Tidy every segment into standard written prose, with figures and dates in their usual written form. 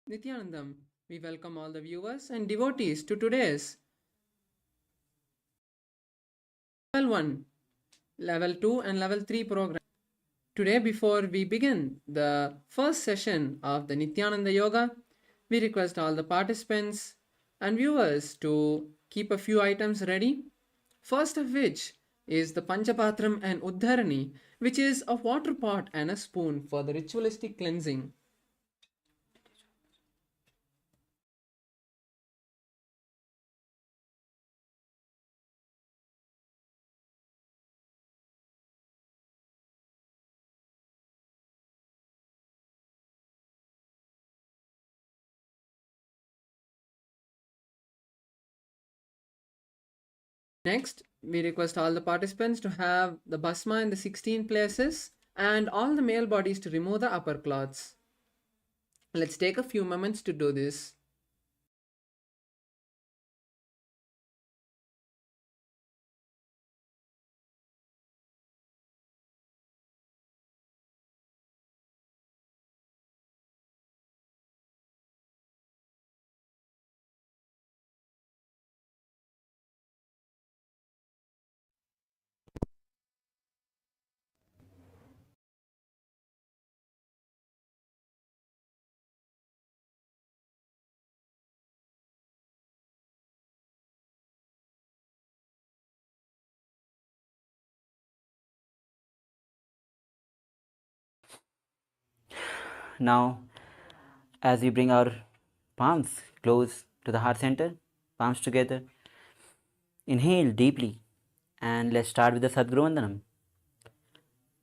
Nithyanandam, we welcome all the viewers and devotees to today's Level 1, Level 2 and Level 3 program. Today, before we begin the first session of the Nithyananda Yoga, we request all the participants and viewers to keep a few items ready. First of which is the Panchapatram and Uddharani, which is a water pot and a spoon for the ritualistic cleansing. Next, we request all the participants to have the Bhasma in the 16 places and all the male bodies to remove the upper cloths. Let's take a few moments to do this. Now, as we bring our palms close to the heart center, palms together, inhale deeply and let's start with the Sadguru Vandanam.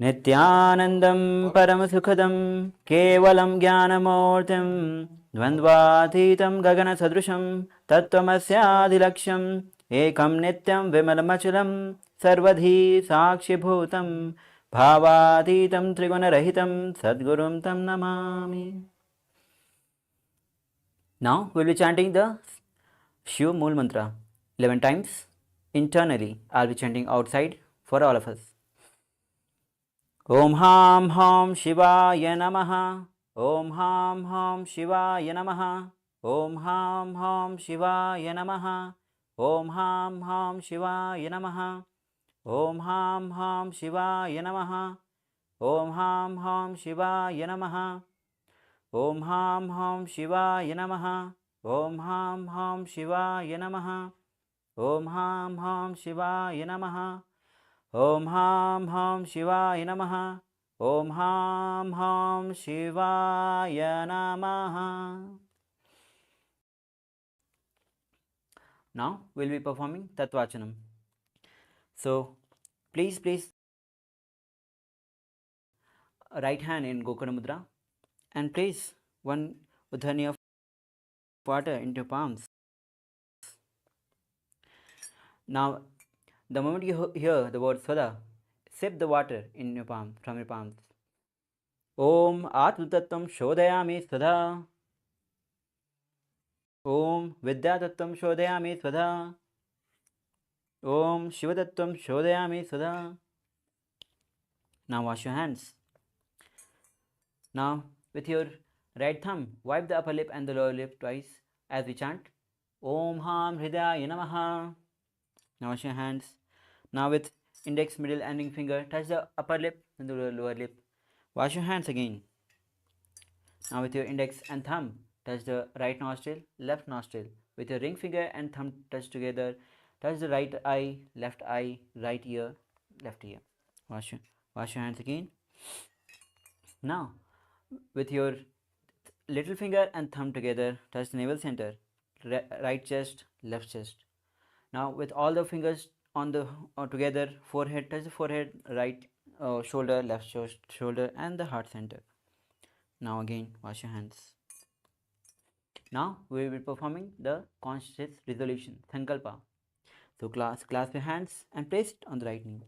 नित्यानन्दं परमसुखदं केवलं ज्ञानमूर्तिं द्वन्द्वातीतं गगनसदृशं तत्त्वमस्यादिलक्ष्यम् एकं नित्यं विमलमचलं सर्वधी साक्षिभूतं भावातीतं त्रिगुणरहितं सद्गुरुं तं Namami. Now we will be chanting the Shiv Mool Mantra 11 times internally. I'll be chanting outside for all of us. Om Ham Ham Shivaya Namaha. Om Ham Ham Shivaya Namaha. Om Ham Ham Shivaya Namaha. Om Ham Ham Shivaya Namaha. Om Ham Ham Shivaya Namaha. Om Ham Ham Shivaya Namaha. Om Ham Ham Shivaya Namaha. Om Ham Ham Shivaya Namaha. Om Ham Ham Shivaya Namaha. Om Ham Ham Shivaya Namaha. Om Ham Ham Shivaya Namaha. Now we'll be performing Tattvachanam. So please place right hand in Gokana Mudra and place one udhani of water into your palms. Now the moment you hear the word Svada, sip the water in your palm from your palms. Om Atmatattvam Shodhayami Svada. Om Vidyatattvam Shodhayami Svada. Om Shivatattvam Shodhayami Svada. Now wash your hands. Now with your right thumb, wipe the upper lip and the lower lip twice as we chant Om Ham Hridaya Namaha. Now wash your hands. Now with index, middle and ring finger, touch the upper lip and the lower lip. Wash your hands again. Now with your index and thumb, touch the right nostril, left nostril. With your ring finger and thumb touch together, touch the right eye, right ear, left ear. Wash your hands again. Now with your little finger and thumb together, touch the navel center, right chest, left chest. Now with all the fingers on the together, forehead, touch the forehead, right shoulder, left shoulder and the heart center. Now again wash your hands. Now we will be performing the conscious resolution, Sankalpa. So clasp your hands and place it on the right knee.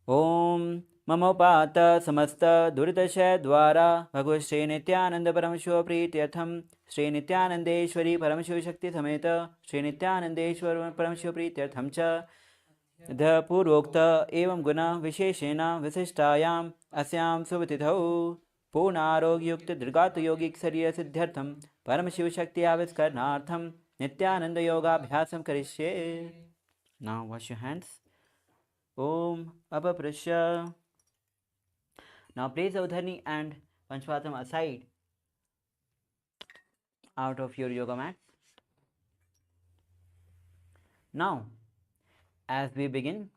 Om Mamopata Samasta Duritashaya Dwara Bhagavad Sri Nithyananda Paramashiva Prityartham Sri Nithyanandeshwari Paramashiva Shakti Sameta Sri Nithyanandeshwar Paramashiva Prityartham Cha The Purvokta Evam Guna Visheshena Visishtayam Asyam Subhatithau Purnaroghyukta Dirgata Yogic Sarya Siddhartham Paramashiva Shakti Aviskarnartham Nityananda Yoga Abhyasam Karishye. Now wash your hands. Om Apaprasya. Now place the Udhani and Panchvatam aside out of your yoga mat. Now, as we begin,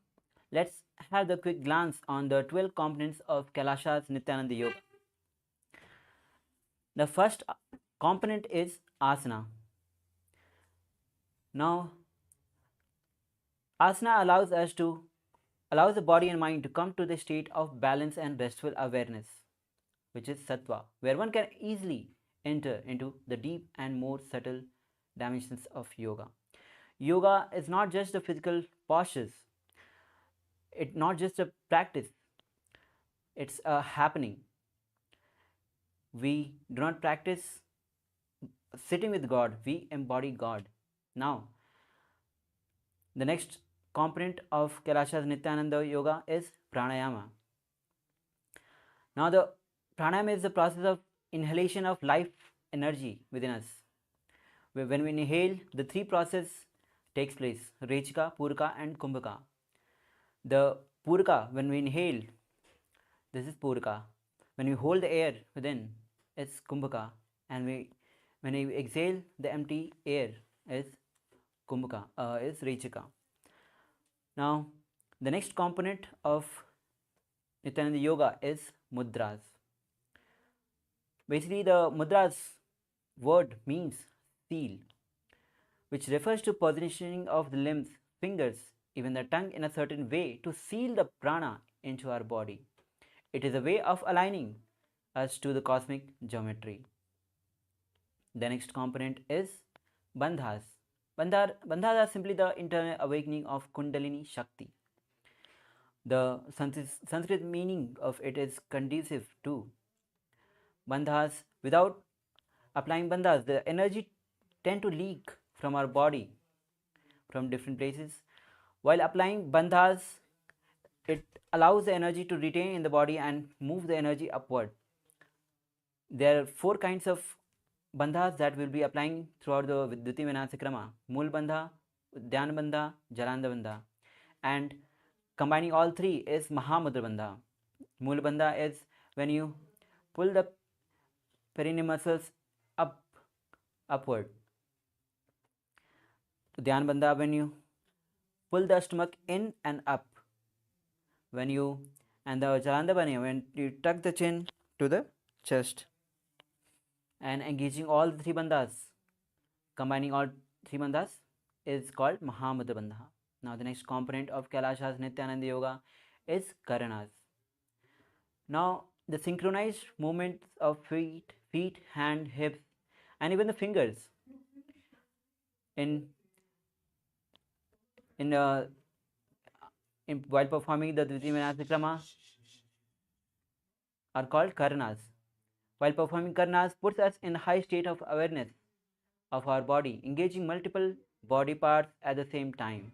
let's have the quick glance on the 12 components of Kailasa's Nithyananda Yoga. The first component is Asana. Now, Asana allows the body and mind to come to the state of balance and restful awareness, which is Sattva, where one can easily enter into the deep and more subtle dimensions of yoga. Yoga is not just the physical postures, it's not just a practice, it's a happening. We do not practice sitting with God, we embody God. Now, the next component of Kailasa's Nithyananda Yoga is pranayama. Now, the pranayama is the process of inhalation of life energy within us. When we inhale, the three processes takes place: Rechika, Puraka and Kumbhaka. The Puraka, when we inhale, this is Puraka. When we hold the air within, it's Kumbhaka. And when we exhale the empty air, is Kumbhaka, is Rechika. Now, the next component of Nithyananda Yoga is mudras. Basically, the mudras word means seal, which refers to positioning of the limbs, fingers, even the tongue in a certain way to seal the prana into our body. It is a way of aligning us to the cosmic geometry. The next component is bandhas. Bandhas are simply the internal awakening of Kundalini Shakti. The Sanskrit meaning of it is conducive to bandhas. Without applying bandhas, the energy tend to leak from our body from different places. While applying bandhas, it allows the energy to retain in the body and move the energy upward. There are 4 kinds of bandhas that we'll be applying throughout the Vidyuti Vinasyakrama: Mool Bandha, Dhyan Bandha, Jalanda Bandha. And combining all 3 is Mahamudra Bandha. Mool Bandha is when you pull the perineum muscles upward. Dhyan Bandha when you pull the stomach in and up. And the Jalanda Bandha when you tuck the chin to the chest. And engaging all the 3 bandhas, combining all 3 bandhas is called Mahamudra Bandha. Now the next component of Kailasa's Nithyananda Yoga is Karanas. Now the synchronized movements of feet, hand, hips, and even the fingers while performing the Dviti Vinasyakrama are called Karanas. While performing Karanas puts us in a high state of awareness of our body, engaging multiple body parts at the same time.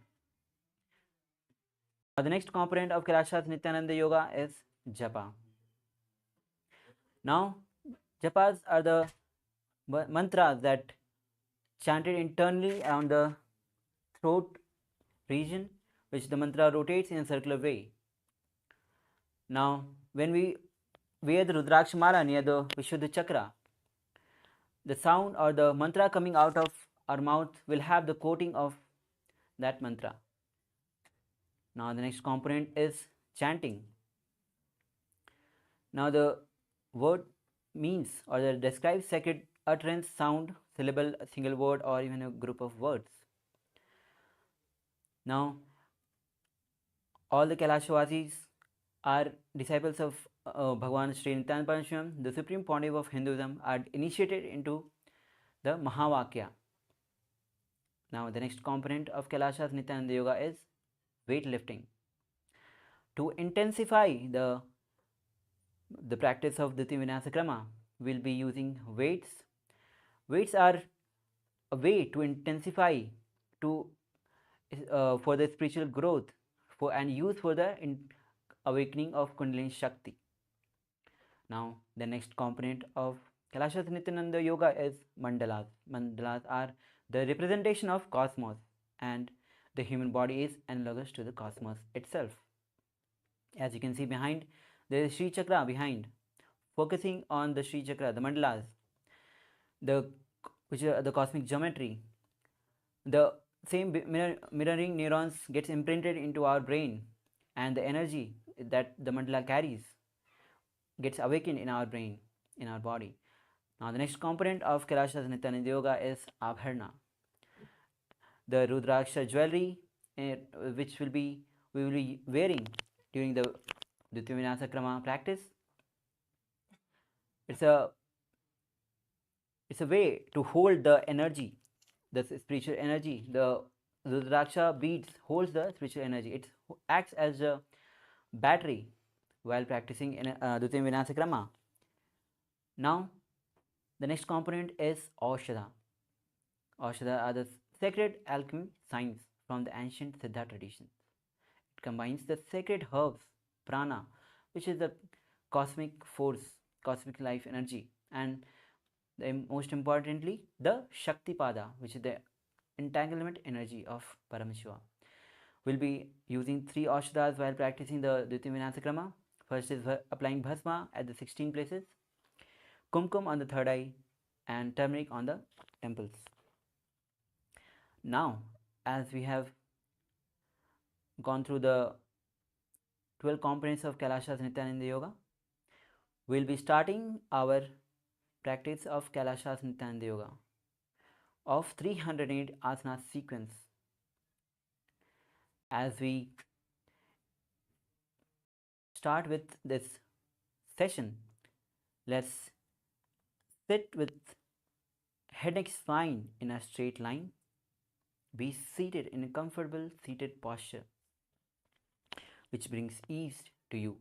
Now the next component of Kailasa's Nithyananda Yoga is Japa. Now Japas are the mantras that chanted internally on the throat region, which the mantra rotates in a circular way. Now when we wear the Rudraksha Mala near the Vishuddha Chakra, the sound or the mantra coming out of our mouth will have the coating of that mantra. Now the next component is chanting. Now the word means or the describes sacred utterance, sound, syllable, a single word, or even a group of words. Now all the Kailashavasis are disciples of Bhagavān Sri Nithyananda Paramashivam, the supreme pontiff of Hinduism, are initiated into the Mahavakya. Now the next component of Kailasa's Nithyananda Yoga is weightlifting. To intensify the practice of Dviti Vinasyakrama, we'll be using weights. Weights are a way to intensify for the spiritual growth and use for the awakening of Kundalini Shakti. Now the next component of Kailasa's Nithyananda Yoga is mandalas. Mandalas are the representation of cosmos, and the human body is analogous to the cosmos itself. As you can see behind, there is Sri Chakra behind. Focusing on the Sri Chakra, the mandalas, which are the cosmic geometry, the same mirroring neurons gets imprinted into our brain, and the energy that the mandala carries gets awakened in our brain, in our body. Now the next component of Kailasa's Nithyananda Yoga is Abharana. The Rudraksha jewelry which we will be wearing during the Dviti Vinasyakrama practice. It's a way to hold the energy, the spiritual energy. The Rudraksha beads holds the spiritual energy. It acts as a battery while practicing in Dviti Vinasyakrama. Now the next component is Aushadha. Aushadha are the sacred alchemy science from the ancient Siddha traditions. It combines the sacred herbs, prana, which is the cosmic force, cosmic life energy, and most importantly, the Shaktipada, which is the entanglement energy of Paramashiva. We'll be using 3 Aushadhas while practicing the Dviti Vinasyakrama. First is applying Bhasma at the 16 places, Kumkum on the third eye, and turmeric on the temples. Now, as we have gone through the 12 components of Kailasa's Nithyananda Yoga, we'll be starting our practice of Kailasa's Nithyananda Yoga of 308 asanas sequence. As we start with this session. Let's sit with head neck spine in a straight line. Be seated in a comfortable seated posture, which brings ease to you.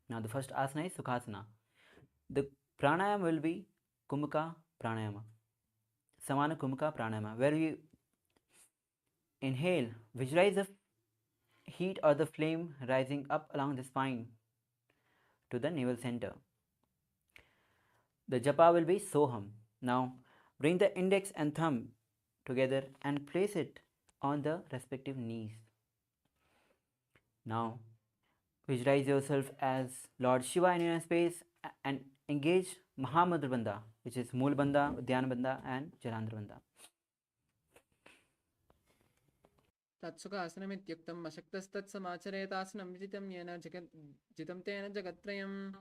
Now, the first asana is Sukhasana. The pranayama will be Kumbhaka pranayama, Samana Kumbhaka pranayama, where you inhale, visualize the heat or the flame rising up along the spine to the navel center. The japa will be Soham. Now, bring the index and thumb together and place it on the respective knees. Now, visualize yourself as Lord Shiva in your space and engage Mahamudra Bandha, which is Mool Bandha, Dhyana Bandha, and Jalandhara Bandha. तत्सुखासनमित्युक्तम् अशक्तस्तत्समाचरेतासनं विजितं येन जितं तेन जगत्त्रयम्.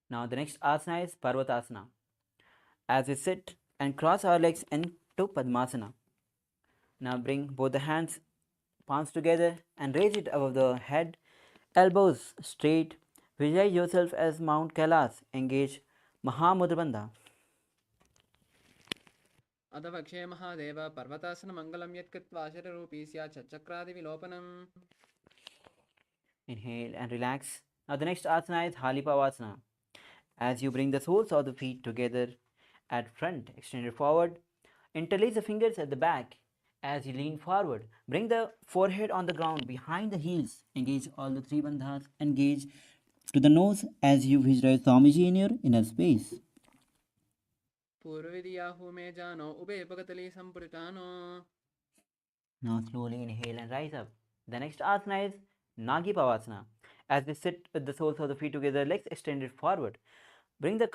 Now, the next asana is Parvatasana. As we sit and cross our legs into Padmasana. Now, bring both the hands, palms together, and raise it above the head, elbows straight. Visualize yourself as Mount Kailas. Engage Mahamudra Bandha. अधवक्षे Mahadev पर्वतासनमङ्गलं यत्कृत्वा शररूपी स्यात् चक्रादिविलोपनम्. Inhale and relax. Now, the next asana is Halipavasana. As you bring the soles of the feet together at front, extended forward, interlace the fingers at the back. As you lean forward, bring the forehead on the ground behind the heels. Engage all the three bandhas. Engage to the nose as you visualize Swamiji in your inner space. पूर्वविधियाहु मे जानो उभे भगतली सम्पुरितानो. Now slowly inhale and rise up. The next asana is Nagi Pavasana. As we sit with the soles of the feet together, legs extended forward. Bring the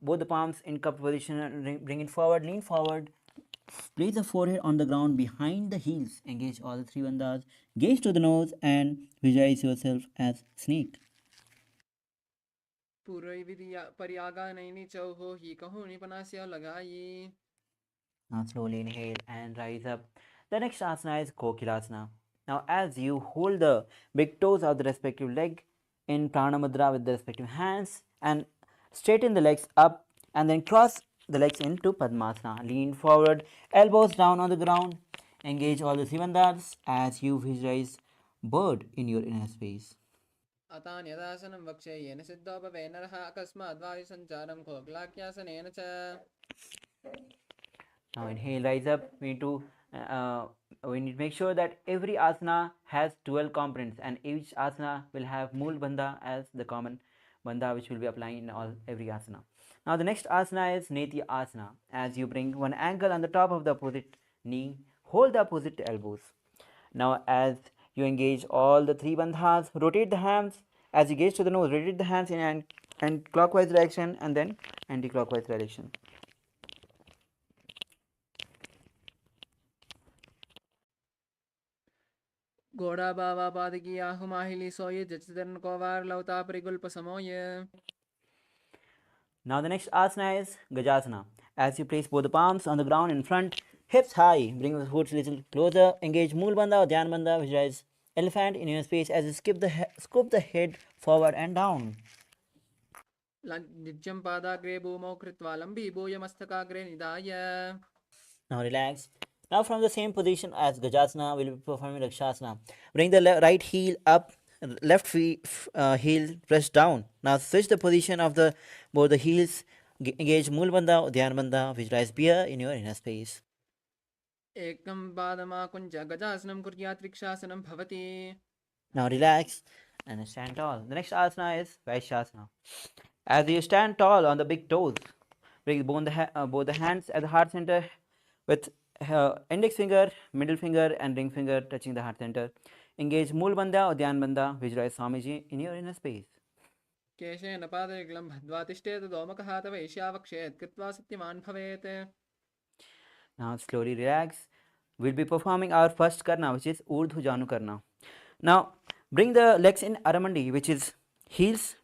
both the palms in cup position and bring it forward, lean forward. Place the forehead on the ground behind the heels. Engage all the three bandhas. Gaze to the nose and visualize yourself as snake. पूर्वविधिया पर्यागानैनि चौहो हि कहूँ निपनास्य लगाई. Now slowly inhale and rise up. The next asana is Kokilasana. Now as you hold the big toes of the respective leg in Prana Mudra with the respective hands and straighten the legs up and then cross the legs into Padmasana. Lean forward, elbows down on the ground. Engage all the three bandhas as you visualize bird in your inner space. Atanu यदासनं वक्षे येन सिद्धोपवे नरः अकस्मात् वायुसञ्चारं कोकिलाख्यासनेन च. Now inhale, rise up. We need to make sure that every asana has 12 components and each asana will have Mool Bandha as the common bandha which will be applying in every asana. Now the next asana is Nitya Asana. As you bring one ankle on the top of the opposite knee, hold the opposite elbows. Now as you engage all the three bandhas, rotate the hands. As you gaze to the nose, rotate the hands in an clockwise direction and then anti-clockwise direction. घोड़ा बावा पादकी आहु माहिली सोये जचतरन कोवार लवता परिगुल्प समोये. Now the next asana is Gajasana. As you place both the palms on the ground in front, hips high, bring the foot a little closer, engage Mool Bandha or Dhyan Bandha, visualize elephant in your space as you scoop the head forward and down. नित्यं पादाग्रे भूमौ कृत्वा लम्बीभूय मस्तकाग्रे निधाय. Now relax. Now from the same position as Gajasana, we will be performing Rakshasana. Bring the right heel up, left heel press down. Now switch the position of both the heels. Engage Mool Bandha, Dhyan Bandha, visualize bear in your inner space. एकं पादमाकुञ्च गजासनं कुर्यात् वृक्षासनं भवति. Now relax and stand tall. The next asana is Vaishyasana. As you stand tall on the big toes, bring both the hands at the heart center with index finger, middle finger and ring finger touching the heart center. Engage Mool Bandha or Dhyan Bandha. Visualize Swamiji in your inner space. केशेन पादयुगलं बद्ध्वा तिष्ठेत दोमकः तव एष्यावक्षेत् कृत्वा सत्यवान् भवेत्. Now slowly relax. We'll be performing our first karna, which is Urdhva Janu Karna. Now bring the legs in Aramandi, which is heels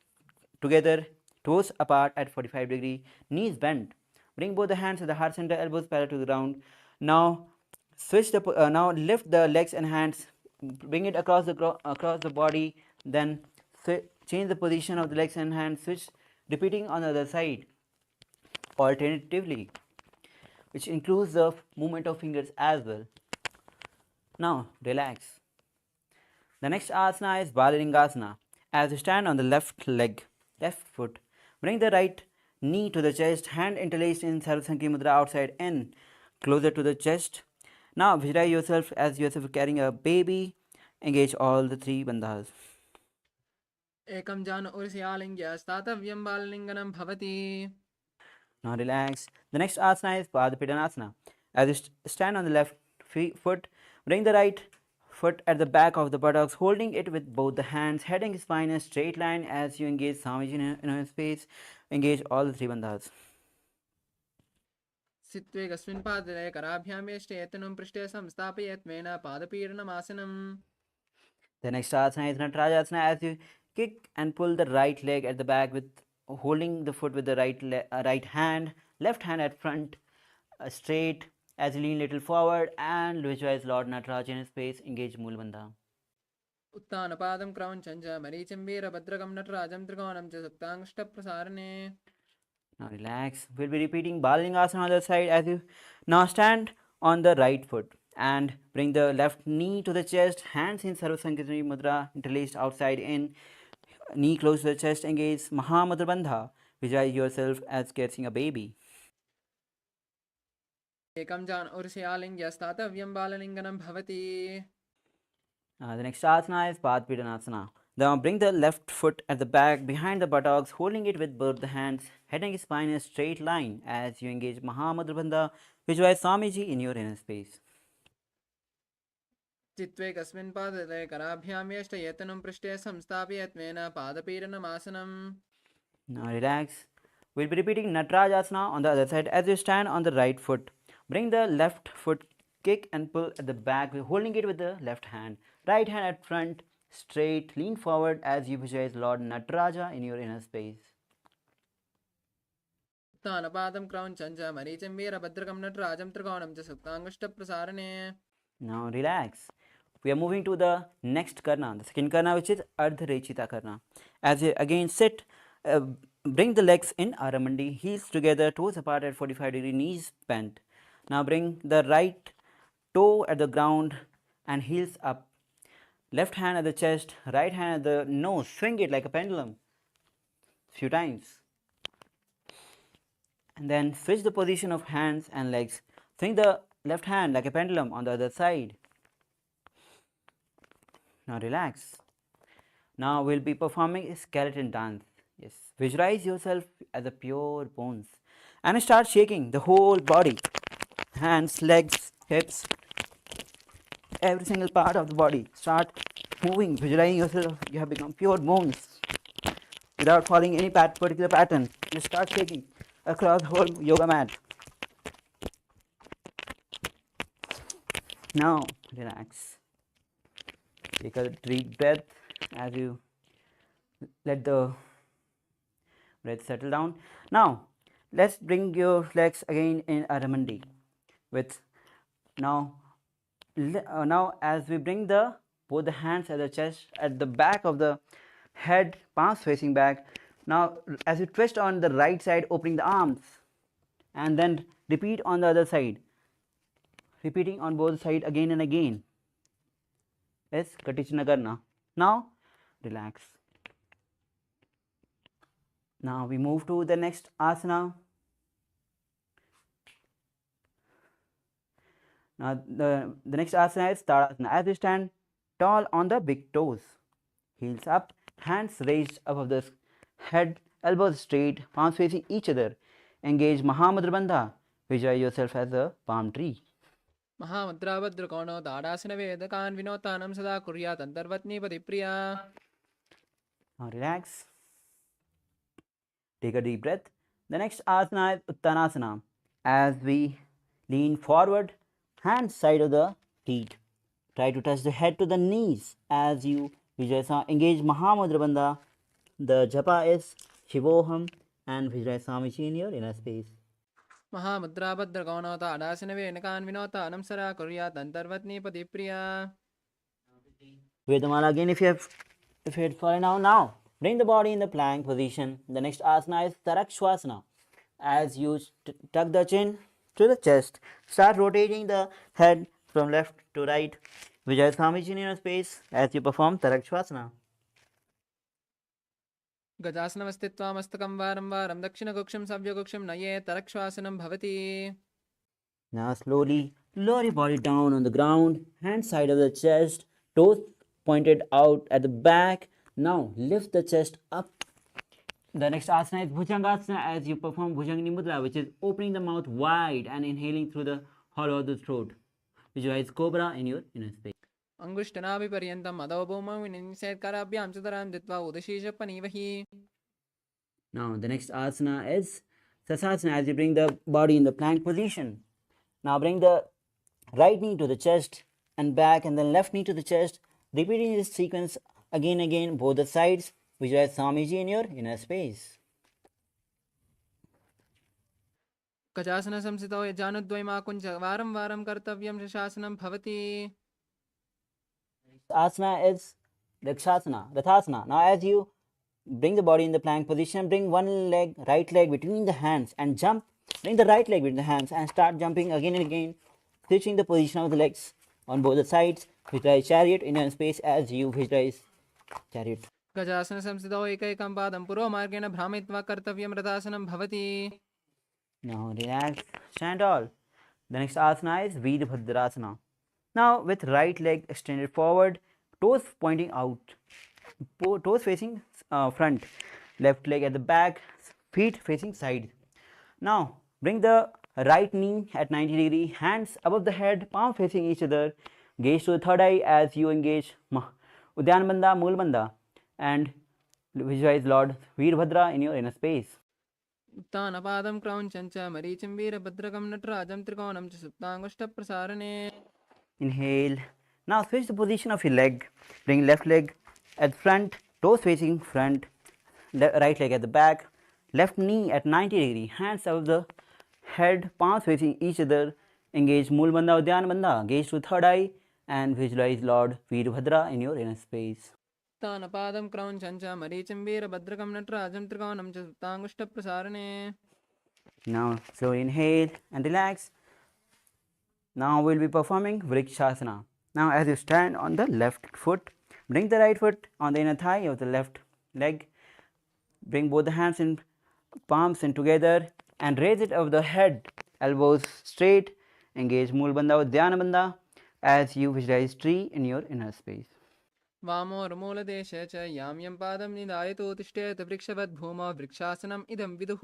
together, toes apart at 45 degree, knees bent. Bring both the hands at the heart center, elbows parallel to the ground. Now switch now lift the legs and hands bring it across the body, then change the position of the legs and hands, switch, repeating on the other side alternatively, which includes the movement of fingers as well. Now relax. The next asana is Balalingasana. As you stand on the left leg, left foot, bring the right knee to the chest, hand interlaced in Sarvasanghi Mudra outside in, closer to the chest. Now visualize yourself as yourself carrying a baby. Engage all the three bandhas. एकं जान उर्स्यालिङ्ग्य स्थातव्यं बाललिङ्गनं भवति. Now relax. The next asana is Padapidanasana. As you stand on the left foot, bring the right foot at the back of the buttocks, holding it with both the hands, head and spine in a straight line as you engage Swamiji in a space. Engage all the three bandhas. Sittwe कस्मिन् पादे कराभ्यामेष्टे यतनं पृष्ठे संस्थापयत्वेन पादपीडनमासनम्. The next asana is Natarajasana. As you kick and pull the right leg at the back with holding the foot with the right hand, left hand at front, straight as you lean little forward and visualize Lord Nataraj in his space. Engage Moolabandha. उत्तानपादं क्रौञ्चं च मरीचिं वीरभद्रकं नटराजं त्रिकोणं च सप्ताङ्गुष्ठप्रसारणे. Now relax. We'll be repeating Balalingasana on the other side as you now stand on the right foot and bring the left knee to the chest, hands in Sarvasanghi Mudra, interlaced outside in, knee close to the chest, engage Mahamudra Bandha. Visualize yourself as carrying a baby. एकं जान उर्स्यालिङ्ग्य स्थातव्यं बाललिङ्गनं भवति. The next asana is Padpidanasana. Now bring the left foot at the back behind the buttocks, holding it with both the hands, head and spine in a straight line as you engage Mahamudra Bandha. Visualize Swamiji in your inner space. चित्वे कस्मिन् पादे कराभ्यामेष्टे यतनं पृष्ठे संस्थापयत्वेन पादपीडनमासनम्. Now relax. We'll be repeating Natarajasana on the other side as you stand on the right foot. Bring the left foot, kick and pull at the back, holding it with the left hand. Right hand at front, straight, lean forward as you visualize Lord Nataraja in your inner space. उत्तानपादं क्रौञ्चं च मरीचिं वीरभद्रकं नटराजं त्रिकोणं च सप्ताङ्गुष्ठप्रसारणे. Now relax. We are moving to the next karna, the second karna, which is Ardharechita karna. As you again sit, bring the legs in Aramandi, heels together, toes apart at 45-degree, knees bent. Now bring the right toe at the ground and heels up. Left hand at the chest, right hand at the nose. Swing it like a pendulum few times. And then switch the position of hands and legs. Swing the left hand like a pendulum on the other side. Now relax. Now we'll be performing a skeleton dance. Yes, visualize yourself as a pure bones and start shaking the whole body. Hands, legs, hips, every single part of the body. Start moving, visualizing yourself. You have become pure bones without following any particular pattern. Just start shaking across the whole yoga mat. Now relax. Take a deep breath as you let the breath settle down. Now let's bring your legs again in Aramandi. With now as we bring both the hands at the chest, at the back of the head, palms facing back. Now as you twist on the right side, opening the arms, and then repeat on the other side, repeating on both sides again and again. Yes, Katichana karna. Now relax. Now we move to the next asana. Now the next asana is Tadasana. As you stand tall on the big toes, heels up, hands raised above the head, elbows straight, palms facing each other. Engage Mahamudra Bandha. Visualize yourself as a palm tree. महामुद्राभद्रकोणो ताडासनवेदकान् विनोतानं सदा कुर्यात् अन्तर्वत्नीपतिप्रिया. Now relax. Take a deep breath. The next asana is Uttanasana. As we lean forward, hands side of the feet. Try to touch the head to the knees as you visualize. Engage Mahamudra Bandha. The japa is Shivoham and visualize Swamiji in your inner space. महामुद्राभद्रकोणो ताडासनवेदकान् विनोतानं सदा कुर्यात् अन्तर्वत्नीपतिप्रिया. Wave the mala again if you had fallen down. Now, bring the body in the plank position. The next asana is Tarakshwasana. As you tuck the chin to the chest, start rotating the head from left to right. Vijay Swamiji in your space as you perform Tarakshwasana. गजासनं स्थित्वा मस्तकं वारं वारं दक्षिणगुक्षं सव्यगुक्षं नये तरक्श्वासनं भवति. Now slowly lower your body down on the ground, hand side of the chest, toes pointed out at the back. Now lift the chest up. The next asana is Bhujangasana as you perform Bhujangini Mudra, which is opening the mouth wide and inhaling through the hollow of the throat. Visualize cobra in your inner space. अंगुष्ठनाभिपर्यन्तम् अधोभूमौ निषेधकराभ्यां चतुरां दत्वा उदशीर्षपणीवहि. Now the next asana is Sasasana as you bring the body in the plank position. Now bring the right knee to the chest and back and then left knee to the chest, repeating this sequence again, both the sides. Visualize Swamiji in your inner space. गजासनसंस्थितौ यजानुद्वयमाकुञ्च वारं वारं कर्तव्यं शशासनं भवति. Asana is Rathasana. Now as you bring the body in the plank position, bring one leg, right leg between the hands and jump. Bring the right leg between the hands and start jumping again and again, switching the position of the legs on both the sides. Visualize chariot in your space as you visualize chariot. गजासनसंस्थितौ एकैकं पादं पुरोमार्गेण भ्रामयित्वा कर्तव्यं रथासनं भवति. Now relax, stand tall. The next asana is Veerbhadrasana. Now with right leg extended forward, toes pointing out, toes facing front, left leg at the back, feet facing side. Now bring the right knee at 90 degree, hands above the head, palm facing each other, gaze to the third eye as you engage Udyan Bandha, Mool Bandha, and visualize Lord Veerbhadra in your inner space. उत्तानपादं क्रौञ्चं च मरीचिं वीरभद्रकं नटराजं त्रिकोणं च सुप्ताङ्गुष्ठप्रसारणे. Inhale. Now switch the position of your leg. Bring left leg at front, toes facing front, right leg at the back, left knee at 90 degree, hands above the head, palms facing each other. Engage Mool Bandha, Udyan Bandha. Gaze to third eye and visualize Lord Veerbhadra in your inner space. उत्तानपादं क्रौञ्चं च मरीचिं वीरभद्रकं नटराजं त्रिकोणं च सुप्ताङ्गुष्ठप्रसारणे. Now slowly inhale and relax. Now we will be performing Vrikshasana. Now as you stand on the left foot, bring the right foot on the inner thigh of the left leg. Bring both the hands in palms in together and raise it over the head, elbows straight. Engage Mool Bandha, Udyan Bandha as you visualize tree in your inner space. वामोर्मूलदेशे च यां यं पादं निधायतो तिष्ठेत वृक्षवद् भूमौ वृक्षासनम् इदं विदुः.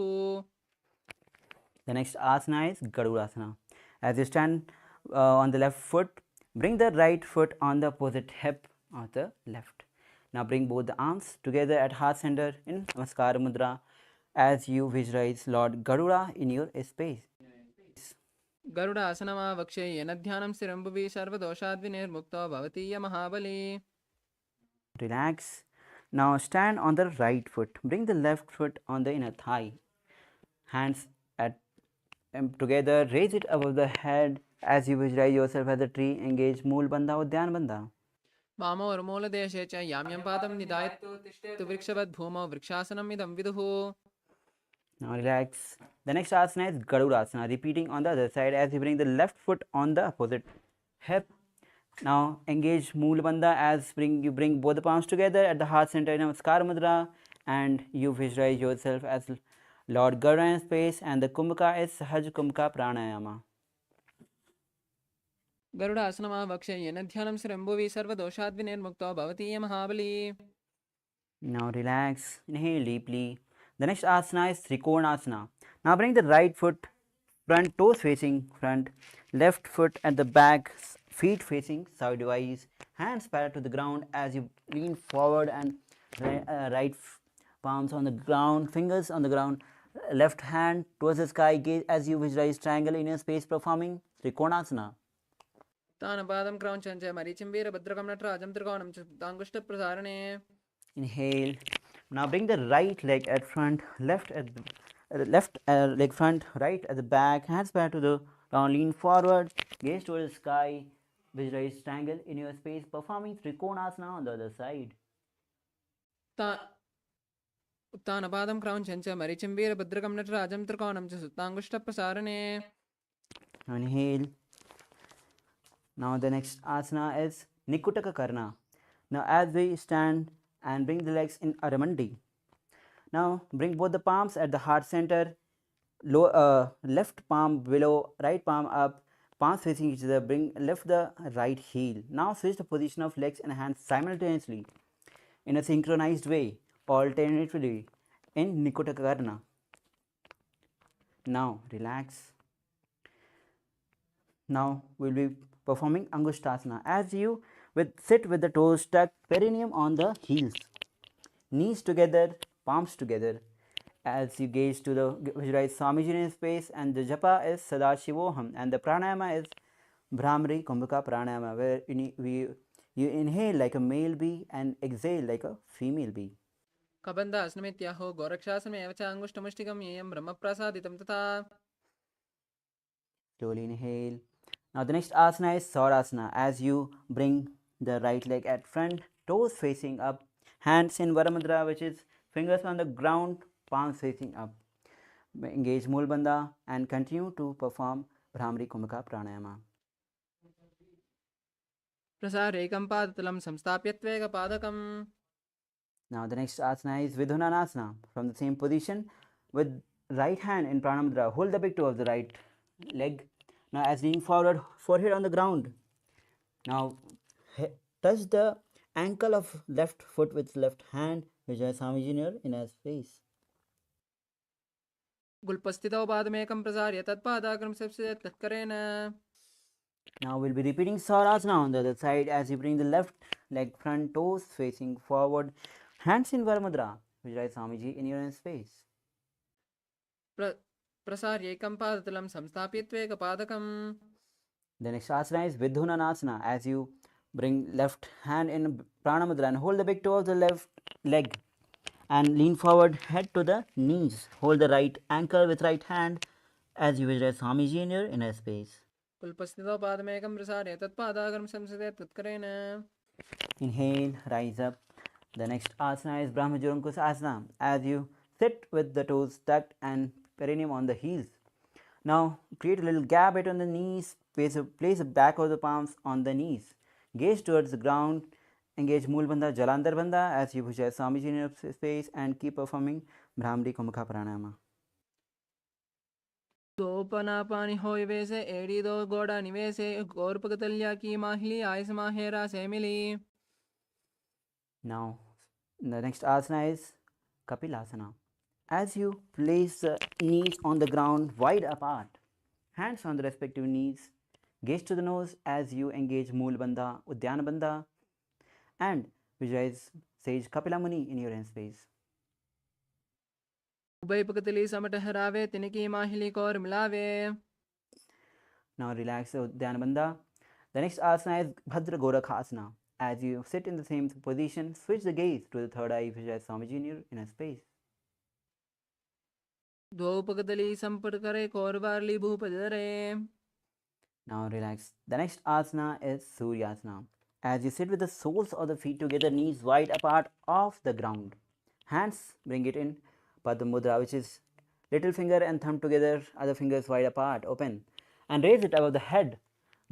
The next asana is Gadurasana. As you stand on the left foot, bring the right foot on the opposite hip of the left. Now bring both the arms together at heart center in Namaskar Mudra as you visualize Lord Garuda in your space. गरुडासनमावक्षे येन ध्यानं स्थिरम्भुवि सर्वदोषाद्विनिर्मुक्तो भवति महाबली. Relax. Now stand on the right foot. Bring the left foot on the inner thigh. Hands at together. Raise it above the head as you visualize yourself as a tree. Engage Mool Bandha, Udyan Bandha. वामोर्मूलदेशे च यां यं पादं निधायतो तिष्ठेत वृक्षवद् भूमौ वृक्षासनम् इदं विदुः. Now relax. The next asana is Gadurasana. Repeating on the other side as you bring the left foot on the opposite hip. Now engage Mool Bandha as you bring both the palms together at the heart center in Namaskar Mudra and you visualize yourself as Lord Garuda in space and the Kumbhaka is Sahaj Kumbhaka Pranayama. गरुडासनमावक्षे येन ध्यानं स्थिरम्भुवि सर्वदोषाद्विनिर्मुक्तो भवति महाबली. Now relax. Inhale deeply. The next asana is Trikonasana. Now bring the right foot front, toes facing front, left foot at the back, feet facing sidewise, hands parallel to the ground as you lean forward and right palms on the ground, fingers on the ground, left hand towards the sky, gaze as you visualize triangle in your space performing Trikonasana. तानपादं क्रौञ्चं च मरीचिं वीरभद्रकं नटराजं त्रिकोणं च सुप्ताङ्गुष्ठप्रसारणे. Inhale. Now bring the right leg at front, left leg front, right at the back, hands back to the ground, lean forward, gaze towards the sky, visualize triangle in your space, performing Trikonasana on the other side. उत्तानपादं क्रौञ्चं च मरीचिं वीरभद्रकं नटराजं त्रिकोणं च सुत्ताङ्गुष्ठप्रसारणे. Inhale. Now the next asana is Nikutaka Karna. Now as we stand and bring the legs in Aramandi. Now bring both the palms at the heart center, left palm below, right palm up, palms facing each other. Lift the right heel. Now switch the position of legs and hands simultaneously in a synchronized way, alternatively in Nikutaka Karna. Now relax. Now we will be performing Angushtasana. As you sit with the toes tucked, perineum on the heels, knees together, palms together. As you gaze to the visualize Swamiji in space, and the japa is Sadashivoham, and the pranayama is Brahmari Kumbhaka pranayama, where you inhale like a male bee and exhale like a female bee. कबन्धासनमित्याहो गोरक्षासनमेव च अङ्गुष्ठमुष्टिकं येयं ब्रह्मप्रसादितं तथा. Slowly inhale. Now the next asana is Saurasana. As you bring the right leg at front, toes facing up, hands in Varamudra, which is fingers on the ground, palms facing up. Engage Mulbandha and continue to perform Brahmari Kumbhaka Pranayama. प्रसारेकं पादतलं संस्थाप्यत्वेकपादकम्. Now the next asana is Vidhunanasana. From the same position, with right hand in Pranamudra, hold the big toe of the right leg. Now as leaning forward, forehead on the ground. Now touch the ankle of left foot with left hand, Vijay Swamiji in your inner space. गुल्पस्थितौ पादमेकं प्रसार्य तत्पादाग्रं सप्सिदेत् तत्करेण. Now we'll be repeating Saurasana on the other side as you bring the left leg front, toes facing forward, hands in Varamudra, Vijay Swamiji in your inner space. प्रसार्यैकं पादतलं संस्थाप्यत्वेकपादकम्. The next asana is Vidhunanasana. As you bring left hand in Pranamudra and hold the big toe of the left leg and lean forward, head to the knees. Hold the right ankle with right hand as you visualize Swamiji in your inner space. गुल्पस्थितौ पादमेकं प्रसार्य तत्पादाग्रं सप्सिदेत् तत्करेण. Inhale, rise up. The next asana is Brahmajuramkus Asana. As you sit with the toes tucked and perineum on the heels. Now create a little gap between the knees. Place the back of the palms on the knees. Gaze towards the ground. Engage Mulbandha, Jalandhar Bandha as you visualize Swamiji in your space and keep performing Brahmari Kumbhaka Pranayama. दोपनापानि होय वेसे AD दो गोड़ा निवेसे गोरपगतल्या की माहिली आयस माहेरा से मिली. Now the next asana is Kapilasana. As you place the knees on the ground wide apart, hands on the respective knees, gaze to the nose as you engage Mulbandha, Udyana Bandha, and visualize sage Kapila Muni in your hand space. उभयपकतली समटहरावे तिनकी माहिली कोर मिलावे. Now relax the Udyana Bandha. The next asana is Bhadra Gorakhasana. As you sit in the same position, switch the gaze to the third eye, visualize Swamiji in your inner space. द्वौपकतली संपर्क करे कोरवारली भूपदरे. Now relax. The next asana is Suryasana. As you sit with the soles of the feet together, knees wide apart off the ground. Hands bring it in Padma Mudra, which is little finger and thumb together, other fingers wide apart, open. And raise it above the head.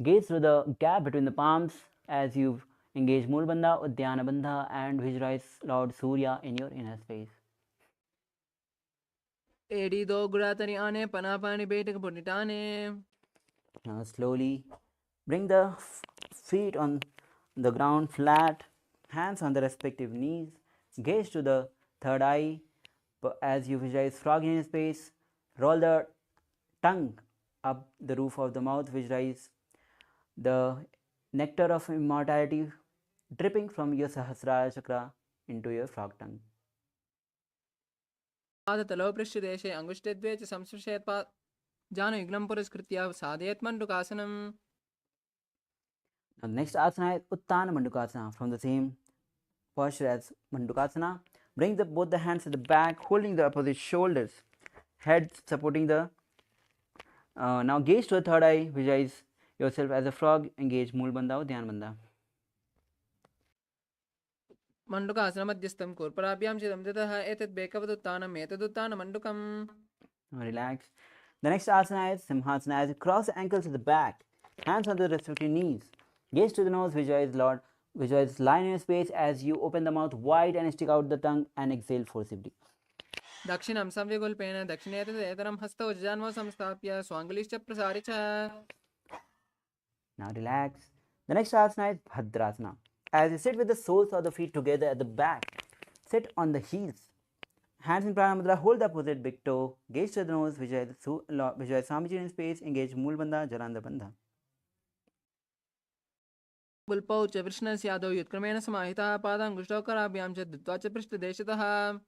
Gaze through the gap between the palms as you engage Mulbandha, Udyana Bandha, and visualize Lord Surya in your inner space. एडी दो गुड़ातनी आने पनापानी बेटक पुनिटाने. Now slowly bring the feet on the ground flat, hands on the respective knees, gaze to the third eye as you visualize frog in space, roll the tongue up the roof of the mouth, visualize the nectar of immortality dripping from your Sahasrara chakra into your frog tongue. पादतलो पृष्ठदेशे अंगुष्ठे द्वे च संस्पृशेत् जानयुग्नं पुरस्कृत्य साधयेत् मण्डुकासनम्. Now the next asana is Uttana Mandukasana. From the same posture as Mandukasana, bring both the hands at the back, holding the opposite shoulders, head supporting the. Now gaze to the third eye, visualize yourself as a frog. Engage Mool Bandha or Dhyan Bandha. Mandukasana madhyastam kurparabhyam chidam tataha etat bekavaduttanam etaduttanam mandukam. Now relax. The next asana is Simhasana. As you cross the ankles to the back, hands on the respective knees. Gaze to the nose, visualize Lord. Visualize line in space as you open the mouth wide and stick out the tongue and exhale forcibly. Dakshinam samvigulpena dakshineteram hastau janva samstapya swangulishcha prasaricha. Now relax. The next asana is Bhadrasana. As you sit with the soles of the feet together at the back, sit on the heels. Hands in Pranayama Mudra, hold the opposite big toe. Gaze to the nose, visualize Swamiji in space. Engage Mool Bandha, Jalanda Bandha. Gulpau च vrishnas yadav yutkrameణ samahitah padangushtau karabhyam च dhutva च prishtadeshatah.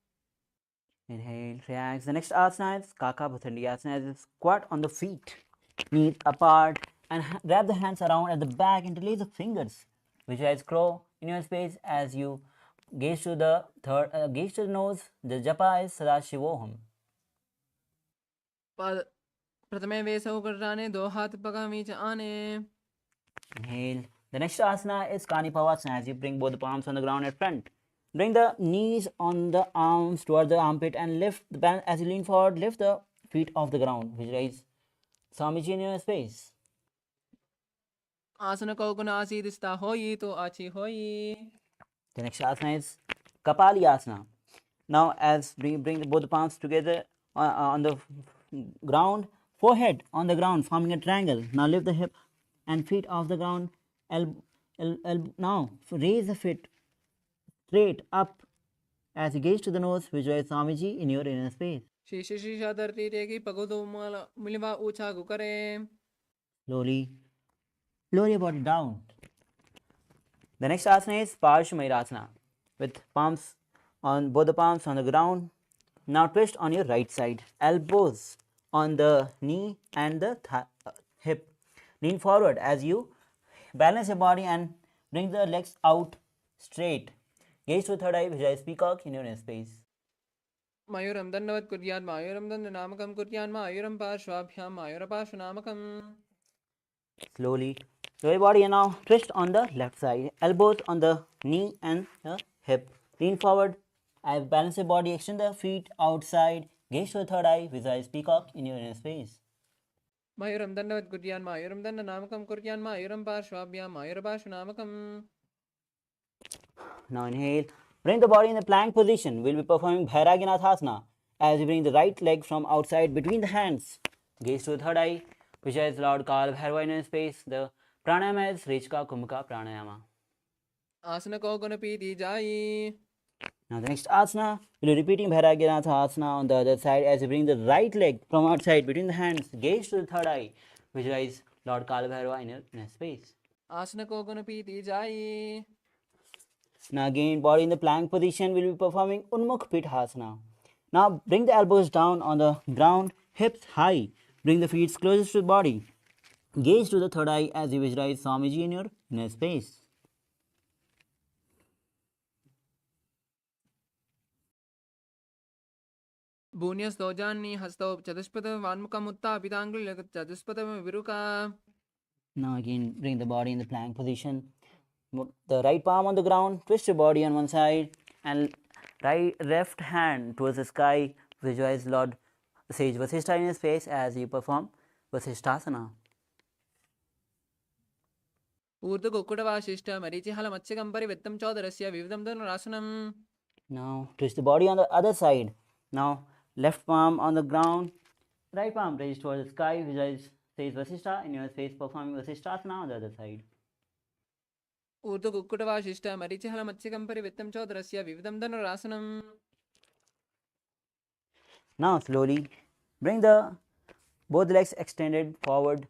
Inhale, relax. The next asana is Kaka Bhuthandi Asana. As you squat on the feet, knees apart, and wrap the hands around at the back. Interlace the fingers. Visualize crow in your space as you gaze to the nose. The japa is Sadashivoham. प्रथमे वेसौ करने दो हाथ पगामी च आने. Inhale. The next asana is Kanipavasana. As you bring both the palms on the ground at front. Bring the knees on the arms toward the armpit and lift the balance. As you lean forward, lift the feet off the ground. Visualize Swamiji in your space. आसन को गुण आसीदिस्ता होई तो आची होई. The next asana is Kapali Asana. Now, as we bring both the palms together on the ground, forehead on the ground, forming a triangle. Now, lift the hip and feet off the ground. Now, raise the feet straight up as you gaze to the nose. Visualize Swamiji in your inner space. शीशी शीशा धरती टेकी पगो मिलवा ऊंचा गुकरे. Slowly lower your body down. The next asana is Parshvamayurasana with palms on both the palms on the ground. Now twist on your right side, elbows on the knee and the hip. Lean forward as you balance your body and bring the legs out straight. Gaze to the third eye, visualize peacock in your inner space. मयूरम दंडवत कुर्यात् मयूरम दंड नामकम कुर्यान् मयूरम पार्श्वाभ्याम मयूरपार्श्व नामकम. Slowly lower your body and now twist on the left side, elbows on the knee and the hip. Lean forward as balance your body, extend the feet outside. Gaze to the third eye, visualize peacock in your inner space. मयूरम दंडवत कुर्यान् मयूरम दंड नामकम कुर्यान् मयूरम पार्श्वाभ्याम मयूरपार्श्व नामकम. Now inhale. Bring the body in the plank position. We'll be performing Bhairaginathasana as you bring the right leg from outside between the hands. Gaze to the third eye, visualize Lord Kal Bhairava in your space. The pranayama is Rechka Kumbhaka Pranayama. आसन को गुण पीती जाई. Now the next asana, we'll be repeating Bhairaginathasana on the other side as you bring the right leg from outside between the hands. Gaze to the third eye, visualize Lord Kal Bhairava in your space. आसन को गुण पीती जाई. Now again, body in the plank position, we'll be performing Unmukh Pithasana. Now bring the elbows down on the ground, hips high. Bring the feet closest to the body. Gaze to the third eye as you visualize Swamiji in your inner space. भून्यस्तो जान्नि हस्तौ चतुष्पद वान्मुखमुत्ता पितांगुल चतुष्पद विरुका. Now again, bring the body in the plank position. The right palm on the ground, twist your body on one side and left hand towards the sky. Visualize Lord Sage Vasishtha in his face as you perform Vasishthasana. ऊर्ध्व कुक्कुट वाशिष्ठ मरीचि हल मत्स्यकं परिवृत्तं चौदरस्य विविधं धनुरासनम. Now twist the body on the other side. Now left palm on the ground, right palm raised towards the sky. Visualize Sage Vasishtha in your face performing Vasishthasana on the other side. ऊर्ध्व कुक्कुट वाशिष्ठ मरीचि हल मत्स्यकं परिवृत्तं चौदरस्य विविधं धनुरासनम. Now slowly bring the both legs extended forward.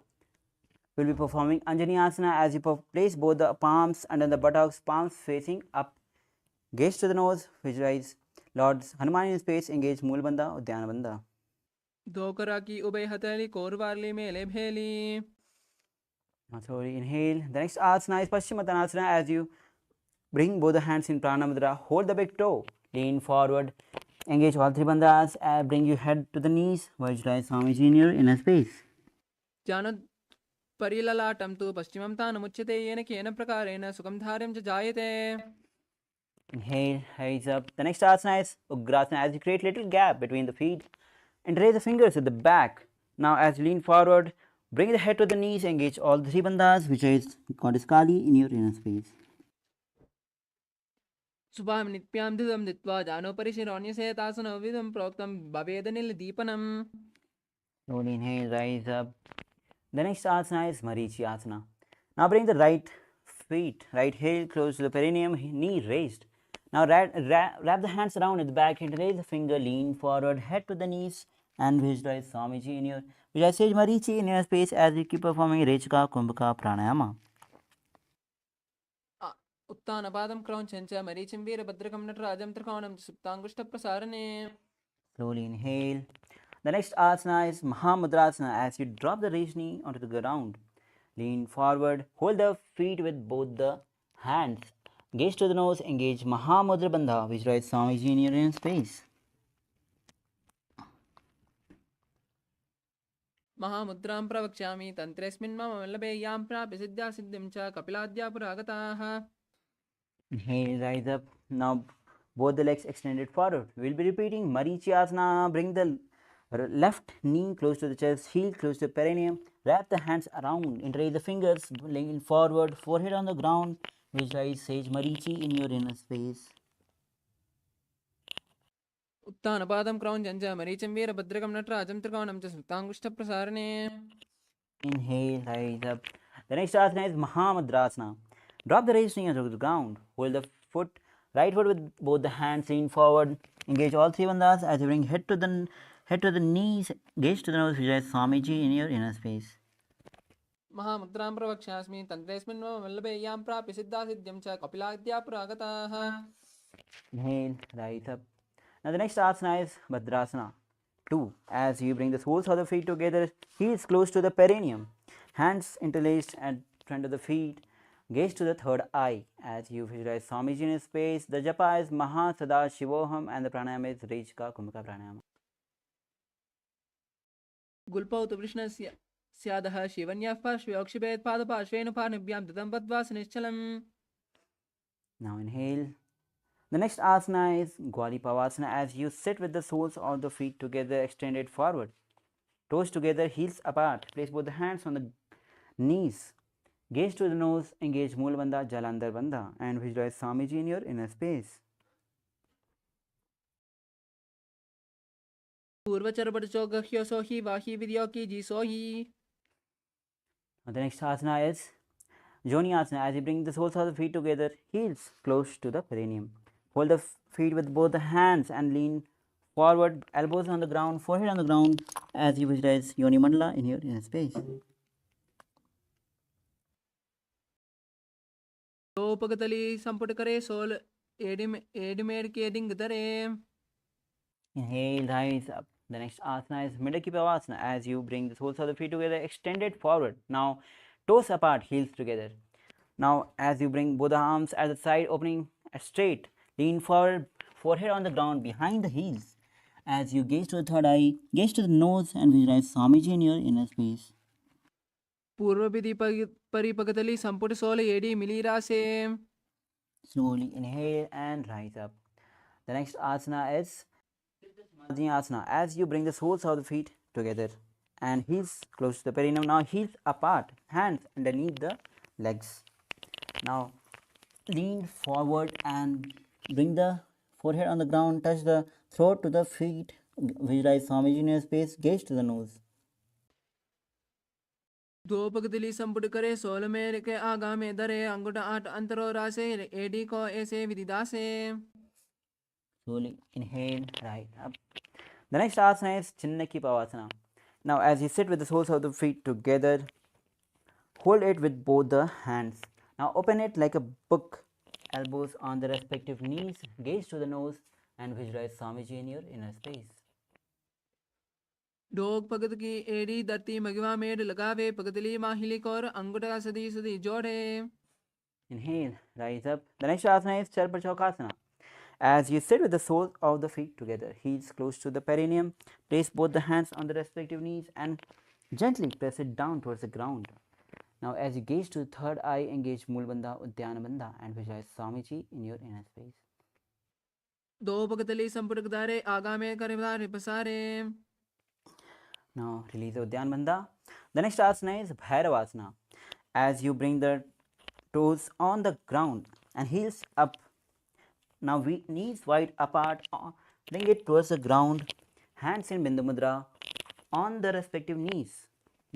We'll be performing Anjani Asana as you place both the palms under the buttocks, palms facing up. Gaze to the nose, visualize Lord Hanuman in space, engage Mool Bandha or Dhyana Bandha. धोकरा की ube हथेली कोरवारली मेले भेली. Now slowly inhale. The next asana is Paschimottanasana as you bring both the hands in Prana Mudra. Hold the big toe. Lean forward. Engage all three bandhas. Bring your head to the knees. Visualize Swamiji in your inner space. जानो परिललाटं तु पश्चिमं तानमुच्यते येन केन प्रकारेण सुखं धार्यं च जायते. Inhale, raise up. The next asana is Ugrasana, as you create little gap between the feet and raise the fingers at the back. Now as you lean forward, bring the head to the knees, engage all the three bandhas, which is goddess Kali in your inner space. शुभां नित्यां धिदं Ditwah जानोपरि शिरोन्यसेतासनविधं प्रोक्तं भवेदनिलदीपनम्. Slowly inhale, rise up. The next asana is Marichi Asana. Now bring the right feet, right heel close to the perineum, knee raised. Now wrap the hands around at the back, interlace the finger, lean forward, head to the knees, and visualize Swamiji in your visualize Marichi in your space as you keep performing Rechaka Kumbhaka Pranayama. उत्तानपादं क्रौञ्चं च मरीचिं वीरभद्रकं नटराजं त्रिकोणं च सुप्ताङ्गुष्ठप्रसारणे. Slowly inhale. The next asana is Mahamudrasana as you drop the raised knee onto the ground. Lean forward, hold the feet with both the hands. Gaze to the nose, engage Mahamudra Bandha, visualize Swamiji in your inner space. महामुद्रां प्रवक्ष्यामि तन्त्रेऽस्मिन् मम वल्लभे यां प्राप्य सिद्ध्या सिद्धिं च कपिलाद्या पुरागताः. Inhale, rise up. Now both the legs extended forward. We'll be repeating Marichi Asana. Bring the left knee close to the chest, heel close to the perineum. Wrap the hands around, interlace the fingers, lean forward, forehead on the ground. Visualize Sage Marichi in your inner space. उत्तानपादं क्रौञ्चं च मरीचिं वीरभद्रकं नटराजं त्रिकोणं च सुप्ताङ्गुष्ठप्रसारणे. Inhale, rise up. The next asana is Mahamudrasana. Drop the raised knee onto the ground. Hold the right foot with both the hands, lean forward. Engage all three bandhas as you bring head to the knees. Gaze to the nose. Visualize Swamiji in your inner space. महामुद्रां प्रवक्ष्यामि तन्त्रेऽस्मिन् मम वल्लभे यां प्राप्य सिद्ध्या सिद्धिं च कपिलाद्या पुरागताः. Inhale, rise up. Now the next asana is Bhadrasana 2. As you bring the soles of the feet together, heels close to the perineum, hands interlaced at front of the feet. Gaze to the third eye as you visualize Swamiji in his space. The japa is Mahasadaशिवोहम and the pranayama is Rechaka Kumbhaka Pranayama. गुल्पौ तु वृष्णस्य स्यादः शिवन्याः पार्श्वे अक्षिपेत् पादपार्श्वेन पाणिभ्यां दतं बद्ध्वा. Now inhale. The next asana is Gwalipavasana as you sit with the soles of the feet together extended forward. Toes together, heels apart. Place both the hands on the knees. Gaze to the nose, engage Mool Bandha, Jalandhar Bandha and visualize Swamiji in your inner space. पूर्वचरपटचोगह्यो सोहि वाहि विद्योकी जी सोहि. Now the next asana is Joni Asana as you bring the soles of the feet together, heels close to the perineum. Hold the feet with both the hands and lean forward, elbows on the ground, forehead on the ground as you visualize Yoni Mandala in your inner space. उपगतली संपुटकरे सोल एडिमेड के दिंगदरे. Inhale, rise up. The next asana is Midakipavasana as you bring the soles of the feet together, extended forward. Now toes apart, heels together. Now as you bring both the arms at the side, opening straight, lean forward, forehead on the ground behind the heels. As you gaze to the third eye, gaze to the nose and visualize Swamiji in your inner space. पूर्व विधि परिपगतली संपुट soul AD मिलीरा से. Slowly inhale and rise up. The next asana is Asana as you bring the soles of the feet together and heels close to the perineum. Now heels apart, hands underneath the legs. Now lean forward and bring the forehead on the ground, touch the throat to the feet, visualize Swamiji in your space, gaze to the nose. दोपगतली संपुट करे soul में के आगा में दरे अंगुठा आठ अंतरो रासे AD को ऐसे विदिदा से. Slowly inhale, right up. The next asana is Chinnakipavasana. Now as you sit with the soles of the feet together, hold it with both the hands. Now open it like a book, elbows on the respective knees, gaze to the nose and visualize Swamiji in your inner space. डोग पगत की एडी धरती मगवा made लगावे पगतली माहिली core अंगुठा सदी सदी जोड़े. Inhale, rise up. The next asana is Charpachokasana. As you sit with the soles of the feet together, heels close to the perineum, place both the hands on the respective knees and gently press it down towards the ground. Now, as you gaze to the third eye, engage Mulbandha, Udyanabandha, and visualize Swamiji in your inner space. दो भगतली संपुटकदारे आगामे करवारे पसारे. Now, release the Udyanabandha. The next asana is Bhairavasana. As you bring the toes on the ground and heels up. Now, knees wide apart, bring it towards the ground, hands in Bindu Mudra on the respective knees.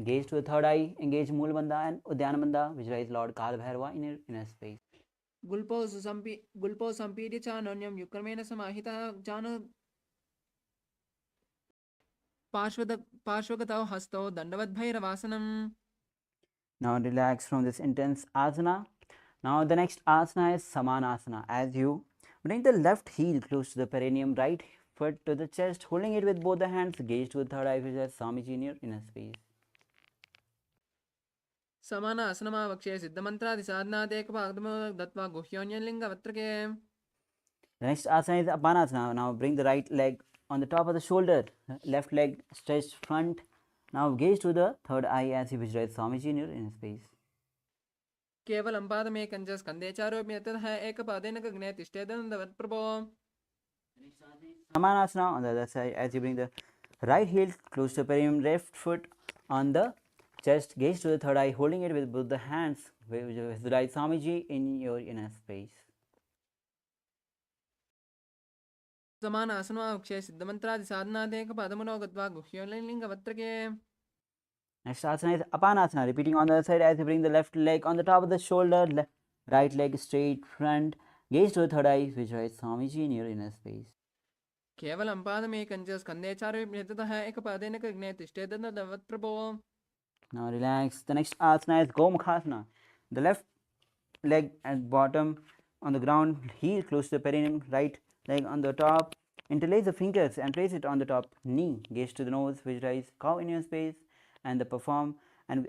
Gaze to the third eye, engage Mulbandha and Udyanabandha, visualize Lord Kal Bhairava in your inner space. गुल्पो संपीड्य चानोन्यम युक्रेण समाहितः जानो पार्श्वगतौ हस्तौ दण्डवद्भैरवासनम्. Now relax from this intense asana. Now the next asana is Samanasana. As you bring the left heel close to the perineum, right foot to the chest, holding it with both the hands, gaze to the third eye, visualize Swamiji in your inner space. समानासनमावक्ष्ये सिद्धमन्त्रादिसाधनादेकपादमो दत्वा गुह्योन्यलिङ्गवत्रके. The next asana is Apanasana. Now bring the right leg on the top of the shoulder, left leg stretched front. Now gaze to the third eye as you visualize Swamiji in your inner space. केवलं पादमेकं च स्कन्धे चारोप्य ततः एकपादेन गगने तिष्ठेदनन्दवत्प्रभो. Samanasana on the other side as you bring the right heel close to the perineum, left foot on the chest, gaze to the third eye, holding it with both the hands, visualize Swamiji in your inner space. समानासनमावक्ष्ये सिद्धमन्त्रादिसाधनादेकपादमनो गत्वा गुह्योन्यलिङ्गवत्रके. Next asana is Apanasana, repeating on the other side as you bring the left leg on the top of the shoulder, right leg straight front, gaze to the third eye, visualize Swamiji in your inner space. केवलं पादमेकं च स्कन्धे चारोप्य ततः एकपादेन गगने तिष्ठेदनन्दवत्प्रभो. Now relax. The next asana is Gomukhasana. The left leg at bottom on the ground, heel close to the perineum, right leg on the top. Interlace the fingers and place it on the top knee. Gaze to the nose, visualize cow in your space, and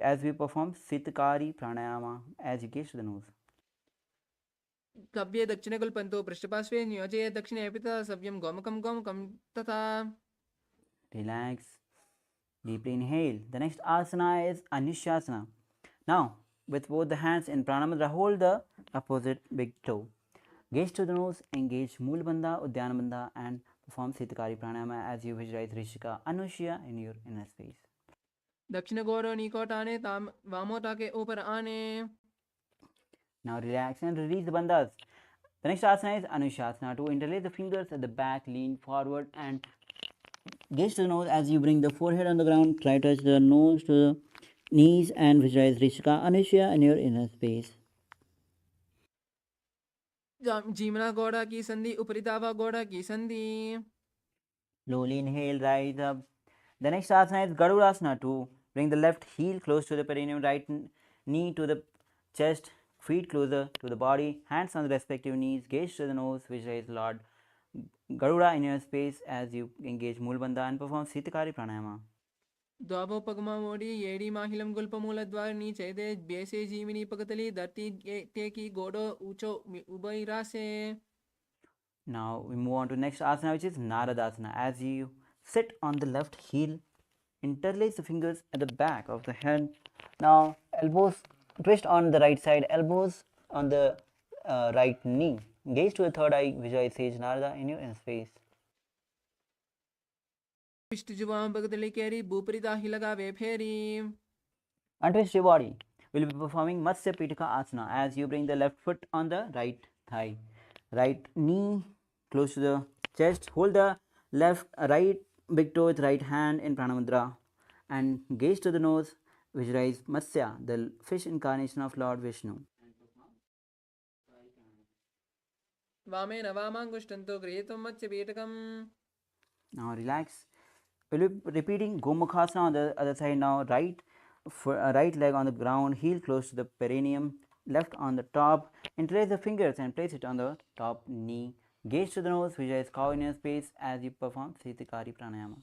as we perform Sitakari Pranayama as you gaze to the nose. कव्ये दक्षिणगुल्पन्तो पृष्ठपार्श्वे नियोजये दक्षिणे पिता सव्यं गोमुखं तथा. Relax. Deeply inhale. The next asana is Anushasana. Now, with both the hands in Pranamudra, hold the opposite big toe. Gaze to the nose, engage Mulbandha, Udyanabandha, and perform Sitakari Pranayama as you visualize Rishika Anushya in your inner space. दक्षिण गोरो निकोट आने ताम वामोटा के ऊपर आने. Now relax and release the bandhas. The next asana is Anushasana. To interlace the fingers at the back, lean forward and gaze to the nose as you bring the forehead on the ground. Try to touch the nose to the knees and visualize Rishika Anushya in your inner space. जीमना गोड़ा की संधि उपरितावा गोड़ा की संधि. Slowly inhale, rise up. The next asana is Garudasana. To bring the left heel close to the perineum, right knee to the chest, feet closer to the body, hands on the respective knees, gaze to the nose, visualize Lord Garuda in your space as you engage Mulbandha and perform Sitakari Pranayama. द्वाभो पगमा मोड़ी येड़ी माहिलम गुल्पमूल द्वार नीचे दे बेसे जीमिनी पगतली धरती ते की गोड़ो ऊंचो उबैरासे. Now we move on to next asana, which is Naradasana. As you sit on the left heel, interlace the fingers at the back of the head. Now elbows twist on the right side, elbows on the right knee. Gaze to the third eye, visualize Sage Narada in your inner space. पिष्ट जुबान पगतली केरी भूपरिता ही लगावे फेरी. Untwist your body. We'll be performing Matsya Pitaka Asana as you bring the left foot on the right thigh, right knee close to the chest. Hold the right big toe with right hand in Pranamudra and gaze to the nose. Visualize Matsya, the fish incarnation of Lord Vishnu. वामेन वामांगुष्टन्तो गृहीतं मत्स्य पीठकम्. Now relax. We'll be repeating Gomukhasana on the other side now. Right leg on the ground, heel close to the perineum, left on the top. Interlace the fingers and place it on the top knee. Gaze to the nose, visualize cow in your space as you perform Sitakari Pranayama.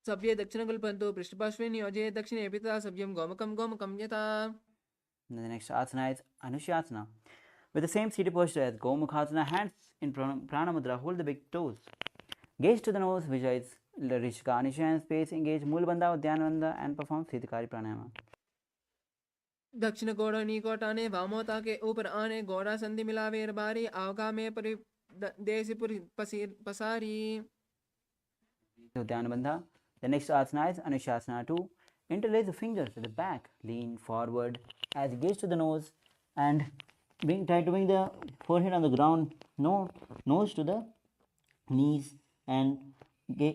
सव्ये दक्षिणगुल्पन्तो पृष्ठपार्श्वे नियोजये दक्षिणे पिता सव्यं गोमुखं यथा. The next asana is Anushasana. With the same seated posture as Gomukhasana, hands in Pranamudra, hold the big toes. Gaze to the nose, visualize Rishika Anushya in space, engage Mulbandha, Udyanabandha and perform Sitakari Pranayama. दक्षिण घोड़ा नीकोट आने वामोता के ऊपर आने घोड़ा संधि मिलावेर बारी आवगा में परि देसी पसारी. Dhyanabandha. The next asana is Anushasana 2. Interlace the fingers at the back, lean forward as you gaze to the nose, and try to bring the forehead on the ground, nose to the knees, and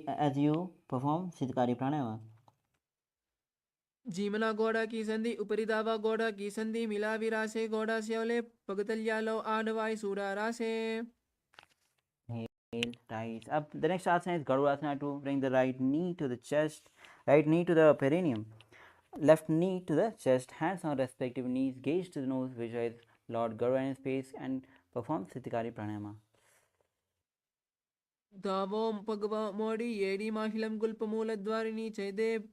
as you perform Siddhikari Pranayama. जीमना घोड़ा की संधि ऊपरी दावा घोड़ा की संधि मिलावी रासे घोड़ा स्योले पगतल्यालो आडवाई सूरा रासे. Rise up. The next asana is Garudasana 2. Bring the right knee to the chest, right knee to the perineum, left knee to the chest, hands on respective knees, gaze to the nose, visualize Lord Garuda in his face, and perform Siddhikari Pranayama. दावो पगवा मोड़ी येडी माहिलम गुल्प मूल द्वारिणी चैदे.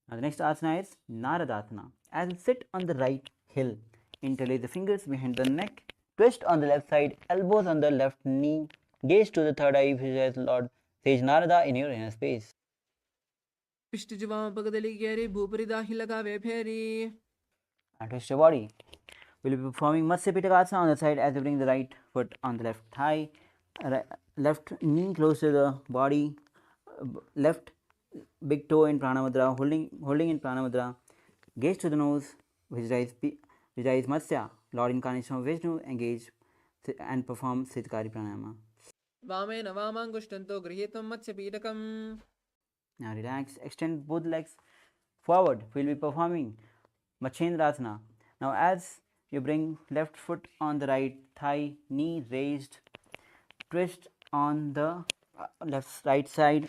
Now the next asana is Naradasana. As you sit on the right heel, interlace the fingers behind the neck, twist on the left side, elbows on the left knee, gaze to the third eye, visualize Lord Sage Narada in your inner space. पिष्ट जवां पगदली गेरी भूपरी दाही लगावे फेरी. And twist your body. We'll be performing Matsya Pitakasana on the side as you bring the right foot on the left thigh, left knee close to the body, left big toe in Pranamudra, holding in Pranamudra, gaze to the nose, visualize Matsya, Lord Incarnation of Vishnu, engage and perform Siddhikari Pranayama. वामे नवामांगुष्टंतो गृहीतम मत्स्य पीडकम. Now relax, extend both legs forward. We'll be performing Machendrasana. Now as you bring left foot on the right thigh, knee raised, twist on the right side,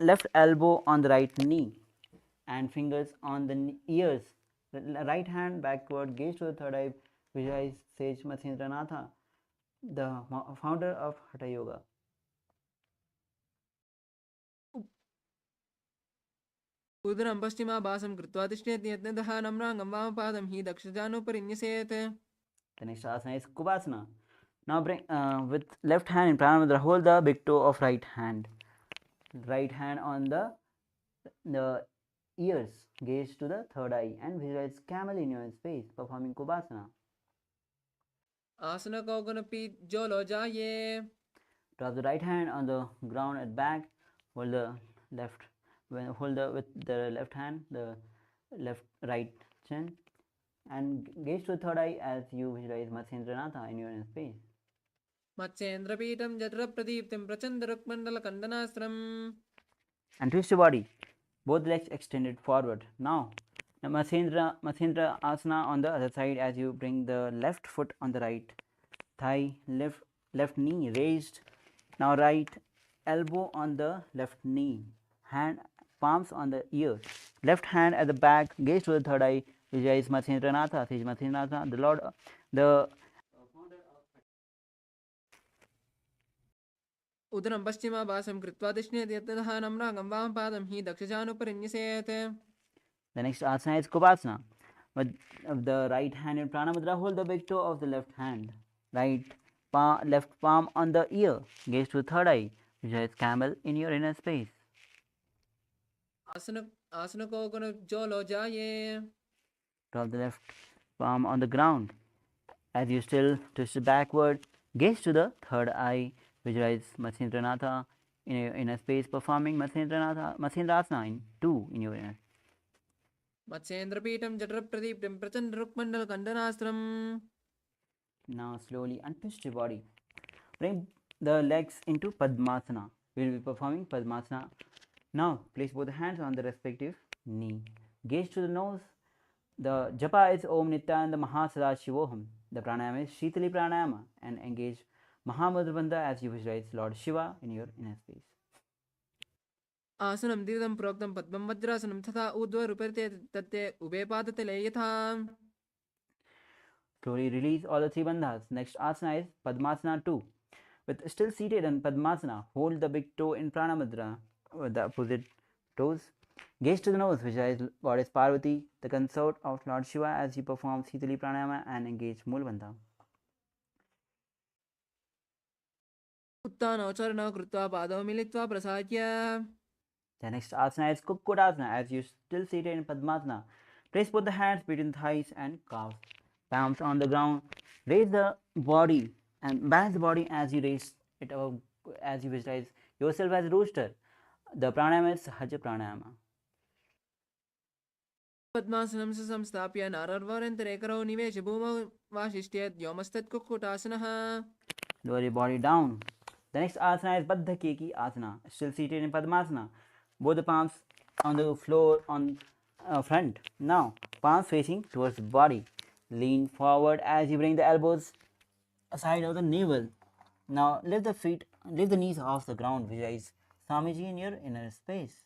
left elbow on the right knee, and fingers on the ears. Right hand backward, gaze to the third eye, visualize Sage Matsyendranath, the founder of Hatha Yoga. उदरं पश्चिमाभासं कृत्वा तिष्ठेत् यत्नतः नम्राङ्गं वामपादं हि दक्षजानुपरिन्यसेत्. The next asana is Kubasana. Now bring with left hand in Pranamudra, hold the big toe of right hand. Right hand on the ears, gaze to the third eye, and visualize camel in your space, performing Kubasana. आसन को गुणपीठ जोलो जाये. Drop the right hand on the ground at back. Hold the left, with the left hand the right chin, and gaze to the third eye as you visualize Matsyendranath in your inner space. मत्स्येन्द्रपीठं जठरप्रदीप्तिं प्रचण्डरुक्मण्डलकण्डनास्त्रम्. And twist your body, both legs extended forward. Now MatsyendraAsana on the other side as you bring the left foot on the right thigh, left knee raised. Now right elbow on the left knee, hand palms on the ear, left hand at the back, gaze to the third eye, visualize Matsyendranath, Sage Matsyendranath, the Lord, the उदरं पश्चिमाभासं कृत्वा तिष्ठेत् यत्नतः नम्राङ्गं वामपादं हि दक्षजानुपरिन्यसेत्. The next asana is Kubasana. With the right hand in Pranamudra, hold the big toe of the left hand. Left palm on the ear. Gaze to the third eye. Visualize camel in your inner space. आसन को गुण जोलो जाये. Drop the left palm on the ground. As you still twist it backward, gaze to the third eye. Visualize Matsyendranath in your inner space, performing Matsyendrasana in 2 in your inner. मत्स्येन्द्रपीठं जठरप्रदीप्तिं प्रचण्डरुक्मण्डलकण्डनास्त्रम्. Now slowly untwist your body. Bring the legs into Padmasana. We will be performing Padmasana. Now place both hands on the respective knee. Gaze to the nose. The japa is Om Nithyananda Mahasadaशिवोहम. The pranayama is Shitali Pranayama, and engage Mahamudra as you visualize Lord Shiva in your inner space. आसनं द्विविधं प्रोक्तं पद्मं वज्रासनं तथा ऊर्ध्वरुपरिते तत्ते उभे पादतले यथा. Slowly release all the 3 bandhas. Next asana is Padmasana 2. With still seated in Padmasana, hold the big toe in Pranamudra with the opposite toes. Gaze to the nose, visualize Goddess Parvati, the consort of Lord Shiva, as you perform Sitali Pranayama and engage Mulbandha. उत्तानौ चरणौ कृत्वा पादौ मिलित्वा प्रसाद्य. The next asana is Kukkutasana. As you still seated in Padmasana, Place both the hands between thighs and calves. Palms on the ground. Raise the body and balance the body as you raise it above, as you visualize yourself as a rooster. The pranayama is Sahaja pranayama. पद्मासनं संस्थाप्य नारर्वारन्तरेकरौ निवेश भूमौ वाशिष्ट्येत् व्योमस्तत्कुक्कुटासनः. Lower your body down. The next asana is Baddha Keki asana. Still seated in Padmasana. Both the palms on the floor on front. Now, palms facing towards the body. Lean forward as you bring the elbows aside of the navel. Now, lift the knees off the ground. Visualize Swamiji in your inner space.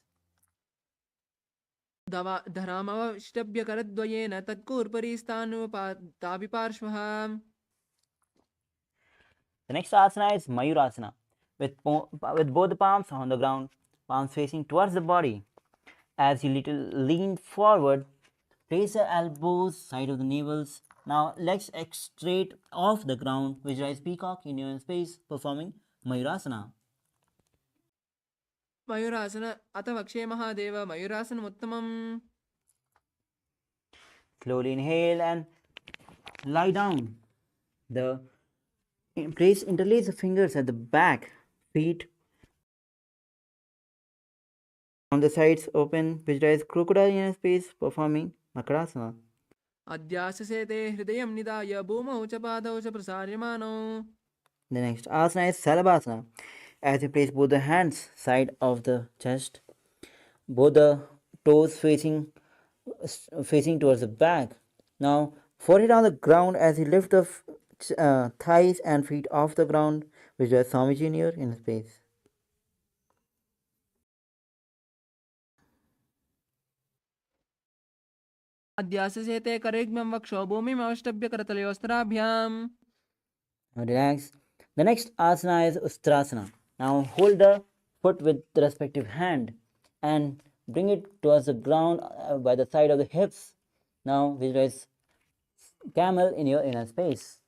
धरामवष्टभ्यकरद्वयेन तत्कूर्परि स्थानुपाताभिपार्श्वः. The next asana is Mayurasana. With both the palms on the ground, palms facing towards the body. As you lean forward, place the elbows side of the navels. Now legs straight off the ground. Visualize peacock in your space, performing Mayurasana. मयूरासन अथ वक्षे Mahadev मयूरासनमुत्तमम्. Slowly inhale and lie down. Interlace the fingers at the back, feet on the sides open. Visualize crocodile in your space, performing Makarasana. अध्याससे ते हृदयं निधाय भूमौ च पादौ च प्रसार्यमाणौ. The next asana is Salabhasana. As you place both the hands side of the chest, both the toes facing towards the back. Now forehead on the ground as you lift the thighs and feet off the ground, which is Swamiji in your inner space. अध्याससे ते करेग्म्यं वक्षो भूमिम् अवष्टभ्य करतलयोस्त्राभ्याम्. Now relax. The next asana is Ustrasana. Now hold the foot with the respective hand and bring it towards the ground by the side of the hips. Now visualize camel in your inner space.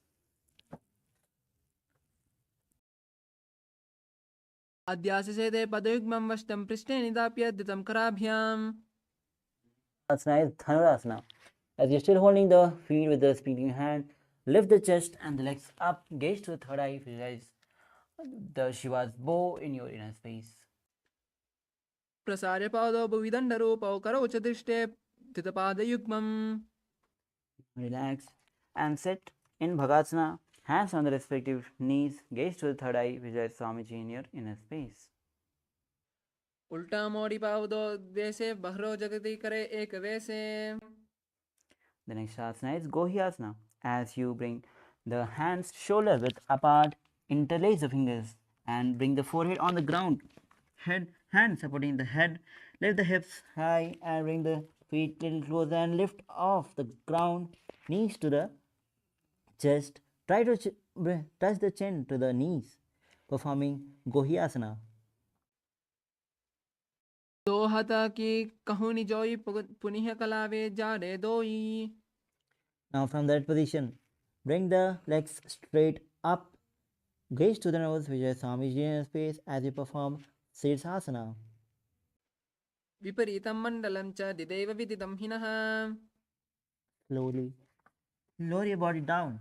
अध्याससे ते पदयुग्मं वष्टं पृष्ठे निधाप्य धृतं कराभ्याम्. Asana is Dhanurasana. As you're still holding the feet with the speaking hand, lift the chest and the legs up, gaze to the third eye, visualize the Shiva's bow in your inner space. प्रसार्य पादौ भुविदण्डरूपौ करौ च दृष्टे स्थितपादयुग्मम्. Relax and sit in Bhagasana, hands on the respective knees, gaze to the third eye, visualize Swamiji in your inner space. उल्टा मोड़ी पावदो द्वेसे बहरो जगति करे एक वैसे. The next asana is Gohyasana. As you bring the hands shoulder width apart, interlace the fingers and bring the forehead on the ground. Hand supporting the head, lift the hips high and bring the feet little closer and lift off the ground, knees to the chest. Try to touch the chin to the knees, performing Gohyasana. दो हता की कहूनी जोई पुनिह कलावे जाड़े दोई. Now from that position, bring the legs straight up, gaze to the nose, visualize Swamiji in space as you perform Sirsasana. विपरीतं मण्डलं च दिदैव विदितं हिनः. Slowly lower your body down.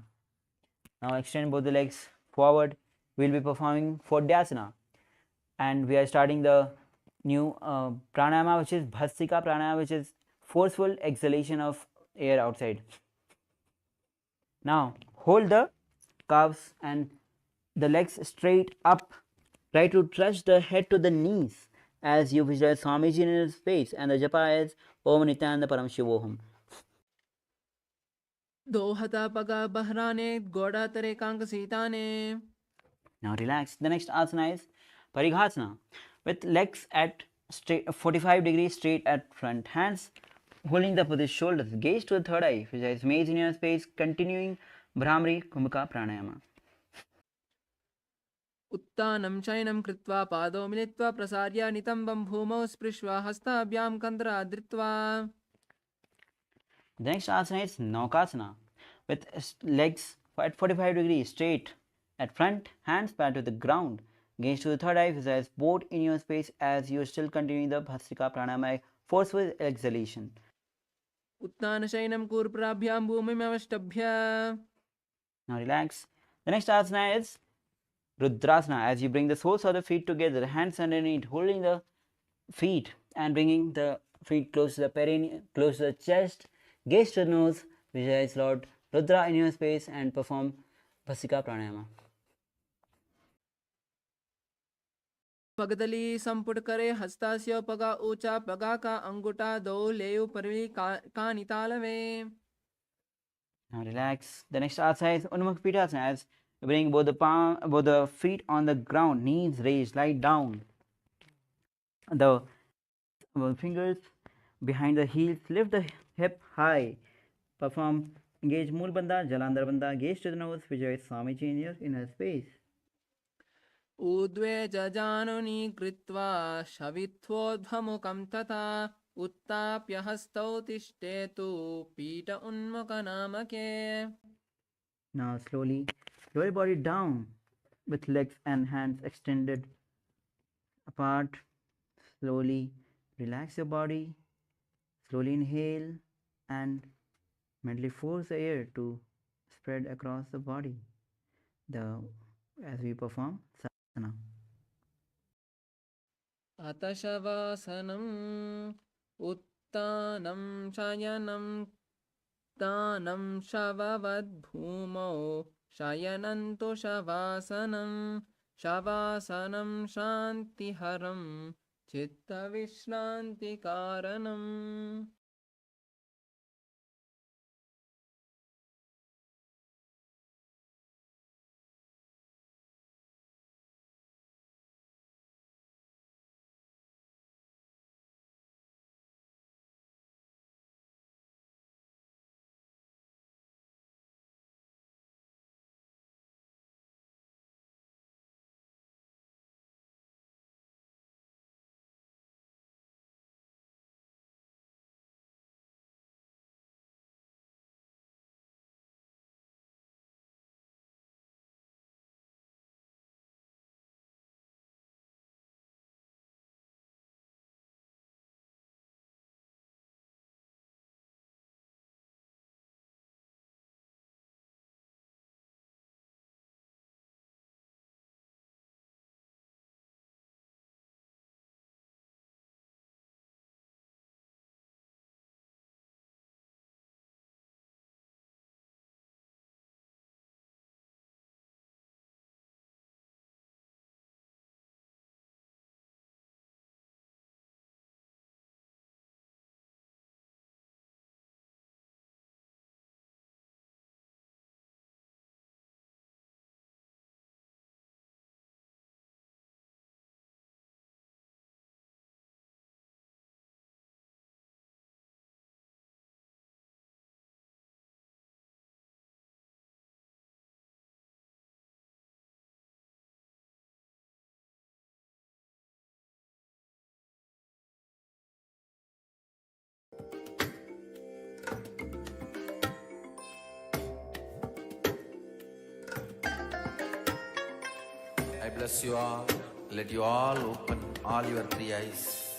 Now extend both the legs forward. We'll be performing Fodhyasana, and we are starting the new pranayama, which is Bhastrika pranayama, which is forceful exhalation of air outside. Now hold the calves and the legs straight up. Try to touch the head to the knees as you visualize Swamiji in his face, and the japa is Om Nithyananda Paramashivoham. दो हता पगा बहराने गोड़ा तरे कांक सीताने. Now relax. The next asana is Parighasana, with legs at 45 degrees straight at front, hands holding up with the shoulders, gaze to the third eye, visualize maze in your space, continuing Brahmari Kumbhaka Pranayama. उत्तानं चयनं कृत्वा पादौ मिलित्वा प्रसार्य नितम्बं भूमौ स्पृष्ट्वा हस्ताभ्यां कन्द्रा धृत्वा. The next asana is Naukasana, with legs at 45 degrees straight at front, hands pat to the ground, gaze to the third eye, visualize both in your space as you are still continuing the Bhastrika Pranayama, forceful exhalation. Uttanashayinam kurprabhyam bhumim avashtabhya. Now relax. The next asana is Rudrasana, as you bring the soles of the feet together, hands underneath, holding the feet and bringing the feet close to the perineum, close to the chest, gaze to the nose, visualize Lord Rudra in your space and perform Bhasika Pranayama. पगदली संपुट करे हस्तास्य पगा ऊंचा पगा का अंगूठा दो लेउ परवी का नितालवे. Now relax. The next asana is Udmukha Pidasana, as you bring both the feet on the ground, knees raised, lie down. The fingers behind the heels, lift the hip high. Perform engage Mool Bandha, Jalandhar Bandha, gaze to the nose, visualize Swamiji in your inner space. ऊर्ध्वे जजानुनी कृत्वा शवित्वोद्भमुखं तथा उत्ताप्य हस्तौ तिष्ठेतु पीठ उन्मुखनामके. Now slowly lower your body down with legs and hands extended apart. Slowly relax your body. Slowly inhale and mentally force the air to spread across the body. As we perform Satsang. अतशवासनम् उत्तानं शयनं तानं शववद्भूमौ शयनन्तु शवासनं शवासनं शान्तिहरं चित्तविश्रान्तिकारणम्. I bless you all. Let you all open all your three eyes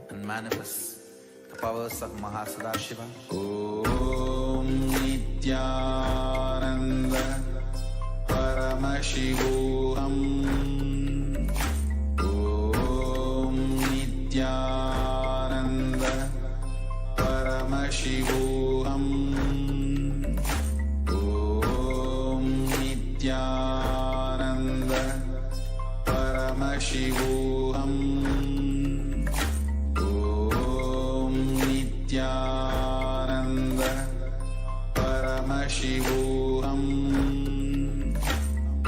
and manifest the powers of Mahasadashiva. Om Nithyananda Paramashivoham. Om Nithyananda Paramashivoham. Om Nithyananda Paramashivoham. Om Nithyananda Paramashivoham.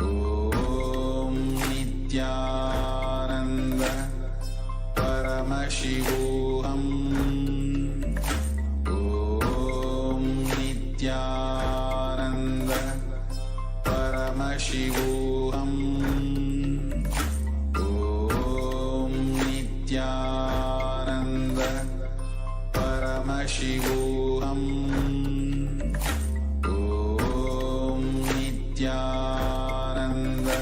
Om Nithyananda Paramashivoham. Om Nithyananda Paramashivoham. Om Nithyananda Paramashivoham. Om Nithyananda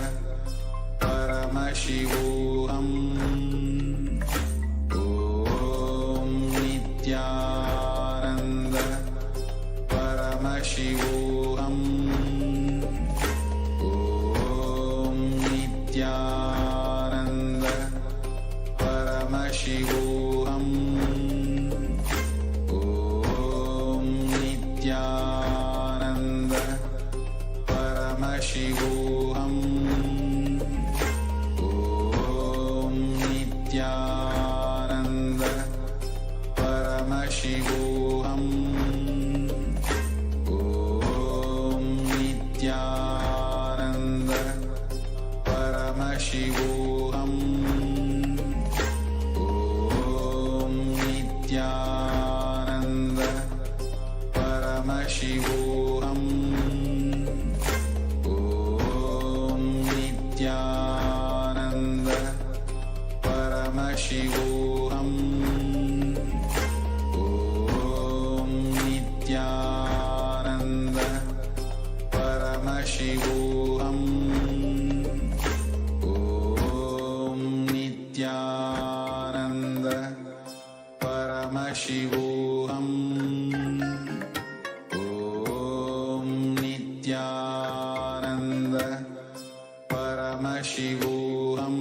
Paramashivoham. Om Nithyananda Nithyananda Paramashivoham. Om Nithyananda Paramashivoham. Om Nithyananda Paramashivoham. Om Nithyananda Paramashivoham. Om Nithyananda Paramashivoham. Om Nithyananda Paramashivoham. Om Nithyananda Paramashivoham. Om Nithyananda Paramashivoham. Om Nithyananda Paramashivoham.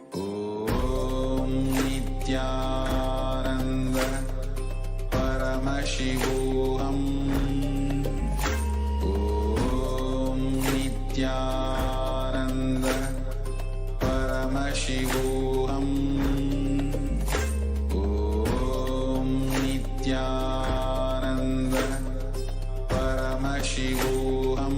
Om Nithyananda Paramashivoham. Om Nithyananda Paramashivoham. Om Nithyananda Paramashivoham.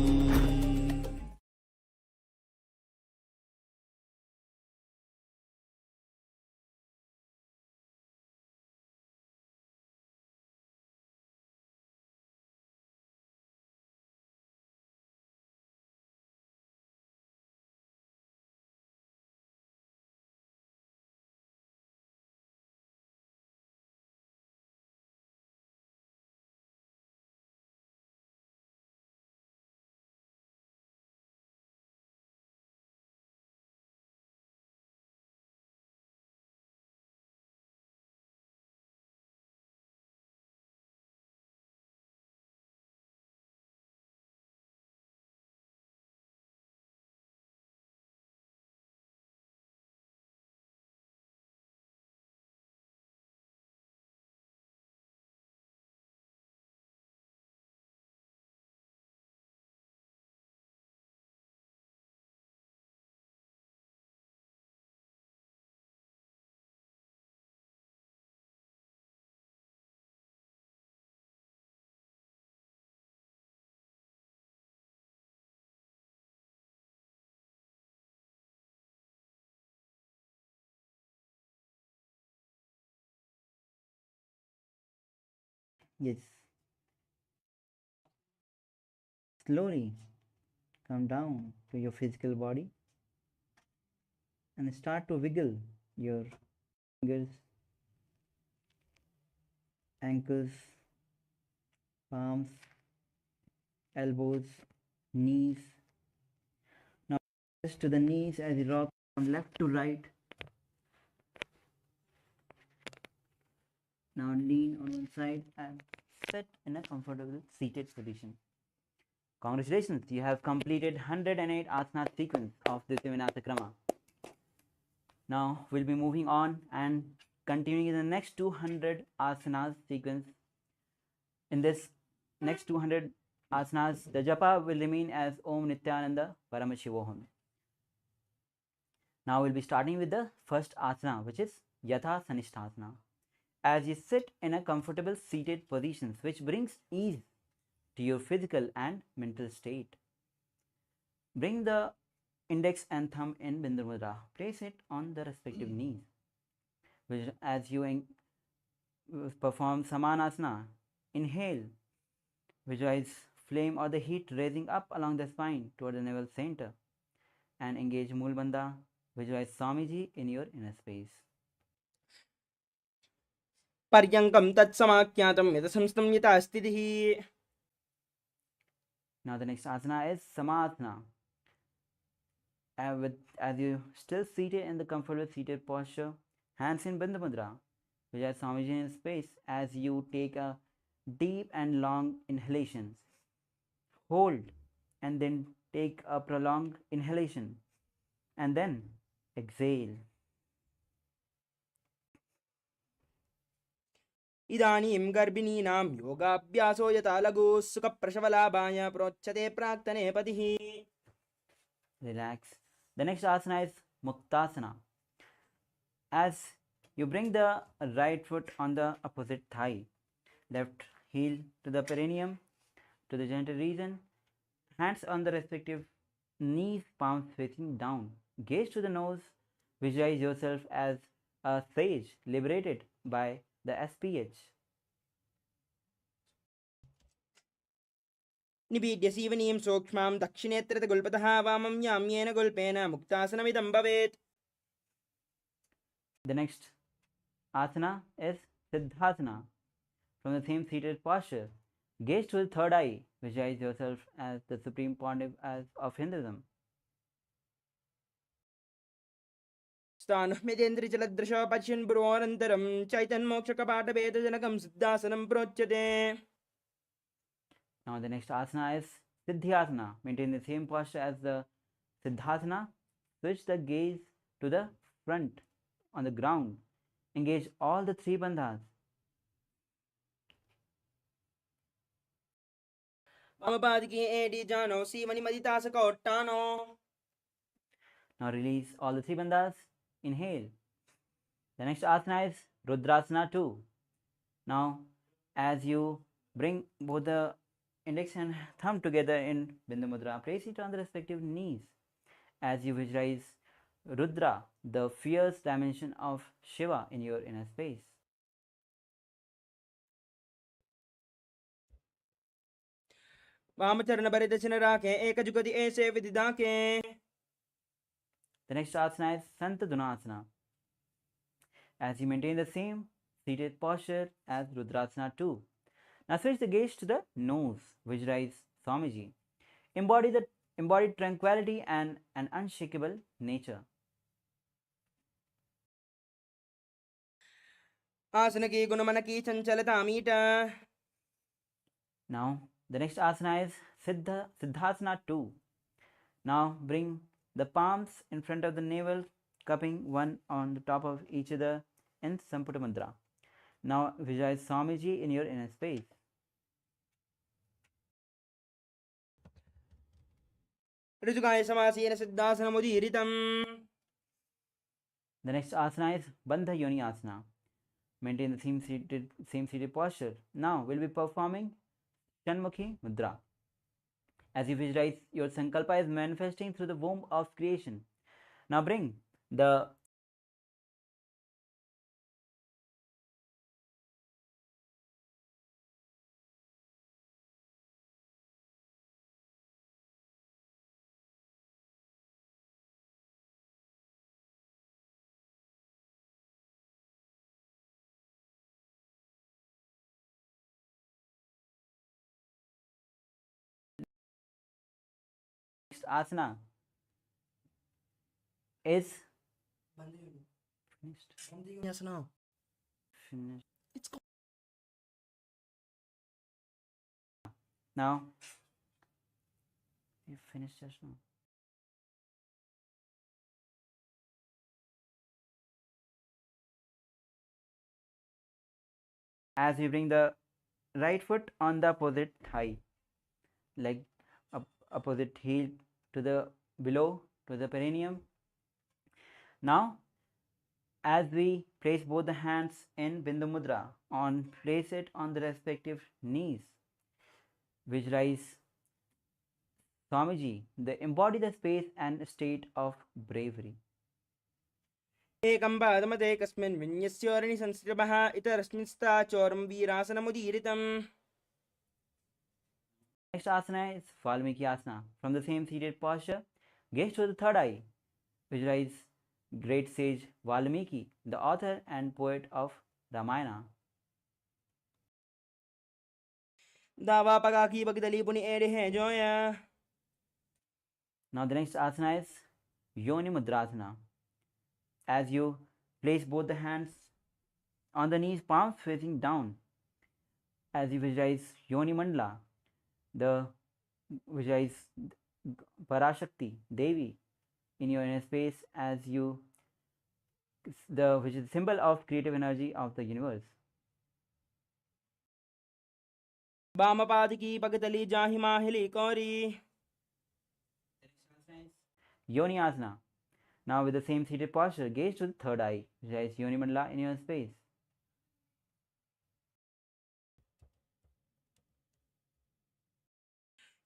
Yes. Slowly come down to your physical body and start to wiggle your fingers, ankles, palms, elbows, knees. Now press to the knees as you rock from left to right. Now lean on one side and sit in a comfortable seated position. Congratulations, you have completed 108 asana sequence of this Vinyasa Krama. Now we'll be moving on and continuing in the next 200 asanas sequence. In this next 200 asanas, the japa will remain as Om Nithyananda Paramashivoham. Now we'll be starting with the first asana, which is Yatha Sanishthasana. As you sit in a comfortable seated position, which brings ease to your physical and mental state. Bring the index and thumb in Bindu Mudra. Place it on the respective knees. As you perform Samanasana, inhale, visualize flame or the heat raising up along the spine toward the navel center, and engage Mulbandha. Visualize Swamiji in your inner space. पर्यङ्कं तत्समाख्यातं यतसंस्थं यथा स्थितिः. Now the next asana is Samasana. As you still seated in the comfortable seated posture, hands in Bandha Mudra, visualize Swamiji in space as you take a deep and long inhalation. Hold and then take a prolonged inhalation and then exhale. इदानीं गर्भिणीनां योगाभ्यासो यथा लघुः सुखप्रसवलाभाय प्रोच्यते प्राक्तने पतिः. Relax. The next asana is Muktasana. As you bring the right foot on the opposite thigh, left heel to the perineum, to the genital region, hands on the respective knees, palms facing down. Gaze to the nose. Visualize yourself as a sage liberated by the SPH. निपीड्य सीवनीं सूक्ष्मां दक्षिणेत्रतगुल्पतः वामं याम्येन गुल्पेन मुक्तासनमिदं भवेत्. The next asana is Siddhasana. From the same seated posture, gaze to the third eye. Visualize yourself as the supreme pontiff of Hinduism. स्थानमिदेन्द्रिजलदृशो पश्यन् भ्रुवोरन्तरं चैतन्मोक्षकपाटभेदजनकं सिद्धासनं प्रोच्यते. Now the next asana is Siddhyasana. Maintain the same posture as the Siddhasana. Switch the gaze to the front on the ground. Engage all the three bandhas. वामपादिके एडी जानो सीवनिमदितासकोट्टानो. Now release all the three bandhas. Inhale. The next asana is Rudrasana 2. Now as you bring both the index and thumb together in Bindu Mudra, place it on the respective knees. As you visualize Rudra, the fierce dimension of Shiva in your inner space. वामचरणभरितशिनराके एकजुगति ऐसे विदिदाके. The next asana is Santadunasana. As you maintain the same seated posture as Rudrasana 2. Now switch the gaze to the nose. Visualize Swamiji. Embody tranquility and an unshakable nature. आसनकी गुणमनकी चञ्चलतामीट. Now the next asana is Siddhasana 2. Now bring the palms in front of the navel, cupping one on the top of each other in Samputa Mudra. Now visualize Swamiji in your inner space. ऋजुकाय समासीन सिद्धासनमुदीरितम्. The next asana is Bandha Yoni Asana. Maintain the same seated posture. Now we'll be performing Shanmukhi Mudra. As you visualize, your Sankalpa is manifesting through the womb of creation. Now bring the next asana is finished. Asana. Finished. It's Now you finished just now. As you bring the right foot on the opposite thigh, leg opposite heel to the below to the perineum. Now as we place both the hands in Bindu Mudra, place it on the respective knees. Visualize Swamiji, embody the space and state of bravery. एकं पादमते कस्मिन् विन्यस्योरणि संस्कृतः इतरस्मिन् स्ताचोरं वीरासनमुदीरितम्. Next asana is Valmiki Asana. From the same seated posture, gaze to the third eye. Visualize great sage Valmiki, the author and poet of Ramayana. दावा पगाकी बगदली पुनि एड़े हैं Zoya. Now the next asana is Yoni Mudrasana. As you place both the hands on the knees, palms facing down. As you visualize Yoni Mandala, visualize Parashakti, Devi, in your inner space as you, which is the symbol of creative energy of the universe. वामपादिकी पगतली जाहि माहिली कौरी. Yoni Asana. Now with the same seated posture, gaze to the third eye, visualize Yoni Mandala in your space.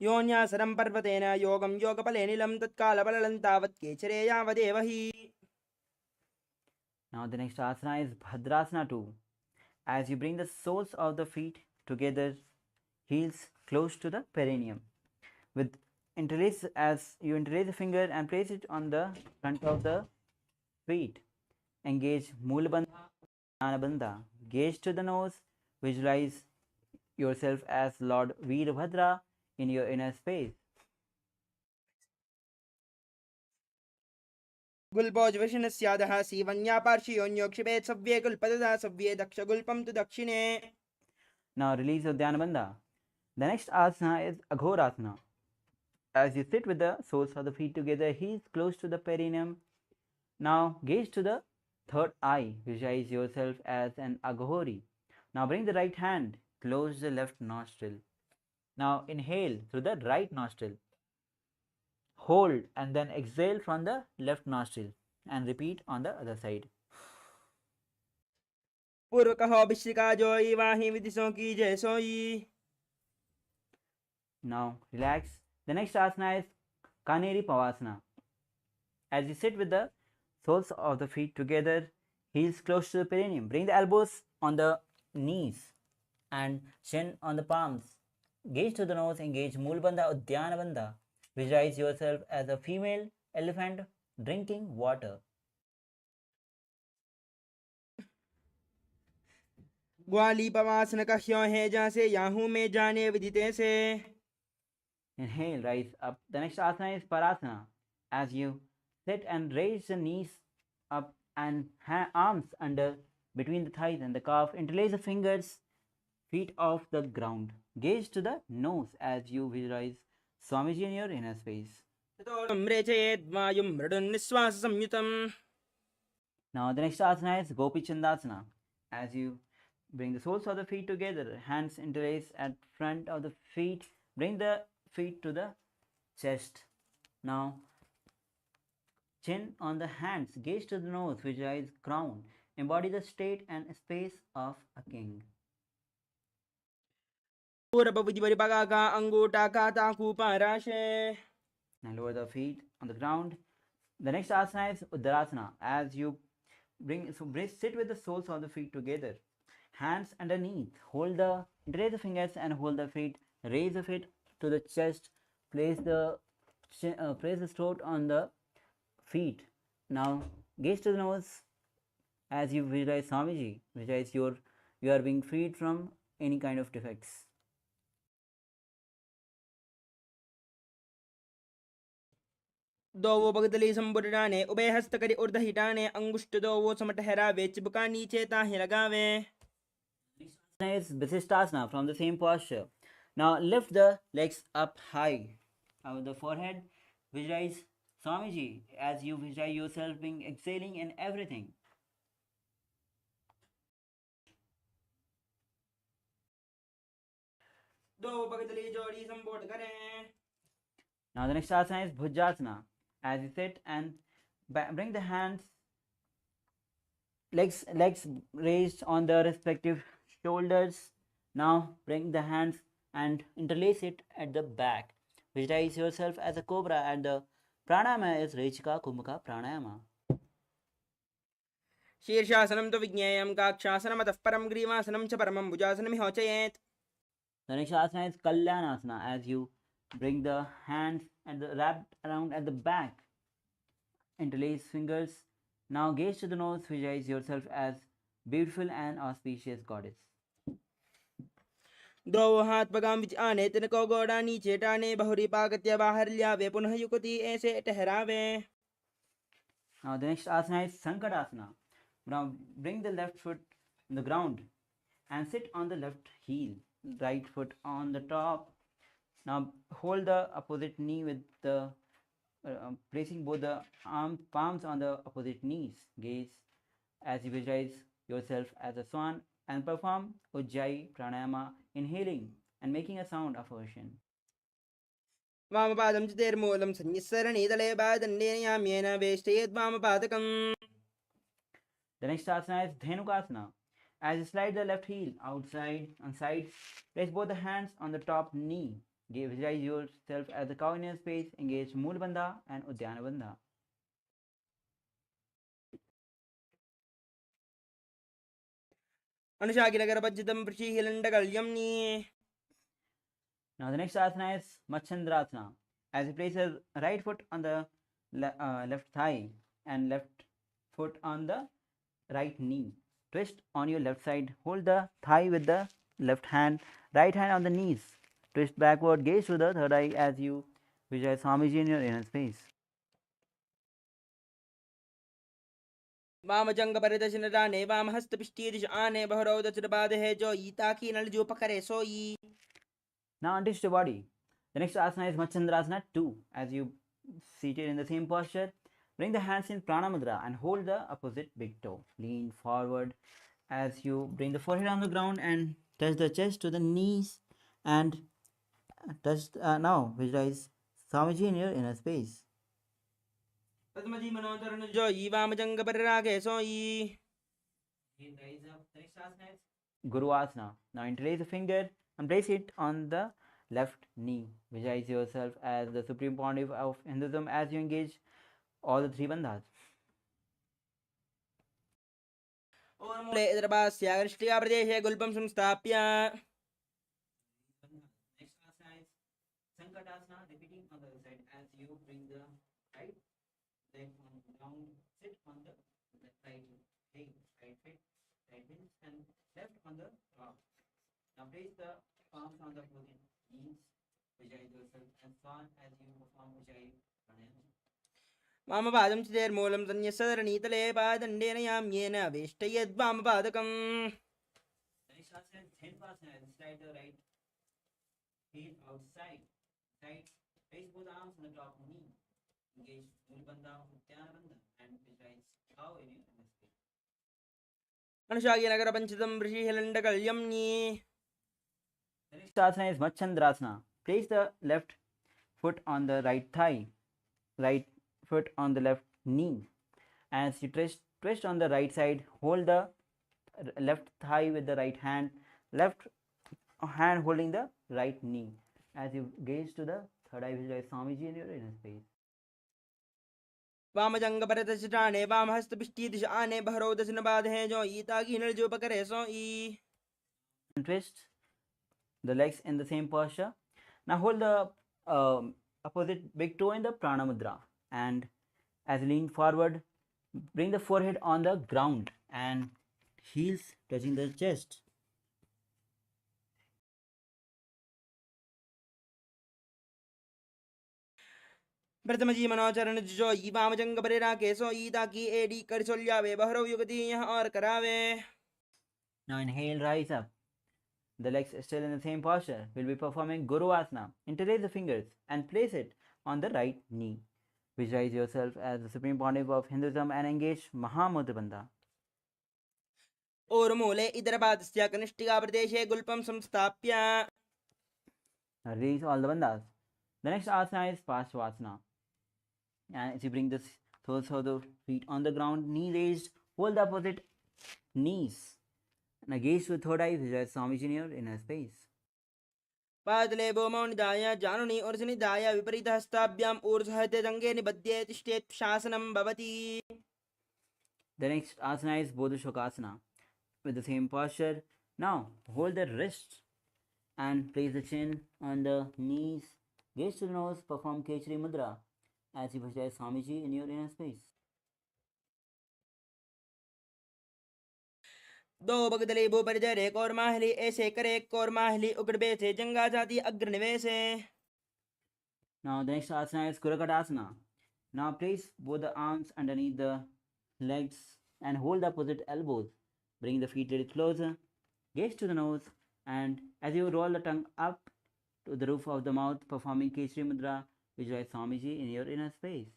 योन्यासनं पर्वतेन योगं योगफलेनिलं तत्कालफलं तावत् केचरे यावदेव हि. Now the next asana is Bhadrasana 2. As you bring the soles of the feet together, heels close to the perineum. With interlace, as you interlace the finger and place it on the front of the feet. Engage Mulabandha, Anabandha. Gaze to the nose. Visualize yourself as Lord Veerbhadra in your inner space. गुल्पोज्वशनस्यादः सीवन्या पार्श्वयोन्योक्षिपेत् सव्ये गुल्पददा सव्ये दक्षगुल्पं तु दक्षिणे. Now release your Dhyanabandha. The next asana is Aghorasana. As you sit with the soles of the feet together, heels close to the perineum. Now gaze to the third eye. Visualize yourself as an Aghori. Now bring the right hand, close the left nostril. Now inhale through the right nostril. Hold and then exhale from the left nostril and repeat on the other side. पूर्वकः भिषिका जोई वाहि विदिशों की जय सोई. Now relax. The next asana is Kaneri Pavasana. As you sit with the soles of the feet together, heels close to the perineum. Bring the elbows on the knees and chin on the palms. Gaze to the nose, engage Mulbandha Udyanabandha. Visualize yourself as a female elephant drinking water. ग्वाली पवासन कह्यो है जासे Yahoo में जाने विदिते से. Inhale, rise up. The next asana is Parasana. As you sit and raise the knees up and arms under between the thighs and the calf, interlace the fingers, feet off the ground. Gaze to the nose as you visualize Swamiji in your inner space. Now the next asana is Gopi Chandasana. As you bring the soles of the feet together, hands interlace at front of the feet, bring the feet to the chest. Now chin on the hands, gaze to the nose, visualize crown, embody the state and space of a king. Now lower the feet on the ground. The next asana is Uttarasana. As you sit with the soles of the feet together, hands underneath, interlace the fingers and hold the feet, raise the feet to the chest, place the throat on the feet. Now gaze to the nose as you visualize Swamiji. Visualize you are being freed from any kind of defects. दोवो बगदली संबुटाने उभय हस्त करी उर्ध हिटाने अंगुष्ठ दोवो समटहरावे चिपका नीचे ताहि लगावे. Is Vasishtasana from the same posture. Now lift the legs up high out of the forehead. Visualize Swamiji as you visualize yourself being exhaling in everything. दोवो बगदली जोड़ी संबोध करें. Now the next asana is Bhujasana. As you sit and bring the hands, legs raised on the respective shoulders. Now bring the hands and interlace it at the back. Visualize yourself as a cobra and the pranayama is Rechika Kumbhaka Pranayama. शीर्षासनं तु विज्ञेयं काक्षासनमतः परं ग्रीवासनं च परमं भुजासनमिहोचयेत्. The next asana is Kalyanasana. As you bring the hands and wrapped around at the back, interlace fingers. Now gaze to the nose, visualize yourself as beautiful and auspicious goddess. दोवो हाथ पगाम विच आने तिनको गोड़ा नीचे टाने बहुरी पागत्य बाहर ल्यावे पुनः युकति ऐसे ठहरावे. Now the next asana is Sankatasana. Now bring the left foot on the ground and sit on the left heel, right foot on the top. Now hold the opposite knee with the placing both the palms on the opposite knees. Gaze as you visualize yourself as a swan and perform Ujjayi Pranayama, inhaling and making a sound of ocean. वामपादं चितेर्मूलं संनिस्सरणीतले पादण्डेन याम्येन वेष्टयेद्वामपादकम्. The next asana is Dhenukasana. As you slide the left heel outside on sides, place both the hands on the top knee. Visualize yourself as a cow in your space. Engage Mool Bandha and Udyana Bandha. अनुशाकिनगरपज्जितं प्रशीहिलण्डकल्यम्नि. Now the next asana is Machandrasana. As you place your right foot on the left thigh and left foot on the right knee, twist on your left side, hold the thigh with the left hand, right hand on the knees, twist backward, gaze to the third eye as you visualize Swamiji in your inner space. वामजंगपरिदशनदाने वामहस्तपिष्टीदिश आने बहरौदचरबाधे जो ईताकी नलजो पकरे सोई. Now untwist your body. The next asana is Machandrasana 2. As you seated in the same posture, bring the hands in Prana Mudra and hold the opposite big toe. Lean forward as you bring the forehead on the ground and touch the chest to the knees and touch. Now visualize Swamiji in your inner space. पद्मजी मनोचरण जो ई वामजंगपरिरागे सोई. Guru Asana. Now interlace the finger and place it on the left knee. Visualize yourself as the supreme pontiff of Hinduism as you engage all the three bandhas. और मूले इदरपास्यागरिष्टिका प्रदेशे गुल्पं संस्थाप्य. Next asana is Sankatasana, repeating on the other side as you bring the right leg on the ground, sit on the right leg, right foot, right wrist, and left on the rock. Now place the palms on the opposite knees. Visualize yourself and swan as you perform Ujjayi Pranayama. वामपादं चितेर्मूलं संनिस्सरणीतले पादण्डेन याम्येन वेष्टयेद्वामपादकम्. The next asana is Dhenukasana. Slide the right heel outside. Side. Place both arms on the top knee. Engage Mool Bandha, Udyana Bandha, and visualize cow in your inner space. अनुशाकिनगरपञ्चितं प्रशीहिलण्डकल्यम्नि. The next asana is Machandrasana. Place the left foot on the right thigh, right foot on the left knee. As you twist on the right side, hold the left thigh with the right hand, left hand holding the right knee. As you gaze to the third eye, visualize Swamiji in your inner space. वामजंगपरिदशनाने वामहस्तपिष्टीदिश आने बहरौदशनबाधे जो ईताकी नलजो पकरे सोई. And twist the legs in the same posture. Now hold the opposite big toe in the Prana Mudra. And as you lean forward, bring the forehead on the ground and heels touching the chest. प्रथमजी मनोचरण जो ई वामजंगपरिरागे सोई ताकि AD करसोल्यावे बहरौ युगति यहाँ और करावे. Now inhale, rise up. The legs still in the same posture. We'll be performing Guru Asana. Interlace the fingers and place it on the right knee. Visualize yourself as the supreme pontiff of Hinduism and engage Mahamudra Bandha. और मूले इदरपादस्य कनिष्ठिका प्रदेशे गुल्पं संस्थाप्य. Now release all the bandhas. The next asana is Parshvasana. And as you bring the soles of the feet on the ground, knee raised, hold the opposite knees. Now gaze to the third eye, visualize Swamiji in your inner space. पादले भूमौ निधाय जानुनि ऊर्ध्वनिधाय विपरीतहस्ताभ्याम् ऊर्ध्वहते जङ्गे निबध्ये तिष्ठेत् शासनं भवति. The next asana is Bodha Shokasana with the same posture. Now hold the wrist and place the chin on the knees. Gaze to the nose, perform Kechari Mudra as you visualize Swamiji in your inner space. दो बगदले भू परिजरे कौरमाहली ऐसे करे कौरमाहली उगड़बे से जंगा जाति अग्रनिवेशे. Now the next asana is Kurakatasana. Now place both the arms underneath the legs and hold the opposite elbows. Bring the feet a little closer. Gaze to the nose and as you roll the tongue up, to the roof of the mouth, performing Keshri Mudra. Visualize Swamiji in your inner space.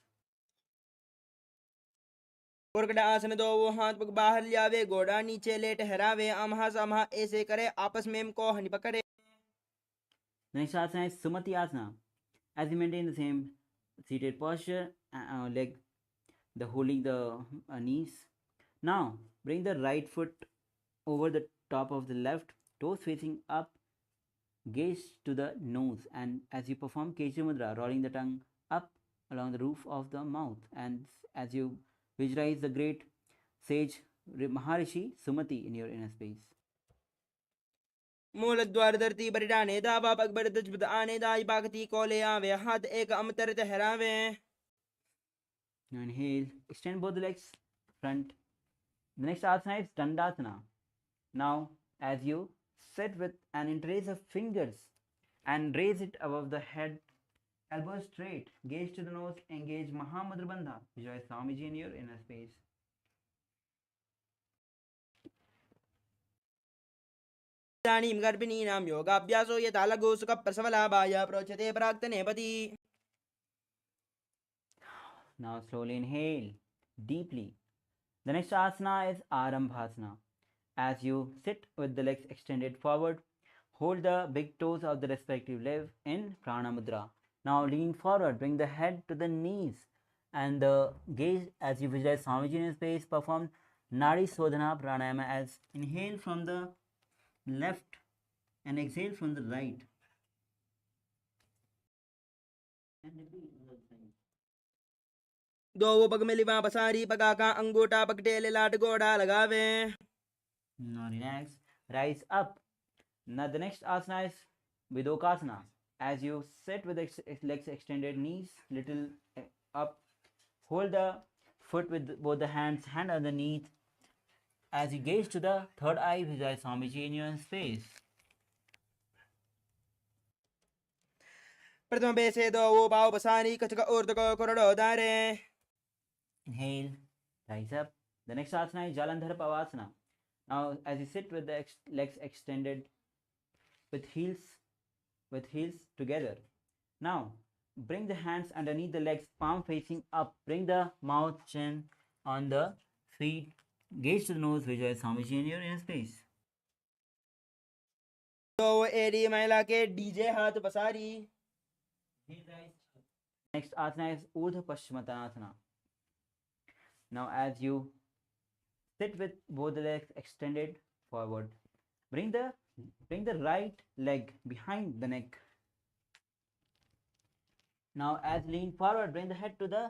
कुरकड़ा आसन दो वो हाथ पग बाहर लियावे घोड़ा नीचे ले ठहरावे अमहा समहा ऐसे करे आपस में को हनी पकड़े. The next asana is Sumati Asana. As you maintain the same seated posture, holding the knees. Now bring the right foot over the top of the left, toes facing up, gaze to the nose, and as you perform Kesha Mudra, rolling the tongue up along the roof of the mouth, and as you visualize the great sage Maharishi Sumati in your inner space. मूल द्वार धरती बरिडाने दावा पग बर दजबद आने दाई बागती कोले आवे हाथ एक Amtar ठहरावे. Now inhale, extend both the legs front. The next asana is Dandasana. Now as you sit with an interlace of fingers and raise it above the head, elbows straight, gaze to the nose, engage Mahamudra Bandha. Visualize Swamiji in your inner space. इदानीं गर्भिणीनां योगाभ्यासो यथा लघु सुख प्रसवलाभाय प्रोच्यते प्राक्तने पति. Now slowly inhale deeply. The next asana is Arambhasana. As you sit with the legs extended forward, hold the big toes of the respective leg in Prana Mudra. Now lean forward, bring the head to the knees and the gaze as you visualize Swamiji in space. Perform Nadi Sodhana Pranayama as inhale from the left and exhale from the right. And repeat on the side. दो पग में लिवा पसारी पगा का अंगूठा पगटेले लाट गोड़ा लगावे. Now relax, rise up. Now the next asana is Vidokasana. As you sit with the legs extended, knees little up, hold the foot with both the hands, hand underneath. As you gaze to the third eye, visualize Swamiji in your space. प्रथम बेसे दो वो पाव पसारी कचका ऊर्ध को कोरडो दारे. Inhale, rise up. The next asana is Jalandhar Pavasana. Now as you sit with the legs extended with heels together. Now bring the hands underneath the legs, palm facing up. Bring the mouth, chin on the feet. Gaze to the nose, visualize Swamiji in your inner space. दो AD महिला के DJ हाथ पसारी. Next asana is Urdhva Paschimottanasana. Now as you sit with both the legs extended forward, bring the right leg behind the neck. Now as lean forward, bring the head to the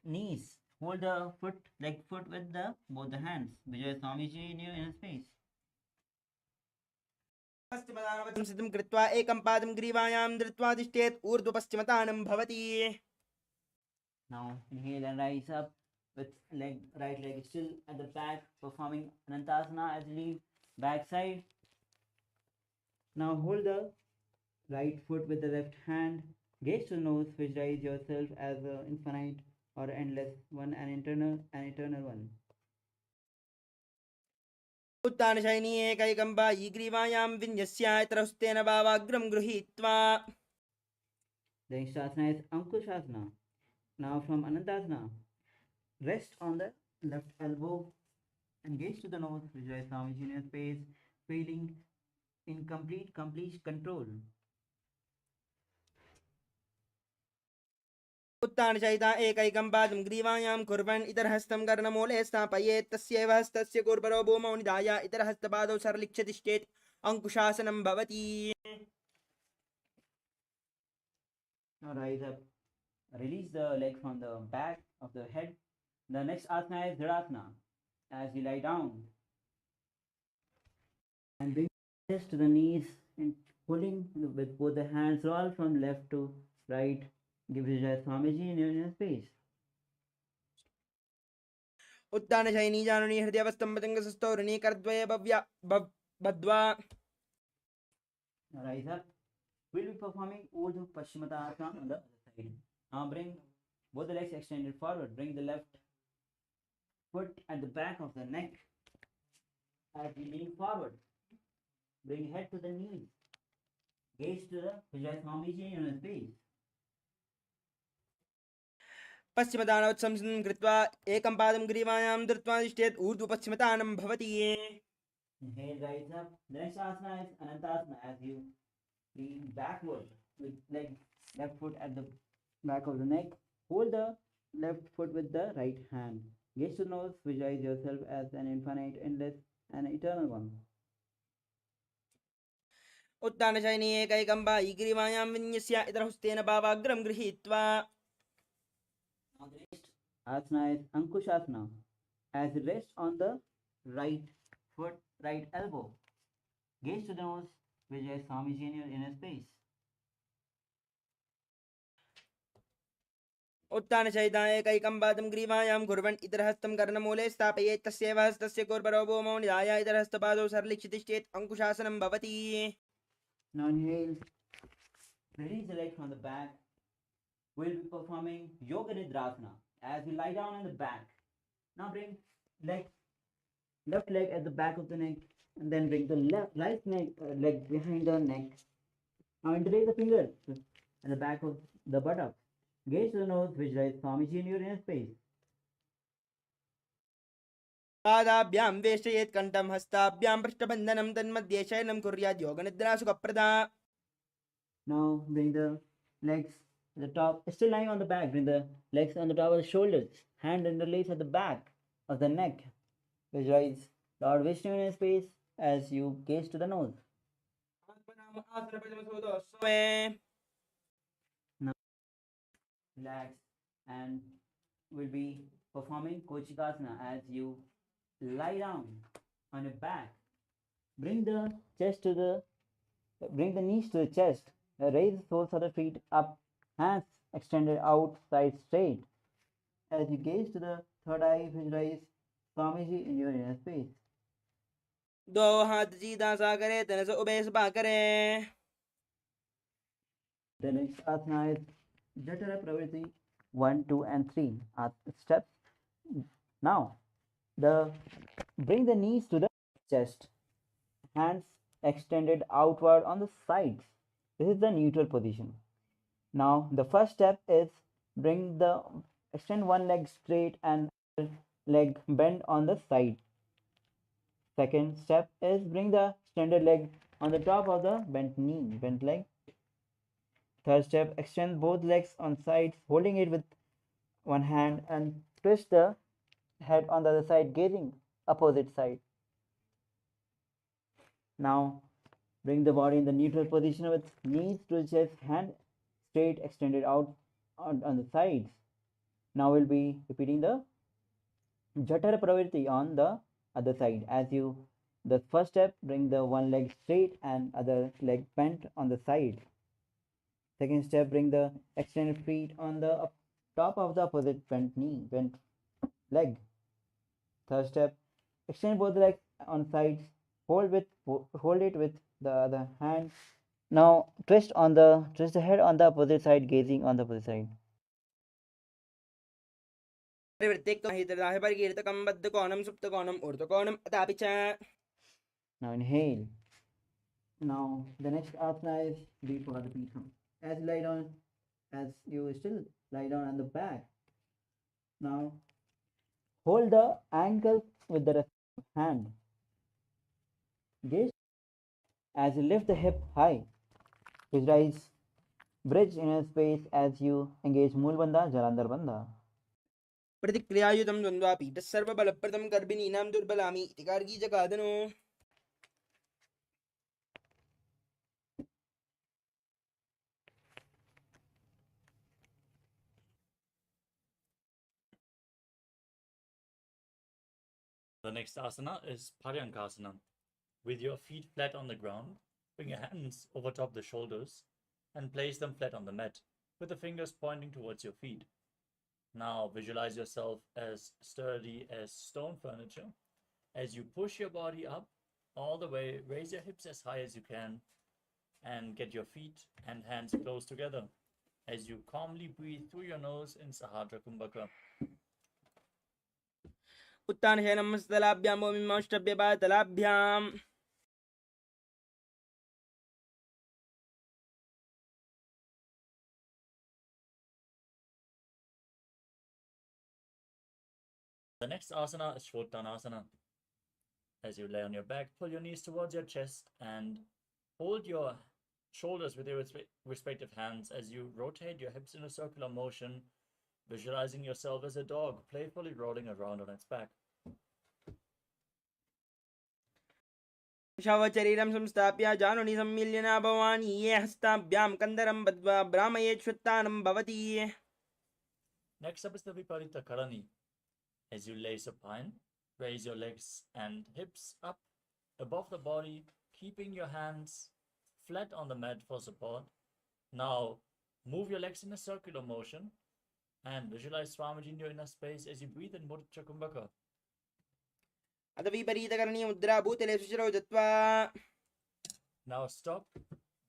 knees. Hold the leg foot with both the hands. Visualize Swamiji in your inner space. पश्चिमतानं कृत्वा एकं पादं ग्रीवायां धृत्वा तिष्ठेत् ऊर्ध्व पश्चिमतानं भवति. Now inhale and rise up with right leg still at the back, performing Anantasana as you lean back side. Now hold the right foot with the left hand. Gaze to the nose, visualize yourself as the infinite or endless one, an eternal one. उत्तानशयनी एकैकं बायी ग्रीवायां विन्यस्यायतरस्तेन भावाग्रं गृहीत्वा. The next asana is Ankushasana. Now from Anantasana, rest on the left elbow and gaze to the nose, visualize Swamiji in your space, feeling in complete control. उत्तानशयिता एकैकं पादं ग्रीवायां कुर्वन् इतरहस्तं कर्णमूले स्थापयेत् तस्यैव हस्तस्य कुर्बरो भूमौ निधाय इतरहस्तपादौ सरलिख्य तिष्ठेत् अंकुशासनं भवति. Now rise up, release the leg from the back of the head. The next asana is Dhrasana. As you lie down and bring the chest to the knees and pulling with both the hands, roll from left to right. Give visualize Swamiji in your inner space. उत्तानशयिनी जाननी हृदयवस्थम्भतङ्गसस्तौरिणी करद्वये बद्ध्वा. Rise up. We'll be performing Urdhva Paschimottanasana on the other side. Now bring both the legs extended forward. Bring the left foot at the back of the neck. As we lean forward, bring head to the knees. Gaze to the visualize Swamiji in his face. पश्चिमदानोत्सं कृत्वा एकं पादं ग्रीवायां धृत्वा तिष्ठेत् ऊर्ध्वपश्चिमतानं भवति। Inhale, rise up. The next asana is Anantasana as you lean backward with left foot at the back of the neck. Hold the left foot with the right hand. Gaze to the nose. Visualize yourself as an infinite, endless, and eternal one. उत्तानशयनी एकैकं by ग्रीवायां विन्यस्य इतरहस्तेन भावाग्रं गृहीत्वा। Now the next asana is Ankushasana as it rests on the right foot, right elbow. Gaze to the nose. Visualize Swamiji in your inner space. उत्तानशयिता एकैकं पादं ग्रीवायां कुर्वन् इतरहस्तं कर्णमूले स्थापयेत् तस्यैव हस्तस्य कुर्बरो भूमौ निधाय इतरहस्तपादौ सरलीक्षितिष्ठेत् अङ्कुशासनं भवति। Now inhale. Release the leg from the back. We'll be performing Yoga Nidrasana as we lie down on the back. Now bring left leg at the back of the neck and then bring the right leg behind the neck. Now interlace the fingers at the back of the buttock. Gaze to the nose, visualize Swamiji in your inner space. पादाभ्यां वेष्टयेत् कण्ठं हस्ताभ्यां पृष्ठबन्धनं तन्मध्ये शयनं कुर्यात् योगनिद्रा सुखप्रदा। Now bring the legs at the top, still lying on the back. Bring the legs on the top of the shoulders. Hand interlace at the back of the neck. Visualize Lord Vishnu in his face as you gaze to the nose. Now relax and we'll be performing Kochikasana as you lie down on your back. Bring the knees to the chest. Raise the soles of the feet up, hands extended out, sides straight. As you gaze to the third eye, visualize Swamiji in your inner space. दो हाथ सीधा सा करे तन से ube Sapa करे। The next asana is Jatara Pravritti 1, 2, and 3 steps. Now, bring the knees to the chest, hands extended outward on the sides. This is the neutral position. Now, the first step is extend one leg straight and leg bent on the side. Second step is bring the extended leg on the top of the bent leg. Third step, extend both legs on sides, holding it with one hand and twist the head on the other side, gazing opposite side. Now, bring the body in the neutral position with knees to the chest, hand straight extended out on the sides. Now we'll be repeating the Jatara Pravritti on the other side. The first step, bring the one leg straight and other leg bent on the side. Second step, bring the extended feet on the top of the opposite bent leg. Third step, extend both legs on sides, hold it with the other hand. Now twist the head on the opposite side, gazing on the opposite side. परिकीर्तकं बद्धकोणं सुप्तकोणं ऊर्ध्वकोणं अथापि च। Now inhale. Now the next asana is Dipadapitam. As you still lie down on the back. Now hold the ankles with the hand. Gaze as you lift the hip high. Visualize bridge inner space as you engage Mulbandha, Jalandhar Bandha. प्रतिक्रियायुतं द्वन्द्वापीठः सर्वबलप्रदं गर्भिणीनां दुर्बलामि इति Gargi जगादनु। The next asana is Paryankasana. With your feet flat on the ground, bring your hands over top the shoulders and place them flat on the mat, with the fingers pointing towards your feet. Now visualize yourself as sturdy as stone furniture. As you push your body up all the way, raise your hips as high as you can and get your feet and hands close together as you calmly breathe through your nose in Sahadra Kumbhaka. उत्तानशयनं स्थलाभ्यां भूमिमाष्टभ्यपातलाभ्याम्। The next asana is Shodhanasana. As you lay on your back, pull your knees towards your chest and hold your shoulders with your respective hands as you rotate your hips in a circular motion, visualizing yourself as a dog playfully rolling around on its back. शवचरीरं संस्थाप्य जानुनि सम्मिल्यना भवान् ये हस्ताभ्यां कन्दरं बद्ध्वा भ्रामयेच्छुत्थानं भवति. Next up is the Viparita Karani. As you lay supine, raise your legs and hips up above the body, keeping your hands flat on the mat for support. Now, move your legs in a circular motion and visualize Swamiji in your inner space as you breathe in Mudra Kumbhaka. अथ विपरीतकरणी मुद्रा भूतले सुशिरौ जत्वा. Now stop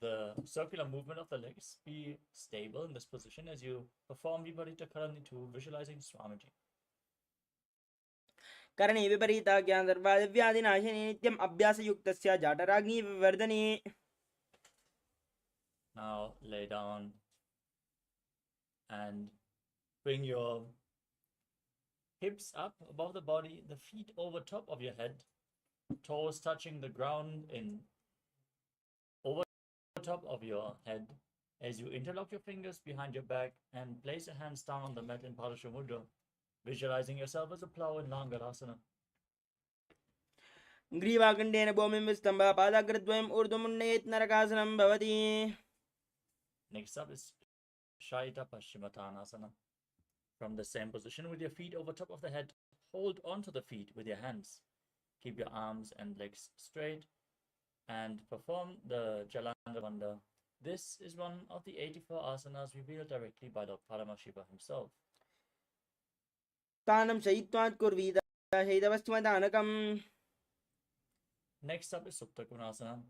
the circular movement of the legs. Be stable in this position as you perform Viparita Karani to visualizing Swamiji. करणे विपरीताज्ञान सर्वादिव्याधिनाशिने नित्यम् अभ्यासयुक्तस्य जाटराग्नि विवर्धने. Now lay down and bring your hips up above the body, the feet over top of your head, toes touching the ground in over top of your head as you interlock your fingers behind your back and place your hands down on the mat in Parashu Mudra, visualizing yourself as a plow in Langarasana. ग्रीवाकण्डेन भूमिं विस्तम्भ पादाग्रद्वयम् ऊर्ध्वमुन्नयेत् नरकासनं भवति. Next up is Shaita Paschimottanasana. From the same position with your feet over top of the head, hold onto the feet with your hands. Keep your arms and legs straight and perform the Jalandhavanda. This is one of the 84 asanas revealed directly by Lord Paramashivoham himself. तानं शयित्वात् कुर्वीत शयितवस्त्वदानकम्. Next up is Supta Konasana.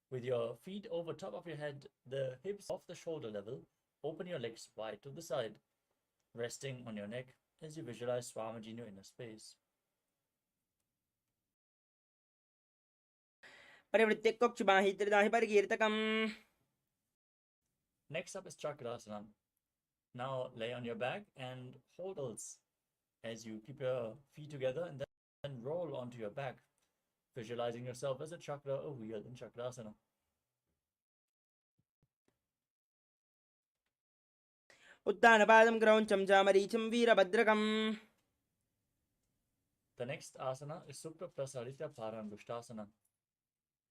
With your feet over top of your head, the hips off the shoulder level, open your legs wide to the side, resting on your neck as you visualize Swamiji in your inner space. परिवृत्य कक्षुबाहि त्रिदाहि परिकीर्तकम्. Next up is Chakrasana. Now lay on your back and hold those as you keep your feet together and then roll onto your back, visualizing yourself as a chakra, a wheel in Chakrasana. उत्तानपादं क्रौञ्चं चामरीचं वीरभद्रकम्. The next asana is Supta Prasarita Parambushtasana.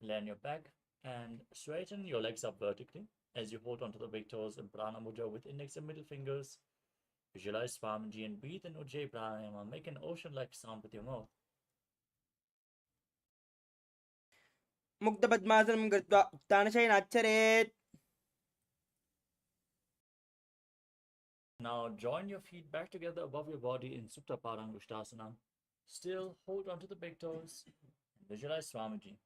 Lay on your back and straighten your legs up vertically as you hold onto the big toes in Prana Mudra with index and middle fingers. Visualize Swamiji and breathe in Ujjayi Pranayama. Make an ocean-like sound with your mouth. मुक्तपद्मासनं कृत्वा उत्तानशयनाच्छरेत्. Now join your feet back together above your body in Supta Parambushtasana. Still hold onto the big toes and visualize Swamiji.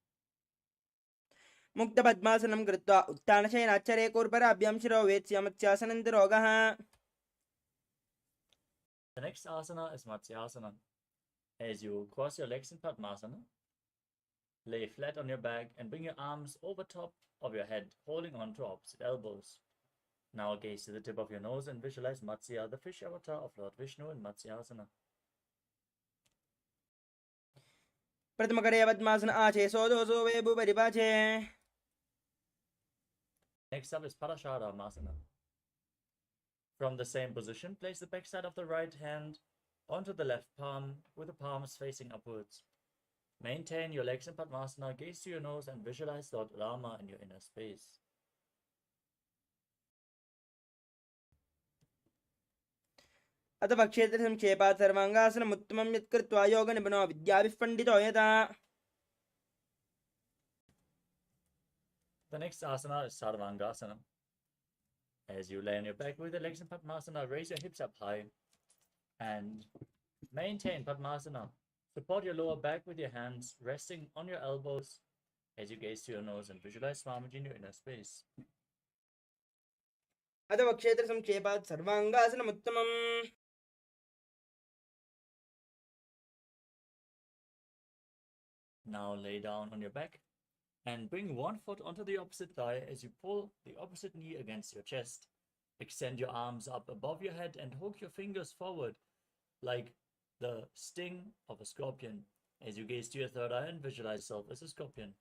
मुक्तपद्मासनं कृत्वा उत्तानशयनाच्छरे कुर्पराभ्यां शिरो वेत्स्यमत्स्यासनन्ति रोगः. The next asana is Matsyasana. As you cross your legs in Padmasana, lay flat on your back and bring your arms over top of your head, holding on to opposite elbows. Now gaze to the tip of your nose and visualize Matsya, the fish avatar of Lord Vishnu in Matsyasana. प्रथमकरे पद्मासन आचे सोदोसो वे भूपरिपाचे. Next up is Parashara Masana. From the same position, place the backside of the right hand onto the left palm with the palms facing upwards. Maintain your legs in Padmasana, gaze to your nose and visualize Lord Rama in your inner space. अथ पक्षेत्रसंक्षेपात् सर्वाङ्गासनमुत्तमं यत्कृत्वा योगनिपुनो विद्याभिः पण्डितो यथा. The next asana is Sarvangasana. As you lay on your back with the legs in Padmasana, raise your hips up high and maintain Padmasana. Support your lower back with your hands, resting on your elbows as you gaze to your nose and visualize Swamiji in your inner space. अथ पक्षेत्रसंक्षेपात् सर्वाङ्गासनमुत्तमम्. Now lay down on your back and bring one foot onto the opposite thigh as you pull the opposite knee against your chest. Extend your arms up above your head and hook your fingers forward like the sting of a scorpion as you gaze to your third eye and visualize yourself as a scorpion.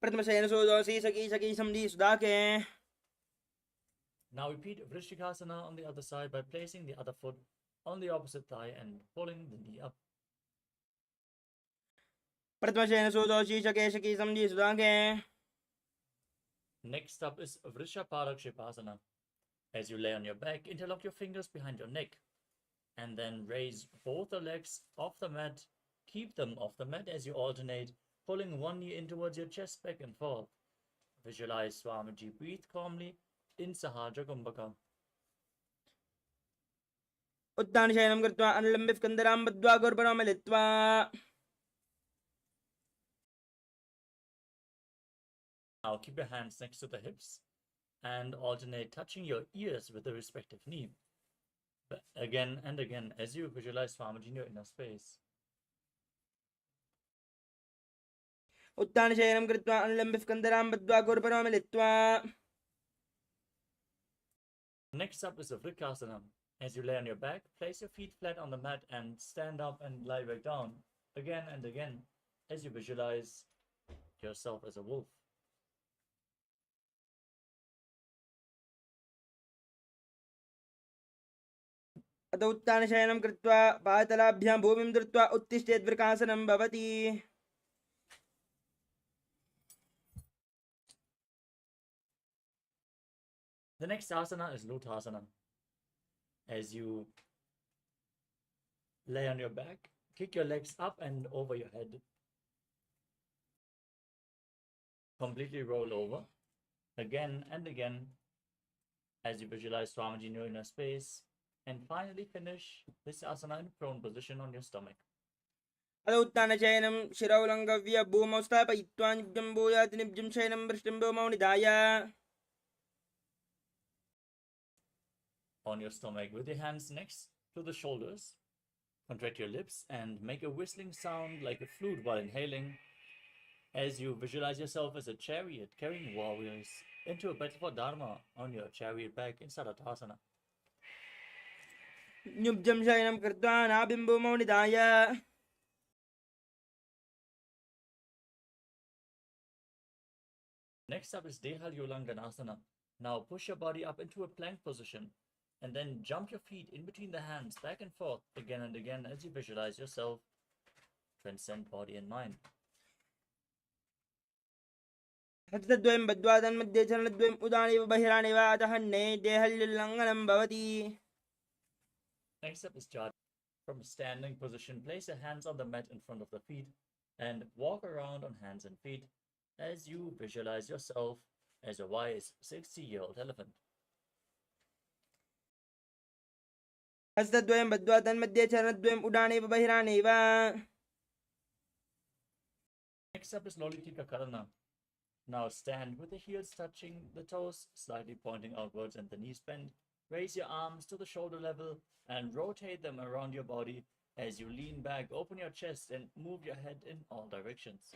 Pratmasayana Sudosi Saki Saki Samdi Sudake. Now repeat Vrishikasana on the other side by placing the other foot on the opposite thigh and pulling the knee up. Pratmasayana Sudosi Saki Saki Samdi Sudake. Next up is Vrishaparakshipasana. As you lay on your back, interlock your fingers behind your neck and then raise both the legs off the mat. Keep them off the mat as you alternate, pulling one knee in towards your chest back and forth. Visualize Swamiji. Breathe calmly in Sahaja Kumbhaka. Uttan Shayanam Kirtva Anulambif Kandaram Badva Gurbaram Litva. Now keep your hands next to the hips and alternate touching your ears with the respective knee. But again and again as you visualize Swamiji in your inner space. Uttan Shayanam Kirtva Anulambif Kandaram Badva Gurbaram Litva. Next up is a Vrikasana. As you lay on your back, place your feet flat on the mat and stand up and lie back down again and again as you visualize yourself as a wolf. अतः उत्तानशयनं कृत्वा पातलाभ्यां भूमिं धृत्वा उत्तिष्ठेत् वृकासनं भवति. The next asana is Lutasana. As you lay on your back, kick your legs up and over your head. Completely roll over again and again as you visualize Swamiji in your inner space. And finally finish this asana in prone position on your stomach. अतः उत्तानशयनं शिरौलङ्घव्य भूमौ स्थापयित्वा निभ्यं भूयात् निभ्यं शयनं वृष्टिं भूमौ निधाय. On your stomach with your hands next to the shoulders. Contract your lips and make a whistling sound like a flute while inhaling as you visualize yourself as a chariot carrying warriors into a battle for Dharma on your chariot back in Saratasana. निभ्यं शयनं कृत्वा नाभिं भूमौ निधाय. Next up is Dehalyulanganasana. Now push your body up into a plank position and then jump your feet in between the hands back and forth again and again as you visualize yourself transcend body and mind. हस्तद्वयं बद्ध्वा तन्मध्ये चरणद्वयम् उदानीव बहिराणिव अतः हन्ने देहल्युल्लङ्घनं भवति. Next up is Jati. From a standing position, place your hands on the mat in front of the feet and walk around on hands and feet as you visualize yourself as a wise 60-year-old elephant. हस्तद्वयं बद्ध्वा तन्मध्ये चरणद्वयम् उदानीव बहिराणिव. Next up is Lolitika Karana. Now stand with the heels touching the toes, slightly pointing outwards and the knees bent. Raise your arms to the shoulder level and rotate them around your body as you lean back, open your chest and move your head in all directions.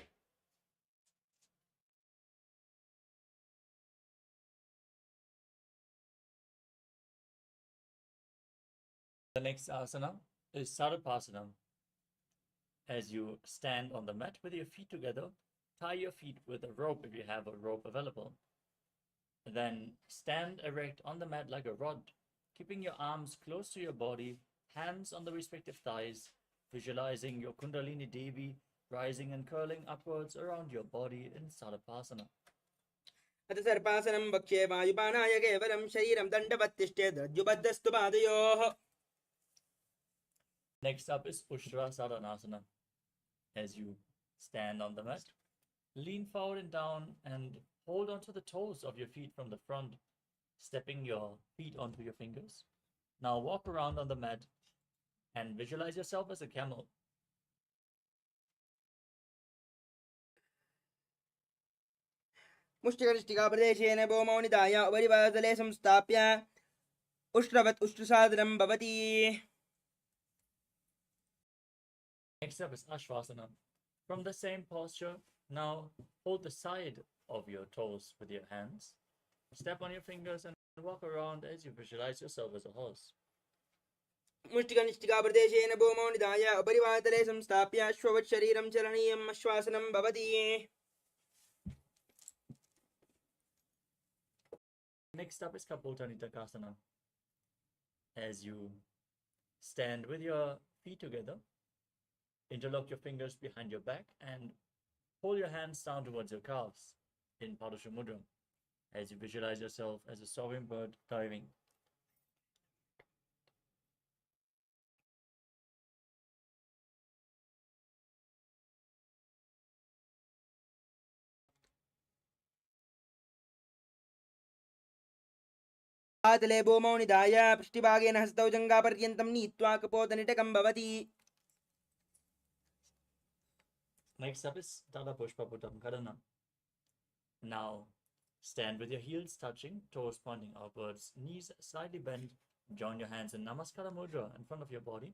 The next asana is Sarapasana. As you stand on the mat with your feet together, tie your feet with a rope if you have a rope available. Then stand erect on the mat like a rod, keeping your arms close to your body, hands on the respective thighs, visualizing your Kundalini Devi rising and curling upwards around your body in Sarapasana. अतः सर्पासनं वक्ष्ये वायुपानाय केवलं शरीरं दण्डवत् तिष्ठेत् रज्जुबद्धस्तु पादयोः. Next up is Ushtra Sadhanasana. As you stand on the mat, lean forward and down and hold onto the toes of your feet from the front, stepping your feet onto your fingers. Now walk around on the mat and visualize yourself as a camel. मुष्टिकनिष्ठिकाप्रदेशेन भूमौ निधाय उपरिवासले संस्थाप्य उष्ट्रवत् उष्ट्रसादनं भवति. Next up is Ashvasana. From the same posture, now hold the side of your toes with your hands. Step on your fingers and walk around as you visualize yourself as a horse. मुष्टिकनिष्ठिकाप्रदेशेन भूमौ निधाय उपरिवातले संस्थाप्य अश्ववत् शरीरं चलनीयम् आश्वासनं भवति. Next up is Nithyananda. As you stand with your feet together, interlock your fingers behind your back and pull your hands down towards your calves in Padasha Mudra as you visualize yourself as a soaring bird diving. आतले भूमौ निधाय पृष्ठभागेन हस्तौ जङ्घापर्यन्तं नीत्वा कपोतनिटकं भवति. Next up is Dada Pushpa Bhutam Karana. Now stand with your heels touching, toes pointing upwards, knees slightly bent. Join your hands in Namaskara Mudra in front of your body.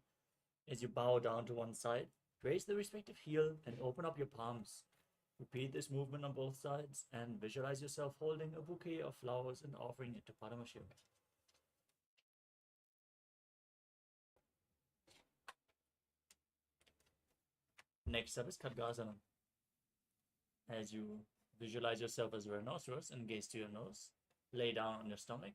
As you bow down to one side, raise the respective heel and open up your palms. Repeat this movement on both sides and visualize yourself holding a bouquet of flowers and offering it to Paramashivam. Next up is Khadgasana. As you visualize yourself as a rhinoceros and gaze to your nose, lay down on your stomach,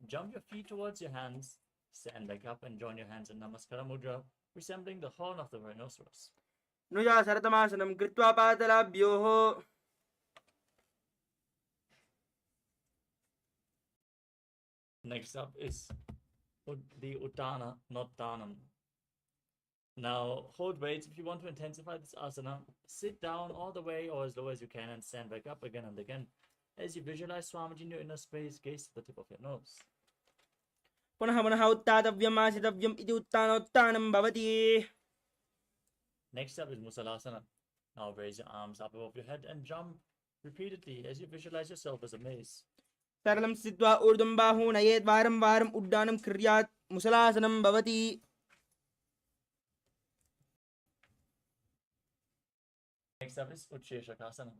jump your feet towards your hands, stand back up and join your hands in Namaskara Mudra, resembling the horn of the rhinoceros. नुजा सरतमासनं कृत्वा पातलाभ्योः Next up is the Uttana, not Dhanam. Now hold weights if you want to intensify this asana. Sit down all the way or as low as you can and stand back up again and again. As you visualize Swamiji in your inner space, gaze to the tip of your nose. पुनः पुनः उत्तातव्यम् आसितव्यम् इति उत्तानोत्तानं भवति. Next up is Musalasana. Now raise your arms up above your head and jump repeatedly as you visualize yourself as a mace. सरलं स्थित्वा ऊर्ध्वं बाहून् नयेत् वारं वारम् उड्डानं कुर्यात् मुसलासनं भवति. Next up is Utsheshakasana.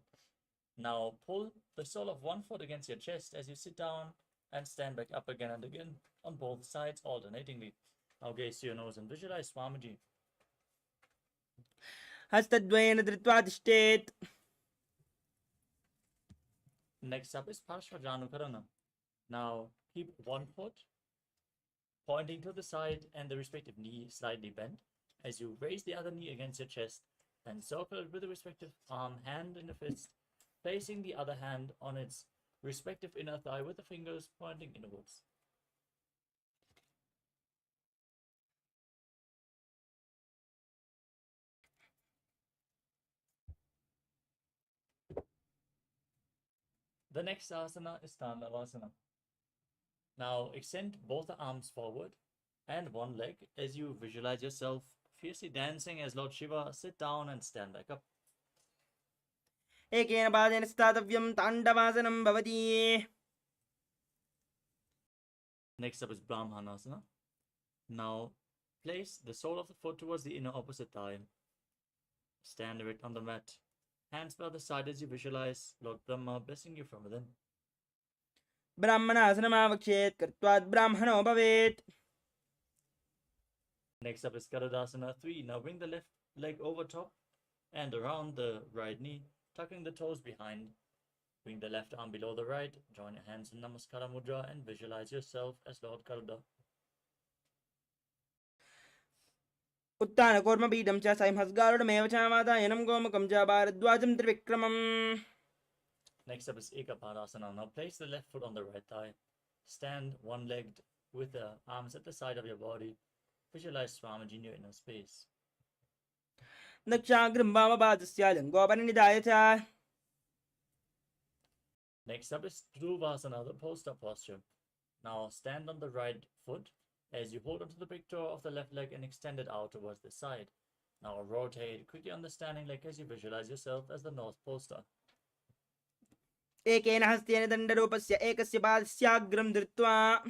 Now pull the sole of one foot against your chest as you sit down and stand back up again and again on both sides alternatingly. Now gaze to your nose and visualize Swamiji. हस्तद्वयेन धृत्वा तिष्ठेत्. Next up is Parshvajanukarana. Now keep one foot pointing to the side and the respective knee slightly bent as you raise the other knee against your chest and circle it with the respective palm, hand in a fist, placing the other hand on its respective inner thigh with the fingers pointing inwards. The next asana is Navarasa. Now extend both the arms forward and one leg as you visualize yourself fiercely dancing as Lord Shiva. Sit down and stand back up. एकेन पादेन स्थातव्यं ताण्डवासनं भवति. Next up is Brahmanasana. Now place the sole of the foot towards the inner opposite thigh. Stand erect on the mat. Hands by the side as you visualize Lord Brahma blessing you from within. ब्राह्मणासनमावक्षेत् कृत्वात् ब्राह्मणो भवेत्. Next up is Garudasana 3. Now bring the left leg over top and around the right knee, tucking the toes behind. Bring the left arm below the right. Join your hands in Namaskara Mudra and visualize yourself as Lord Garuda. उत्तानकूर्मपीठं च सैंहस्गारुडमेव च मातायनं गोमुखं च भारद्वाजं त्रिविक्रमम्. Next up is Ekapadasana. Now place the left foot on the right thigh. Stand one-legged with the arms at the side of your body. Visualize Swamiji in your inner space. दक्षाग्रं वामपादस्य लिङ्गोपरिनिधाय च. Next up is Dhruvasana, the post-up posture. Now stand on the right foot as you hold onto the big toe of the left leg and extend it out towards the side. Now rotate quickly on the standing leg as you visualize yourself as the North Poster. एकेन हस्तेन दण्डरूपस्य एकस्य पादस्याग्रं धृत्वा.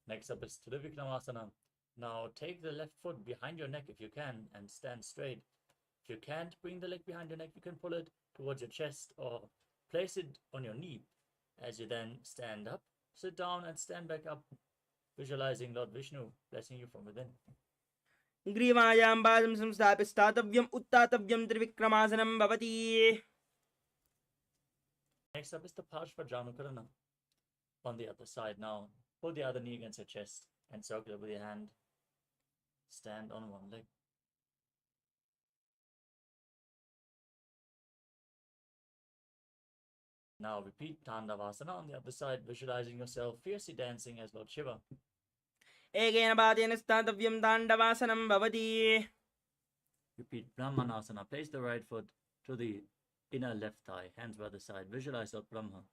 Next up is Trivikramasana. Now take the left foot behind your neck if you can and stand straight. If you can't bring the leg behind your neck, you can pull it towards your chest or place it on your knee. As you then stand up, sit down and stand back up. visualizing Lord Vishnu blessing you from within. ग्रीवायां पादं संस्थाप्य स्थातव्यम् उत्तातव्यं त्रिविक्रमासनं भवति. Next up is the Parshvajanukarana. On the other side now, hold the other knee against your chest and circle it with your hand. Stand on one leg. Now repeat Tandavasana on the other side, visualizing yourself fiercely dancing as Lord Shiva. एकेन पादेन स्थातव्यं ताण्डवासनं भवति. Repeat Brahmanasana. Place the right foot to the inner left thigh, hands by the side. Visualize Lord Brahma.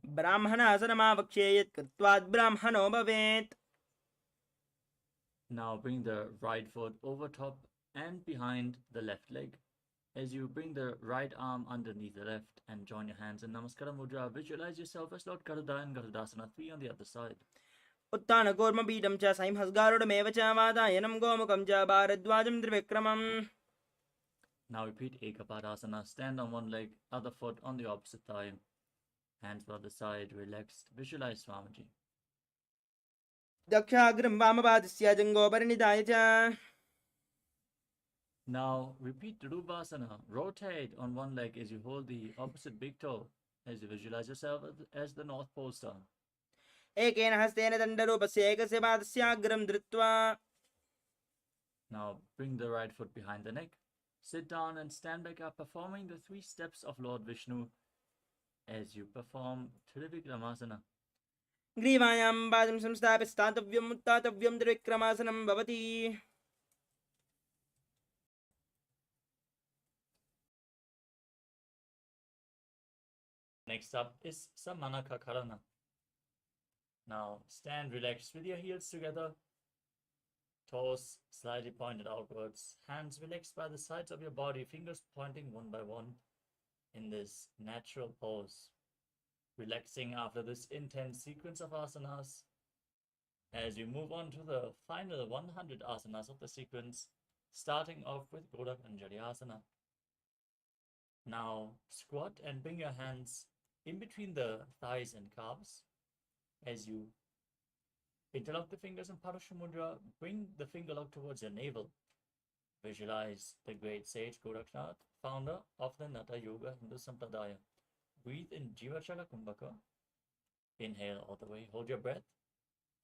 ब्राह्मणासनमावक्ष्ये यत् कृत्वात् ब्राह्मणो भवेत्. Now bring the right foot over top and behind the left leg. As you bring the right arm underneath the left and join your hands in Namaskara Mudra, visualize yourself as Lord Garuda and Garudasana 3 on the other side. उत्तानकूर्मपीठं च संहस्गारुडमेव च वातायनं गोमुखं च भारद्वाजं त्रिविक्रमम्. Now repeat Ekapadasana. Stand on one leg, other foot on the opposite thigh. Hands by the side, relaxed. Visualize Swamiji. दक्षाग्रं वामपादस्य जङ्घोपरिणिधाय च. Now repeat Rupasana. Rotate on one leg as you hold the opposite big toe, as you visualize yourself as the North Pole Star. एकेन हस्तेन दण्डरूपस्य एकस्य पादस्याग्रं धृत्वा. Now bring the right foot behind the neck. Sit down and stand back up, performing the 3 steps of Lord Vishnu as you perform Trivikramasana. ग्रीवायां पादं संस्थाप्य स्थातव्यम् उत्तातव्यं त्रिविक्रमासनं भवति. Next up is Samanaka Karana. Now stand relaxed with your heels together, toes slightly pointed outwards, hands relaxed by the sides of your body, fingers pointing one by one in this natural pose. Relaxing after this intense sequence of asanas. As we move on to the final 100 asanas of the sequence, starting off with Godak Anjali Asana. Now squat and bring your hands in between the thighs and calves. As you interlock the fingers in Parashamudra, bring the finger lock towards your navel. Visualize the great sage Goraknath, founder of the Natha Yoga Hindu Sampradaya. Breathe in Jivachala Kumbhaka. Inhale all the way, hold your breath,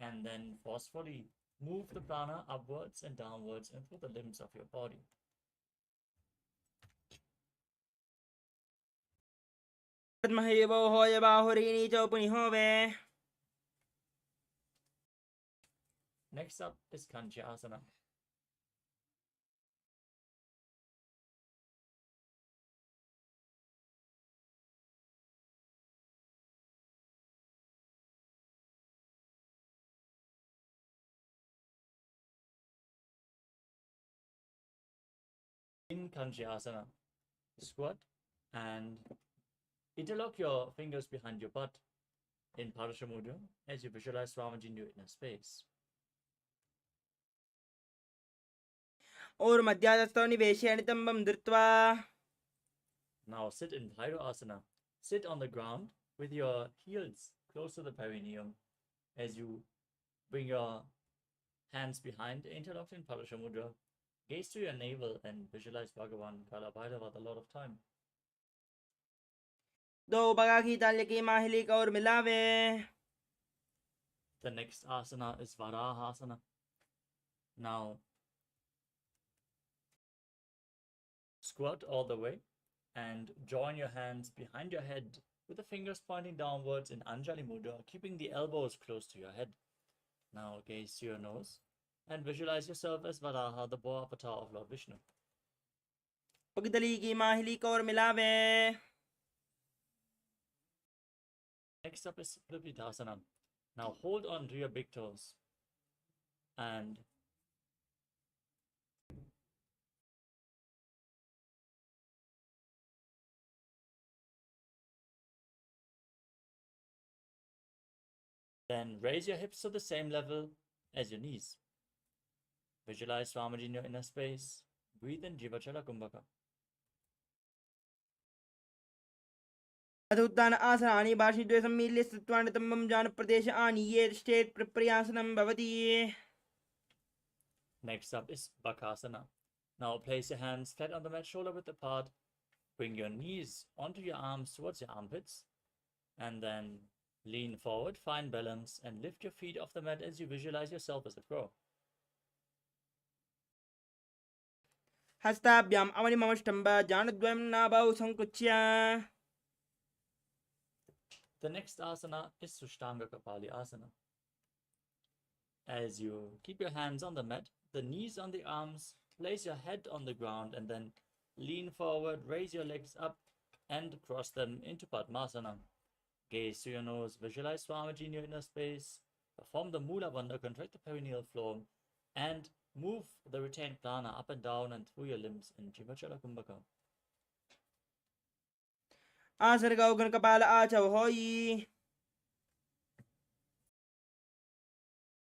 and then forcefully move the prana upwards and downwards and through the limbs of your body. महायवोहोय बाहुरीणी च उपनिहोवे. Next up is Kanchi Asana. In Kanchi Asana, squat and interlock your fingers behind your butt in Parashamudra as you visualize Swamiji in your inner space. और मध्यादस्थो निवेश्य नितम्बं धृत्वा. Now sit in Bhairo Asana. Sit on the ground with your heels close to the perineum as you bring your hands behind, interlocked in Parashamudra. Gaze to your navel and visualize Bhagavan Kalabhairava the Lord of Time. दो बगा की ताल्य की माहिली का और मिलावे. The next asana is Varahasana. Now squat all the way and join your hands behind your head with the fingers pointing downwards in Anjali Mudra, keeping the elbows close to your head. Now gaze to your nose and visualize yourself as Varaha, the boar avatar of Lord Vishnu. पगदली की माहिली का और मिलावे. Next up is Vipitasana. Now hold on to your big toes and then raise your hips to the same level as your knees. Visualize Swamiji in your inner space. Breathe in Jivachala Kumbhaka. अथ उत्थान आसनानि भाषिद्वये सम्मील्य स्थित्वानि तम्बं जानप्रदेश आनीयेत् state प्रयासनं भवति. Next up is Bakasana. Now place your hands flat on the mat, shoulder width apart. Bring your knees onto your arms towards your armpits. And then lean forward, find balance, and lift your feet off the mat as you visualize yourself as a crow. हस्ताभ्याम् अवनिमवष्टम्ब जानद्वयं नाभौ संकृच्य. The next asana is Sushtanga Kapali Asana. As you keep your hands on the mat, the knees on the arms, place your head on the ground, and then lean forward, raise your legs up, and cross them into Padmasana. Gaze to your nose, visualize Swamiji in your inner space, perform the Mula Bandha, contract the perineal floor, and move the retained prana up and down and through your limbs in Jivachala Kumbhaka. आसर्गौ गणकपाल आचौ होयि.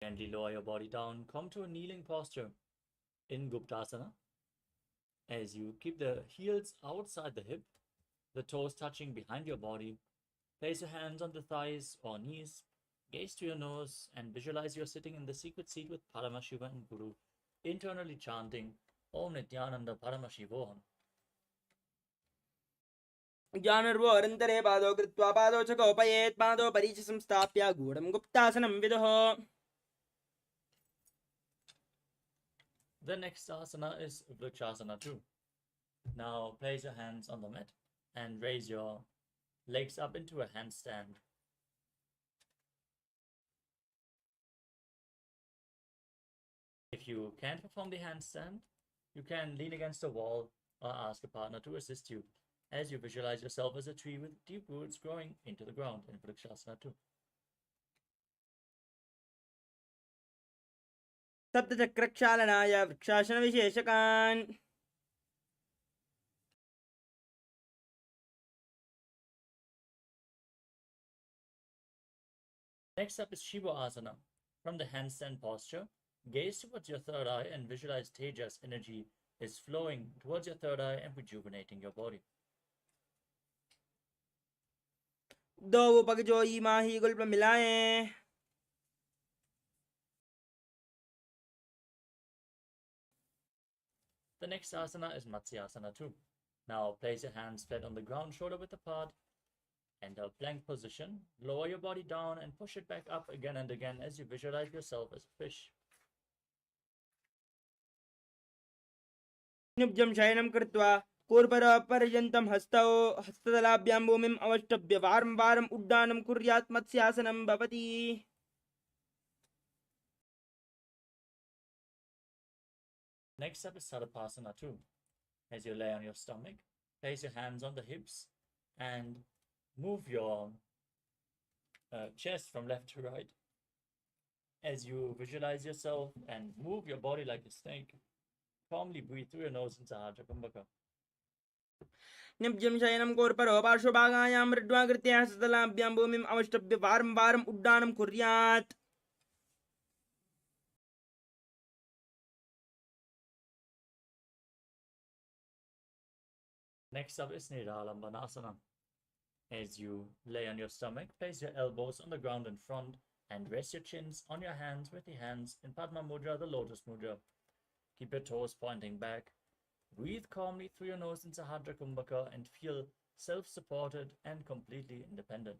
Gently lower your body down, come to a kneeling posture in Guptasana. As you keep the heels outside the hip, the toes touching behind your body, place your hands on the thighs or knees, gaze to your nose, and visualize you're sitting in the secret seat with Paramashivam and Guru, internally chanting Om Nithyananda Paramashivoham. जानर्वो अरन्तरे पादौ कृत्वा पादौ च कौपयेत् पादौ परीच संस्थाप्य गूढं गुप्तासनं विदुः. The next asana is Vrikshasana 2. Now place your hands on the mat and raise your legs up into a handstand. If you can't perform the handstand, you can lean against a wall or ask a partner to assist you as you visualize yourself as a tree with deep roots growing into the ground in Vrikshasana 2. सप्तचक्रक्षालनाय वृक्षासनविशेषकान्. Next up is Shiva Asana. From the handstand posture, gaze towards your third eye and visualize Tejas energy is flowing towards your third eye and rejuvenating your body. दो पगजो ई माही गुल्प मिलाएं. The next asana is Matsyasana 2. Now place your hands flat on the ground, shoulder width apart. Enter plank position. Lower your body down and push it back up again and again as you visualize yourself as a fish. निब्जं शयनं कृत्वा पूर्वपर्यन्तं हस्तौ हस्ततलाभ्यां भूमिम् अवष्टभ्य वारं वारम् उड्डानं कुर्यात् मत्स्यासनं भवति. Next up is Sarapasana 2. As you lay on your stomach, place your hands on the hips and move your chest from left to right. As you visualize yourself and move your body like a snake, calmly breathe through your nose in Sahasrara Kumbhaka. निब्जं शयनं कोर्परो पार्श्वभागायां मृड्वाकृत्या हस्ततलाभ्यां भूमिम् अवष्टभ्य वारं वारम् उड्डानं कुर्यात्. Next up is Niralambanasana. As you lay on your stomach, place your elbows on the ground in front and rest your chins on your hands with the hands in Padma Mudra, the Lotus Mudra. Keep your toes pointing back. Breathe calmly through your nose in Sahasrara Kumbhaka and feel self-supported and completely independent.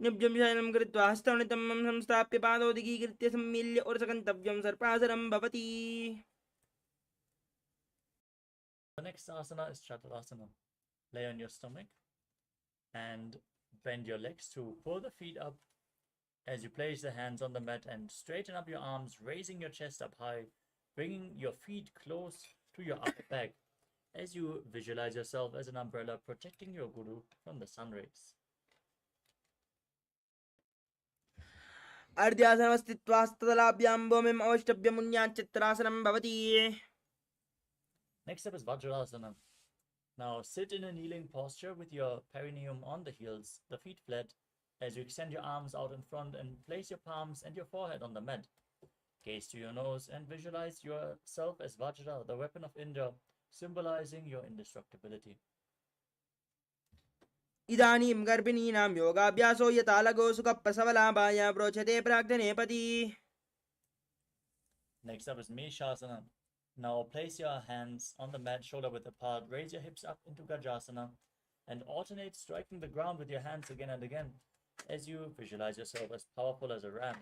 निब्जं शयनं कृत्वा हस्तौ नितम्बं संस्थाप्य पादौ दिगीकृत्य सम्मील्य उरसगन्तव्यं सर्पासनं भवति. The next asana is Chaturasana. Lay on your stomach and bend your legs to pull the feet up as you place the hands on the mat and straighten up your arms, raising your chest up high, bringing your feet close to your upper back as you visualize yourself as an umbrella protecting your guru from the sun rays. अर्ध्यासनमस्थित्वा हस्ततलाभ्यां भूमिम् अवष्टभ्य मुन्याच्चित्रासनं भवति. Next up is Vajrasana. Now sit in a kneeling posture with your perineum on the heels, the feet flat, as you extend your arms out in front and place your palms and your forehead on the mat. Gaze to your nose and visualize yourself as Vajra, the weapon of Indra, symbolizing your indestructibility. इदानीं गर्भिणीनां योगाभ्यासो यथा लगो सुखप्रसवलाभाय प्रोच्यते प्राग्धनेपति. Next up is Meshasana. Now place your hands on the mat, shoulder width apart. Raise your hips up into Gajasana and alternate striking the ground with your hands again and again as you visualize yourself as powerful as a ram.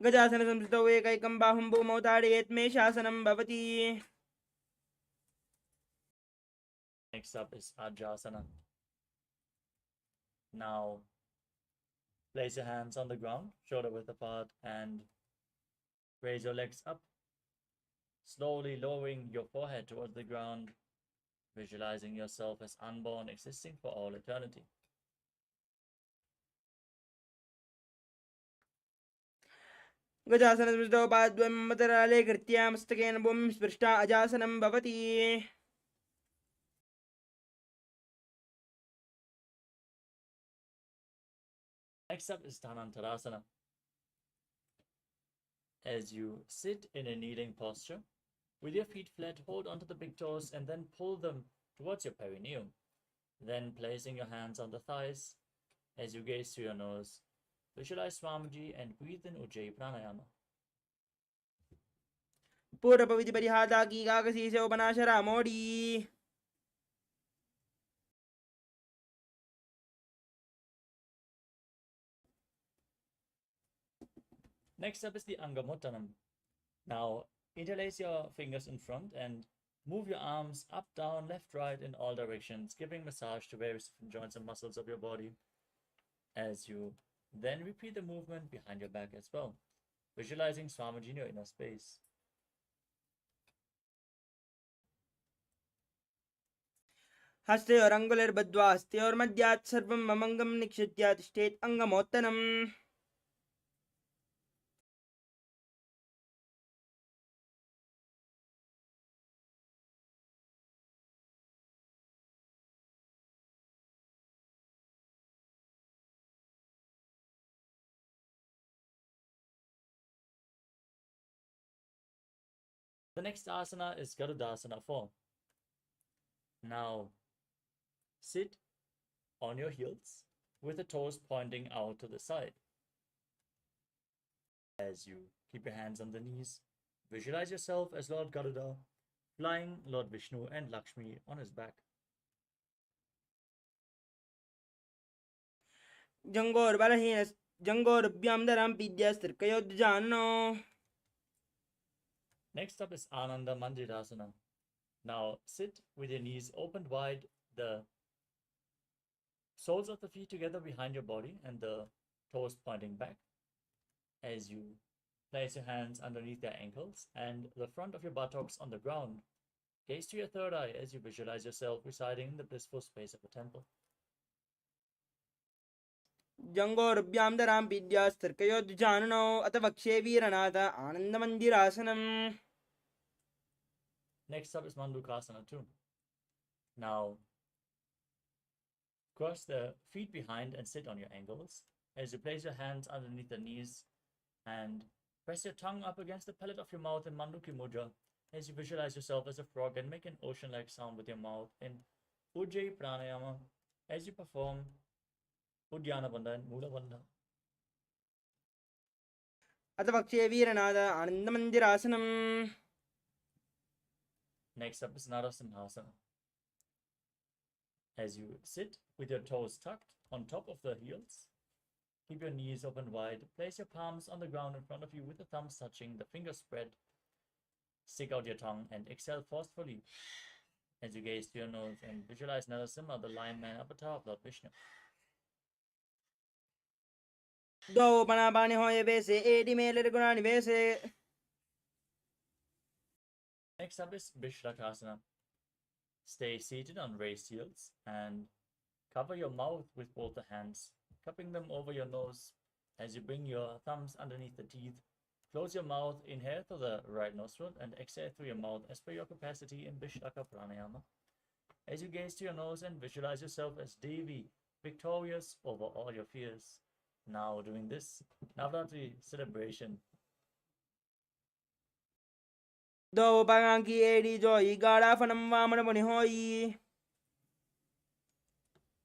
गजासनसंस्थितौ एकैकं बाहुं भूमौ ताडयेत् मे शासनं भवति. Next up is Ajayatva. Now place your hands on the ground, shoulder width apart, and raise your legs up, slowly lowering your forehead towards the ground, visualizing yourself as unborn, existing for all eternity. गजासनसंस्थितौ पाद्वयं मतराले कृत्या मस्तकेन भूमिं स्पृष्ट्वा अजासनं भवति. Next up is Dhanantarasana. As you sit in a kneeling posture, with your feet flat, hold onto the big toes and then pull them towards your perineum. Then placing your hands on the thighs, as you gaze through your nose, visualize Swamiji and breathe in Ujjayi Pranayama. पूर्वविधि परिहाता की काकसी से उपनाशरा मोड़ी. Next up is the Angamottanam. Now interlace your fingers in front and move your arms up, down, left, right in all directions, giving massage to various different joints and muscles of your body. As you then repeat the movement behind your back as well, visualizing Swamiji in your inner space. हस्तयोरङ्गुलिर्बद्ध्वा हस्तयोर्मध्यात् सर्वं ममङ्गं निक्षित्य तिष्ठेत् अङ्गमोत्तनम्. The next asana is Garudasana form. Now sit on your heels with the toes pointing out to the side. As you keep your hands on the knees, visualize yourself as Lord Garuda flying Lord Vishnu and Lakshmi on his back. जङ्गोर्भ्यां दरां पीड्यास्त्रिकयोद्जानो. Next up is Ananda Mandirasana. Now sit with your knees opened wide, the soles of the feet together behind your body and the toes pointing back. As you place your hands underneath your ankles and the front of your buttocks on the ground, gaze to your third eye as you visualize yourself residing in the blissful space of a temple. जङ्गोर्भ्यां दरां पीड्यास्त्रिकयोद्जानो अथ वक्षे वीरनाथ आनन्दमन्दिरासनम्. Next up is Mandukasana too. Now cross the feet behind and sit on your ankles as you place your hands underneath the knees and press your tongue up against the palate of your mouth in Manduki Mudra as you visualize yourself as a frog and make an ocean-like sound with your mouth in Ujjayi Pranayama as you perform Uddiyana Bandha and Mula Bandha. अथ वक्षे वीरनाथ आनन्दमन्दिरासनम्. Next up is Narasimhasana. As you sit with your toes tucked on top of the heels, keep your knees open wide, place your palms on the ground in front of you with the thumbs touching, the fingers spread, stick out your tongue and exhale forcefully as you gaze to your nose and visualize Narasimha, the lion man avatar of Lord Vishnu. द्वौ पणापानि होय वेसे एडि मेलिर्गुणानि वेसे. Next up is Vishlakasana. Stay seated on raised heels and cover your mouth with both the hands, cupping them over your nose as you bring your thumbs underneath the teeth. Close your mouth, inhale through the right nostril and exhale through your mouth as per your capacity in Vishlaka Pranayama. As you gaze to your nose and visualize yourself as Devi, victorious over all your fears. Now doing this Navratri celebration Do Bangi Edi Joy Garafanam Vamanamani Hoi.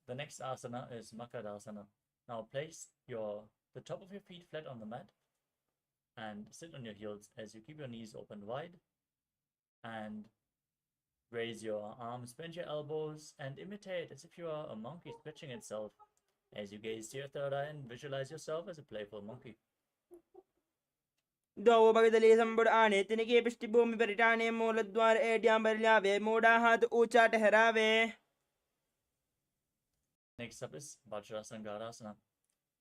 The next asana is Makadasana. Now place the top of your feet flat on the mat and sit on your heels as you keep your knees open wide and raise your arms, bend your elbows, and imitate as if you are a monkey stretching itself as you gaze to your third eye and visualize yourself as a playful monkey. Do Bagadali Sambud Ane, Tiniki Pistibum Veritane, Moladwar Ediam Berlave, Modahat Ucha Teherave. Next up is Vajrasangarasana.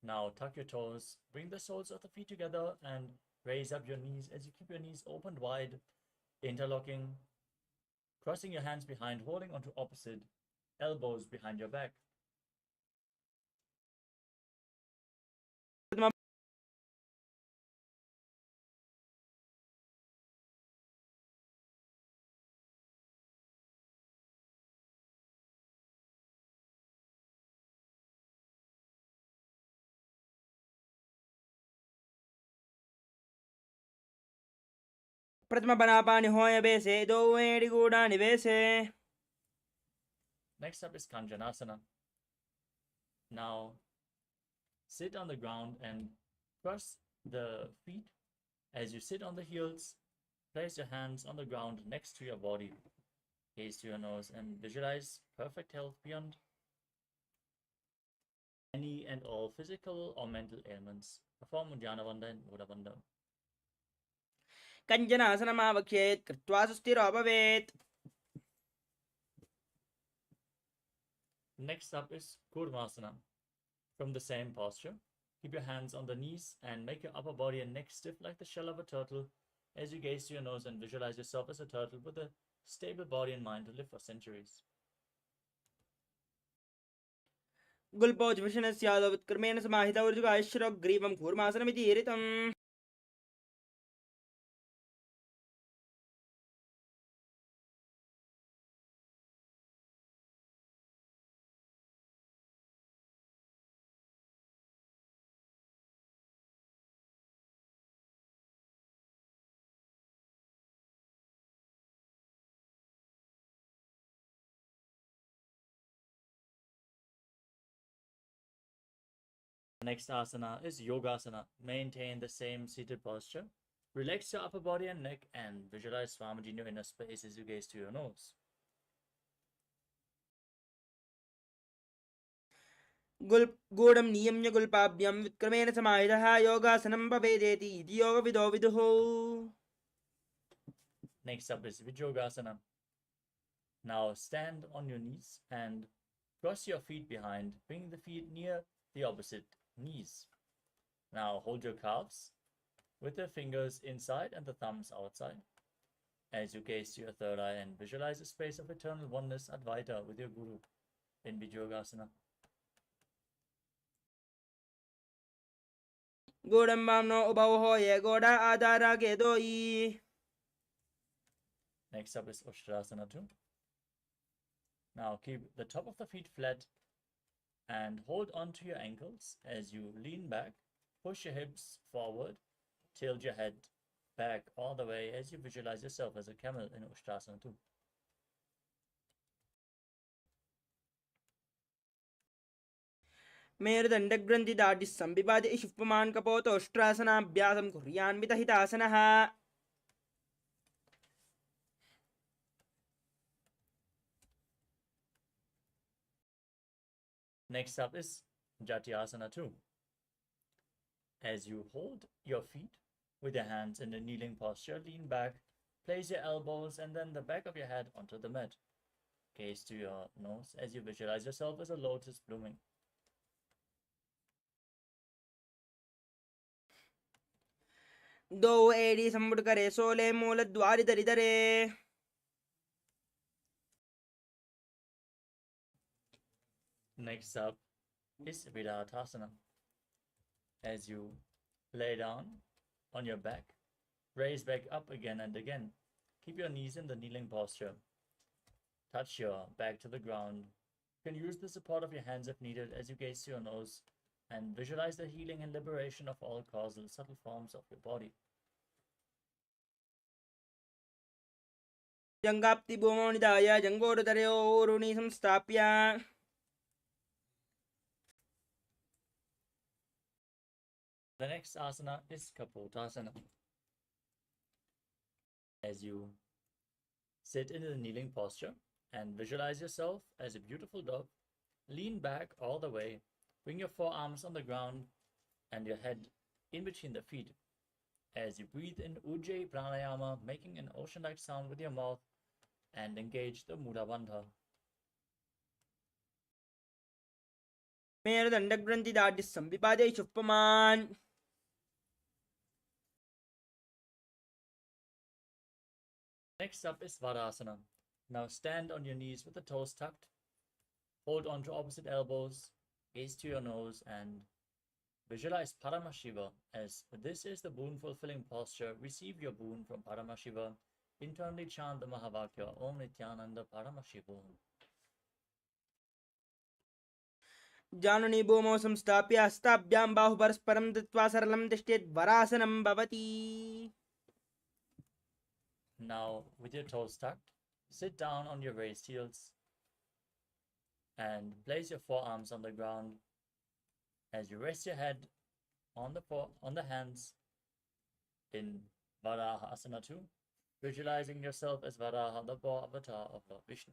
Now tuck your toes, bring the soles of the feet together, and raise up your knees as you keep your knees opened wide, interlocking, crossing your hands behind, holding onto opposite elbows behind your back. Pratma Banapani Hoya Bese, Do Edi Gudani Bese. Next up is Kanjanasana. Now sit on the ground and cross the feet as you sit on the heels. Place your hands on the ground next to your body. Gaze to your nose and visualize perfect health beyond any and all physical or mental ailments. Perform Uddiyana Bandha and Buddha Bandha. Kanjanasana Mavakhet, Krtwasustirabavet. Next up is Kurmasana. From the same posture, keep your hands on the knees and make your upper body and neck stiff like the shell of a turtle as you gaze to your nose and visualize yourself as a turtle with a stable body and mind to live for centuries. Gulpoj Vishanas Yadav Kermena Samahita Urjuga Ishrok Grivam Kurmasanamiti Iritam. The next asana is Yogasana. Maintain the same seated posture. Relax your upper body and neck and visualize Swamiji in your inner space as you gaze to your nose. Gulpam Niyamya Gulpabhyam Vikrmena Samahita Yoga Sanam Pavedeti, Yoga Vido Viduho. Next up is Vijyogasana. Now stand on your knees and cross your feet behind, bring the feet near the opposite knees. Now hold your calves with the fingers inside and the thumbs outside as you gaze to your third eye and visualize a space of eternal oneness Advaita with your Guru in Vijyogasana. Godam no Ubahoye, Goda Adara Gedoi. Next up is Ushtrasana 2. Now keep the top of the feet flat and hold on to your ankles as you lean back, push your hips forward, tilt your head back all the way as you visualize yourself as a camel in Ushtrasana 2. Merudandagrandi Dadis Sambibadi Ishupman Kapoto Strasana Byasam Kurian Vitahitasanaha. Next up is Jatyasana 2. As you hold your feet with your hands in a kneeling posture, lean back, place your elbows and then the back of your head onto the mat. Gaze to your nose as you visualize yourself as a lotus blooming. Do Edi Sambudkare Sole Mola Dwari Daridare. Next up is Vidatasana. As you lay down on your back, raise back up again and again. Keep your knees in the kneeling posture. Touch your back to the ground. You can use the support of your hands if needed as you gaze to your nose and visualize the healing and liberation of all causal subtle forms of your body. जंगाप्ति भूमौ निधाय जंगोरुतरयोरुणि संस्थाप्य The next asana is Kapotasana. As you sit in the kneeling posture and visualize yourself as a beautiful dove, lean back all the way, bring your forearms on the ground and your head in between the feet. As you breathe in Ujjayi Pranayama, making an ocean-like sound with your mouth, and engage the Mula Bandha. मेरुदण्डग्रन्थिदाढ्य संविपादे शुप्पमान् Next up is Varasana. Now stand on your knees with the toes tucked. Hold on to opposite elbows, gaze to your nose, and visualize Paramashiva as this is the boon fulfilling posture. Receive your boon from Paramashiva. Internally chant the Mahavakya Om Nithyananda Paramashivoham. जानुनि भूमौ संस्थाप्य हस्ताभ्यां बाहु परस्परं दत्वा सरलं तिष्ठेत् वरासनं भवति Now, with your toes tucked, sit down on your raised heels and place your forearms on the ground as you rest your head on the hands in Varaha Asana 2, visualizing yourself as Varaha, the boar avatar of Lord Vishnu.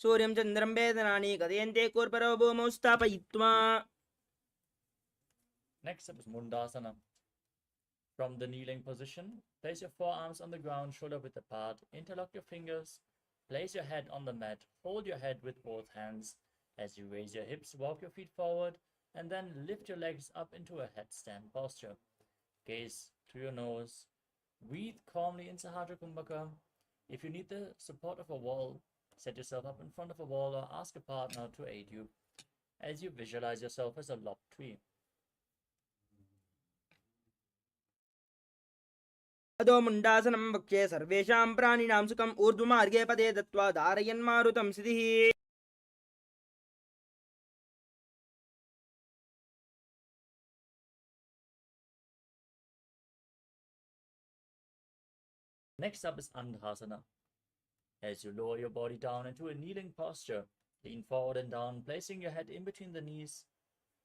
सूर्यं चन्द्रं वेदनानि कथयन्ते कूर्परो भूमौ स्थापयित्वा Next up is Mundasana. From the kneeling position, place your forearms on the ground, shoulder width apart, interlock your fingers, place your head on the mat, hold your head with both hands. As you raise your hips, walk your feet forward, and then lift your legs up into a headstand posture. Gaze to your nose, breathe calmly in Sahasrara Kumbhaka. If you need the support of a wall, set yourself up in front of a wall or ask a partner to aid you as you visualize yourself as a lopped tree. अधो मुण्डासनं वक्ष्ये सर्वेषां प्राणिनां सुखम् ऊर्ध्वमार्गे पदे दत्त्वा धारयन्मारुतं सिद्धिः Next up is Andhasana. As you lower your body down into a kneeling posture, lean forward and down, placing your head in between the knees.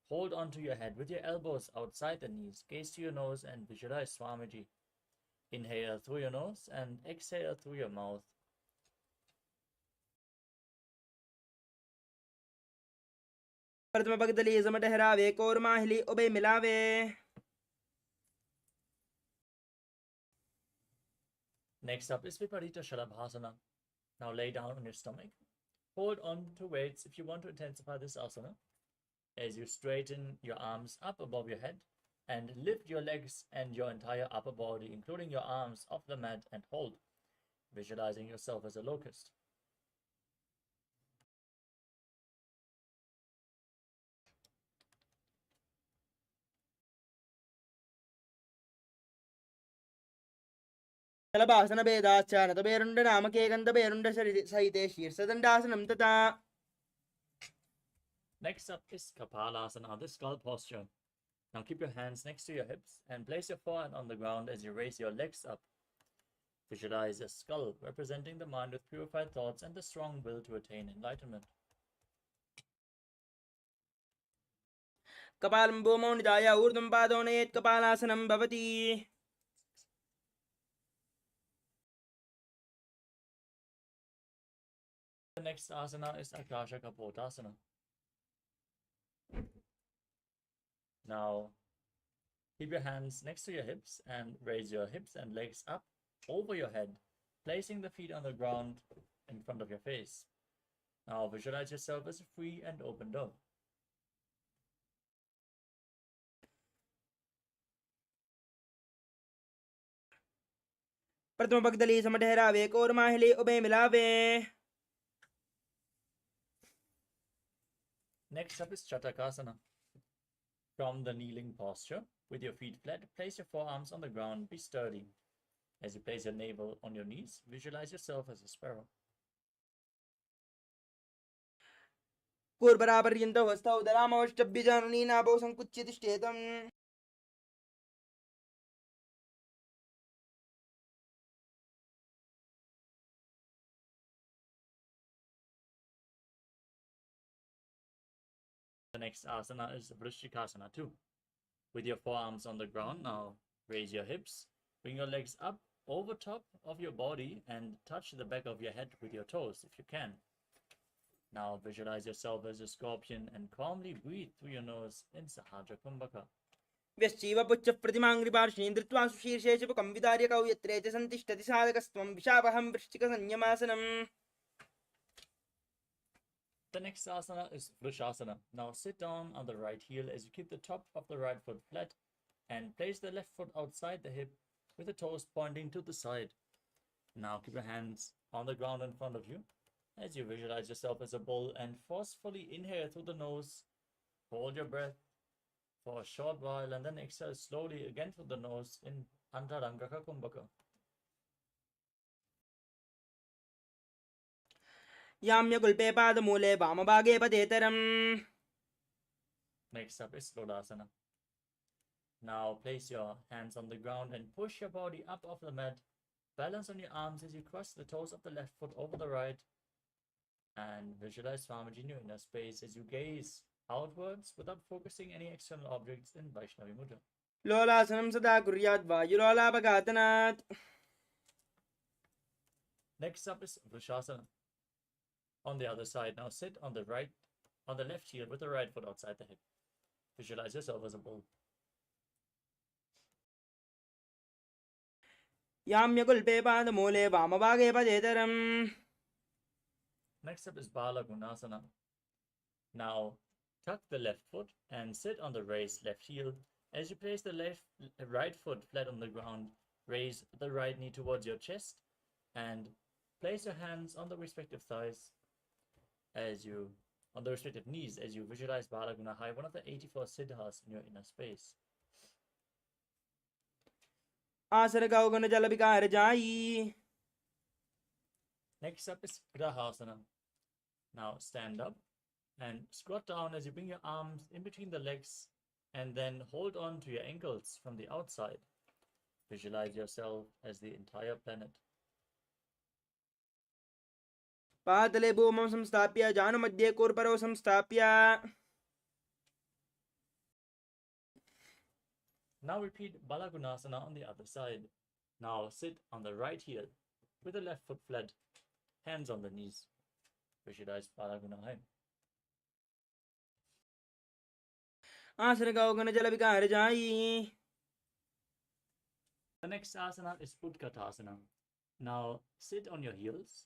Hold onto your head with your elbows outside the knees. Gaze to your nose and visualize Swamiji. Inhale through your nose and exhale through your mouth. प्रथम भगदली समटहरावे कोरमाहिली ube मिलावे Next up is Viparita Shalabhasana. Now lay down on your stomach. Hold on to weights if you want to intensify this asana. As you straighten your arms up above your head and lift your legs and your entire upper body, including your arms, off the mat and hold, visualizing yourself as a locust. जलभासनभेदाश्च नतभेरुण्डनामके गन्धभेरुण्डसहिते शीर्षदण्डासनं तथा Next up is Kapalasana, the skull posture. Now keep your hands next to your hips and place your forehead on the ground as you raise your legs up. Visualize a skull representing the mind with purified thoughts and the strong will to attain enlightenment. कपालं भूमौ निधाय ऊर्ध्वं पादौ नयेत् कपालासनं भवति The next asana is Akasha Kapotasana. Now, keep your hands next to your hips and raise your hips and legs up over your head, placing the feet on the ground in front of your face. Now, visualize yourself as a free and open dove. प्रथम भगदली समटहरावे कोरमाहिली ube मिलावे Next up is Chatakasana. From the kneeling posture, with your feet flat, place your forearms on the ground, be sturdy. As you place your navel on your knees, visualize yourself as a sparrow. कूर्परापर्यन्तौ हस्तौ दरामवष्टभ्यजाननी नाभौ सङ्कुच्य तिष्ठेतम् next asana is Vrishchikasana 2. With your forearms on the ground, now raise your hips, bring your legs up over top of your body and touch the back of your head with your toes if you can. Now visualize yourself as a scorpion and calmly breathe through your nose in Sahaja Kumbhaka. व्यश्चैव पुच्छ प्रतिमाङ्घ्रिपार्श्वेन धृत्वा सुशीर्षे च पुकं विदार्य कौ यत्रे च सन्तिष्ठति साधकस्त्वं विशापहं वृश्चिकसंयमासनम्. The next asana is Vrishasana. Now sit down on the right heel as you keep the top of the right foot flat and place the left foot outside the hip with the toes pointing to the side. Now keep your hands on the ground in front of you as you visualize yourself as a bull and forcefully inhale through the nose. Hold your breath for a short while and then exhale slowly again through the nose in Antarangaka Kumbhaka. याम्यकुल्पे पादमूले वामभागे पदेतरम्. Next up is Lodasana. Now place your hands on the ground and push your body up off the mat. Balance on your arms as you cross the toes of the left foot over the right. And visualize Swamiji in your inner space as you gaze outwards without focusing any external objects in Vaishnavi Mudra. लोलासनं सदा कुर्यात् वायुलोलापघातनात्. Next up is Vrishasana. On the other side, now sit on the left heel with the right foot outside the hip. Visualize yourself as a bull. याम्यकुल्पे पादमूले वामभागे पदेतरम्. Next up is Bala Gunasana. Now tuck the left foot and sit on the raised left heel. As you place the right foot flat on the ground, raise the right knee towards your chest and place your hands on the respective thighs on the respective knees as you visualize Bala Gunahai, one of the 84 siddhas in your inner space. आसन गौगण जल विकार जाई. Next up is Grahasana. Now stand up and squat down as you bring your arms in between the legs and then hold on to your ankles from the outside. Visualize yourself as the entire planet. पातले भूमौ संस्थाप्य जानुमध्ये कूर्परौ संस्थाप्य. Now repeat Balagunasana on the other side. Now sit on the right heel with the left foot flat, hands on the knees. Visualize Balagunahai. आसन गौगण जल विकार जाई. The next asana is Utkatasana. Now sit on your heels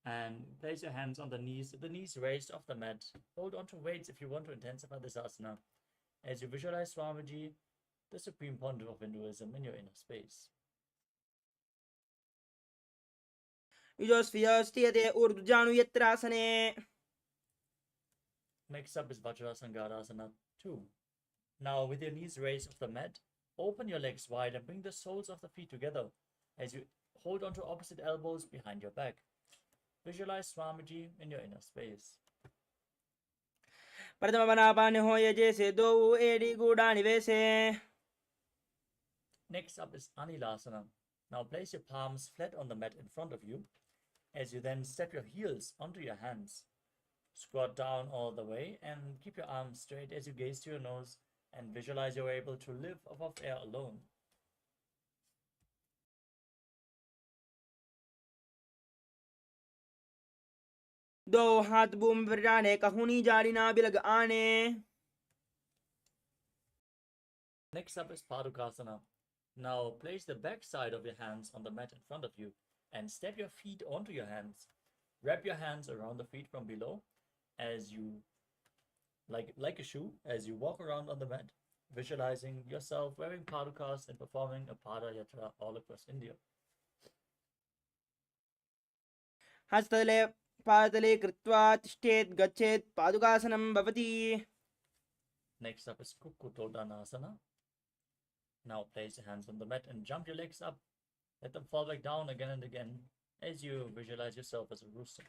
and place your hands on the knees raised off the mat. Hold on to weights if you want to intensify this asana as you visualize Swamiji, the supreme pontiff of Hinduism, in your inner space. युजोस्फियस्थियते ऊर्ध्वजानु यत्रासने. Next up is Vajrasangarasana 2. Now with your knees raised off the mat, open your legs wide and bring the soles of the feet together as you hold on to opposite elbows behind your back. Visualize Swamiji in your inner space. प्रथम बनापाने हो यजे से दो AD गुड़ा निवेसे. Next up is Anilasana. Now place your palms flat on the mat in front of you as you then step your heels onto your hands. Squat down all the way and keep your arms straight as you gaze to your nose and visualize you're able to live above air alone. दो हाथ boom विराने कहूनी जारी ना बिलग आने. Next up is Padukasana. Now place the back side of your hands on the mat in front of you and step your feet onto your hands. Wrap your hands around the feet from below as you, like a shoe, as you walk around on the mat, visualizing yourself wearing padukas and performing a padayatra all across India. हस्तले पादले कृत्वा तिष्ठेत् गच्छेत् पादुकासनं भवति. Next up is Kukkutodhanasana. Now place your hands on the mat and jump your legs up. Let them fall back down again and again as you visualize yourself as a rooster.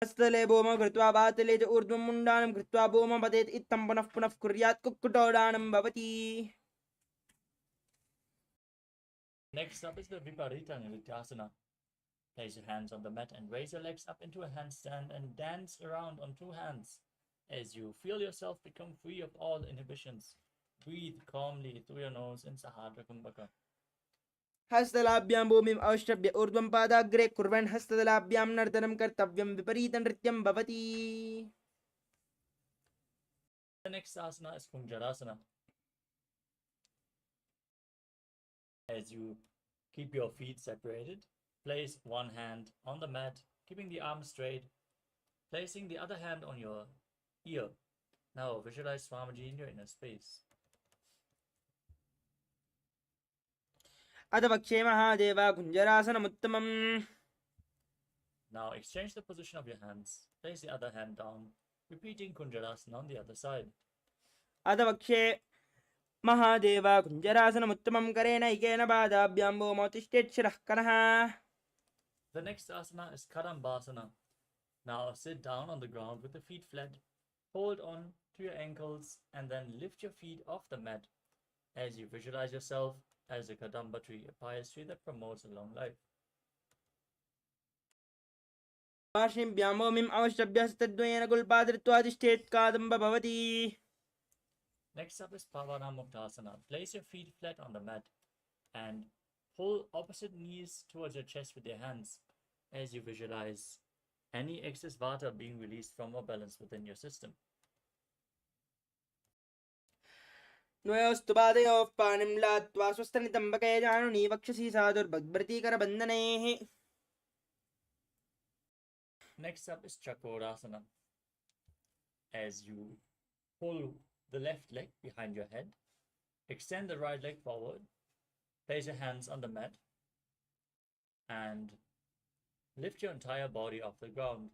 हस्तले भूमौ कृत्वा पातले च ऊर्ध्वं मुण्डानं कृत्वा भूमौ पतेत् इत्थं पुनः पुनः कुर्यात् कुक्कुटोडानं भवति. Next up is the Viparita Nrityasana. Place your hands on the mat and raise your legs up into a handstand and dance around on two hands as you feel yourself become free of all inhibitions. Breathe calmly through your nose in Sahadra Kumbhaka. हस्तलाभ्यां भूमिम् अवष्टभ्य ऊर्ध्वं पादाग्रे कुर्वन् हस्तलाभ्यां नर्तनं कर्तव्यं विपरीतनृत्यं भवति. The next asana is Kunjarasana. As you keep your feet separated, place one hand on the mat, keeping the arms straight, placing the other hand on your ear. Now visualize Swamiji in your inner space. अथ वक्षे Mahadev कुञ्जरासनमुत्तमम्. Now exchange the position of your hands. Place the other hand down, repeating Kunjarasana on the other side. अथ वक्षे महादेव कुञ्जरासनमुत्तमं करेण इकेन पादाभ्यां भूमौ तिष्ठेत् शिरः करः. The next asana is Kadambasana. Now sit down on the ground with the feet flat. Hold on to your ankles and then lift your feet off the mat as you visualize yourself as a Kadamba tree, a pious tree that promotes a long life. पार्श्वभ्यां भूमिम् अवष्टभ्य हस्तद्वयेन गुल्पा धृत्वा तिष्ठेत् कादम्ब भवति. Next up is Pavanamuktasana. Place your feet flat on the mat and pull opposite knees towards your chest with your hands as you visualize any excess vata being released from or balance within your system. द्वयोस्तु पादयोः पाणिं लात्वा स्वस्थनितम्बके जानुनी वक्षसि साधुर्भद्भृतीकरबन्धनैः. Next up is Chakrasana. As you pull the left leg behind your head, extend the right leg forward, place your hands on the mat, and lift your entire body off the ground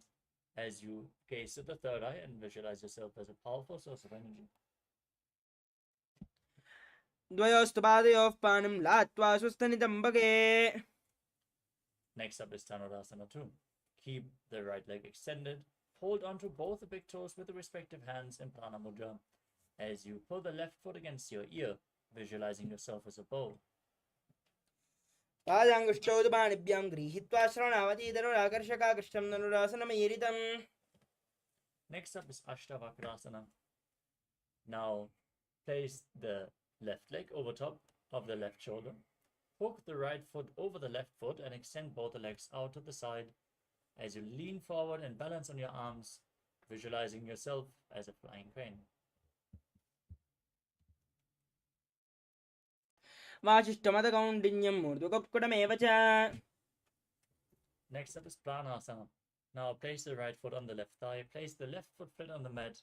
as you gaze to the third eye and visualize yourself as a powerful source of energy. द्वयोस्तु पादयोः पाणिं लात्वा स्वस्थनितम्बके. Next up is Dhanurasana 2. Keep the right leg extended. Hold onto both the big toes with the respective hands in Prana Mudra as you pull the left foot against your ear, visualizing yourself as a bow. पादाङ्गुष्ठौ तु पाणिभ्यां गृहीत्वा श्रवणावति धनुराकर्षकाकृष्टं धनुरासनमयीरितम्. Next up is Ashtavakrasana. Now place the left leg over top of the left shoulder. Hook the right foot over the left foot and extend both the legs out to the side as you lean forward and balance on your arms, visualizing yourself as a flying crane. वासिष्ठमदकौण्डिन्यं मूर्ध्वकुक्कुटमेव च. Next up is Pranasana. Now place the right foot on the left thigh, place the left foot flat on the mat,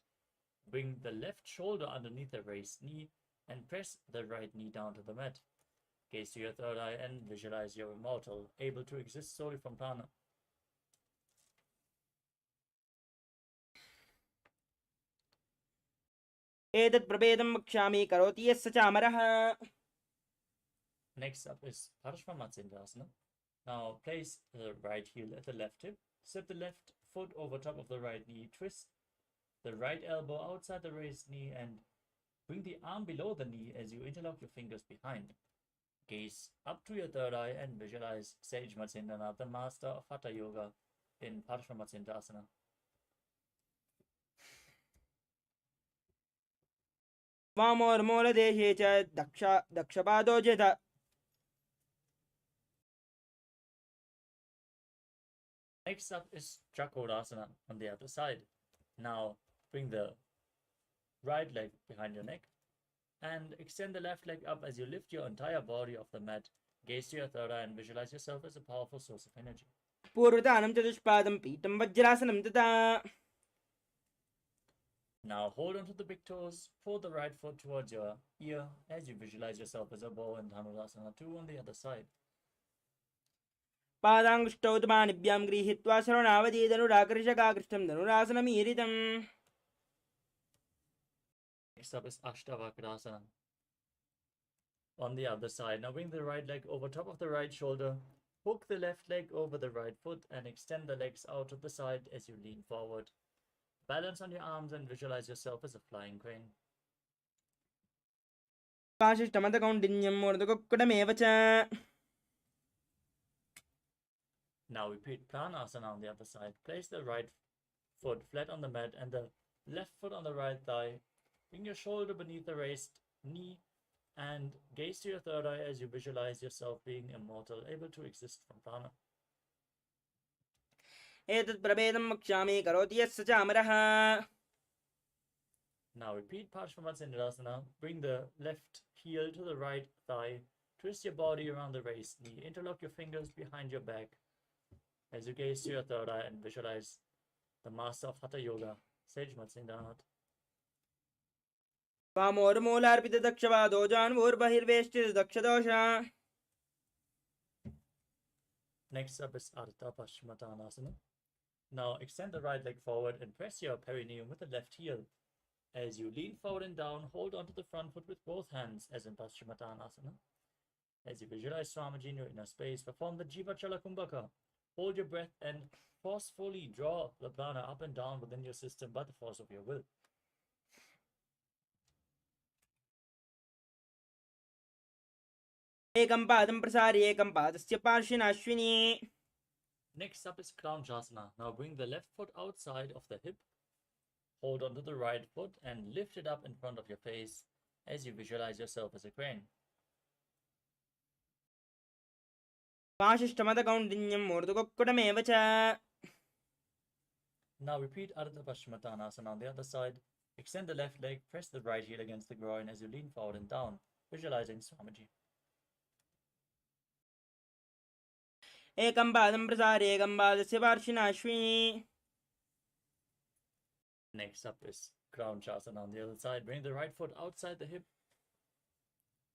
bring the left shoulder underneath the raised knee, and press the right knee down to the mat. Gaze to your third eye and visualize you're immortal, able to exist solely from prana. एतत् प्रभेदं वक्ष्यामि करोति यस्य चामरः. Next up is Parashvamatsindasana. Now place the right heel at the left hip, set the left foot over top of the right knee, twist the right elbow outside the raised knee, and bring the arm below the knee as you interlock your fingers behind. Gaze up to your third eye and visualize Sage Matsindana, the master of Hatha Yoga, in Parashvamatsindasana. वामोर्मूलदेशे च दक्षपादो जत. Next up is Chakrasana on the other side. Now bring the right leg behind your neck and extend the left leg up as you lift your entire body off the mat. Gaze to your third eye and visualize yourself as a powerful source of energy. पूर्वतानं चतुष्पादं पीतं वज्रासनं तथा. Now hold onto the big toes, pull the right foot towards your ear as you visualize yourself as a bow in Dhanurasana 2 on the other side. पादाङ्गुष्ठौ तु पाणिभ्यां गृहीत्वा श्रवणावति धनुराकर्षकाकृष्टं धनुरासनमीरितम्. Next up is Ashtavakrasana. On the other side, now bring the right leg over top of the right shoulder, hook the left leg over the right foot and extend the legs out to the side as you lean forward. Balance on your arms and visualize yourself as a flying crane. वासिष्ठमदकौण्डिन्यं मूर्ध्वकुक्कुटमेव च. Now repeat Pranasana on the other side. Place the right foot flat on the mat and the left foot on the right thigh. Bring your shoulder beneath the raised knee and gaze to your third eye as you visualize yourself being immortal, able to exist from prana. एतत् प्रभेदं वक्ष्यामि करोति यस्य च अमरः. Now repeat Parshvamatsendrasana. Bring the left heel to the right thigh. Twist your body around the raised knee. Interlock your fingers behind your back as you gaze to your third eye and visualize the master of Hatha Yoga, Sage Matsyendranath. वामोर्मूलार्पितदक्षवादो जान्वोर्बहिर्वेष्टितदक्षदोषा. Next up is Ardha Paschimottanasana. Now extend the right leg forward and press your perineum with the left heel. As you lean forward and down, hold onto the front foot with both hands as in Paschimottanasana. As you visualize Swamiji in your inner space, perform the Jiva Chala Kumbhaka. Hold your breath and forcefully draw the prana up and down within your system by the force of your will. एकं पादं प्रसार्य एकं पादस्य पार्श्विनाश्विनी. Next up is Kranjasana. Now bring the left foot outside of the hip. Hold onto the right foot and lift it up in front of your face as you visualize yourself as a crane. वासिष्ठमदकौण्डिन्यं मूर्धकुक्कुटमेव च. Now repeat Ardha Paschimottanasana on the other side. Extend the left leg, press the right heel against the groin as you lean forward and down, visualizing Swamiji. एकं पादं प्रसार्य एकं पादस्य पार्श्विनाश्विनी. Next up is Kranjasana on the other side. Bring the right foot outside the hip.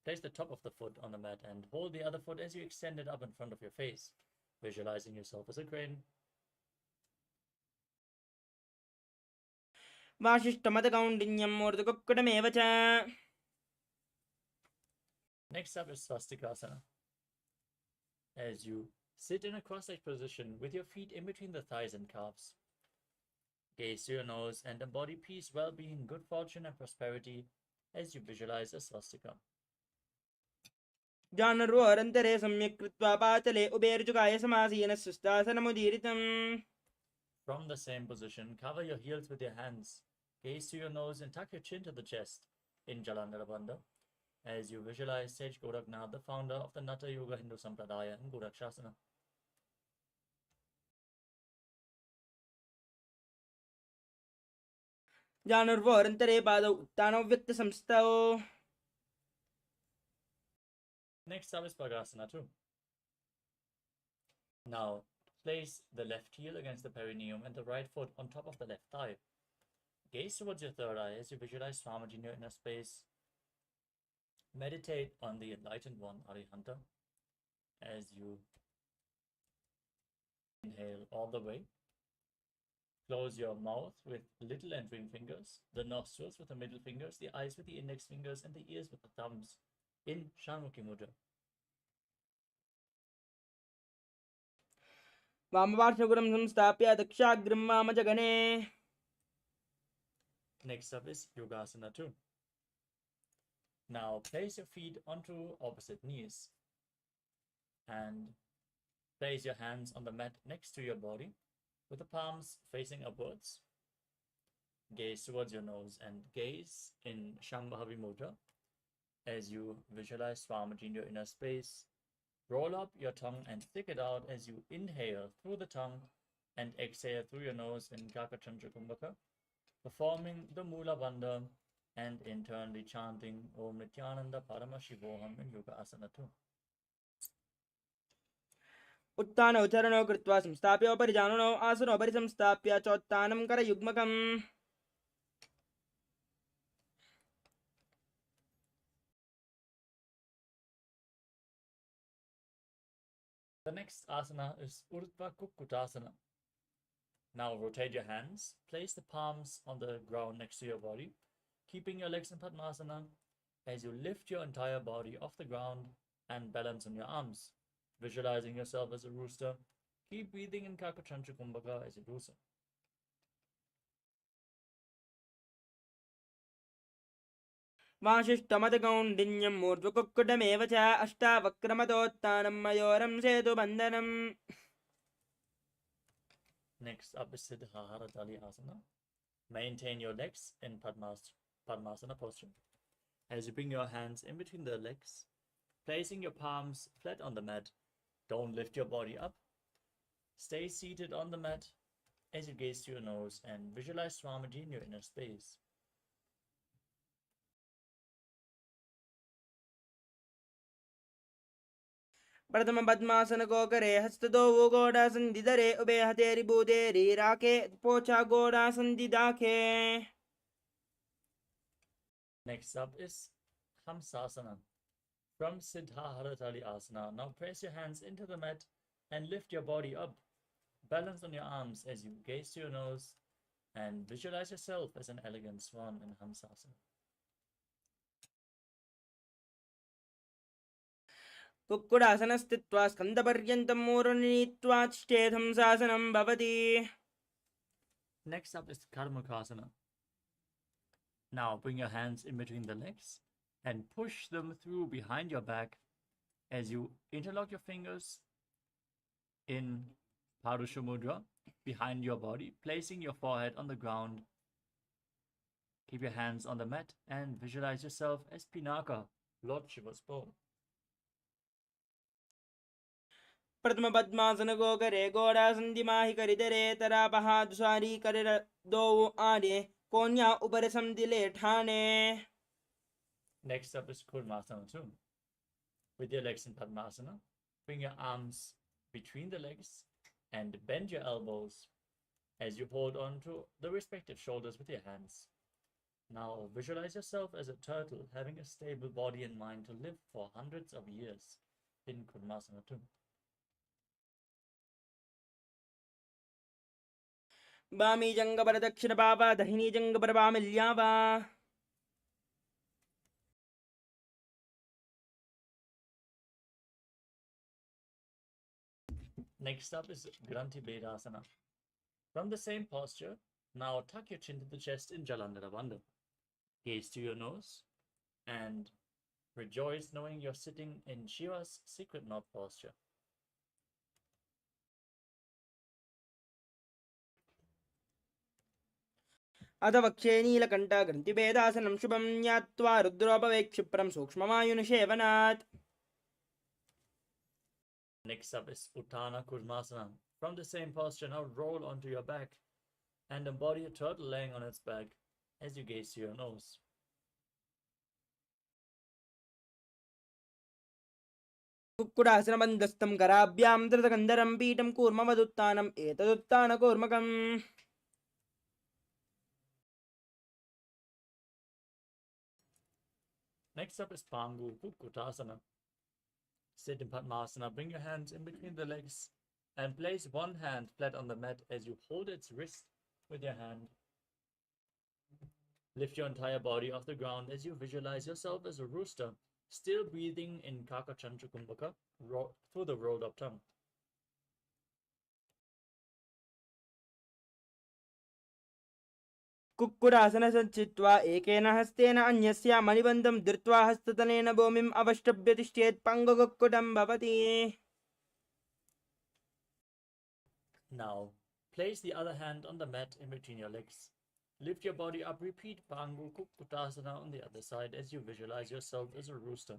Place the top of the foot on the mat and hold the other foot as you extend it up in front of your face, visualizing yourself as a crane. वासिष्ठमदकौण्डिन्यं मूर्धकुक्कुटमेव च. Next up is Swastikasana. As you sit in a cross-legged position with your feet in between the thighs and calves. Gaze to your nose and embody peace, well-being, good fortune and prosperity as you visualize a swastika. जानर्वोरन्तरे सम्यक् कृत्वा पातले उभेर्जुगाय समासीन सुष्टासनमुदीरितम्. From the same position, cover your heels with your hands. Gaze to your nose and tuck your chin to the chest in Jalandhara Bandha as you visualize Sage Goraknath, the founder of the Natha Yoga Hindu Sampradaya in Gorakshasana. जानर्वोरन्तरे पादौ उत्तानौ व्यक्तसंस्थौ. Next up is Bhagasana 2. Now, place the left heel against the perineum and the right foot on top of the left thigh. Gaze towards your third eye as you visualize Swamiji in your inner space. Meditate on the enlightened one, Arihanta, as you inhale all the way. Close your mouth with little and ring fingers, the nostrils with the middle fingers, the eyes with the index fingers, and the ears with the thumbs in Shanmukhi Mudra. वामपार्श्वगुरं संस्थाप्य दक्षाग्रं वामजगने. Next up is Yogasana 2. Now place your feet onto opposite knees and place your hands on the mat next to your body with the palms facing upwards. Gaze towards your nose and gaze in Shambhavi Mudra as you visualize Swamiji in your inner space. Roll up your tongue and stick it out as you inhale through the tongue and exhale through your nose in Kakachandra Kumbhaka, performing the Mula Bandha and internally chanting Om Nithyananda Paramashivoham in Yoga Asana 2. उत्तानौ चरणौ कृत्वा संस्थाप्य उपरि जानुनौ आसनोपरि संस्थाप्य चोत्तानं करयुग्मकम्. The next asana is Urdhva Kukkutasana. Now rotate your hands, place the palms on the ground next to your body, keeping your legs in Padmasana as you lift your entire body off the ground and balance on your arms, visualizing yourself as a rooster. Keep breathing in Kakachandra Kumbhaka as you do so. वासिष्ठमदकौण्डिन्यं मूर्ध्वकुक्कुटमेव च. अष्टावक्रमदोत्तानं मयोरं सेतुबन्धनम्. Next up is Siddhaharatali Asana. Maintain your legs in Padmasana posture. As you bring your hands in between the legs, placing your palms flat on the mat. Don't lift your body up. Stay seated on the mat as you gaze to your nose and visualize Swamiji in your inner space. प्रथम पद्मासन को करे हस्त दो वो गोड़ा संधि धरे ube हथेरी बूदेरी राखे पोछा गोड़ा संधि दाखे. Next up is Hamsasana. From Siddhaharatali Asana, now press your hands into the mat and lift your body up. Balance on your arms as you gaze to your nose and visualize yourself as an elegant swan in Hamsasana. कुक्कुडासन स्थित्वा स्कन्दपर्यन्तं मूर्धनीत्वा तिष्ठेथं शासनं भवति. Next up is Karmakasana. Now bring your hands in between the legs and push them through behind your back as you interlock your fingers in Parusha Mudra behind your body, placing your forehead on the ground. Keep your hands on the mat and visualize yourself as Pinaka, Lord Shiva's bow. प्रथम पद्मासन को करे गोड़ा संधि माहि करि धरे तरापहा दुसारी करे दो आने कोन्या ऊपर समधि ले ठाने. Next up is Kurmasana too. With your legs in Padmasana, bring your arms between the legs and bend your elbows as you hold on to the respective shoulders with your hands. Now visualize yourself as a turtle having a stable body and mind to live for hundreds of years in Kurmasana too. बामी जंग पर दक्षिण पावा दहिनी जंग पर बामिल्यावा. Next up is Granthi Bedasana. From the same posture, now tuck your chin to the chest in Jalandhara Bandha. Gaze to your nose and rejoice knowing you're sitting in Shiva's secret knot posture. अथ वक्षे नीलकण्ठ ग्रन्थिभेदासनं शुभं ज्ञात्वा रुद्रोपवेक्षिप्रं सूक्ष्ममायुनिषेवनात्. Next up is Uttana Kurmasana. From the same posture, now roll onto your back and embody a turtle laying on its back as you gaze to your nose. कुक्कुडासनबन्धस्थं कराभ्यां धृतकन्धरं पीठं कूर्मवदुत्थानम् एतदुत्थानकूर्मकम्. Next up is Pangu Kukkutasana. Sit in Padmasana, bring your hands in between the legs and place one hand flat on the mat as you hold its wrist with your hand. Lift your entire body off the ground as you visualize yourself as a rooster, still breathing in Kakachandrakumbhaka through the rolled up tongue. कुक्कुडासनसञ्चित्वा एकेन हस्तेन अन्यस्य मणिबन्धं धृत्वा हस्ततलेन भूमिम् अवष्टभ्य तिष्ठेत् पङ्गुकुक्कुटं भवति. Now, place the other hand on the mat in between your legs. Lift your body up, repeat Pangu Kukkutasana on the other side as you visualize yourself as a rooster.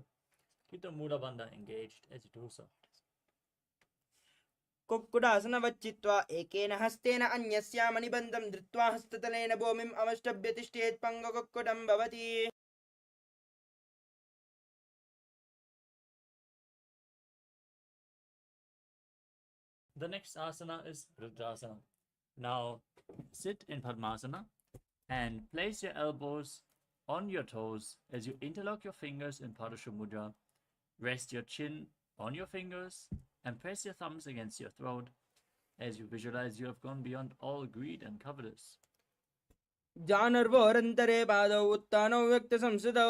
Keep the Mula Bandha engaged as you do so. कुक्कुडासनवच्चित्वा एकेन हस्तेन अन्यस्य मणिबन्धं धृत्वा हस्ततलेन भूमिम् अवष्टभ्य तिष्ठेत् पङ्गुकुक्कुटं भवति. The next asana is Rudrasana. Now, sit in Padmasana and place your elbows on your toes as you interlock your fingers in Parusha Mudra. Rest your chin on your fingers and press your thumbs against your throat as you visualize you have gone beyond all greed and covetous. जानर्वोरन्तरे पादौ उत्थानौ व्यक्तसंस्थितौ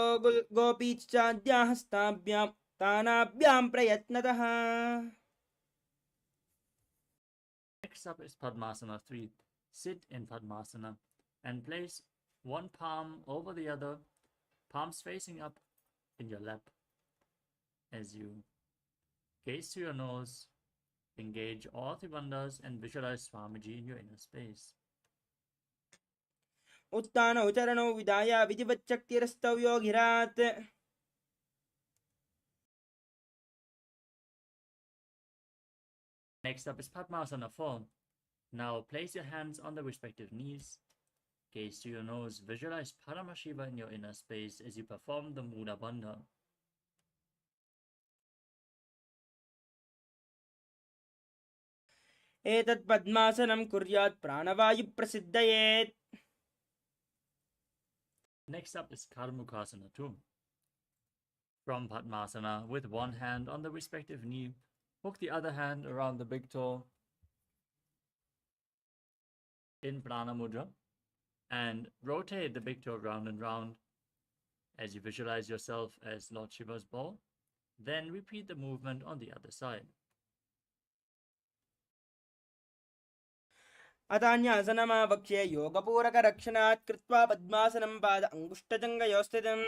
गोपीश्चाद्या हस्ताभ्यां तानाभ्यां प्रयत्नतः. Next up is Padmasana 3. Sit in Padmasana and place one palm over the other, palms facing up in your lap as you gaze to your nose Engage all three bandhas and visualize Swamiji in your inner space. उत्तानौ चरणौ विधाय विधिवच्चक्तिरस्तव्यो गिरात् Next up is Padmasana 4. Now place your hands on the respective knees. Gaze to your nose. Visualize Paramashiva in your inner space as you perform the Mula Bandha. एतत् पद्मासनं कुर्यात् प्राणवायुप्रसिद्धयेत्. Next up is Karmukasana 2. From Padmasana, with one hand on the respective knee, hook the other hand around the big toe in Prana Mudra and rotate the big toe round and round as you visualize yourself as Lord Shiva's ball. Then repeat the movement on the other side. अतान्यासनमावक्ष्ये योगपूरकरक्षणात् कृत्वा पद्मासनं पाद अङ्गुष्ठजङ्घयोस्थितम्.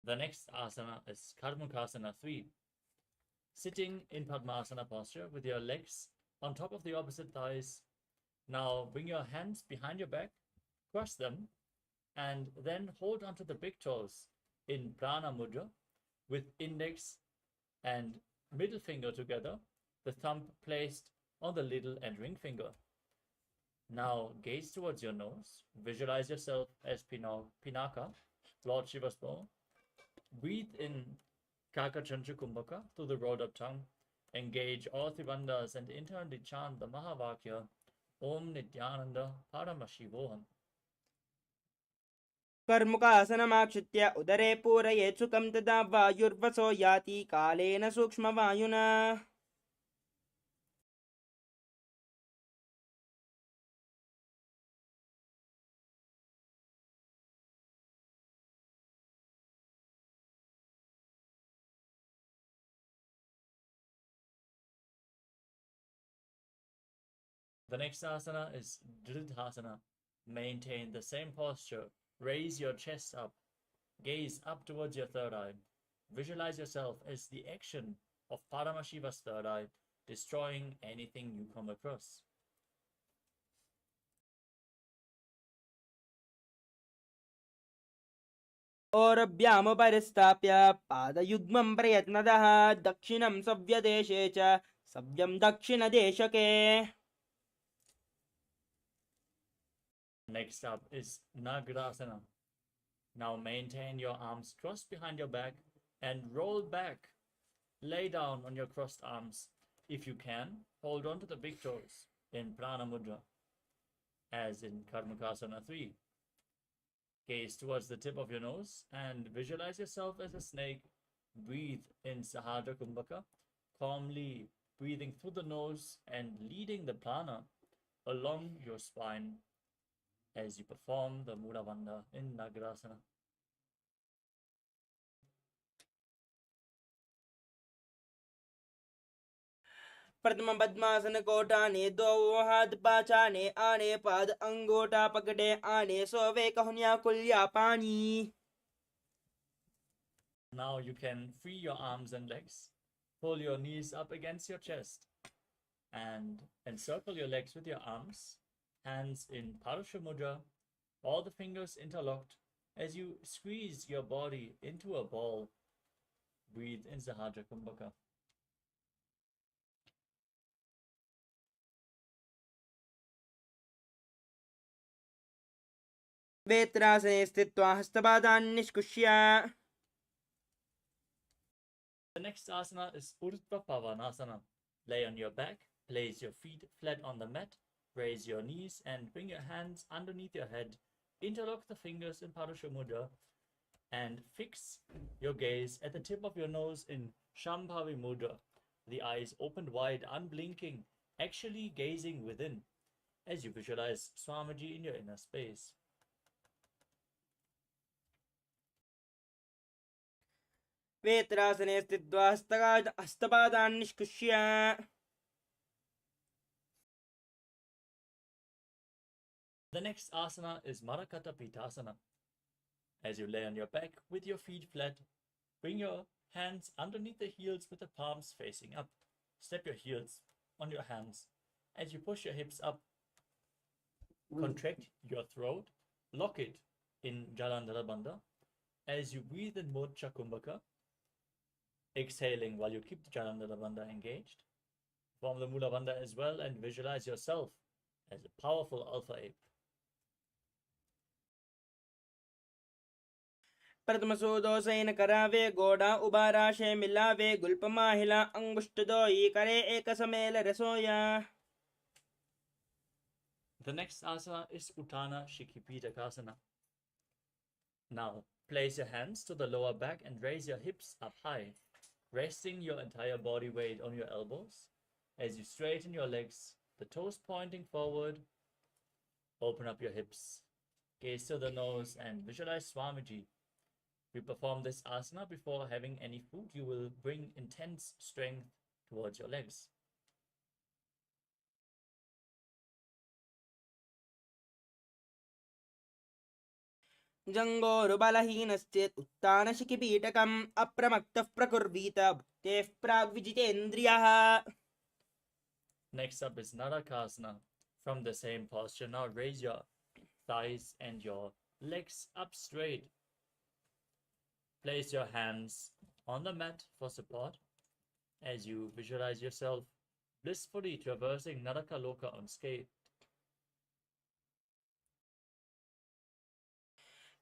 The next asana is Karmukasana 3. Sitting in Padmasana posture with your legs on top of the opposite thighs. Now bring your hands behind your back, cross them, and then hold onto the big toes in Prana Mudra with index and middle finger together, the thumb placed on the little and ring finger. Now gaze towards your nose, visualize yourself as Pinaka, Lord Shiva's ball. Breathe in Kakachancha Kumbhaka through the rolled up tongue. Engage all three bandhas and internally chant the Mahavakya Om Nithyananda Paramashivoham. कर्मुकासनमाक्षित्य उदरे पूरयेत् सुखं तदा वायुर्वसो याति कालेन सूक्ष्मवायुना. The next asana is Dridhasana. Maintain the same posture. Raise your chest up. Gaze up towards your third eye. Visualize yourself as the action of Paramashiva's third eye, destroying anything you come across. औरभ्यामुपरिस्थाप्य पादयुग्मं प्रयत्नतः दक्षिणं सव्यदेशे च सव्यं दक्षिणदेशके. Next up is Nagarasana. Now maintain your arms crossed behind your back and roll back. Lay down on your crossed arms. If you can, hold on to the big toes in Prana Mudra, as in Karmakasana 3. Gaze towards the tip of your nose and visualize yourself as a snake. Breathe in Sahadra Kumbhaka, calmly breathing through the nose and leading the prana along your spine as you perform the Mula Bandha in Nagarasana. प्रथम पद्मासन कोटाने दो हाथ पाचाने आने पाद अंगोटा पकड़े आने सोवे कहुनिया कुलिया पानी. Now you can free your arms and legs. Pull your knees up against your chest and encircle your legs with your arms, hands in Parasha Mudra, all the fingers interlocked as you squeeze your body into a ball. breathe in Sahaja Kumbhaka. वेत्रासने स्थित्वा हस्तपादान् निष्कुष्य. The next asana is Urdhva Pavanasana. Lay on your back, place your feet flat on the mat, raise your knees and bring your hands underneath your head. Interlock the fingers in Padusha Mudra and fix your gaze at the tip of your nose in Shambhavi Mudra. The eyes opened wide, unblinking, actually gazing within as you visualize Swamiji in your inner space. वेत्रासने स्थित्वा हस्तपादान् निष्कुष्य. The next asana is Marakata Pitasana. As you lay on your back with your feet flat, bring your hands underneath the heels with the palms facing up. Step your heels on your hands as you push your hips up. Contract your throat, lock it in Jalandhara Bandha as you breathe in Moksha Kumbhaka, exhaling while you keep the Jalandhara Bandha engaged. Form the Mula Bandha as well and visualize yourself as a powerful alpha ape. प्रथमसोदोसेन करावे गोडा उबाराशे मिलावे गुल्पमाहिला अंगुष्टदोई करे एकसमेल रसोया. The next asana is Uttana Shikhipitaka. Now, place your hands to the lower back and raise your hips up high, resting your entire body weight on your elbows. As you straighten your legs, the toes pointing forward, open up your hips, gaze to the nose and visualize Swamiji. We perform this asana before having any food. You will bring intense strength towards your legs. जङ्गोरुबलहीनश्चेत् उत्तानशिखिपीठकम् अप्रमत्तः प्रकुर्वीत भुक्तेः प्राग्विजितेन्द्रियः. Next up is Narakasana. From the same posture, now raise your thighs and your legs up straight. Place your hands on the mat for support as you visualize yourself blissfully traversing Naraka Loka unscathed.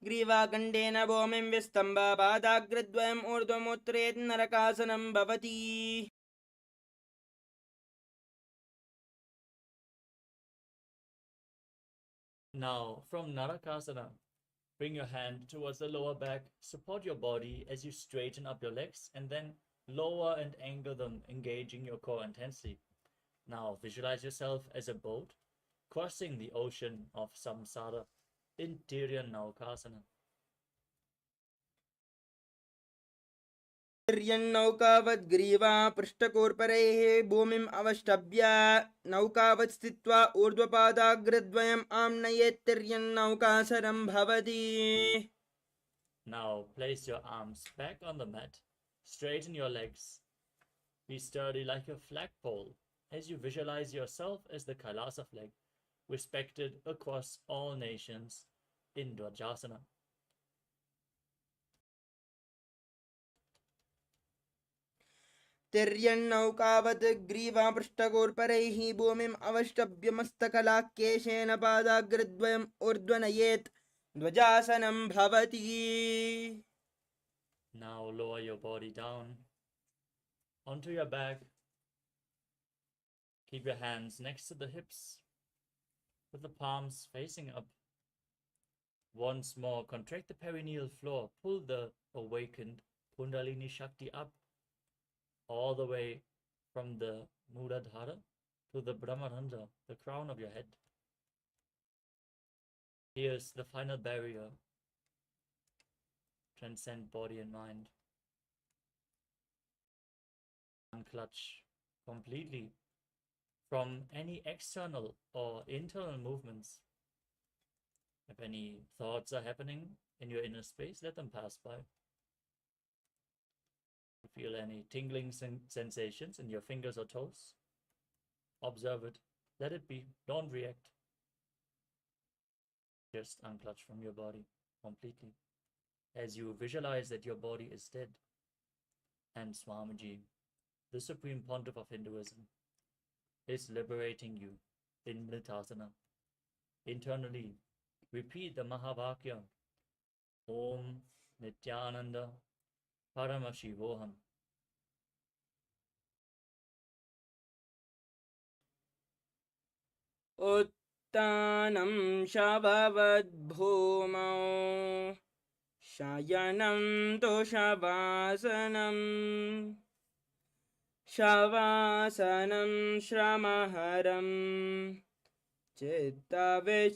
ग्रीवाकण्डेन भूमिं विस्तम्भ पादाग्रद्वयम् ऊर्ध्वमुत्रेत् नरकासनं भवति. Now, from Narakasana, bring your hand towards the lower back, support your body as you straighten up your legs, and then lower and angle them, engaging your core intensely. Now, visualize yourself as a boat crossing the ocean of samsara in Tiryannaukasana. तिर्यन्नौकावद्ग्रीवा पृष्ठकूर्परैः भूमिम् अवष्टभ्य नौकावत् स्थित्वा ऊर्ध्वपादाग्रद्वयम् आम्नयेत् तिर्यन्नौकासनं भवति. Now, place your arms back on the mat, straighten your legs, be sturdy like a flagpole as you visualize yourself as the KAILASA flag, respected across all nations in Dvajasana. तिर्यन्नौकावत् ग्रीवा पृष्ठकूर्परैः भूमिम् अवष्टभ्य मस्तकलाक्येशेन पादाग्रद्वयम् ऊर्ध्वनयेत् ध्वजासनं भवति. Now lower your body down onto your back. Keep your hands next to the hips with the palms facing up. Once more, contract the perineal floor. Pull the awakened Kundalini Shakti up all the way from the Muladhara to the Brahmarandha, the crown of your head. Here's the final barrier. Transcend body and mind. Unclutch completely from any external or internal movements. If any thoughts are happening in your inner space, let them pass by. Feel any tingling sensations in your fingers or toes? Observe it. Let it be. Don't react. Just unclutch from your body completely as you visualize that your body is dead. and Swamiji, the Supreme Pontiff of Hinduism, is liberating you in Mritasana. Internally, repeat the Mahavakya, Om Nithyananda Paramashivoham. उत्तानं शववद्भूमौ शयनं तु शवासनं शवासनं श्रमहरं चित्तविश्रान्तिकारणम्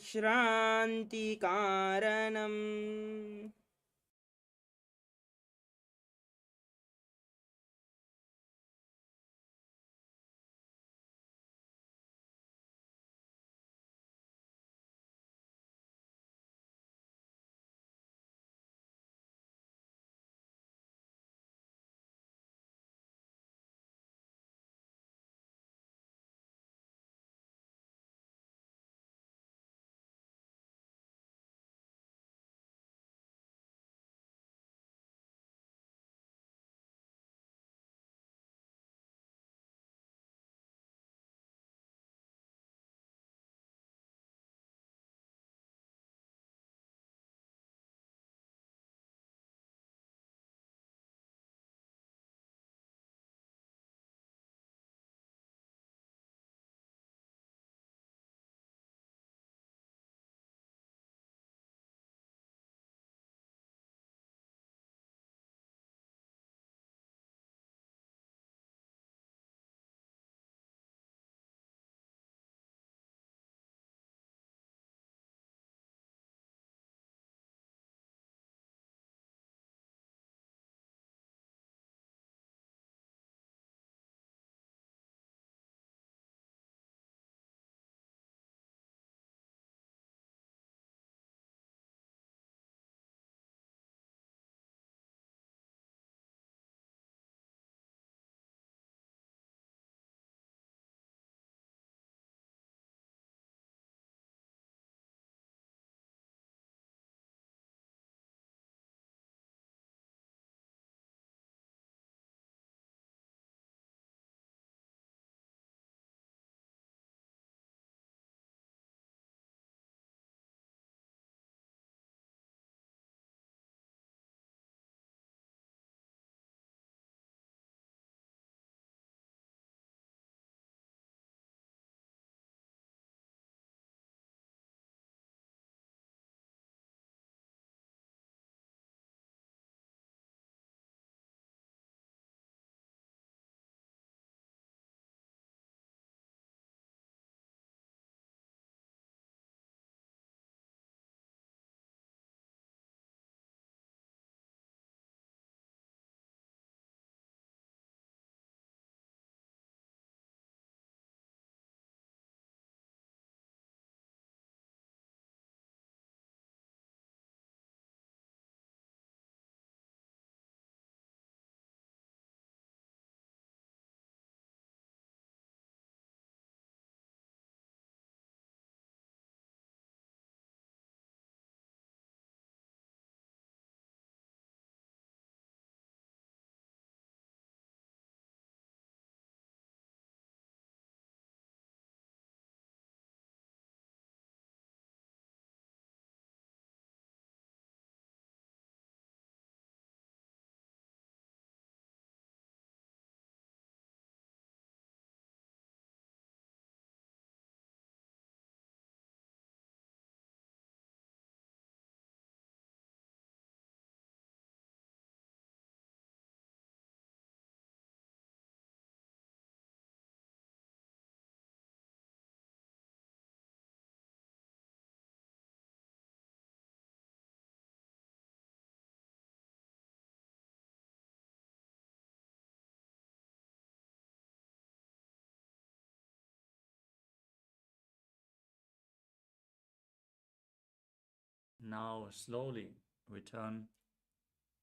Now slowly return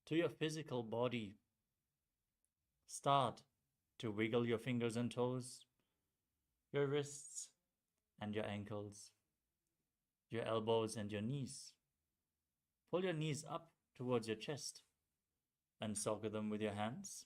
to your physical body. Start to wiggle your fingers and toes, your wrists and your ankles, your elbows and your knees. Pull your knees up towards your chest and circle them with your hands.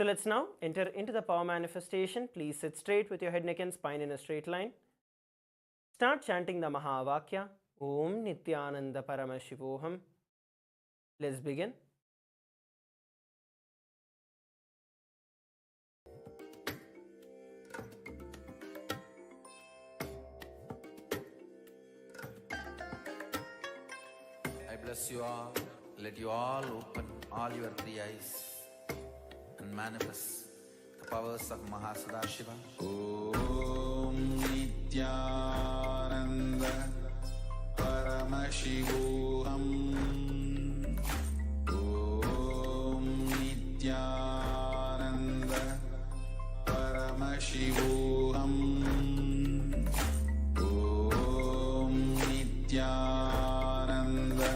So let's now enter into the power manifestation. Please sit straight with your head, neck and spine in a straight line. Start chanting the Mahavakya. Om Nithyananda Paramashivoham. Let's begin. I bless you all. Let you all open all your three eyes and manifest the powers of Mahasudashiva. Om Nithyananda Paramashivoham. Om Nithyananda Paramashivoham. Om Nithyananda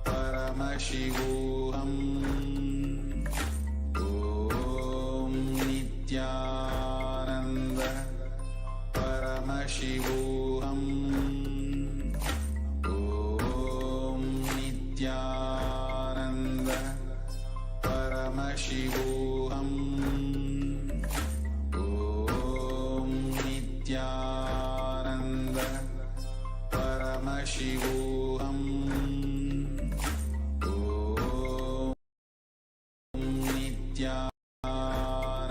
Paramashivoham. Om Nithyananda Paramashivoham. Om Nithyananda Paramashivoham. Om Nithyananda Paramashivoham. Nithyananda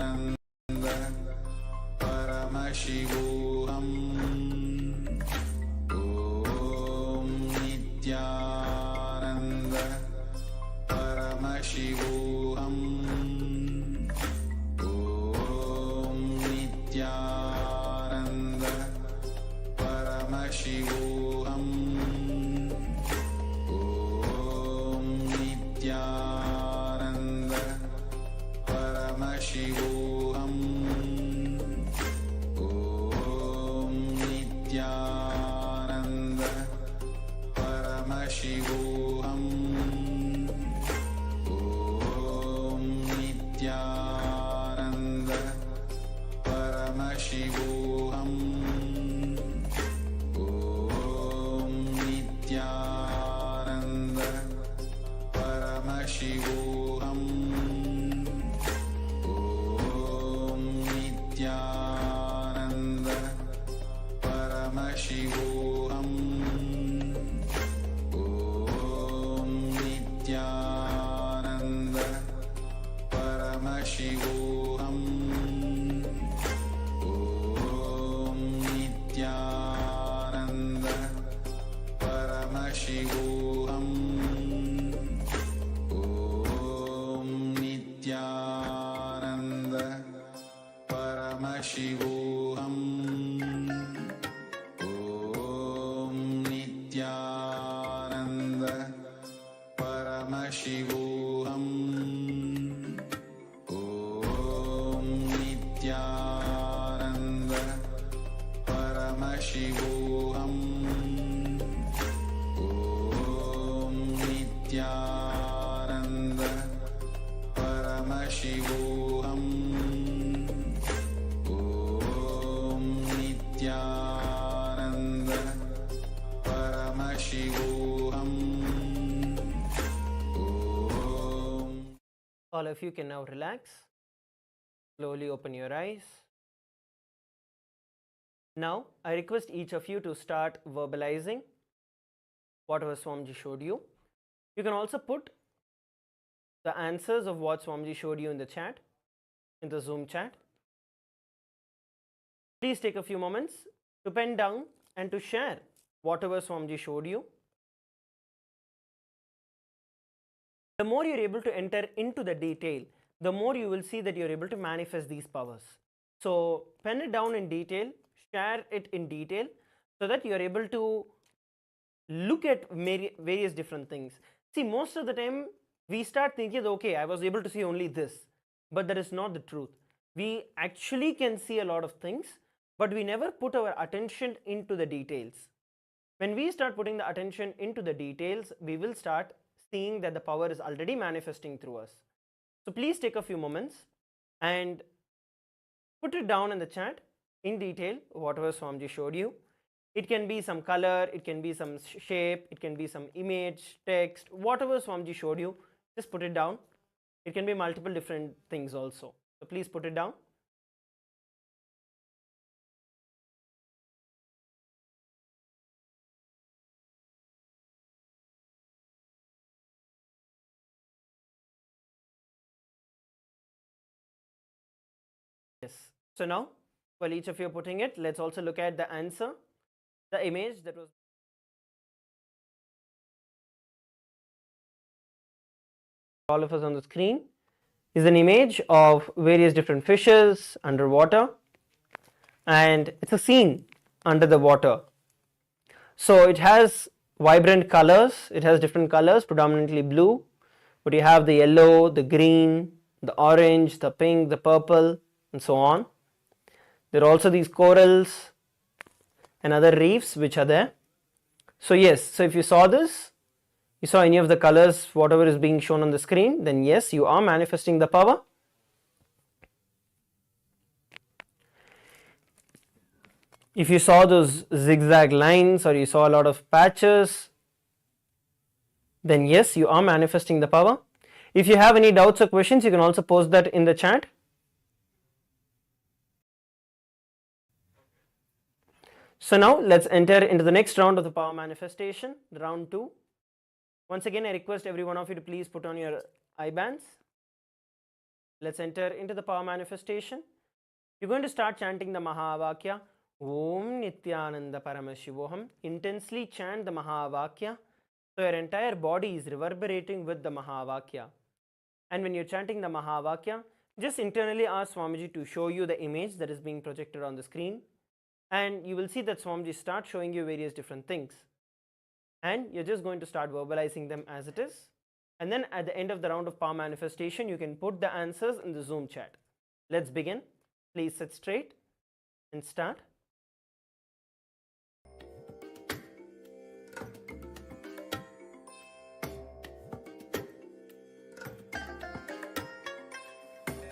Paramashivoham. Om Nithyananda Paramashivoham. Om Nithyananda Paramashivoham. Om Nithyananda Paramashivoham. Om Nithyananda Paramashivoham. Om Nithyananda Paramashivoham. Om Nithyananda Paramashivoham. Om Nithyananda Paramashivoham. Om Nithyananda Paramashivoham. Om Nithyananda Paramashivoham. Om Nithyananda Paramashivoham. Om Nithyananda Paramashivoham. Om Nithyananda Paramashivoham. Om Nithyananda Paramashivoham. Om Nithyananda Paramashivoham. All of you can now relax. Slowly open your eyes. Now, I request each of you to start verbalizing whatever Swamiji showed you. You can also put the answers of what Swamiji showed you in the chat, in the Zoom chat. Please take a few moments to pen down and to share whatever Swamiji showed you. The more you're able to enter into the detail, the more you will see that you're able to manifest these powers. So pen it down in detail, share it in detail, so that you're able to look at various different things. See, most of the time we start thinking, okay, I was able to see only this, but that is not the truth. We actually can see a lot of things, but we never put our attention into the details. When we start putting the attention into the details, we will start seeing that the power is already manifesting through us. So please take a few moments and put it down in the chat in detail, whatever Swamiji showed you. It can be some color, it can be some shape, it can be some image, text, whatever Swamiji showed you, just put it down. It can be multiple different things also. So please put it down. Yes. So now, while each of you are putting it, let's also look at the answer. The image that was all of us on the screen is an image of various different fishes underwater, and it's a scene under the water. So it has vibrant colors, it has different colors, predominantly blue, but you have the yellow, the green, the orange, the pink, the purple, and so on. There are also these corals and other reefs which are there. So yes, so if you saw this, you saw any of the colors, whatever is being shown on the screen, then yes, you are manifesting the power. If you saw those zigzag lines or you saw a lot of patches, then yes, you are manifesting the power. If you have any doubts or questions, you can also post that in the chat. So now let's enter into the next round of the power manifestation, the round 2. Once again, I request every one of you to please put on your eye bands. Let's enter into the power manifestation. You're going to start chanting the Mahavakya, Om Nithyananda Paramashivoham. Intensely chant the Mahavakya, so your entire body is reverberating with the Mahavakya. And when you're chanting the Mahavakya, just internally ask Swamiji to show you the image that is being projected on the screen, and you will see that Swamiji starts showing you various different things, and you're just going to start verbalizing them as it is. And then at the end of the round of power manifestation, you can put the answers in the Zoom chat. Let's begin. Please sit straight and start.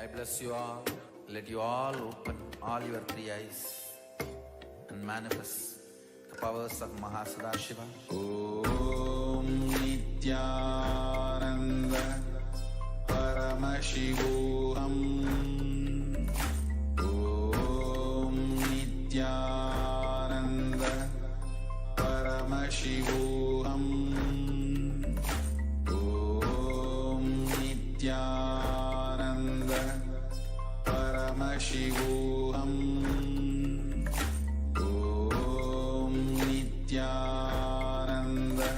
I bless you all. Let you all open all your 3 eyes and manifest the powers of Mahasudashiva. Om Nithyananda Paramashivoham. Om Nithyananda Paramashivoham. Om Nithyananda Paramashivoham. Om Nithyananda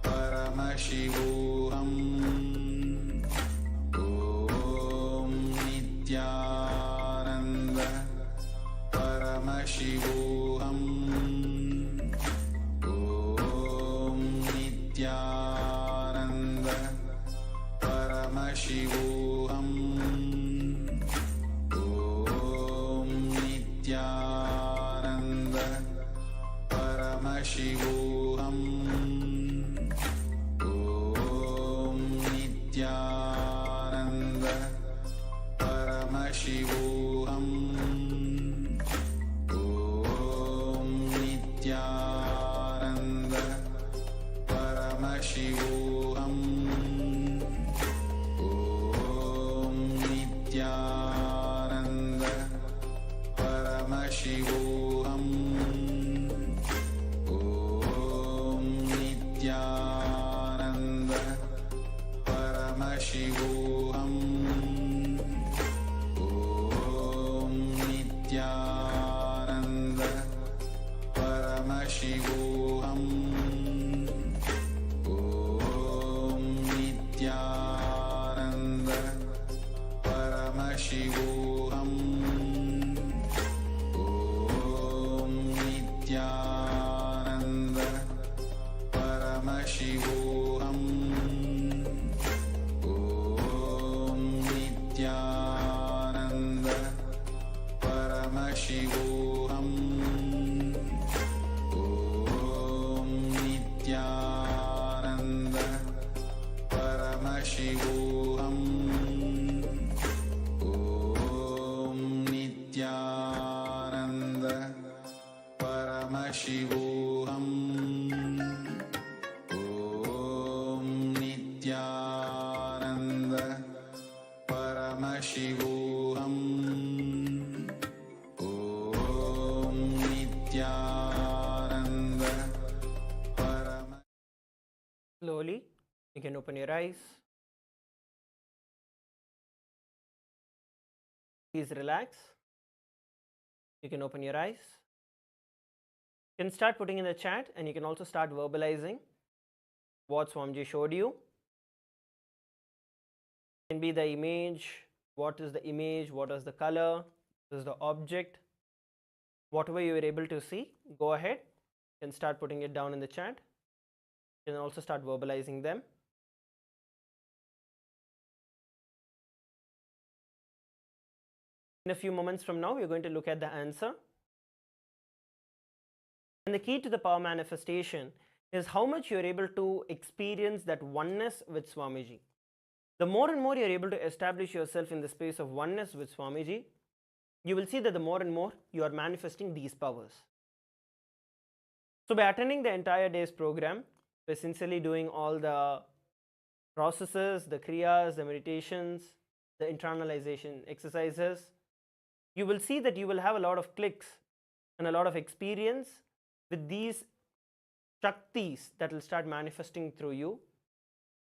Paramashivoham. Om Nithyananda Paramashivoham. Om Nithyananda Paramashivoham. Om Nithyananda Paramashivoham. Om Nithyananda Paramashivoham. Om Nithyananda Paramashivoham. Om Nithyananda Paramashivoham. Om Nithyananda Paramashivoham. Om Nithyananda Paramashivoham. Om Nithyananda Paramashivoham. Om Nithyananda Paramashivoham. Om Nithyananda Paramashivoham. Om Nithyananda Paramashivoham. Om Nithyananda Paramashivoham. Om Nithyananda can open your eyes. Please relax. You can open your eyes. You can start putting in the chat, and you can also start verbalizing what Swamiji showed you. It can be the image, what is the image, what is the color, what is the object, whatever you were able to see, go ahead. You can start putting it down in the chat. You can also start verbalizing them. In a few moments from now, we are going to look at the answer. And the key to the power manifestation is how much you are able to experience that oneness with Swamiji. The more and more you are able to establish yourself in the space of oneness with Swamiji, you will see that the more and more you are manifesting these powers. So by attending the entire day's program, by sincerely doing all the processes, the Kriyas, the meditations, the internalization exercises, you will see that you will have a lot of clicks and a lot of experience with these Shaktis that will start manifesting through you,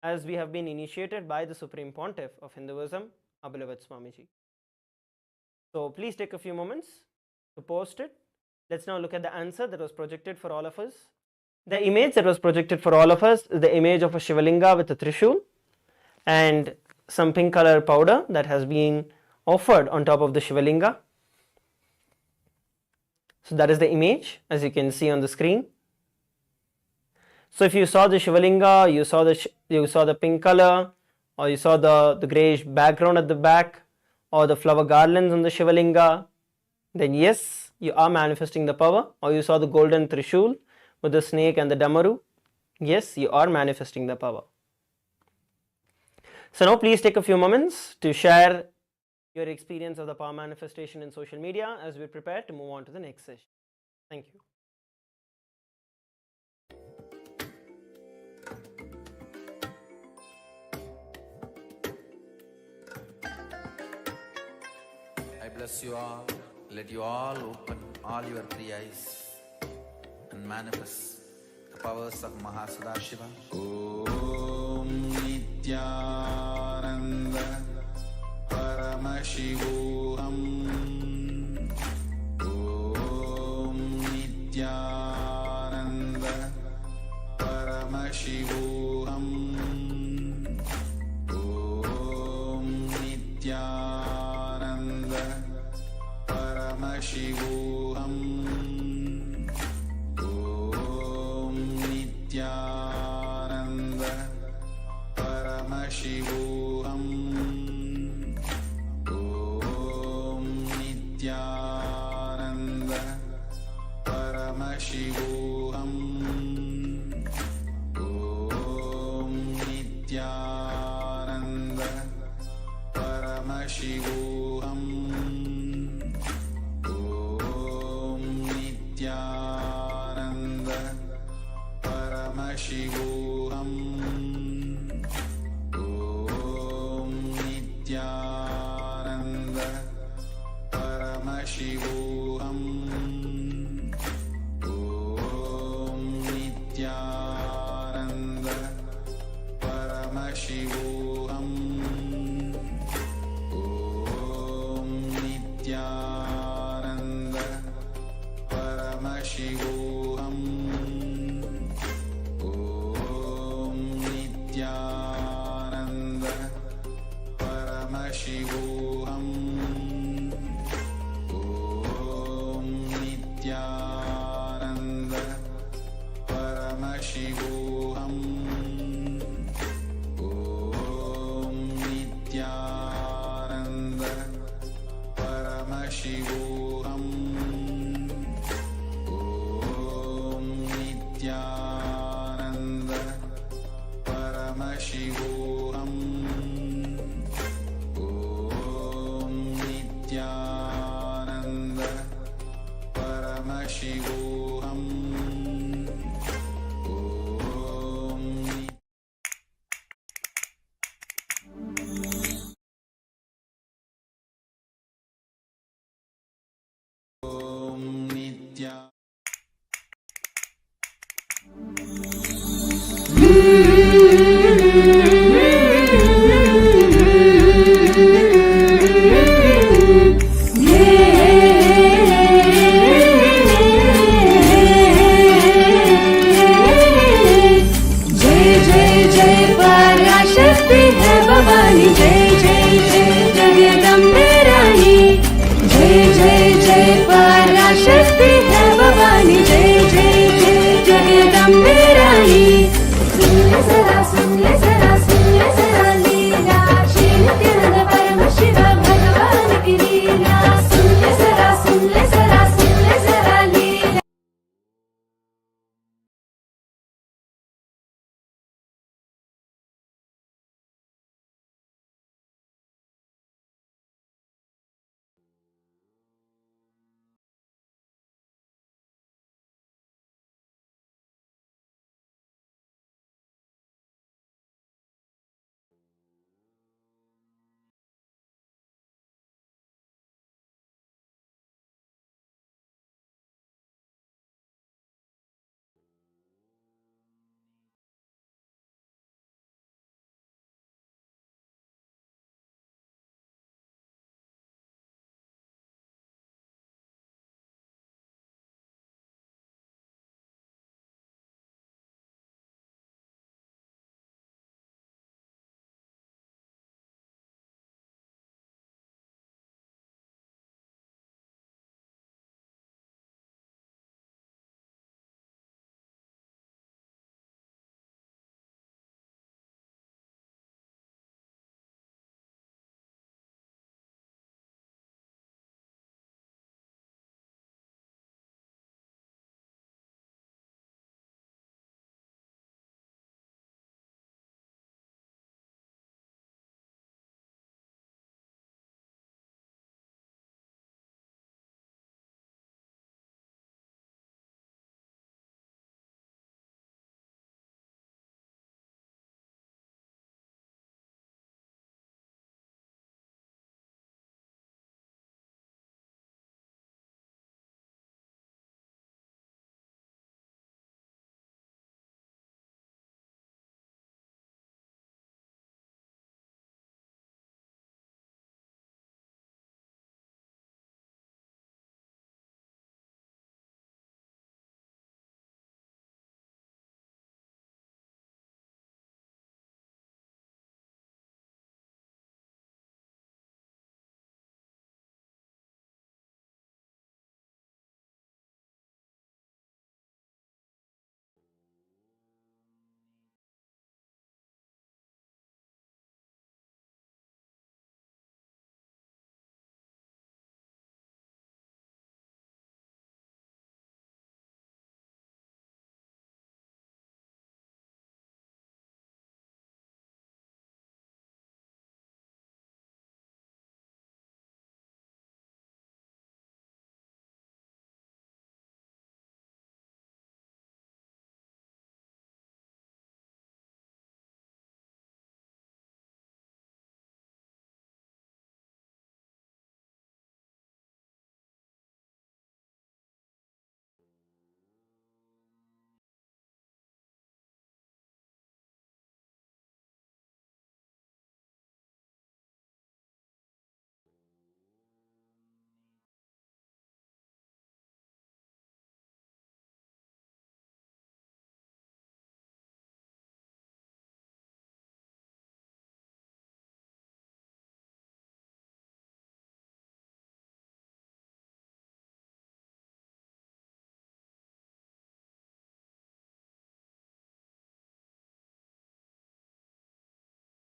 as we have been initiated by the Supreme Pontiff of Hinduism, our beloved Swamiji. So please take a few moments to post it. Let's now look at the answer that was projected for all of us. The image that was projected for all of us is the image of a Shivalinga with a Trishul and some pink color powder that has been offered on top of the Shivalinga. So that is the image, as you can see on the screen. So if you saw the Shivalinga, you saw the pink color, or you saw the greyish background at the back, or the flower garlands on the Shivalinga, then yes, you are manifesting the power. Or you saw the golden Trishul with the snake and the Damaru, yes, you are manifesting the power. So now please take a few moments to share your experience of the power manifestation in social media as we prepare to move on to the next session. Thank you. I bless you all. Let you all open all your three eyes and manifest the powers of Mahasudashiva. Om Nithyananda Paramashivoham. Om Nithyananda Paramashivoham. Om Nithyananda Paramashivoham. Om Nithyananda Paramashivoham. Om Nithyananda Paramashivoham. Om Nithyananda Paramashivoham. Om Nithyananda Paramashivoham. Om Nithyananda Paramashivoham. Om Nithyananda Paramashivoham. Om Nithyananda Paramashivoham. Om Nithyananda Paramashivoham. Om Nithyananda Paramashivoham. Om Nithyananda Paramashivoham. Om Nithyananda Paramashivoham. Om Nithyananda Paramashivoham. Om Nithya. जय जय पराशक्ति है भवानी जय जय जय जगदम्बे रानी सुन ले जरा सुन ले जरा सुन ले जरा लीला श्री नित्यानंद परम शिव भगवान की लीला सुन ले जरा सुन ले जरा सुन ले जरा लीला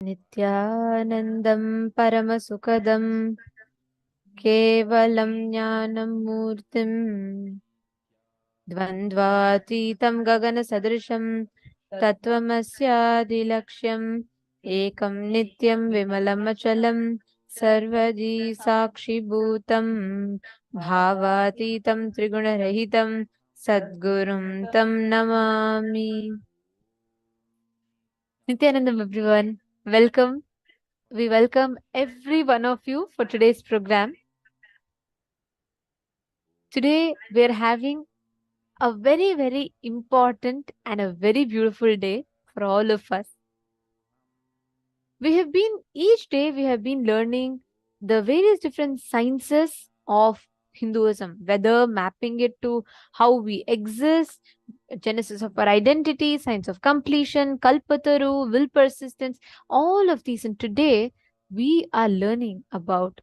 नित्यानन्दं परमसुखदं केवलं ज्ञानमूर्तिं द्वन्द्वातीतं गगनसदृशं तत्त्वमस्यादिलक्ष्यम् एकं नित्यं विमलमचलं सर्वदी साक्षिभूतं भावातीतं त्रिगुणरहितं सद्गुरुं तं Namami. Nithyanandam, everyone. Welcome. We welcome every one of you for today's program. Today, we are having a very, very important and a very beautiful day for all of us. Each day, we have been learning the various different sciences of Hinduism, whether mapping it to how we exist, genesis of our identity, science of completion, Kalpataru, will persistence, all of these. And today, we are learning about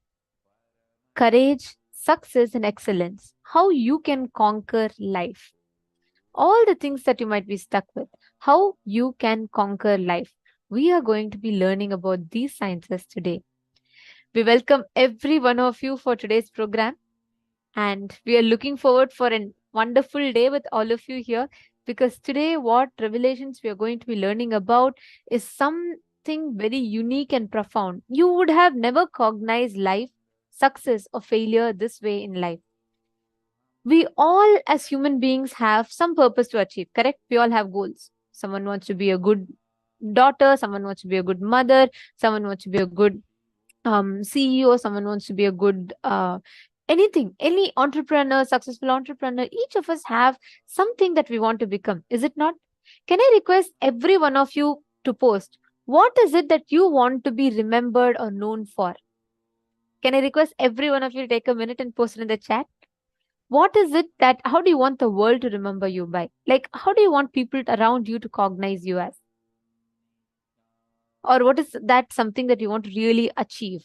courage, success and excellence, how you can conquer life. All the things that you might be stuck with, how you can conquer life. We are going to be learning about these sciences today. We welcome every one of you for today's program, and we are looking forward for a wonderful day with all of you here, because today what revelations we are going to be learning about is something very unique and profound. You would have never cognized life, success or failure this way in life. We all as human beings have some purpose to achieve, correct? We all have goals. Someone wants to be a good daughter, someone wants to be a good mother, someone wants to be a good CEO, someone wants to be a good anything, any entrepreneur, successful entrepreneur. Each of us have something that we want to become, is it not? Can I request every one of you to post what is it that you want to be remembered or known for? Can I request every one of you to take a minute and post it in the chat? What is it that, how do you want the world to remember you by? Like, how do you want people around you to cognize you as? Or what is that something that you want to really achieve?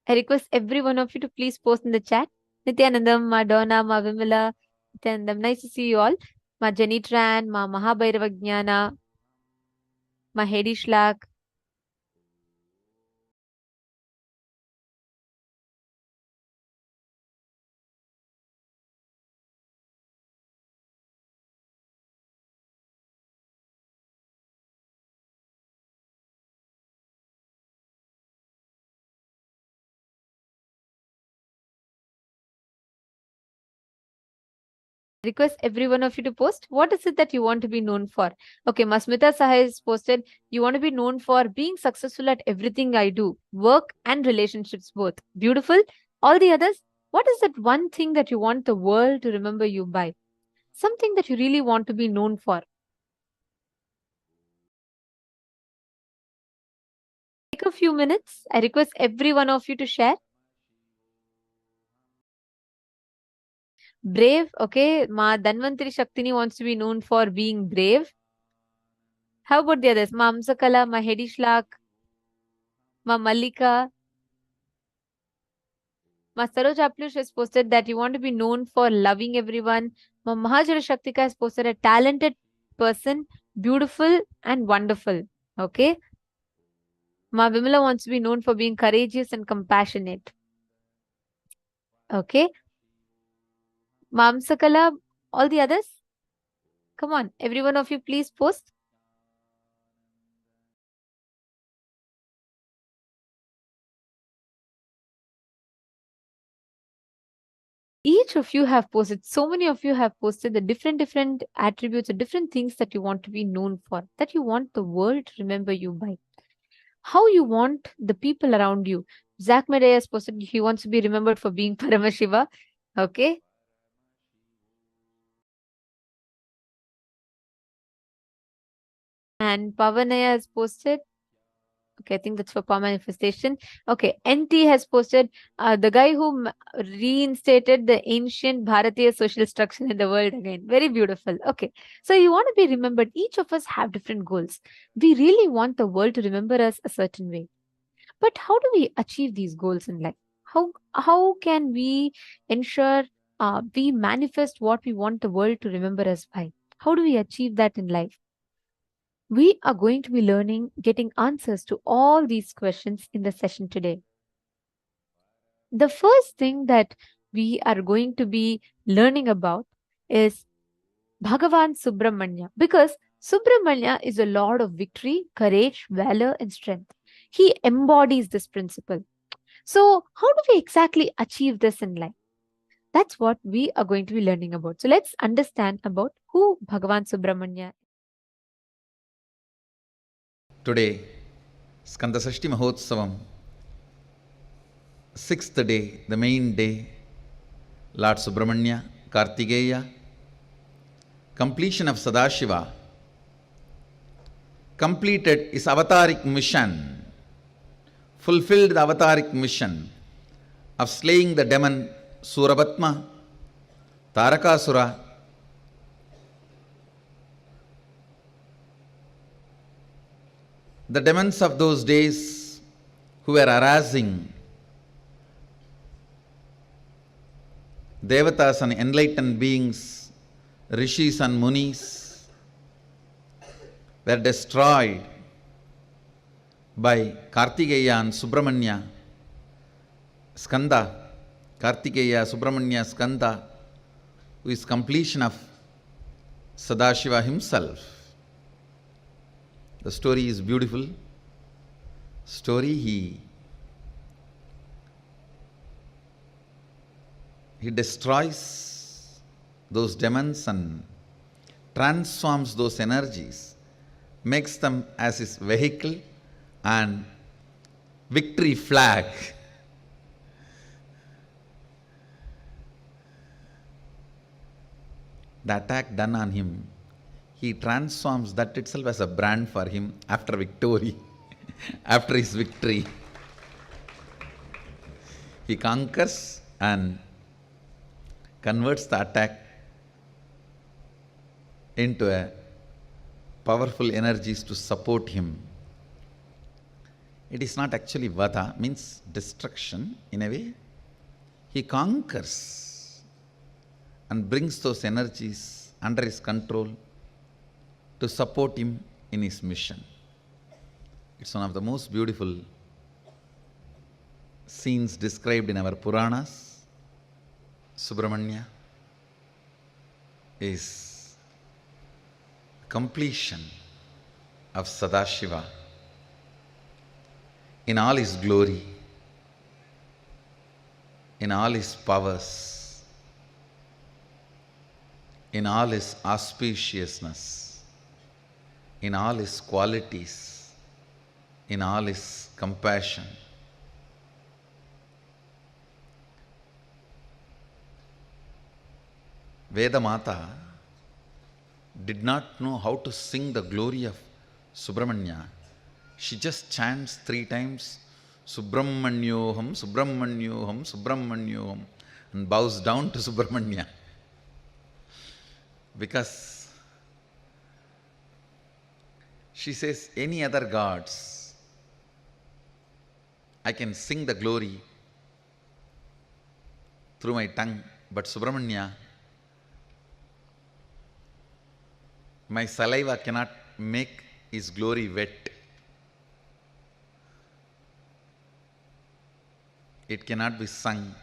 I request every one of you to please post in the chat. Nithyanandam, Madonna, Ma Vimala, Nithyanandam, nice to see you all. Ma Jenny Tran, Ma Mahabhairavajnana, Ma Hedi Shlak. Request every one of you to post. What is it that you want to be known for? Okay, Masmita Sahai has posted, you want to be known for being successful at everything I do, work and relationships both. Beautiful. All the others, what is that one thing that you want the world to remember you by? Something that you really want to be known for. Take a few minutes. I request every one of you to share. Brave, okay. Ma Dhanvantari Shaktini wants to be known for being brave. How about the others? Ma Amsakala, Ma Hedi Shlak, Ma Mallika. Ma Saroj Aplush has posted that you want to be known for loving everyone. Ma Mahajara Shaktika has posted a talented person, beautiful and wonderful. Okay. Ma Vimala wants to be known for being courageous and compassionate. Okay. Ma Amsakala, all the others? Come on, every one of you please post. Each of you have posted, so many of you have posted the different attributes or different things that you want to be known for, that you want the world to remember you by. How you want the people around you. Zach Medea has posted he wants to be remembered for being Paramashiva. Okay. And Pavanaya has posted. Okay, I think that's for power manifestation. Okay, NT has posted the guy who reinstated the ancient Bharatiya social structure in the world again. Very beautiful. Okay, so you want to be remembered. Each of us have different goals. We really want the world to remember us a certain way. But how do we achieve these goals in life? How can we ensure we manifest what we want the world to remember us by? How do we achieve that in life? We are going to be learning, getting answers to all these questions in the session today. The first thing that we are going to be learning about is Bhagavān Subramanya, because Subramanya is a lord of victory, courage, valor, and strength. He embodies this principle. So, how do we exactly achieve this in life? That's what we are going to be learning about. So, let's understand about who Bhagavān Subramanya is. Today, Skandasashti Mahotsavam, sixth day, the main day, Lord Subramanya, Kartikeya, completion of Sadashiva, completed his avataric mission, fulfilled the avataric mission of slaying the demon Surabatma, Tarakasura, the demons of those days who were harassing Devatas and enlightened beings, rishis and munis were destroyed by Kartikeya and Subramanya, Skanda, Kartikeya, Subramanya, Skanda, who is completion of Sadashiva himself. The story is beautiful. Story he destroys those demons and transforms those energies, makes them as his vehicle and victory flag. The attack done on him, he transforms that itself as a brand for him after victory, after his victory. He conquers and converts the attack into a powerful energies to support him. It is not actually vada, means destruction in a way. He conquers and brings those energies under his control to support him in his mission. It's one of the most beautiful scenes described in our Puranas. Subramanya is completion of Sadashiva in all his glory, in all his powers, in all his auspiciousness, in all his qualities, in all his compassion. Vedamata did not know how to sing the glory of Subramanya. She just chants 3 times, Subramanyvoham, Subramanyvoham, Subramanyvoham, and bows down to Subramanya. Because she says, any other gods, I can sing the glory through my tongue, but Subramanya, my saliva cannot make his glory wet. It cannot be sung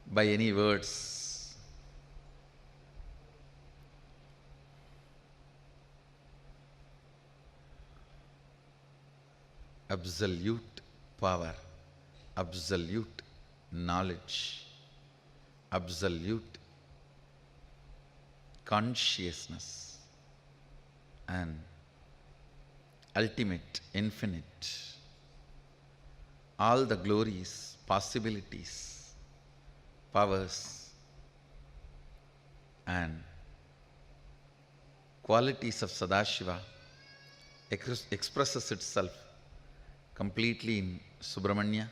by any words. Absolute power, absolute knowledge, absolute consciousness, and ultimate, infinite, all the glories, possibilities, powers, and qualities of Sadashiva expresses itself completely in Subramanya.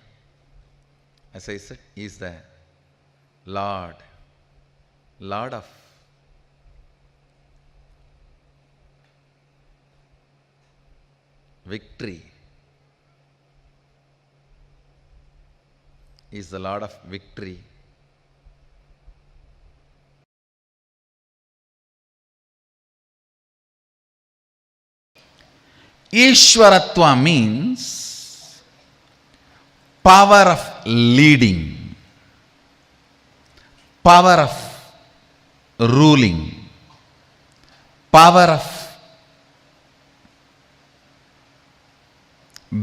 As I said, he is the Lord of victory. He is the Lord of victory. Ishwaratva means power of leading, power of ruling, power of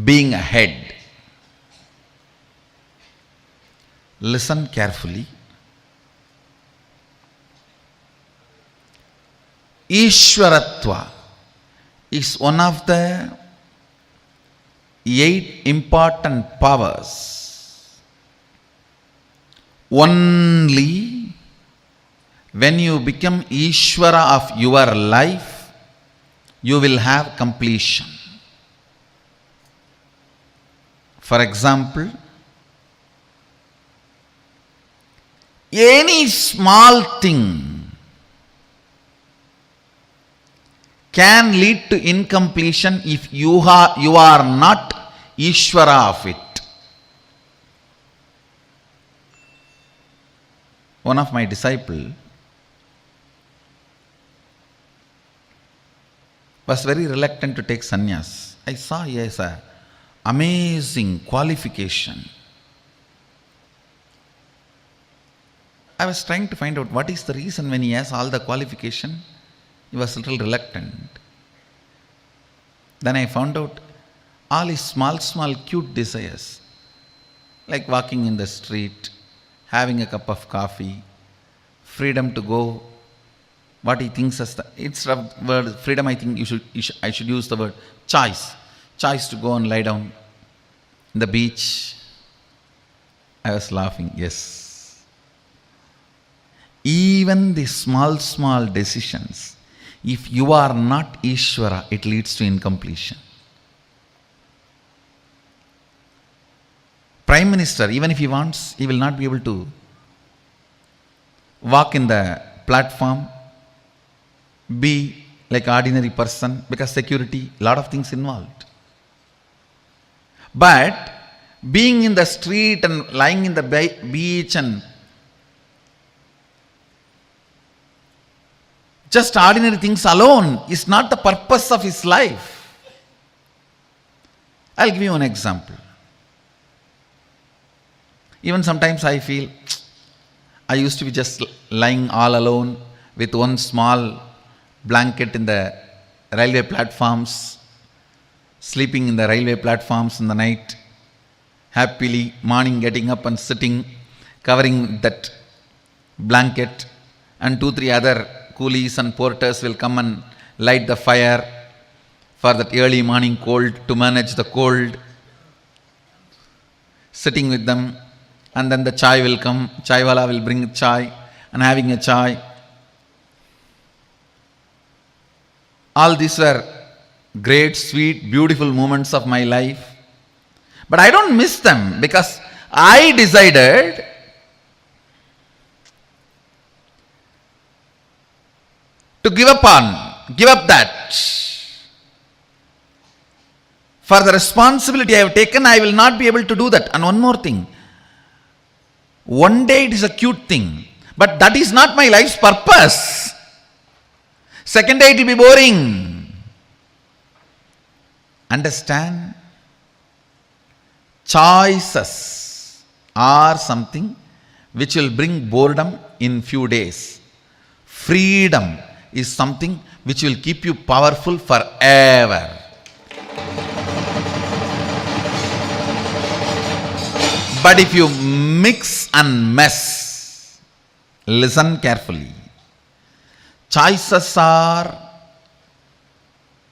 being ahead. Listen carefully. Ishwaratva is one of the 8 important powers. Only when you become Ishvara of your life, you will have completion. For example, any small thing can lead to incompletion if you are not Ishvara of it. one of my disciples was very reluctant to take sannyas. I saw he has an amazing qualification. I was trying to find out what is the reason when he has all the qualification, he was a little reluctant. Then I found out all his small cute desires, like walking in the street, having a cup of coffee, freedom to go, what he thinks as the, instead of word freedom, I think I should use the word choice. Choice to go and lie down in the beach. I was laughing, yes. Even the small decisions, if you are not Ishvara, it leads to incompletion. Prime Minister, even if he wants, he will not be able to walk in the platform, be like ordinary person, because security, lot of things involved. But being in the street and lying in the beach and just ordinary things alone is not the purpose of his life. I'll give you an example. Even sometimes I feel, I used to be just lying all alone with one small blanket in the railway platforms, sleeping in the railway platforms in the night, happily morning getting up and sitting, covering that blanket, and 2-3 other coolies and porters will come and light the fire for that early morning cold, to manage the cold, sitting with them, and then the chai will come, chai wala will bring chai, and having a chai. All these were great, sweet, beautiful moments of my life. But I don't miss them because I decided to give up that. For the responsibility I have taken, I will not be able to do that. And one more thing. One day it is a cute thing, but that is not my life's purpose. Second day it will be boring. Understand? Choices are something which will bring boredom in few days. Freedom is something which will keep you powerful forever. But if you mix and mess, listen carefully. Choices are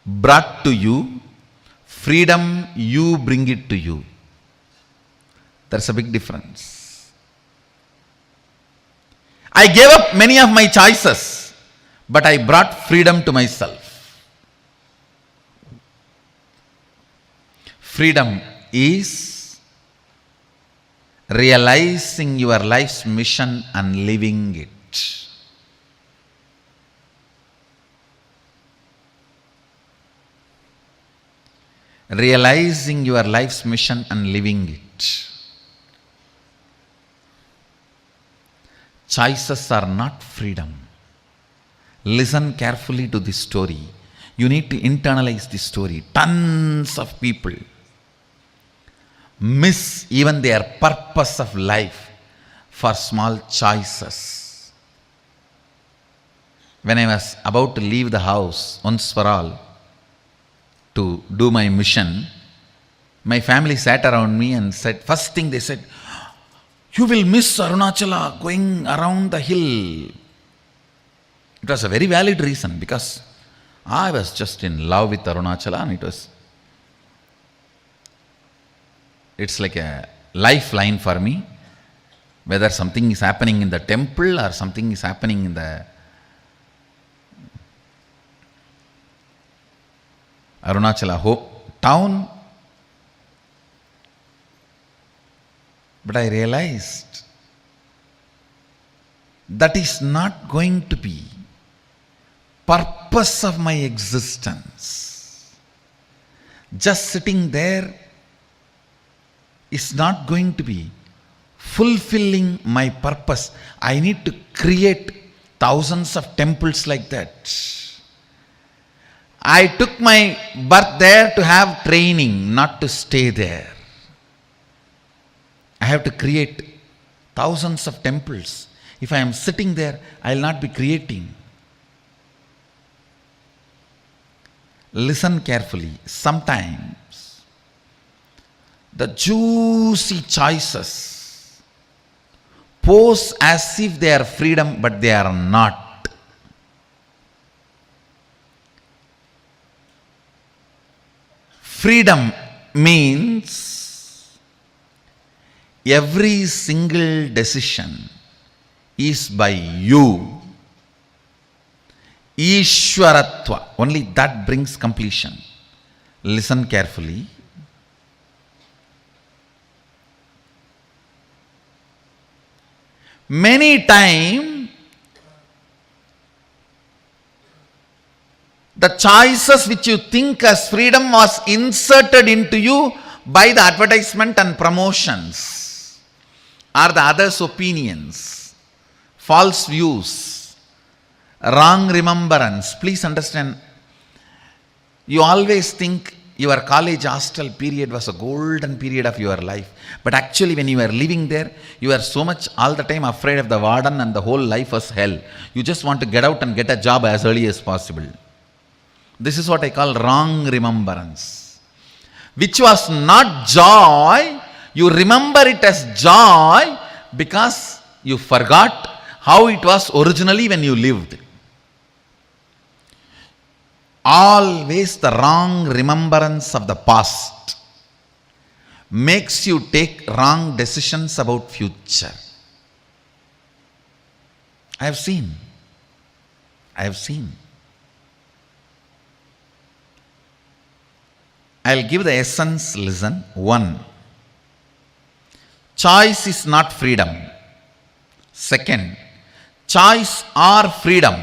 brought to you, freedom you bring it to you. There's a big difference. I gave up many of my choices, but I brought freedom to myself. Freedom is realizing your life's mission and living it. Realizing your life's mission and living it. Choices are not freedom. Listen carefully to this story. You need to internalize this story. Tons of people miss even their purpose of life for small choices. When I was about to leave the house once for all to do my mission, my family sat around me and said, first thing they said, you will miss Arunachala going around the hill. It was a very valid reason because I was just in love with Arunachala and it's like a lifeline for me. Whether something is happening in the temple or something is happening in the Arunachala town. But I realized that is not going to be purpose of my existence. Just sitting there is not going to be fulfilling my purpose, I need to create thousands of temples like that. I took my birth there to have training, not to stay there. I have to create thousands of temples. If I am sitting there, I will not be creating. Listen carefully. Sometimes the juicy choices pose as if they are freedom, but they are not. Freedom means every single decision is by you. Ishwaratva, only that brings completion. Listen carefully. Many times, the choices which you think as freedom was inserted into you by the advertisement and promotions, or the others' opinions, false views, wrong remembrance. Please understand, you always think your college hostel period was a golden period of your life. But actually when you are living there, you are so much all the time afraid of the warden and the whole life was hell. You just want to get out and get a job as early as possible. This is what I call wrong remembrance. Which was not joy, you remember it as joy because you forgot how it was originally when you lived. Always the wrong remembrance of the past makes you take wrong decisions about future. I have seen. I'll give the essence, listen. 1. Choice is not freedom. 2. Choice or freedom.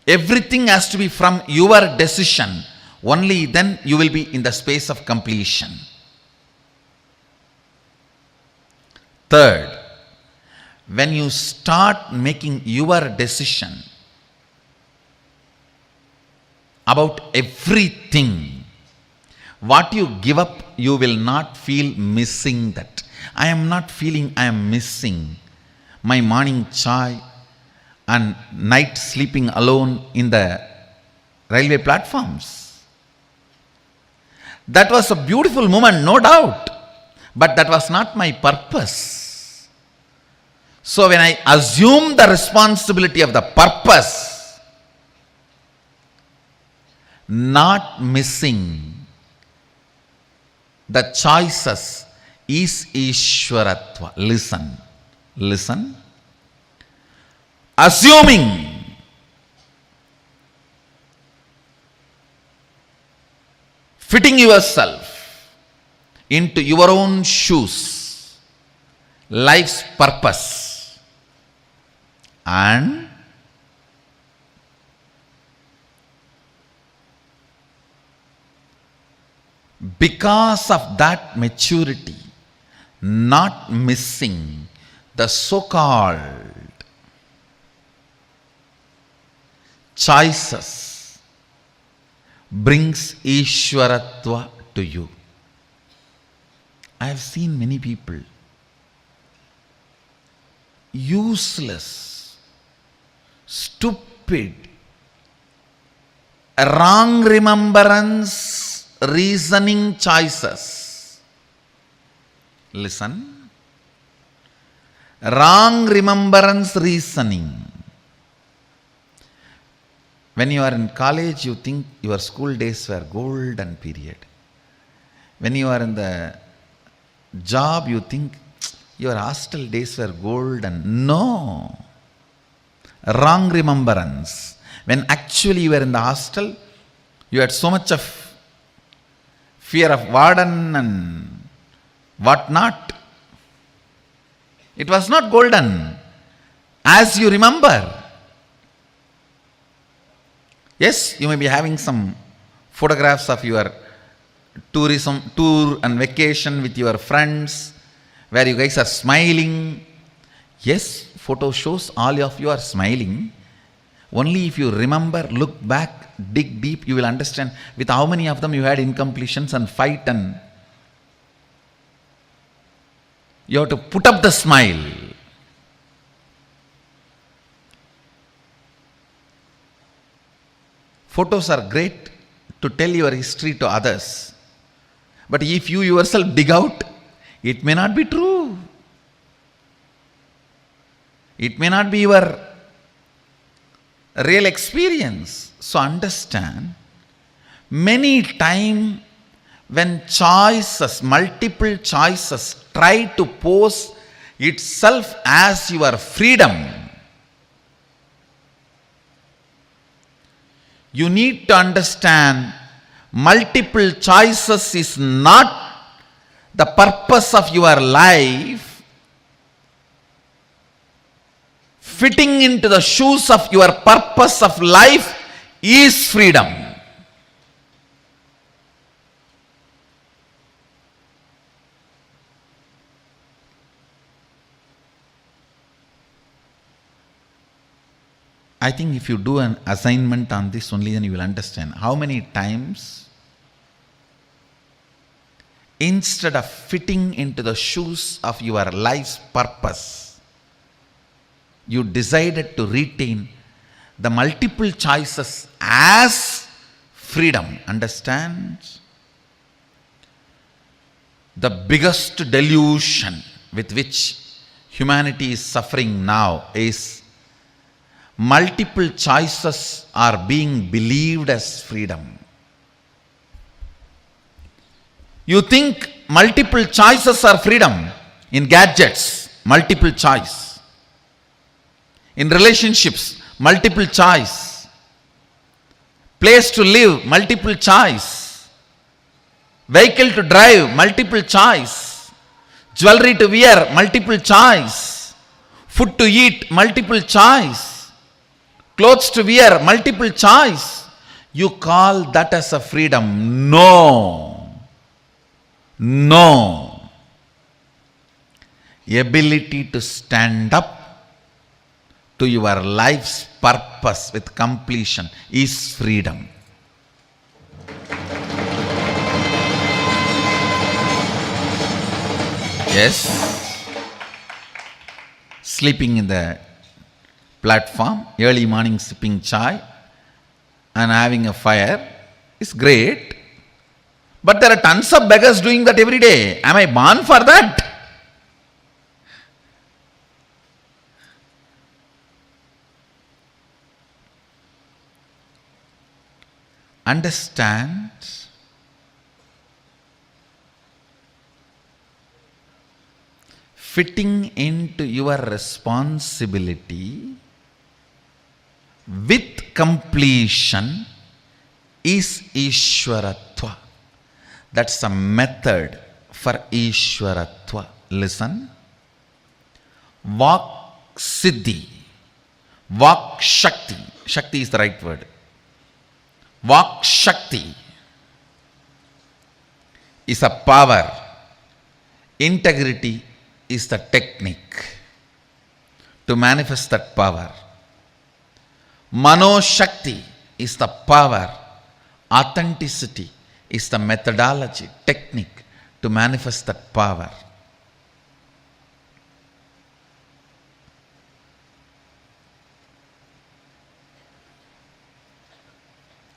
Everything has to be from your decision. Only then you will be in the space of completion. 3. When you start making your decision about everything, what you give up, you will not feel missing that. I am not feeling I am missing my morning chai and night sleeping alone in the railway platforms. That was a beautiful moment, no doubt, but that was not my purpose. So when I assume the responsibility of the purpose, not missing the choices is Ishwaratva. Listen. Assuming fitting yourself into your own shoes, life's purpose, and because of that maturity, not missing the so-called choices brings Ishwaratva to you. I have seen many people useless, stupid, wrong remembrance, reasoning choices. Listen. Wrong remembrance reasoning. When you are in college, you think your school days were golden period. When you are in the job, you think your hostel days were golden. No. Wrong remembrance. When actually you were in the hostel, you had so much of fear of warden and what not. It was not golden as you remember. Yes, you may be having some photographs of your tour and vacation with your friends where you guys are smiling. Yes, photo shows all of you are smiling. Only if you remember, look back, dig deep, you will understand with how many of them you had incompletions and fight, and you have to put up the smile. Photos are great to tell your history to others. But if you yourself dig out, it may not be true. It may not be your real experience. So understand, many times when choices, multiple choices try to pose itself as your freedom, you need to understand multiple choices is not the purpose of your life. Fitting into the shoes of your purpose of life is freedom. I think if you do an assignment on this only, then you will understand how many times instead of fitting into the shoes of your life's purpose, you decided to retain the multiple choices as freedom. Understand? The biggest delusion with which humanity is suffering now is multiple choices are being believed as freedom. You think multiple choices are freedom in gadgets, multiple choice. In relationships, multiple choice. Place to live, multiple choice. Vehicle to drive, multiple choice. Jewelry to wear, multiple choice. Food to eat, multiple choice. Clothes to wear, multiple choice. You call that as a freedom? No. No. Ability to stand up to your life's purpose with completion is freedom. Yes. Sleeping in the platform, early morning sipping chai and having a fire is great. But there are tons of beggars doing that every day. Am I born for that? Understand, fitting into your responsibility with completion is Ishwaratva. That's a method for Ishwaratva. Listen. Vak Siddhi. Vak Shakti. Shakti is the right word. Vak Shakti is a power. Integrity is the technique to manifest that power. Mano Shakti is the power. Authenticity is the methodology, technique to manifest that power.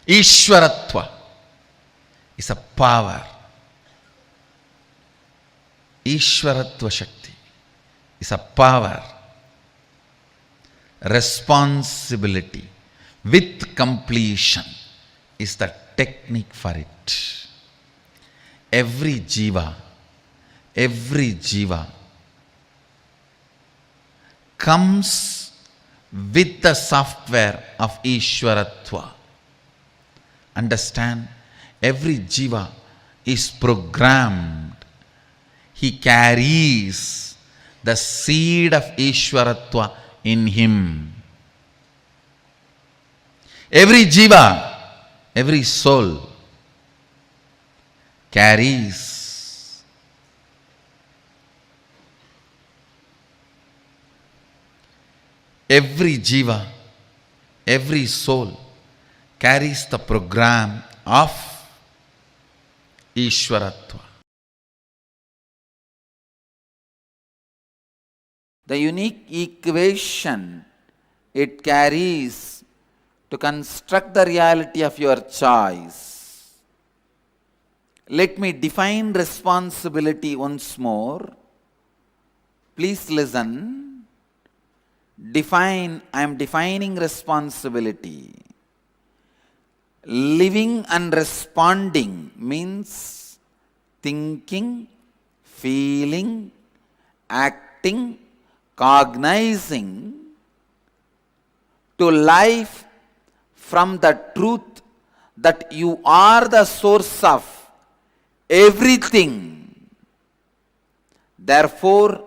Ishwaratva is a power. Ishwaratva Shakti is a power. Responsibility with completion is the technique for it. Every jiva comes with the software of Ishwaratva. Understand? Every jiva is programmed. He carries the seed of Ishwaratva in him. Every jiva, every soul carries Every jiva, every soul carries the program of Ishwaratva. The unique equation it carries to construct the reality of your choice. Let me define responsibility once more. Please listen. I am defining responsibility. Living and responding means thinking, feeling, acting, cognizing to life from the truth that you are the source of everything. Therefore,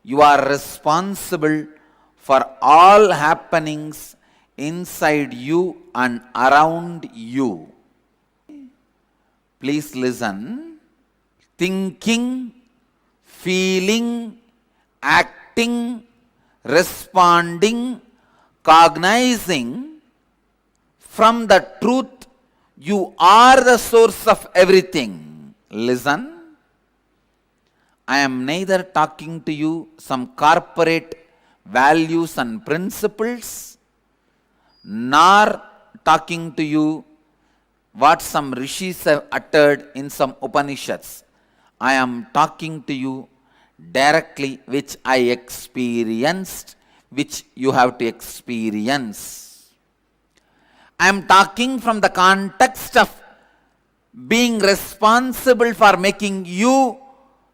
you are responsible for all happenings inside you and around you. Please listen. Thinking, feeling, acting, responding, cognizing from the truth you are the source of everything. Listen. I am neither talking to you some corporate values and principles, nor talking to you what some rishis have uttered in some Upanishads. I am talking to you directly which I experienced, which you have to experience. I am talking from the context of being responsible for making you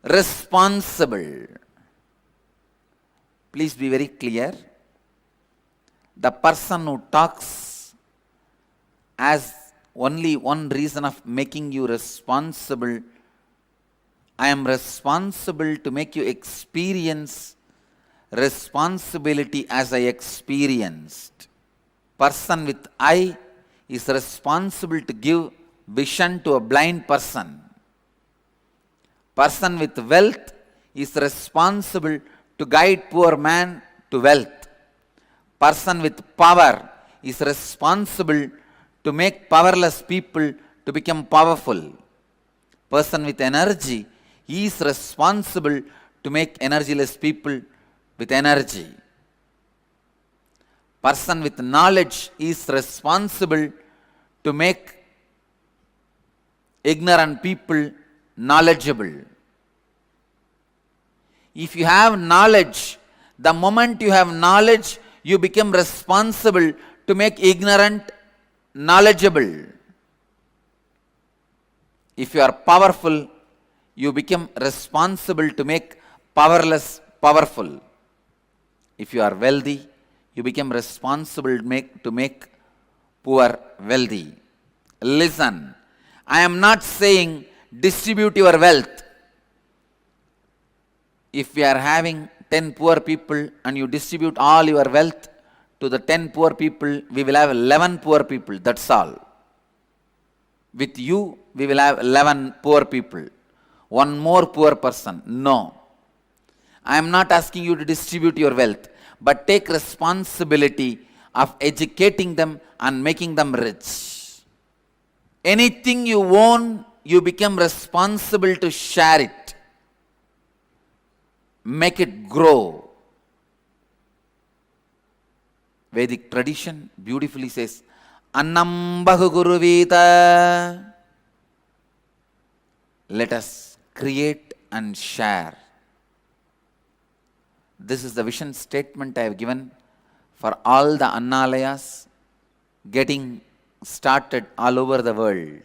responsible. Please be very clear. The person who talks as only one reason of making you responsible, I am responsible to make you experience responsibility as I experienced. Person with eye is responsible to give vision to a blind person. Person with wealth is responsible to guide poor man to wealth. Person with power is responsible to make powerless people to become powerful. Person with energy is responsible to make energyless people with energy. Person with knowledge is responsible to make ignorant people knowledgeable. If you have knowledge, the moment you have knowledge, you become responsible to make ignorant knowledgeable. If you are powerful, you become responsible to make powerless powerful. If you are wealthy, you become responsible to make poor wealthy. Listen, I am not saying distribute your wealth. If we are having 10 poor people and you distribute all your wealth to the 10 poor people, we will have 11 poor people, that's all. With you, we will have 11 poor people. One more poor person. No. I am not asking you to distribute your wealth, but take responsibility of educating them and making them rich. Anything you own, you become responsible to share it. Make it grow. Vedic tradition beautifully says, Annam Bahuguruvita. Let us create and share. This is the vision statement I have given for all the Annalayas getting started all over the world.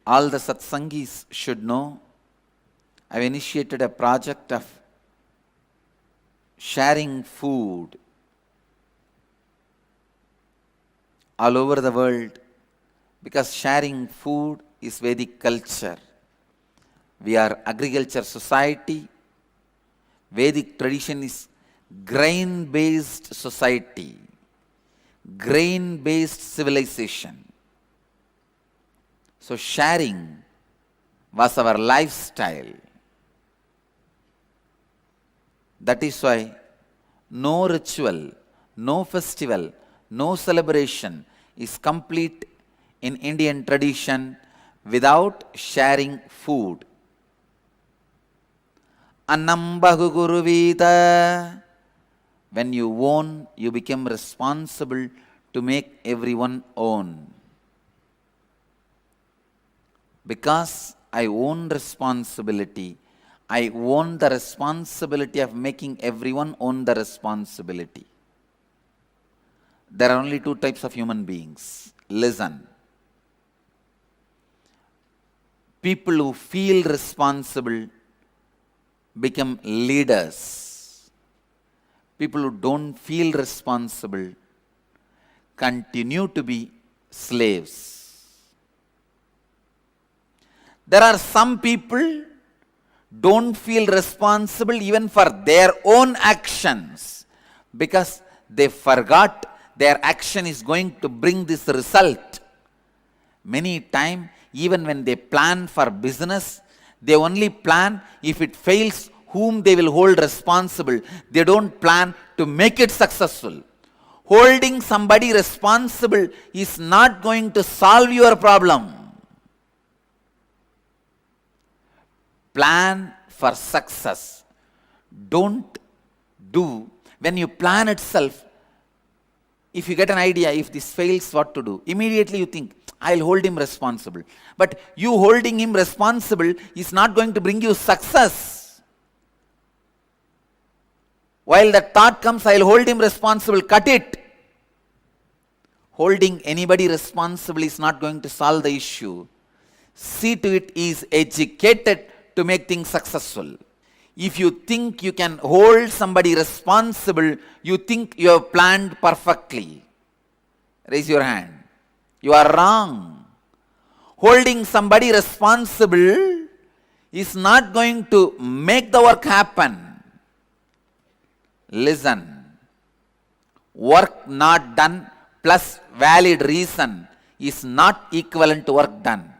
All the Satsangis should know I have initiated a project of sharing food all over the world, because sharing food is Vedic culture. We are agriculture society. Vedic tradition is grain-based society, grain-based civilization. So sharing was our lifestyle. That is why no ritual, no festival, no celebration is complete in Indian tradition without sharing food. Annam bahu guruvita. When you own, you become responsible to make everyone own. Because I own responsibility, I own the responsibility of making everyone own the responsibility. There are only two types of human beings. Listen. People who feel responsible become leaders. People who don't feel responsible continue to be slaves. There are some people don't feel responsible even for their own actions because they forgot their action is going to bring this result. Many times, even when they plan for business, they only plan if it fails, whom they will hold responsible. They don't plan to make it successful. Holding somebody responsible is not going to solve your problem. Plan for success. Don't do, when you plan itself, if you get an idea, if this fails, what to do? Immediately you think, I'll hold him responsible. But you holding him responsible is not going to bring you success. While the thought comes, I'll hold him responsible, cut it. Holding anybody responsible is not going to solve the issue. See to it he is educated to make things successful. If you think you can hold somebody responsible, you think you have planned perfectly. Raise your hand. You are wrong. Holding somebody responsible is not going to make the work happen. Listen. Work not done plus valid reason is not equivalent to work done.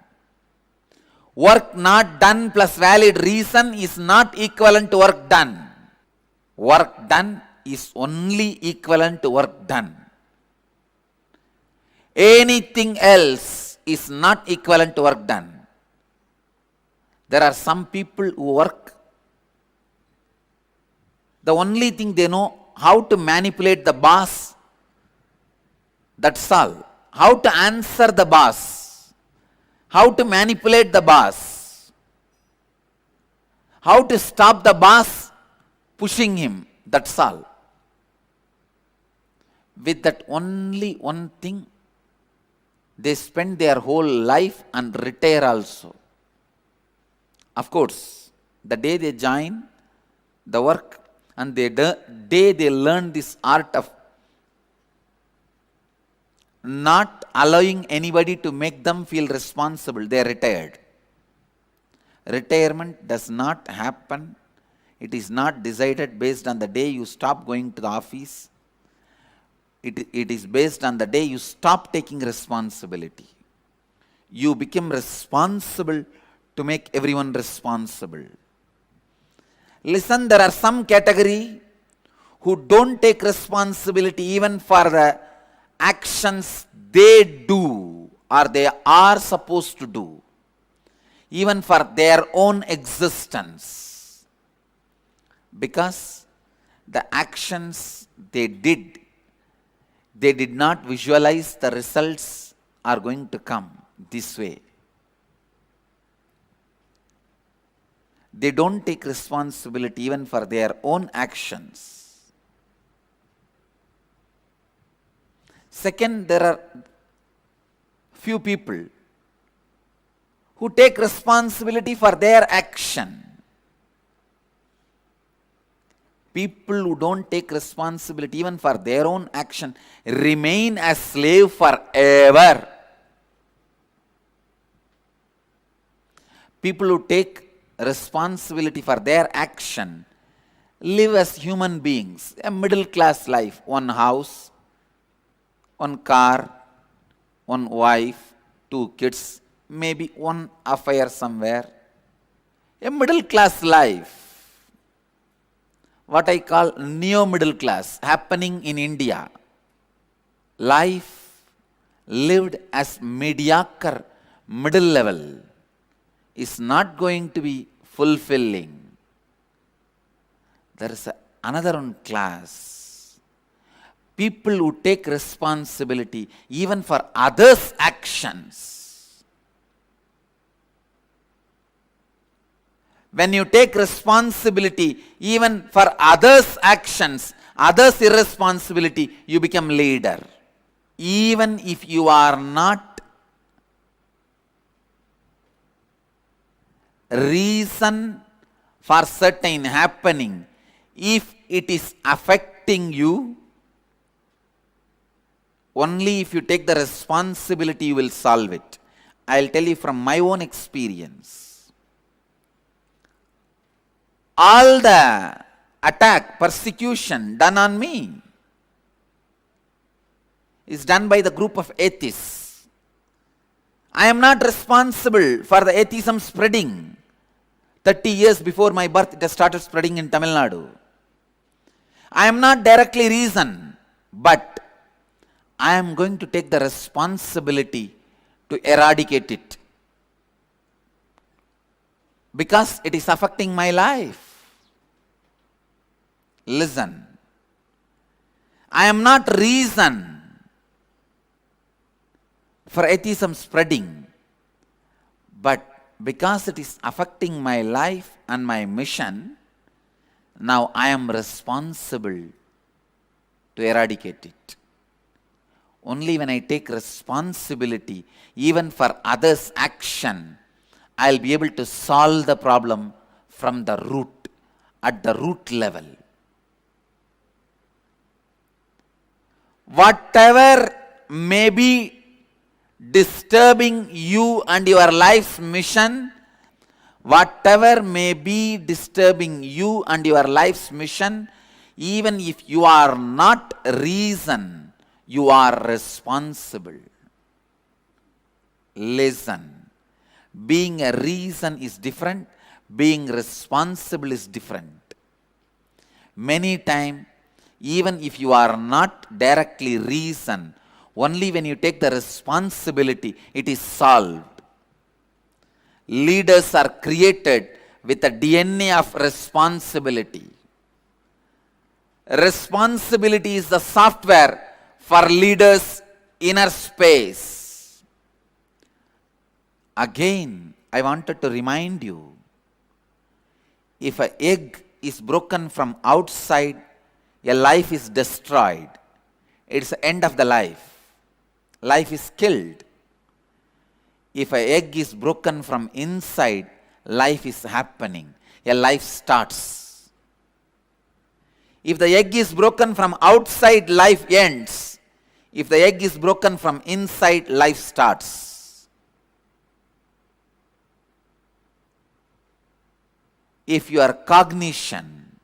Work not done plus valid reason is not equivalent to work done. Work done is only equivalent to work done. Anything else is not equivalent to work done. There are some people who work. The only thing they know how to manipulate the boss. That's all. How to answer the boss. How to manipulate the boss. How to stop the boss pushing him. That's all. With that only one thing, they spend their whole life and retire also. Of course, the day they join the work and the day they learn this art of not allowing anybody to make them feel responsible, they are retired. Retirement does not happen. It is not decided based on the day you stop going to the office. It is based on the day you stop taking responsibility. You become responsible to make everyone responsible. Listen, there are some category who don't take responsibility even for the actions they do or they are supposed to do, even for their own existence. Because the actions they did not visualize the results are going to come this way. They don't take responsibility even for their own actions. Second, there are few people who take responsibility for their action. People who don't take responsibility even for their own action remain as slave forever. People who take responsibility for their action live as human beings, a middle class life, one house, one car, one wife, 2 kids, maybe one affair somewhere. A middle class life. what I call neo-middle class happening in India. Life lived as mediocre middle level is not going to be fulfilling. There is another one class. People who take responsibility even for others' actions. When you take responsibility even for others' actions, others' irresponsibility, you become leader. Even if you are not reason for certain happening, if it is affecting you, only if you take the responsibility you will solve it. I'll tell you from my own experience. All the attack, persecution done on me is done by the group of atheists. I am not responsible for the atheism spreading. 30 years before my birth, it has started spreading in Tamil Nadu. I am not directly reason, but I am going to take the responsibility to eradicate it. Because it is affecting my life. Listen. I am not reason for atheism spreading, but because it is affecting my life and my mission, now I am responsible to eradicate it. Only when I take responsibility, even for others' action, I'll be able to solve the problem from the root, at the root level. Whatever may be disturbing you and your life's mission, whatever may be disturbing you and your life's mission, even if you are not reason, you are responsible. Listen, being a reason is different, being responsible is different. Many times, even if you are not directly reason, only when you take the responsibility, it is solved. Leaders are created with a DNA of responsibility. Responsibility is the software for leaders' inner space. Again, I wanted to remind you, if an egg is broken from outside, a life is destroyed. It's the end of the life. Life is killed. If an egg is broken from inside, life is happening. A life starts. If the egg is broken from outside, life ends. If the egg is broken from inside, life starts. If your cognition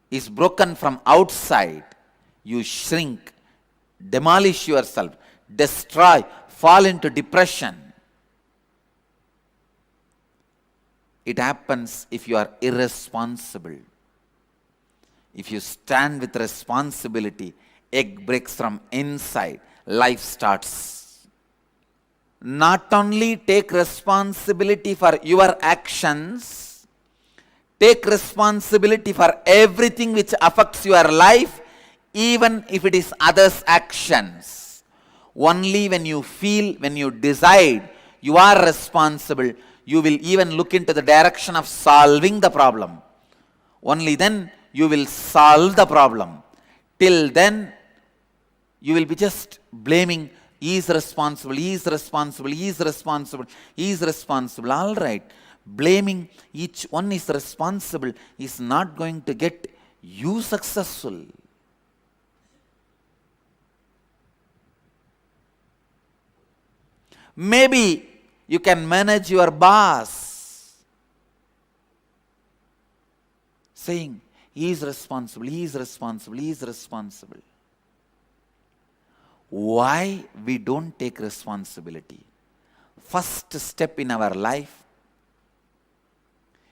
is broken from outside, you shrink, demolish yourself, destroy, fall into depression. It happens if you are irresponsible. If you stand with responsibility, egg breaks from inside, life starts. Not only take responsibility for your actions, take responsibility for everything which affects your life, even if it is others' actions. Only when you feel, when you decide you are responsible, you will even look into the direction of solving the problem. Only then you will solve the problem. Till then, you will be just blaming, he is responsible, he is responsible, he is responsible, he is responsible. All right. Blaming each one is responsible is not going to get you successful. Maybe you can manage your boss, saying, he is responsible, he is responsible, he is responsible. Why we don't take responsibility? First step in our life,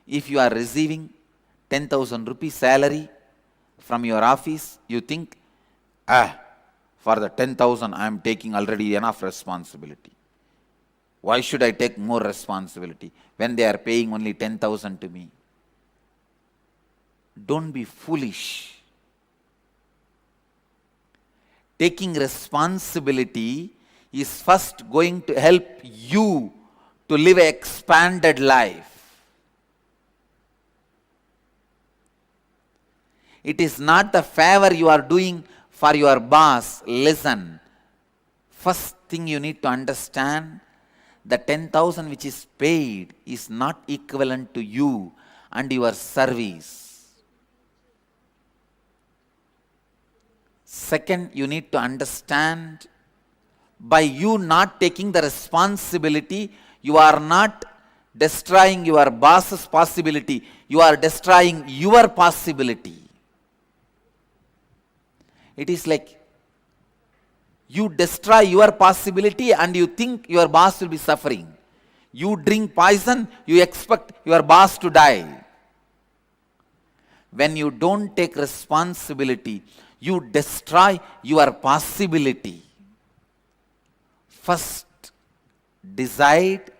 if you are receiving 10,000 rupees salary from your office, you think, for the 10,000 I am taking already enough responsibility. Why should I take more responsibility when they are paying only 10,000 to me? Don't be foolish. Taking responsibility is first going to help you to live an expanded life. It is not the favor you are doing for your boss. Listen, first thing you need to understand, the 10,000 which is paid is not equivalent to you and your service. Second, you need to understand, by you not taking the responsibility, you are not destroying your boss's possibility, you are destroying your possibility. It is like you destroy your possibility and you think your boss will be suffering. You drink poison, you expect your boss to die. When you don't take responsibility, you destroy your possibility. First, decide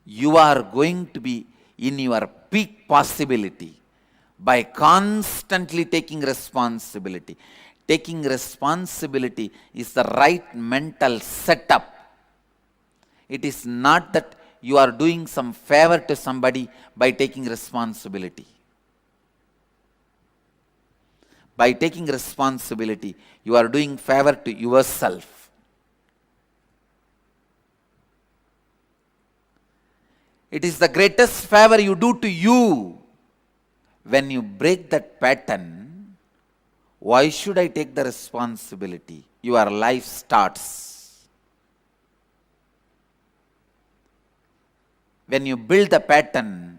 you are going to be in your peak possibility by constantly taking responsibility. Taking responsibility is the right mental setup. It is not that you are doing some favor to somebody by taking responsibility. By taking responsibility, you are doing favor to yourself. It is the greatest favor you do to you. When you break that pattern, why should I take the responsibility? Your life starts. When you build the pattern,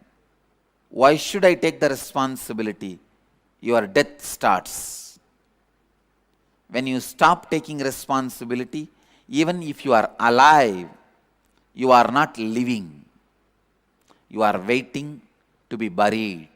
why should I take the responsibility? Your death starts. When you stop taking responsibility, even if you are alive, you are not living. You are waiting to be buried.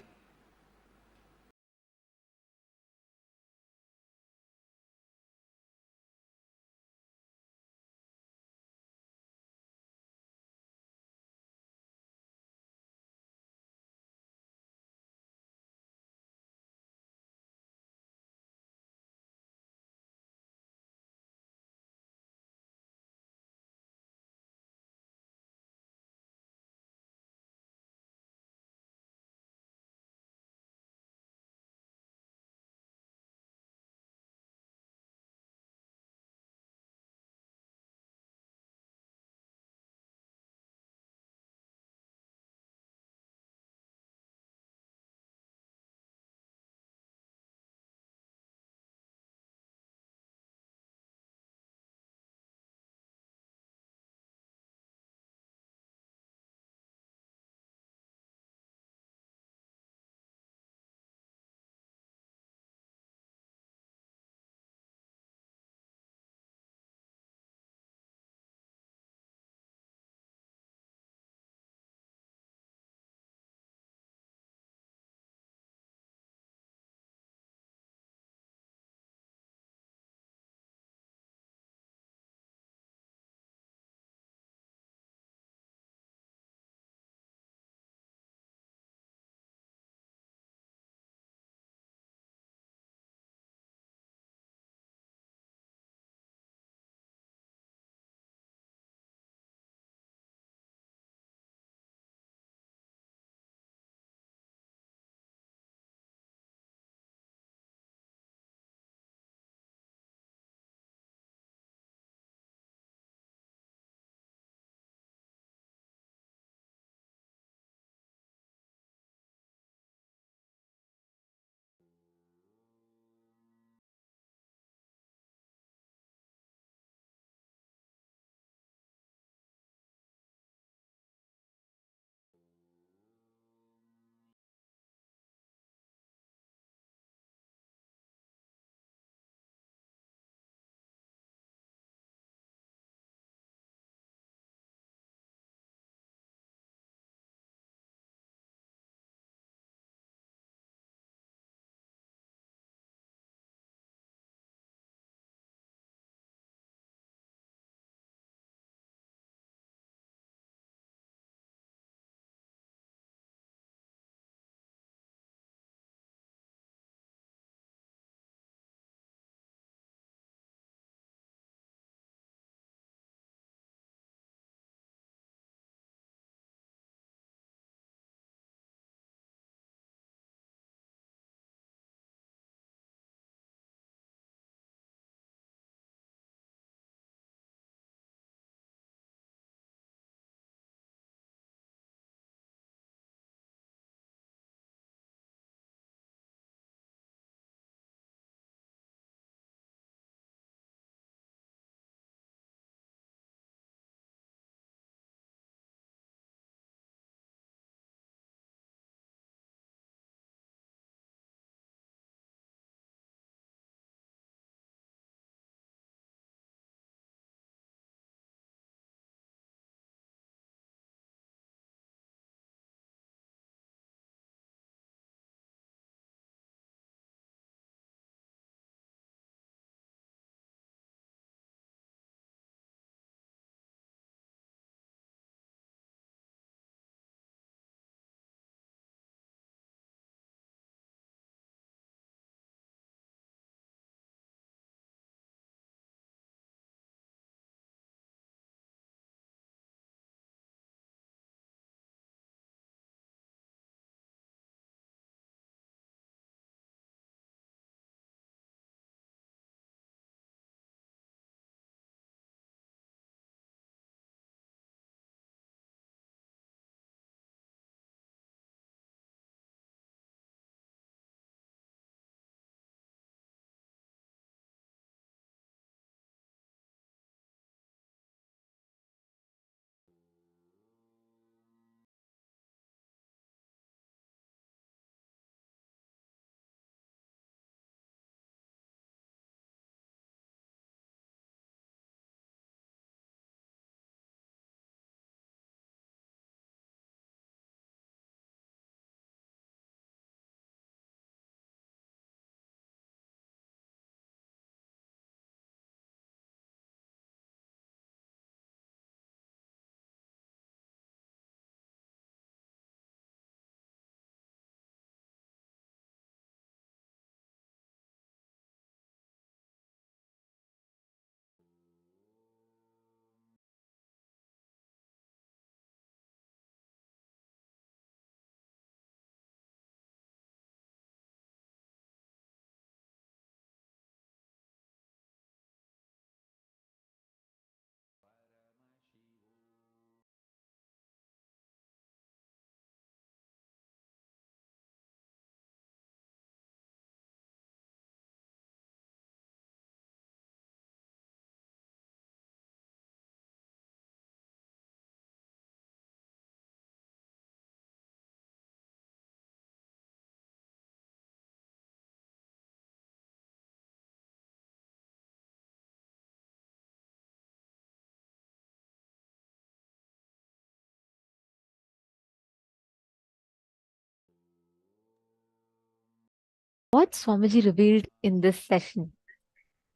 What Swamiji revealed in this session.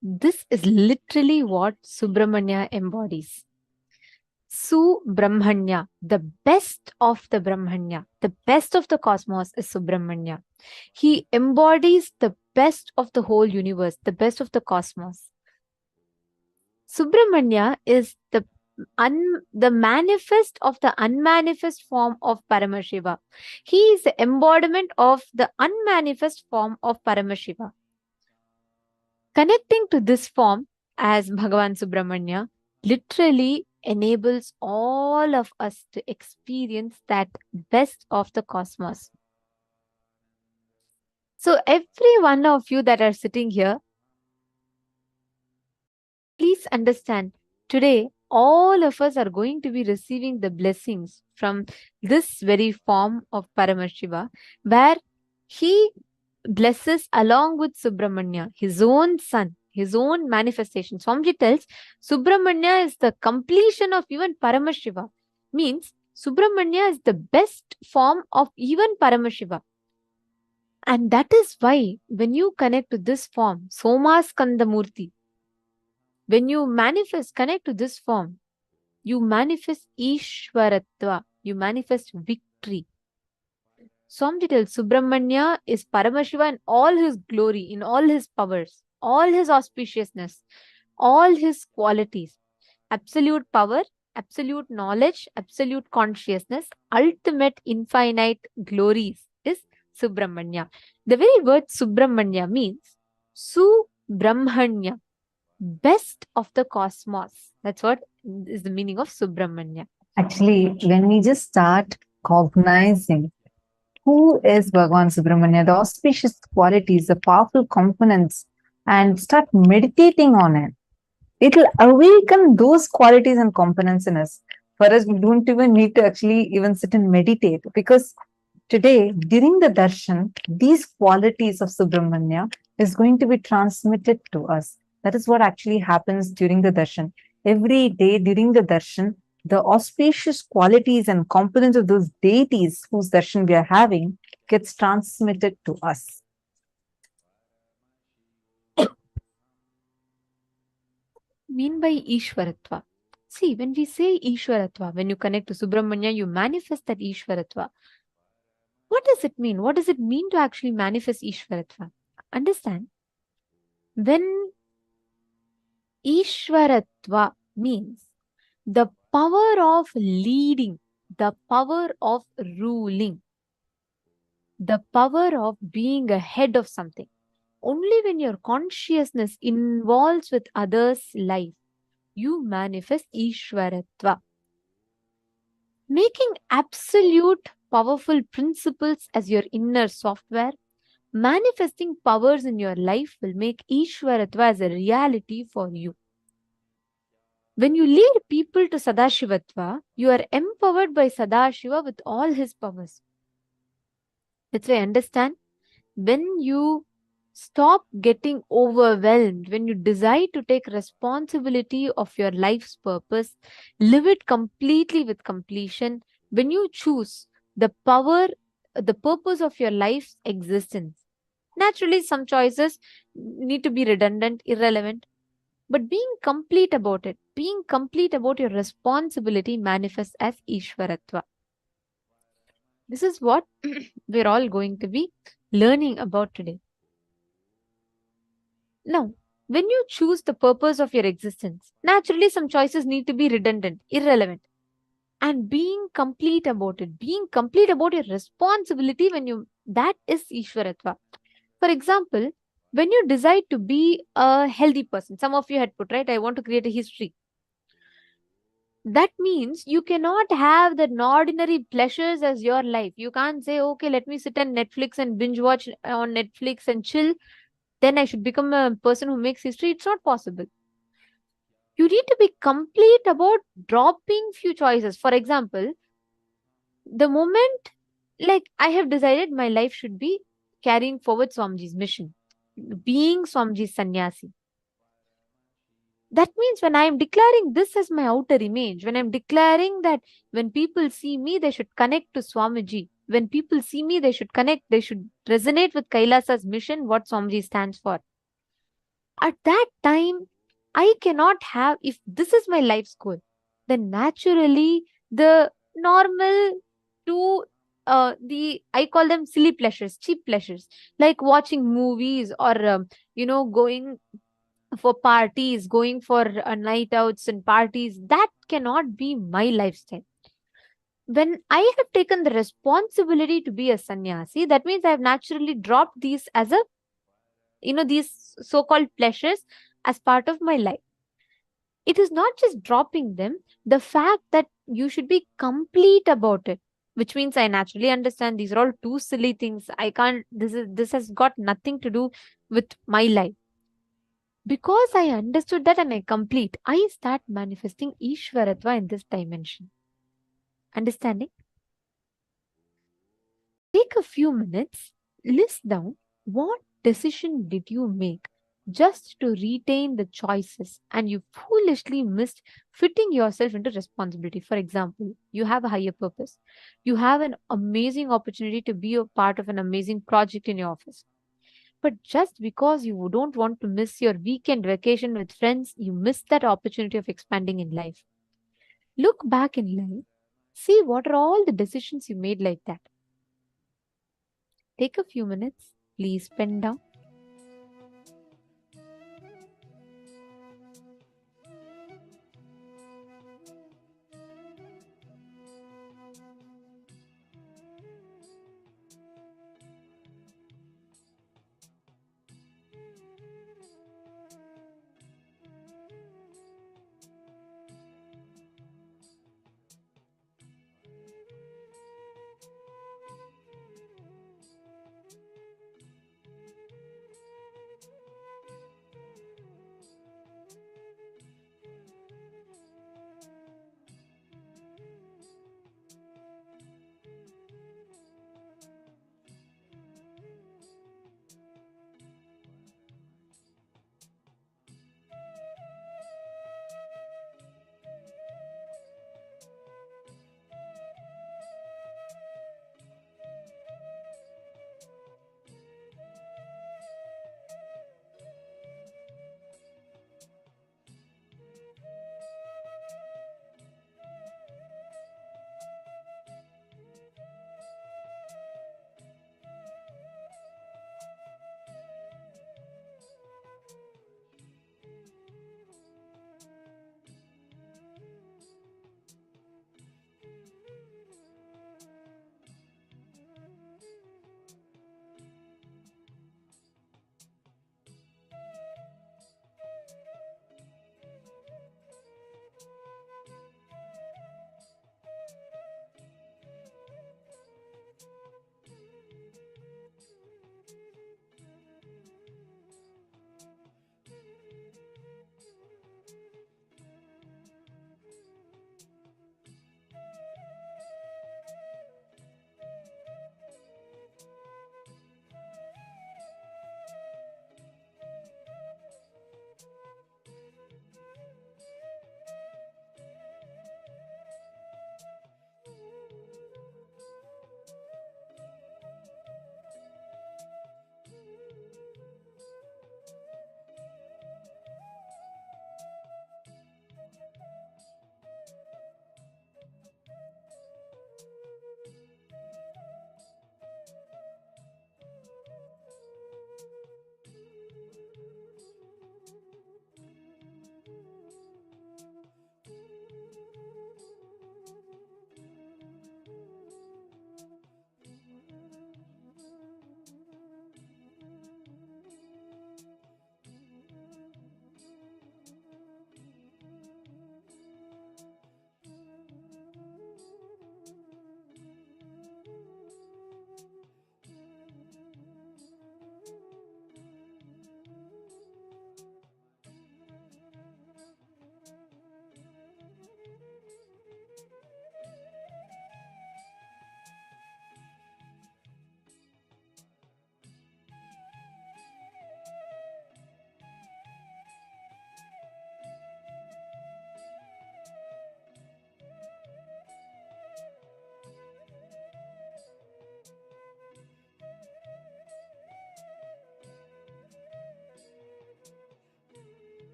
This is literally what Subramanya embodies. Subrahmanya, the best of the Brahmanya, the best of the cosmos is Subramanya. He embodies the best of the whole universe, the best of the cosmos. Subramanya is the manifest of the unmanifest form of Paramashiva. He is the embodiment of the unmanifest form of Paramashiva. Connecting to this form as Bhagavān Subramanya literally enables all of us to experience that best of the cosmos. So every one of you that are sitting here, please understand, today all of us are going to be receiving the blessings from this very form of Paramashiva, where he blesses along with Subramanya, his own son, his own manifestation. Swamiji tells Subramanya is the completion of even Paramashiva. Means Subramanya is the best form of even Paramashiva. And that is why when you connect to this form, Soma Skandamurti, when you manifest, connect to this form, you manifest Ishwaratva, you manifest victory. Swamiji tells Subramanya is Paramashiva in all his glory, in all his powers, all his auspiciousness, all his qualities. Absolute power, absolute knowledge, absolute consciousness, ultimate infinite glories is Subramanya. The very word Subramanya means Subrahmanya, best of the cosmos. That's what is the meaning of Subramanya. Actually, when we just start cognizing who is Bhagwan Subramanya, the auspicious qualities, the powerful components, and start meditating on it, it'll awaken those qualities and components in us. For us, we don't even need to actually even sit and meditate, because today, during the darshan, these qualities of Subramanya is going to be transmitted to us. That is what actually happens during the darshan. Every day during the darshan, the auspicious qualities and components of those deities whose darshan we are having gets transmitted to us. Mean by Ishwaratva? See, when we say Ishwaratva, when you connect to Subramanya, you manifest that Ishwaratva. What does it mean? What does it mean to actually manifest Ishwaratva? Understand? When Ishwaratva means the power of leading, the power of ruling, the power of being ahead of something. Only when your consciousness involves with others' life, you manifest Ishwaratva. Making absolute powerful principles as your inner software, manifesting powers in your life will make Ishwaratva as a reality for you. When you lead people to Sadashivatva, you are empowered by Sadashiva with all his powers. That's why I understand, when you stop getting overwhelmed, when you decide to take responsibility of your life's purpose, live it completely with completion, when you choose the power, the purpose of your life's existence. Naturally, some choices need to be redundant, irrelevant, but being complete about it, being complete about your responsibility manifests as Ishwaratva. This is what we're all going to be learning about today. Now, when you choose the purpose of your existence, naturally some choices need to be redundant, irrelevant. And being complete about it, being complete about your responsibility, that is Ishwaratva. For example, when you decide to be a healthy person, some of you had put, right, I want to create a history. That means you cannot have the ordinary pleasures as your life. You can't say, okay, let me sit on Netflix and binge watch on Netflix and chill, then I should become a person who makes history. It's not possible. You need to be complete about dropping few choices. For example, the moment, like, I have decided my life should be carrying forward Swamiji's mission, being Swamiji's sannyasi. That means when I am declaring this as my outer image, when I am declaring that when people see me, they should connect to Swamiji, When people see me, they should connect, they should resonate with Kailasa's mission, what Swamiji stands for. At that time, I cannot have, if this is my life's goal, then naturally the normal to the I call them silly pleasures, cheap pleasures, like watching movies or going for parties, going for night outs and parties, that cannot be my lifestyle. When I have taken the responsibility to be a sannyasi, that means I have naturally dropped these as a, these so called pleasures as part of my life. It is not just dropping them, the fact that you should be complete about it, which means I naturally understand these are all too silly things. I can't, this has got nothing to do with my life. Because I understood that and I complete, I start manifesting Ishwaratva in this dimension. Understanding? Take a few minutes, list down what decision did you make just to retain the choices and you foolishly missed fitting yourself into responsibility. For example, you have a higher purpose. You have an amazing opportunity to be a part of an amazing project in your office. But just because you don't want to miss your weekend vacation with friends, you miss that opportunity of expanding in life. Look back in life, see what are all the decisions you made like that. Take a few minutes, please pen down.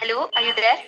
Hello, are you there?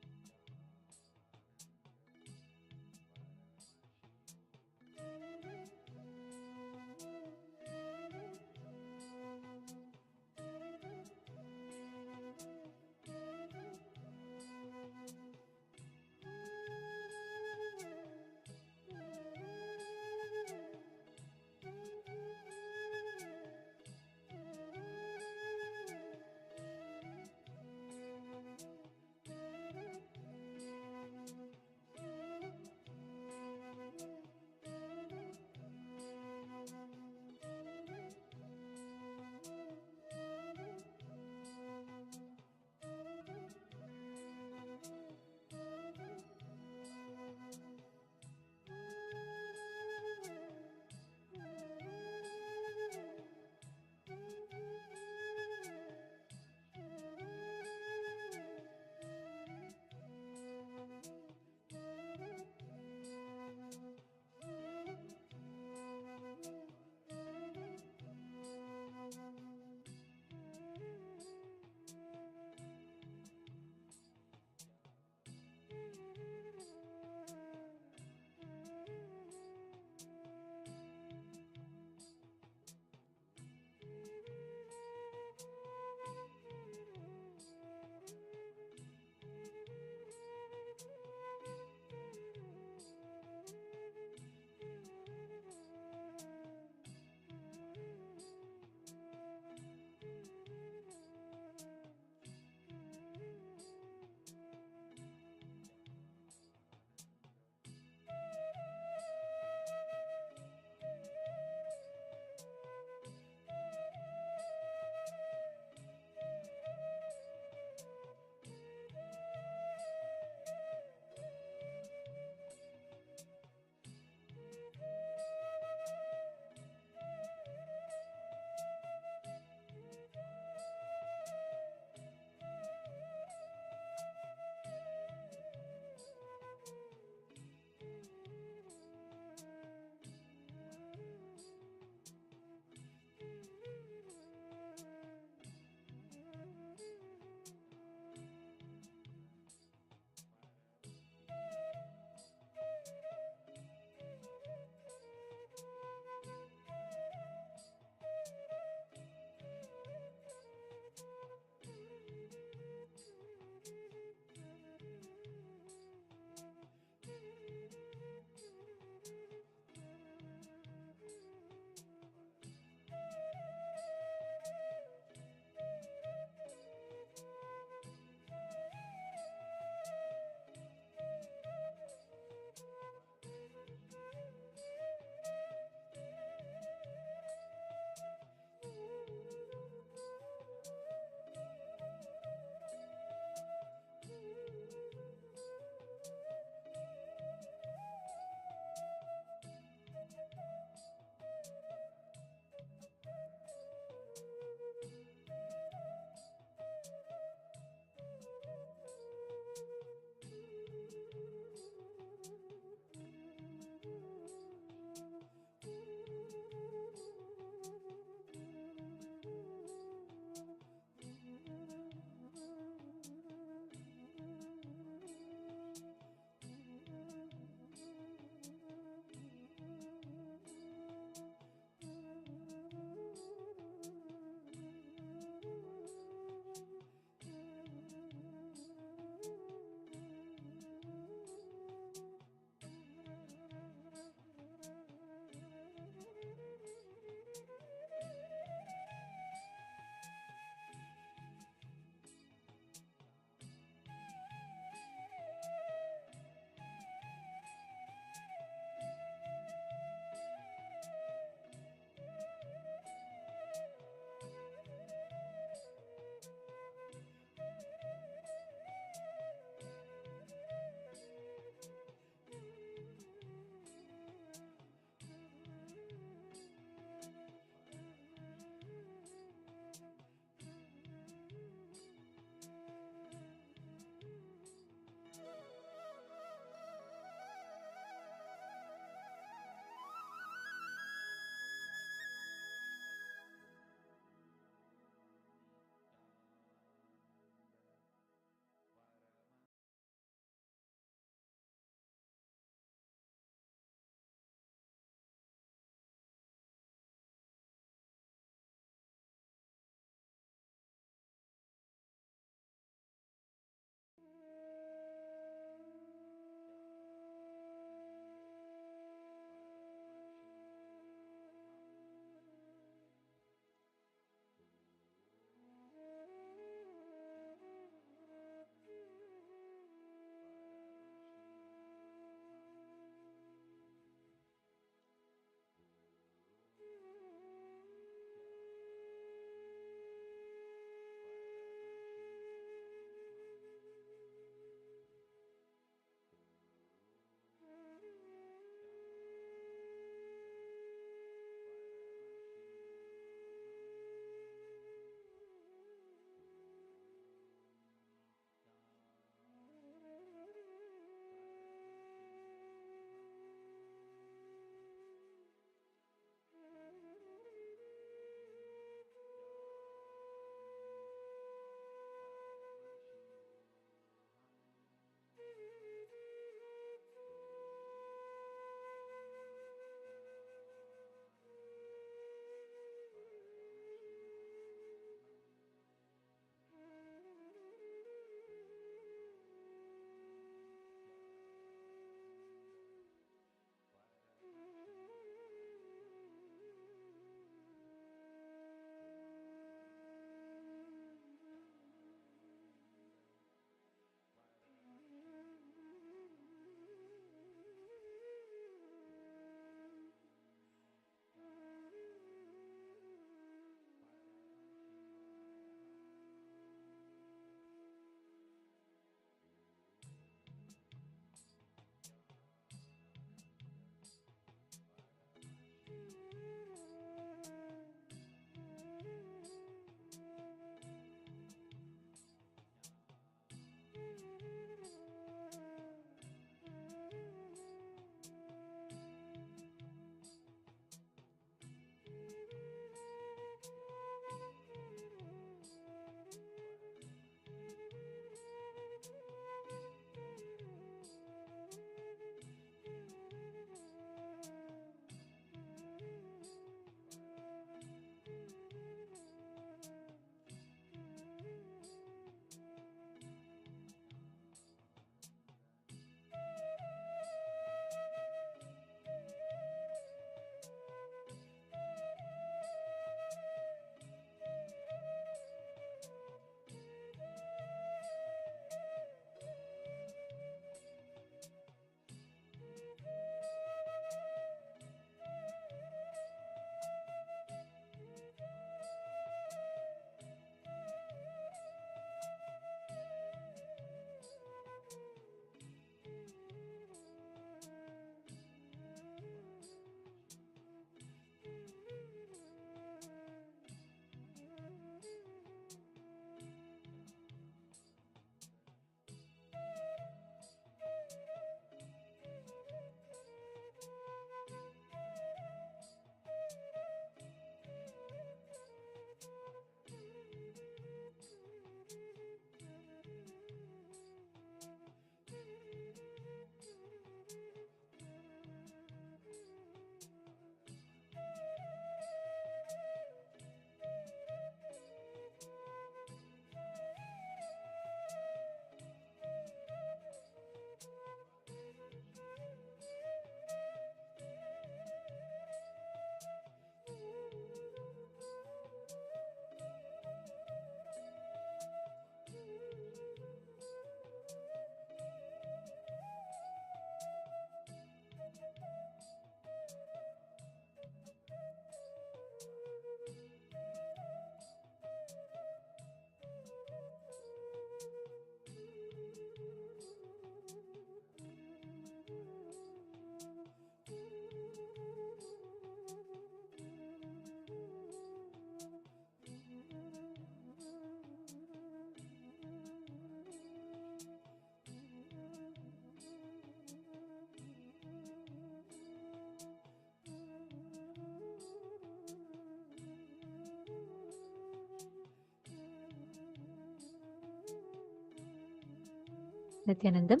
Nithyanandam.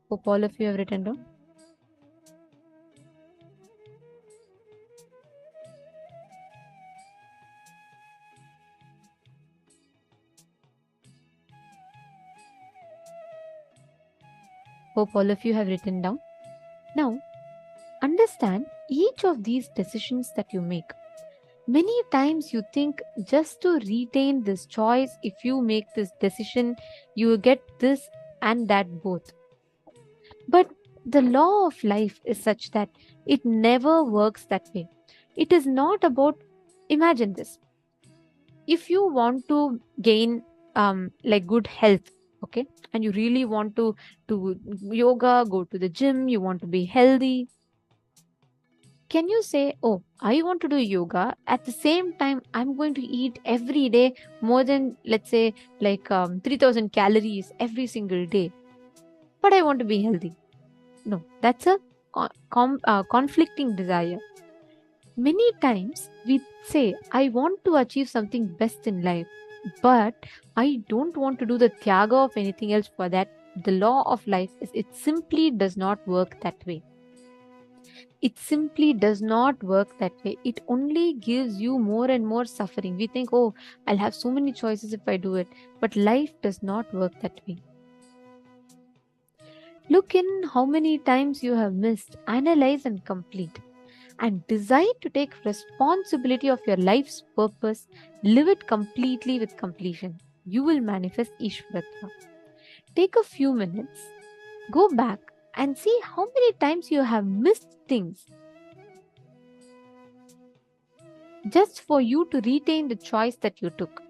Hope all of you have written down. Hope all of you have written down. Now, understand each of these decisions that you make. Many times you think just to retain this choice, if you make this decision, you will get this and that both. But the law of life is such that it never works that way. It is not about, imagine this. If you want to gain like good health, okay, and you really want to do yoga, go to the gym, you want to be healthy, can you say, oh, I want to do yoga, at the same time I'm going to eat every day more than, let's say, like 3000 calories every single day, but I want to be healthy? No, that's a conflicting desire. Many times we say, I want to achieve something best in life, but I don't want to do the tyaga of anything else for that. The law of life is it simply does not work that way. It simply does not work that way. It only gives you more and more suffering. We think, oh, I'll have so many choices if I do it, but life does not work that way. Look in how many times you have missed, analyze and complete, and decide to take responsibility of your life's purpose, live it completely with completion. You will manifest Ishvaratva. Take a few minutes, go back and see how many times you have missed things just for you to retain the choice that you took.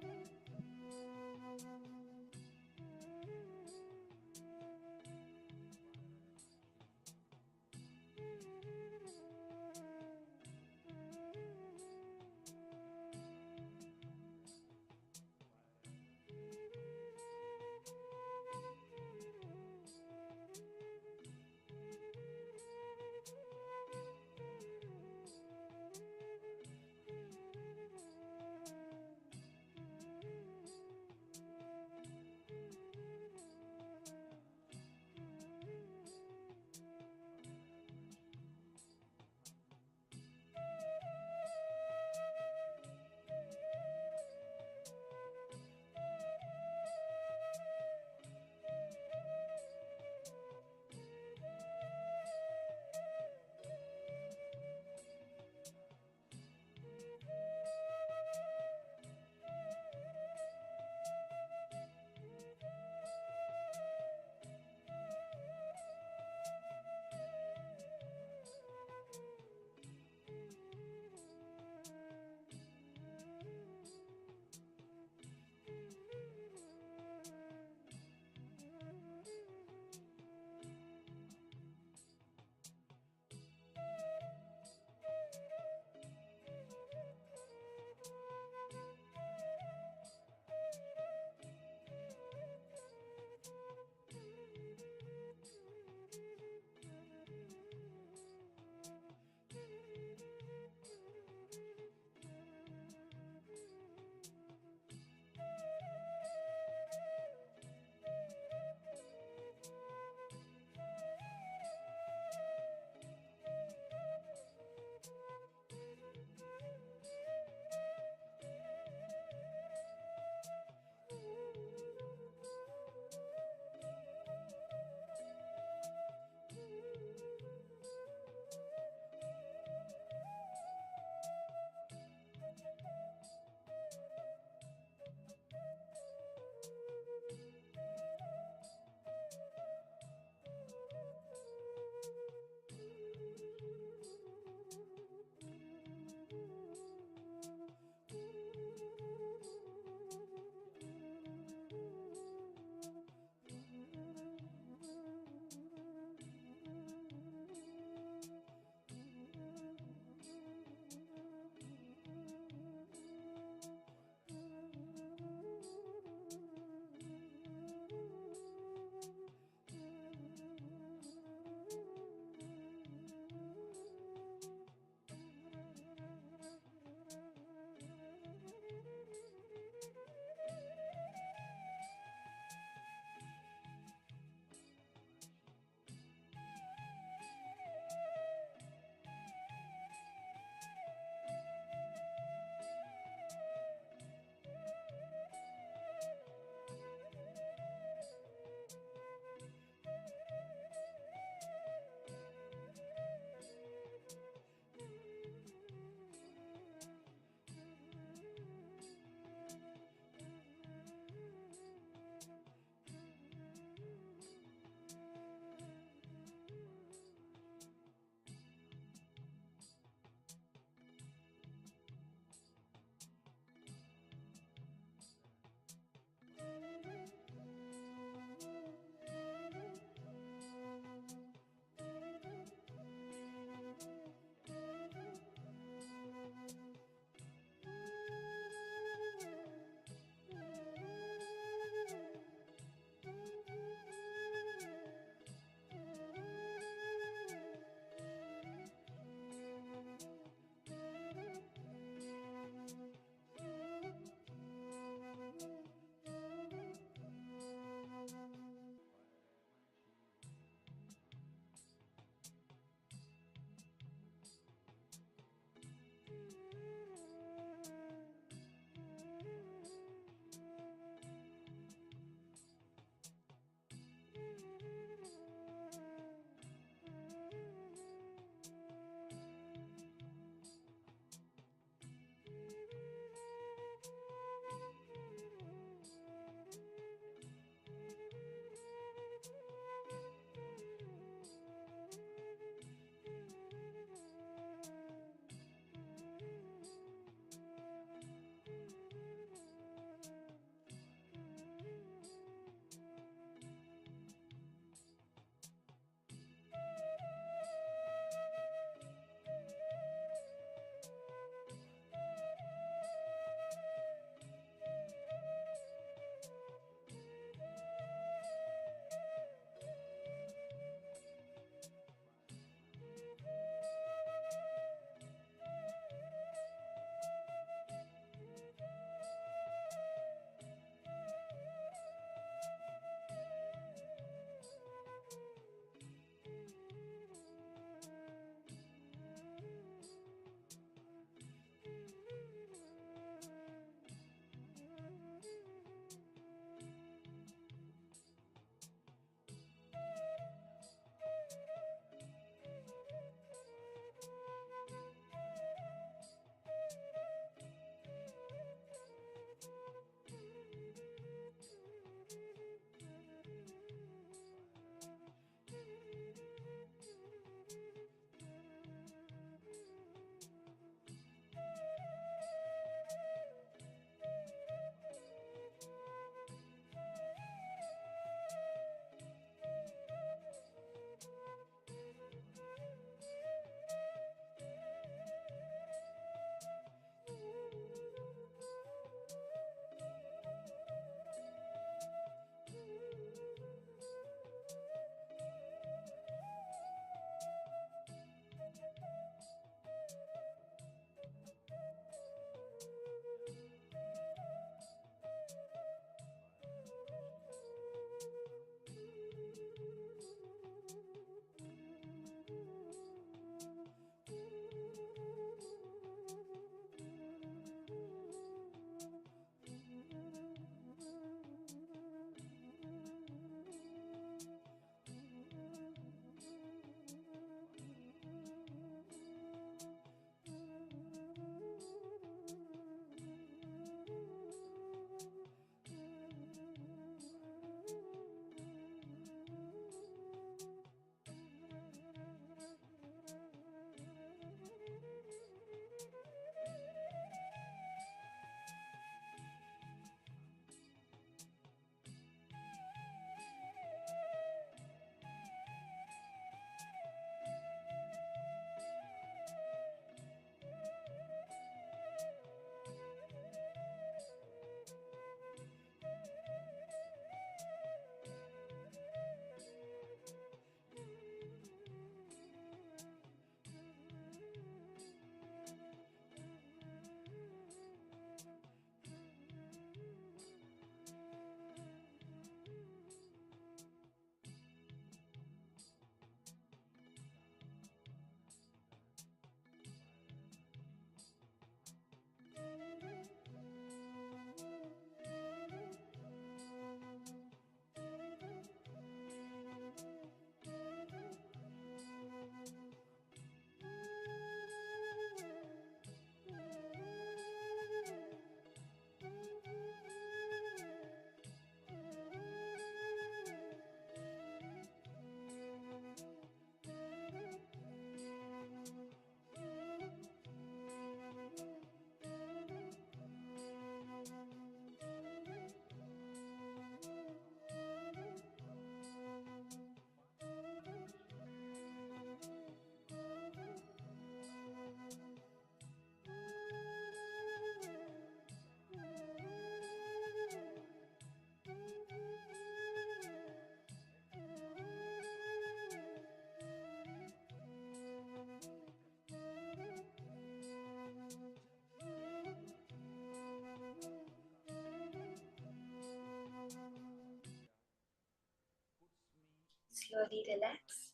slowly relax.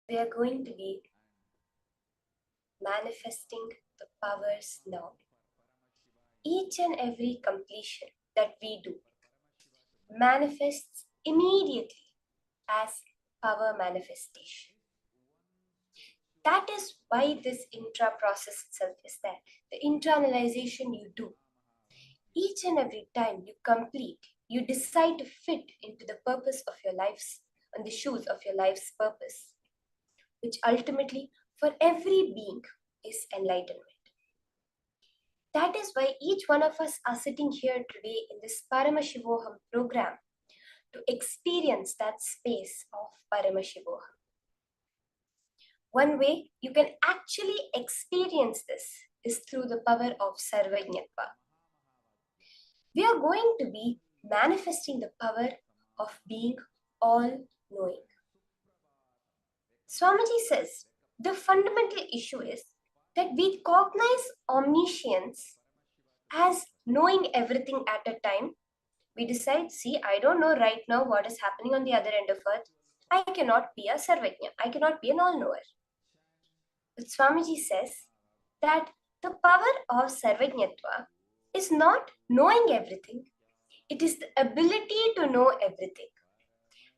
We are going to be manifesting the powers now. Each and every completion that we do manifests immediately as power manifestation. That is why this intra process itself is there. The internalization you do. Each and every time you complete, you decide to fit into the purpose of your life's, on the shoes of your life's purpose, which ultimately for every being is enlightenment. That is why each one of us are sitting here today in this Paramashivoham program to experience that space of Paramashivoham. One way you can actually experience this is through the power of Sarvajñatva. We are going to be manifesting the power of being all-knowing. Swamiji says, the fundamental issue is that we cognize omniscience as knowing everything at a time. We decide, see, I don't know right now what is happening on the other end of earth. I cannot be a Sarvajña. I cannot be an all-knower. But Swamiji says that the power of Sarvajñatva is not knowing everything. It is the ability to know everything.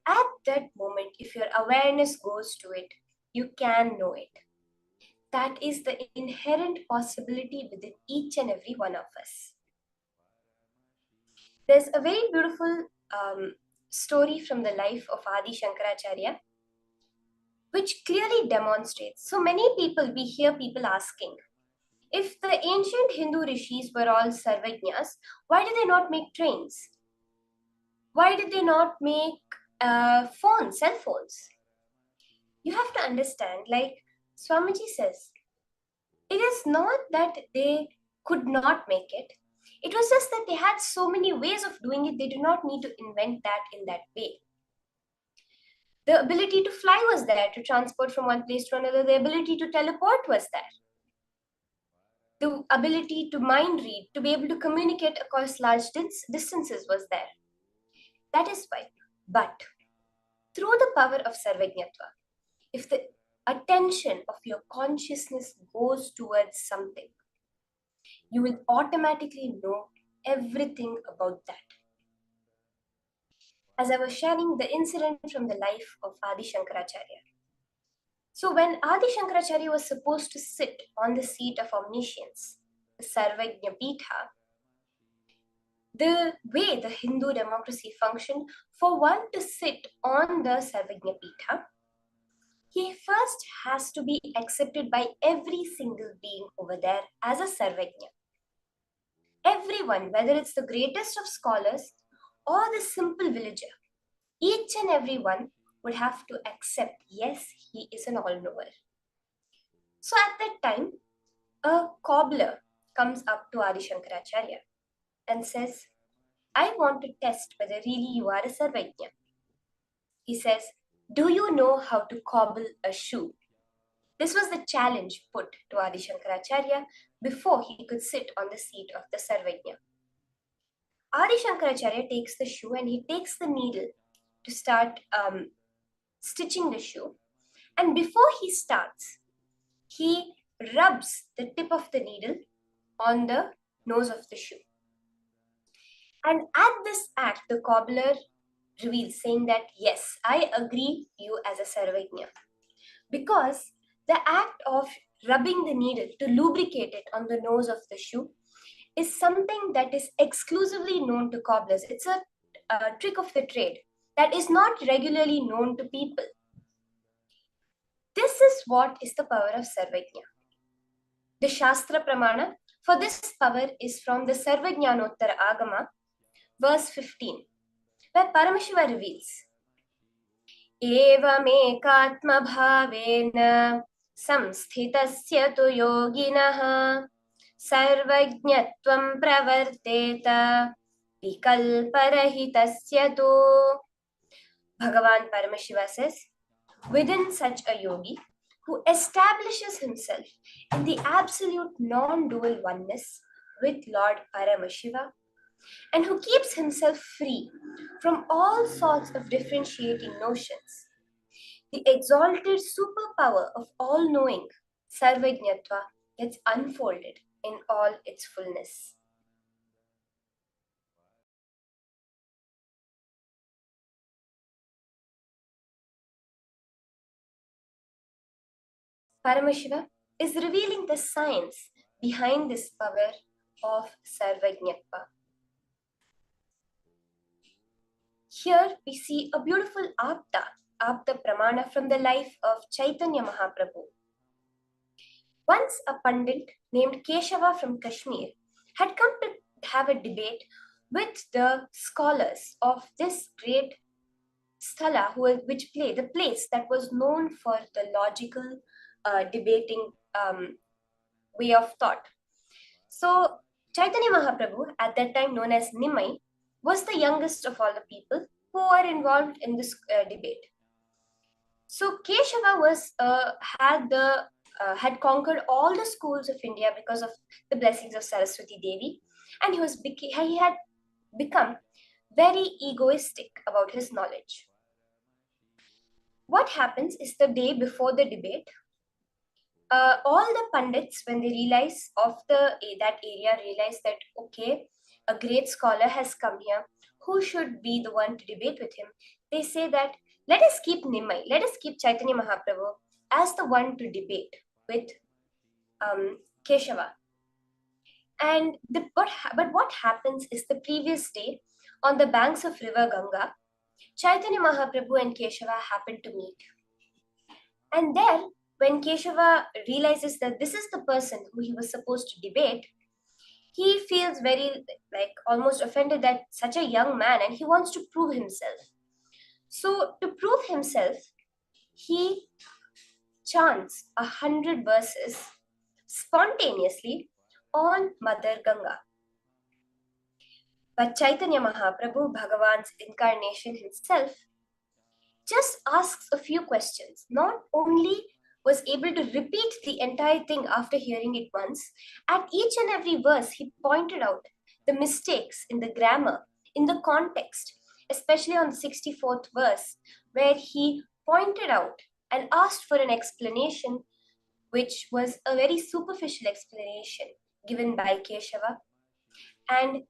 At that moment, if your awareness goes to it, you can know it. That is the inherent possibility within each and every one of us. There's a very beautiful story from the life of Adi Shankaracharya, which clearly demonstrates. So many people, we hear people asking, if the ancient Hindu rishis were all Sarvajñas, why did they not make trains? Why did they not make phones, cell phones? You have to understand, like Swamiji says, it is not that they could not make it. It was just that they had so many ways of doing it, they do not need to invent that in that way. The ability to fly was there, to transport from one place to another. The ability to teleport was there. The ability to mind read, to be able to communicate across large distances was there. That is why. But through the power of Sarvajñatva, if the attention of your consciousness goes towards something, you will automatically know everything about that. As I was sharing the incident from the life of Adi Shankaracharya. So when Adi Shankaracharya was supposed to sit on the seat of omniscience, the Sarvajña Pitha, the way the Hindu democracy functioned, for one to sit on the Sarvajña Pitha, he first has to be accepted by every single being over there as a Sarvajña. Everyone, whether it's the greatest of scholars or the simple villager, each and every one would have to accept, yes, he is an all-knower. So at that time, a cobbler comes up to Adi Shankaracharya and says, I want to test whether really you are a Sarvajña. He says, do you know how to cobble a shoe? This was the challenge put to Adi Shankaracharya before he could sit on the seat of the Sarvajña. Adi Shankaracharya takes the shoe and he takes the needle to start stitching the shoe. And before he starts, he rubs the tip of the needle on the nose of the shoe. And at this act, the cobbler reveals, saying that, yes, I agree you as a Sarvajña. Because the act of rubbing the needle to lubricate it on the nose of the shoe is something that is exclusively known to cobblers. It's a trick of the trade that is not regularly known to people. This is what is the power of Sarvajña. The Shastra Pramana for this power is from the Sarvajñanottara Agama, verse 15, where Paramashiva reveals, Evamekatma bhavena samsthitasya tu yoginaha sarvajñatvam pravarteta vikalparahitasya tu. Bhagavān Paramashiva says, within such a yogi who establishes himself in the absolute non-dual oneness with Lord Paramashiva, and who keeps himself free from all sorts of differentiating notions. The exalted superpower of all knowing, Sarvajñatva, gets unfolded in all its fullness. Paramashiva is revealing the science behind this power of Sarvajñatva. Here we see a beautiful Apta Pramana from the life of Chaitanya Mahaprabhu. Once a pandit named Keshava from Kashmir had come to have a debate with the scholars of this great sthala, the place that was known for the logical debating way of thought. So Chaitanya Mahaprabhu, at that time known as Nimai, was the youngest of all the people who were involved in this debate. So Keshava had conquered all the schools of India because of the blessings of Saraswati Devi, and he had become very egoistic about his knowledge. What happens is the day before the debate, all the pandits, when they realize that area, realize that okay, a great scholar has come here. Who should be the one to debate with him? They say that let us keep Nimai, let us keep Chaitanya Mahaprabhu as the one to debate with Keshava. But what happens is the previous day, on the banks of river Ganga, Chaitanya Mahaprabhu and Keshava happen to meet. And there, when Keshava realizes that this is the person who he was supposed to debate, he feels very almost offended that such a young man, and he wants to prove himself. So to prove himself, he chants 100 verses spontaneously on Mother Ganga. But Chaitanya Mahaprabhu, Bhagavan's incarnation himself, just asks a few questions. Not only was able to repeat the entire thing after hearing it once, at each and every verse he pointed out the mistakes in the grammar, in the context, especially on the 64th verse, where he pointed out and asked for an explanation, which was a very superficial explanation given by Keshava. And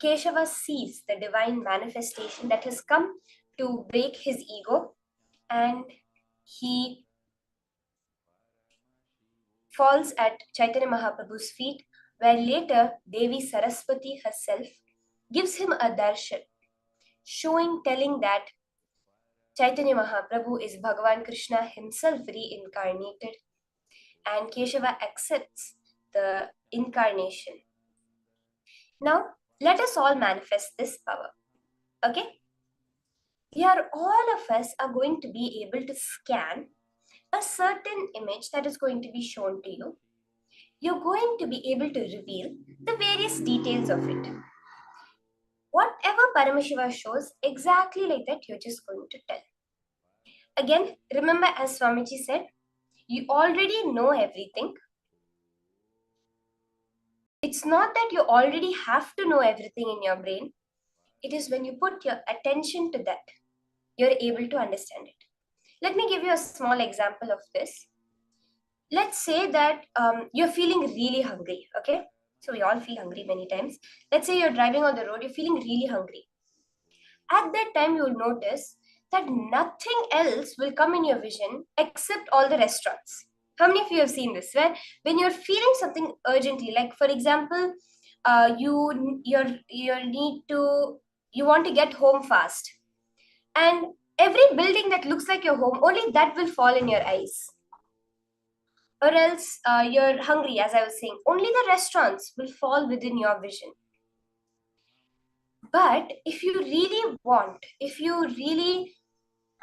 Keshava sees the divine manifestation that has come to break his ego, and he falls at Chaitanya Mahaprabhu's feet, where later Devi Saraswati herself gives him a darshan, telling that Chaitanya Mahaprabhu is Bhagavan Krishna himself reincarnated, and Keshava accepts the incarnation. Now, let us all manifest this power. Okay? All of us are going to be able to scan a certain image that is going to be shown to you. You're going to be able to reveal the various details of it. Whatever Paramashiva shows, exactly like that, you're just going to tell. Again, remember, as Swamiji said, you already know everything. It's not that you already have to know everything in your brain. It is when you put your attention to that, you're able to understand it. Let me give you a small example of this. Let's say that you're feeling really hungry, okay? So we all feel hungry many times. Let's say you're driving on the road, you're feeling really hungry. At that time, you'll notice that nothing else will come in your vision except all the restaurants. How many of you have seen this? Where when you're feeling something urgently, like for example, you want to get home fast, and every building that looks like your home, only that will fall in your eyes. Or else you're hungry, as I was saying, only the restaurants will fall within your vision. But if you really want, if you really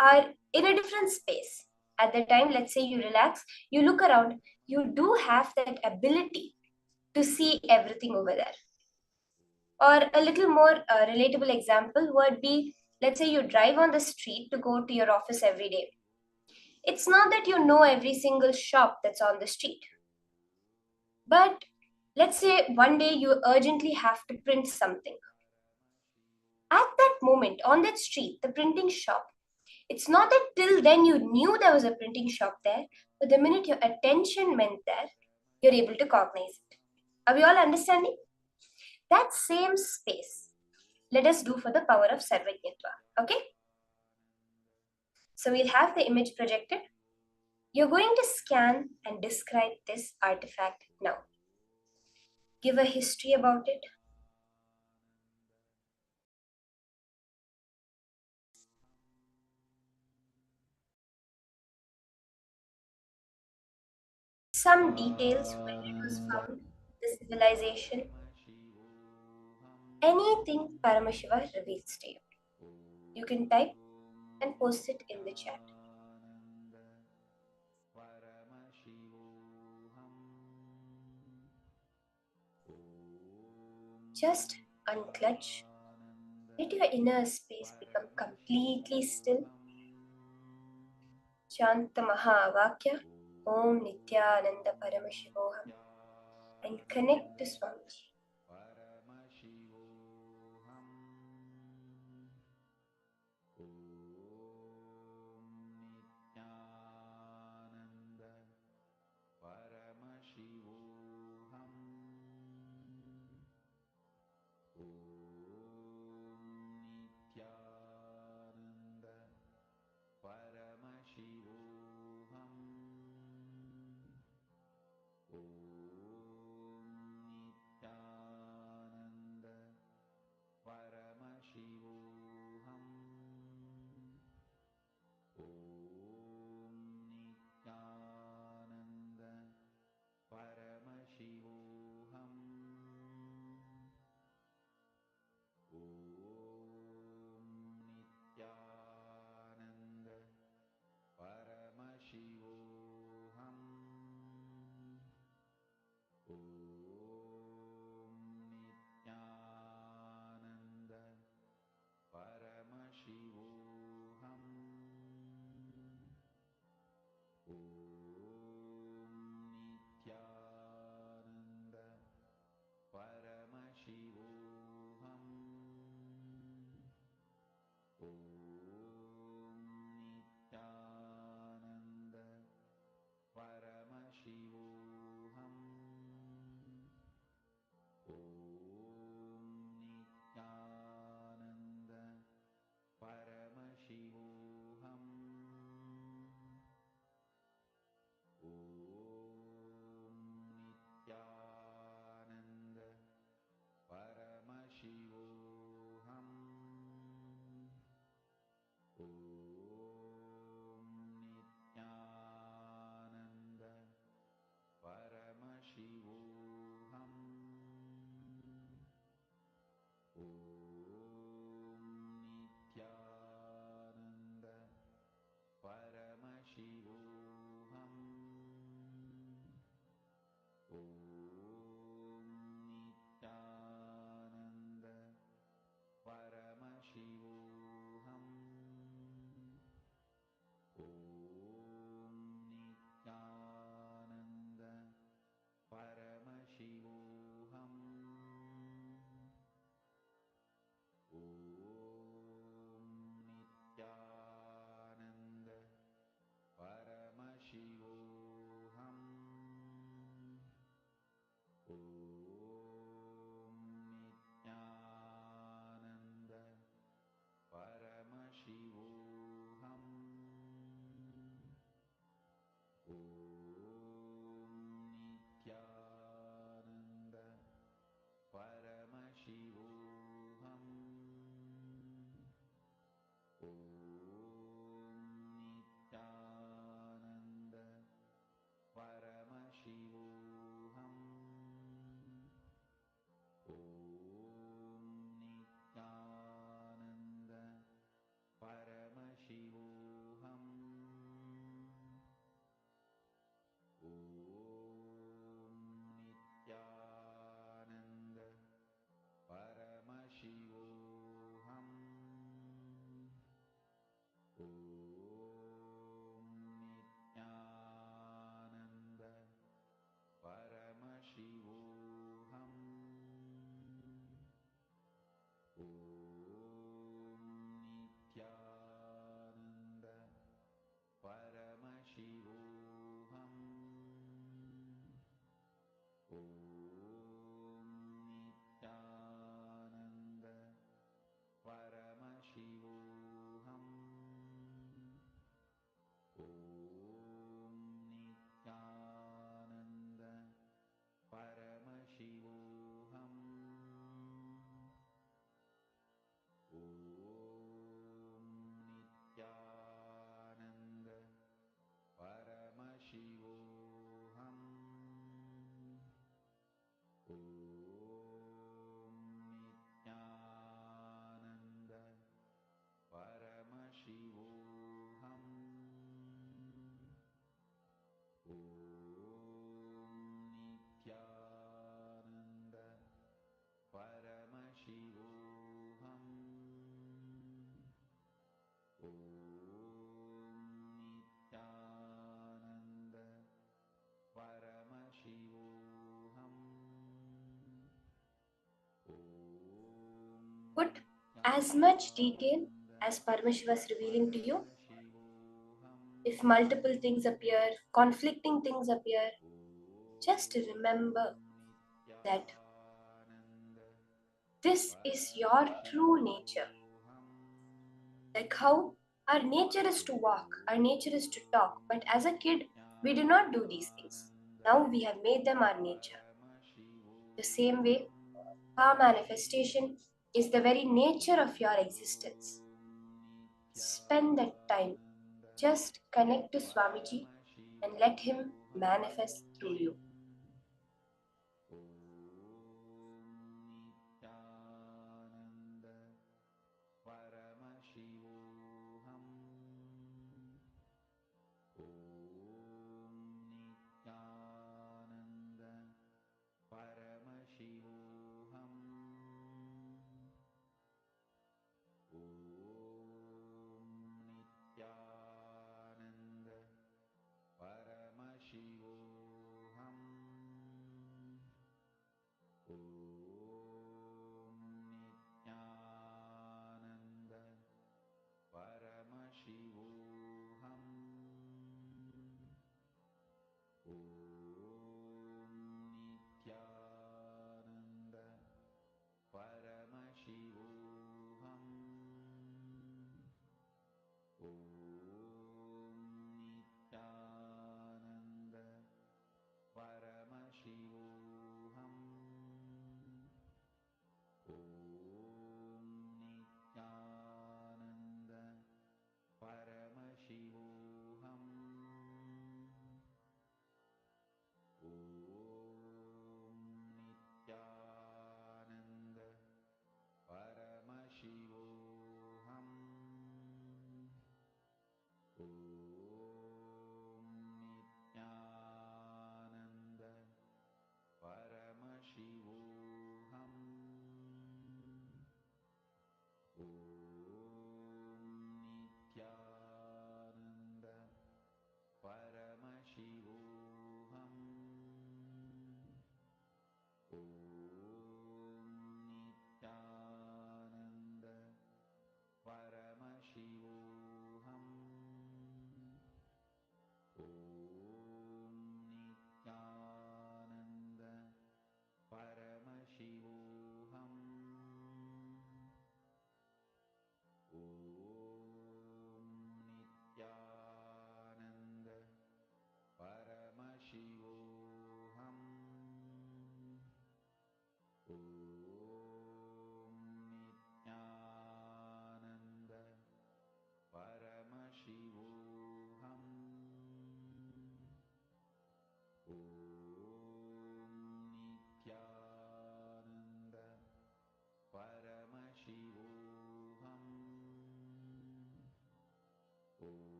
are in a different space, at the time, let's say you relax, you look around, you do have that ability to see everything over there. Or a little more relatable example would be, let's say you drive on the street to go to your office every day. It's not that you know every single shop that's on the street, but Let's say one day you urgently have to print something. At that moment, on that street, the printing shop, it's not that till then you knew there was a printing shop there, but the minute your attention went there, you're able to cognize it. Are we all understanding? That same space, let us do for the power of Sarvajñatva. Okay? So we'll have the image projected. You're going to scan and describe this artifact now. Give a history about it. Some details when it was found, the civilization, anything Paramashiva reveals to you. You can type and post it in the chat. Just unclutch. Let your inner space become completely still. Chant the Mahavakya, Om Nithyananda Paramashivoham, and connect to Swamiji. as much detail as Paramashiva is revealing to you. If multiple things appear, conflicting things appear, just remember that this is your true nature. Like how our nature is to walk, our nature is to talk, but as a kid, we did not do these things. Now we have made them our nature. The same way, our manifestation is the very nature of your existence. Spend that time. Just connect to Swamiji and let him manifest through you.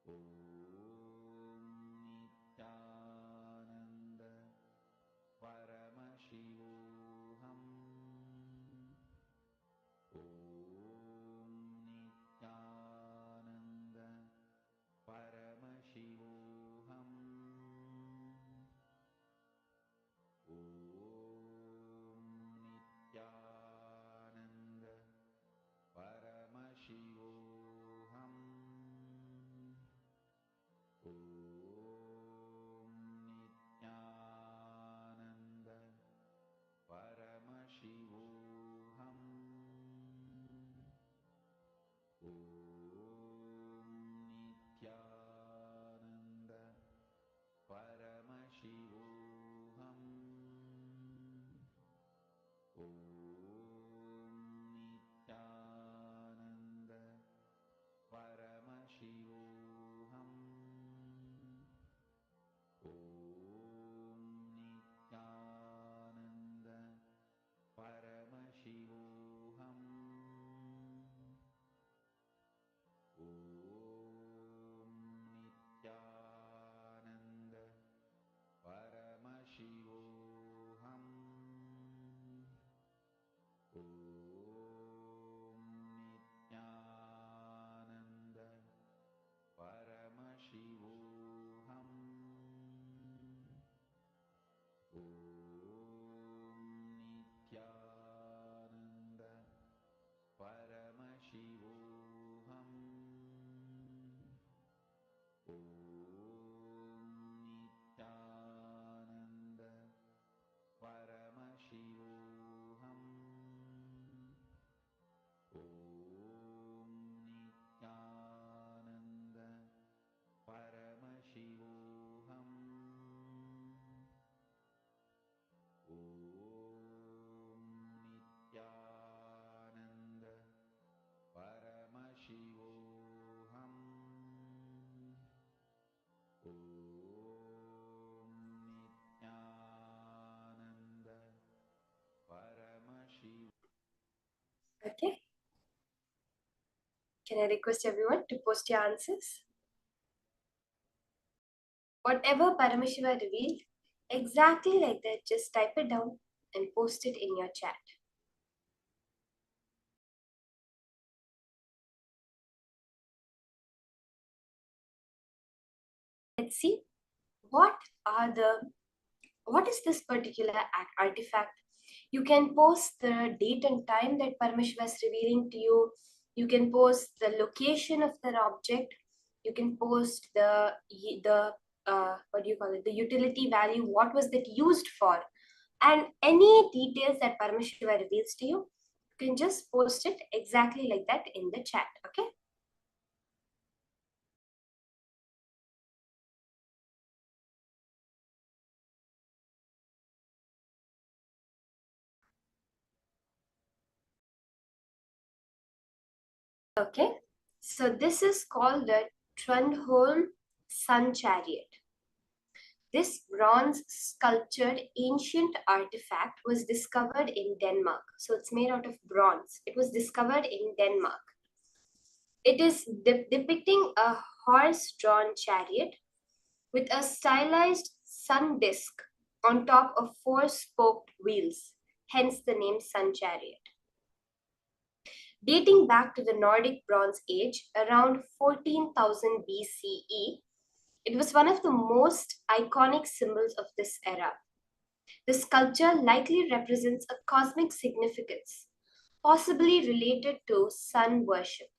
Nithyananda Paramashivoham. Nithyananda Paramashivoham. Nithyananda Paramashivoham. Nithyananda Paramashivoham. Nithyananda Paramashivoham. Nithyananda Paramashivoham. Nithyananda Paramashivoham. Nithyananda Paramashivoham. Nithyananda Paramashivoham. Nithyananda Paramashivoham. Nithyananda Paramashivoham. Nithyananda Paramashivoham. Nithyananda Paramashivoham. Nithyananda Paramashivoham. Okay. Can I request everyone to post your answers? Whatever Paramashiva revealed, exactly like that, just type it down and post it in your chat. Let's see what is this particular artifact. You can post the date and time that Paramashiva is revealing to you. You can post the location of that object. You can post the the utility value. What was that used for? And any details that Paramashiva reveals to you, you can just post it exactly like that in the chat. Okay. Okay, so this is called the Trundholm Sun Chariot. This bronze sculptured ancient artifact was discovered in Denmark. So it's made out of bronze. It was discovered in Denmark. It is depicting a horse-drawn chariot with a stylized sun disk on top of four spoked wheels, hence the name Sun Chariot. Dating back to the Nordic Bronze Age, around 14,000 BCE, it was one of the most iconic symbols of this era. The sculpture likely represents a cosmic significance, possibly related to sun worship.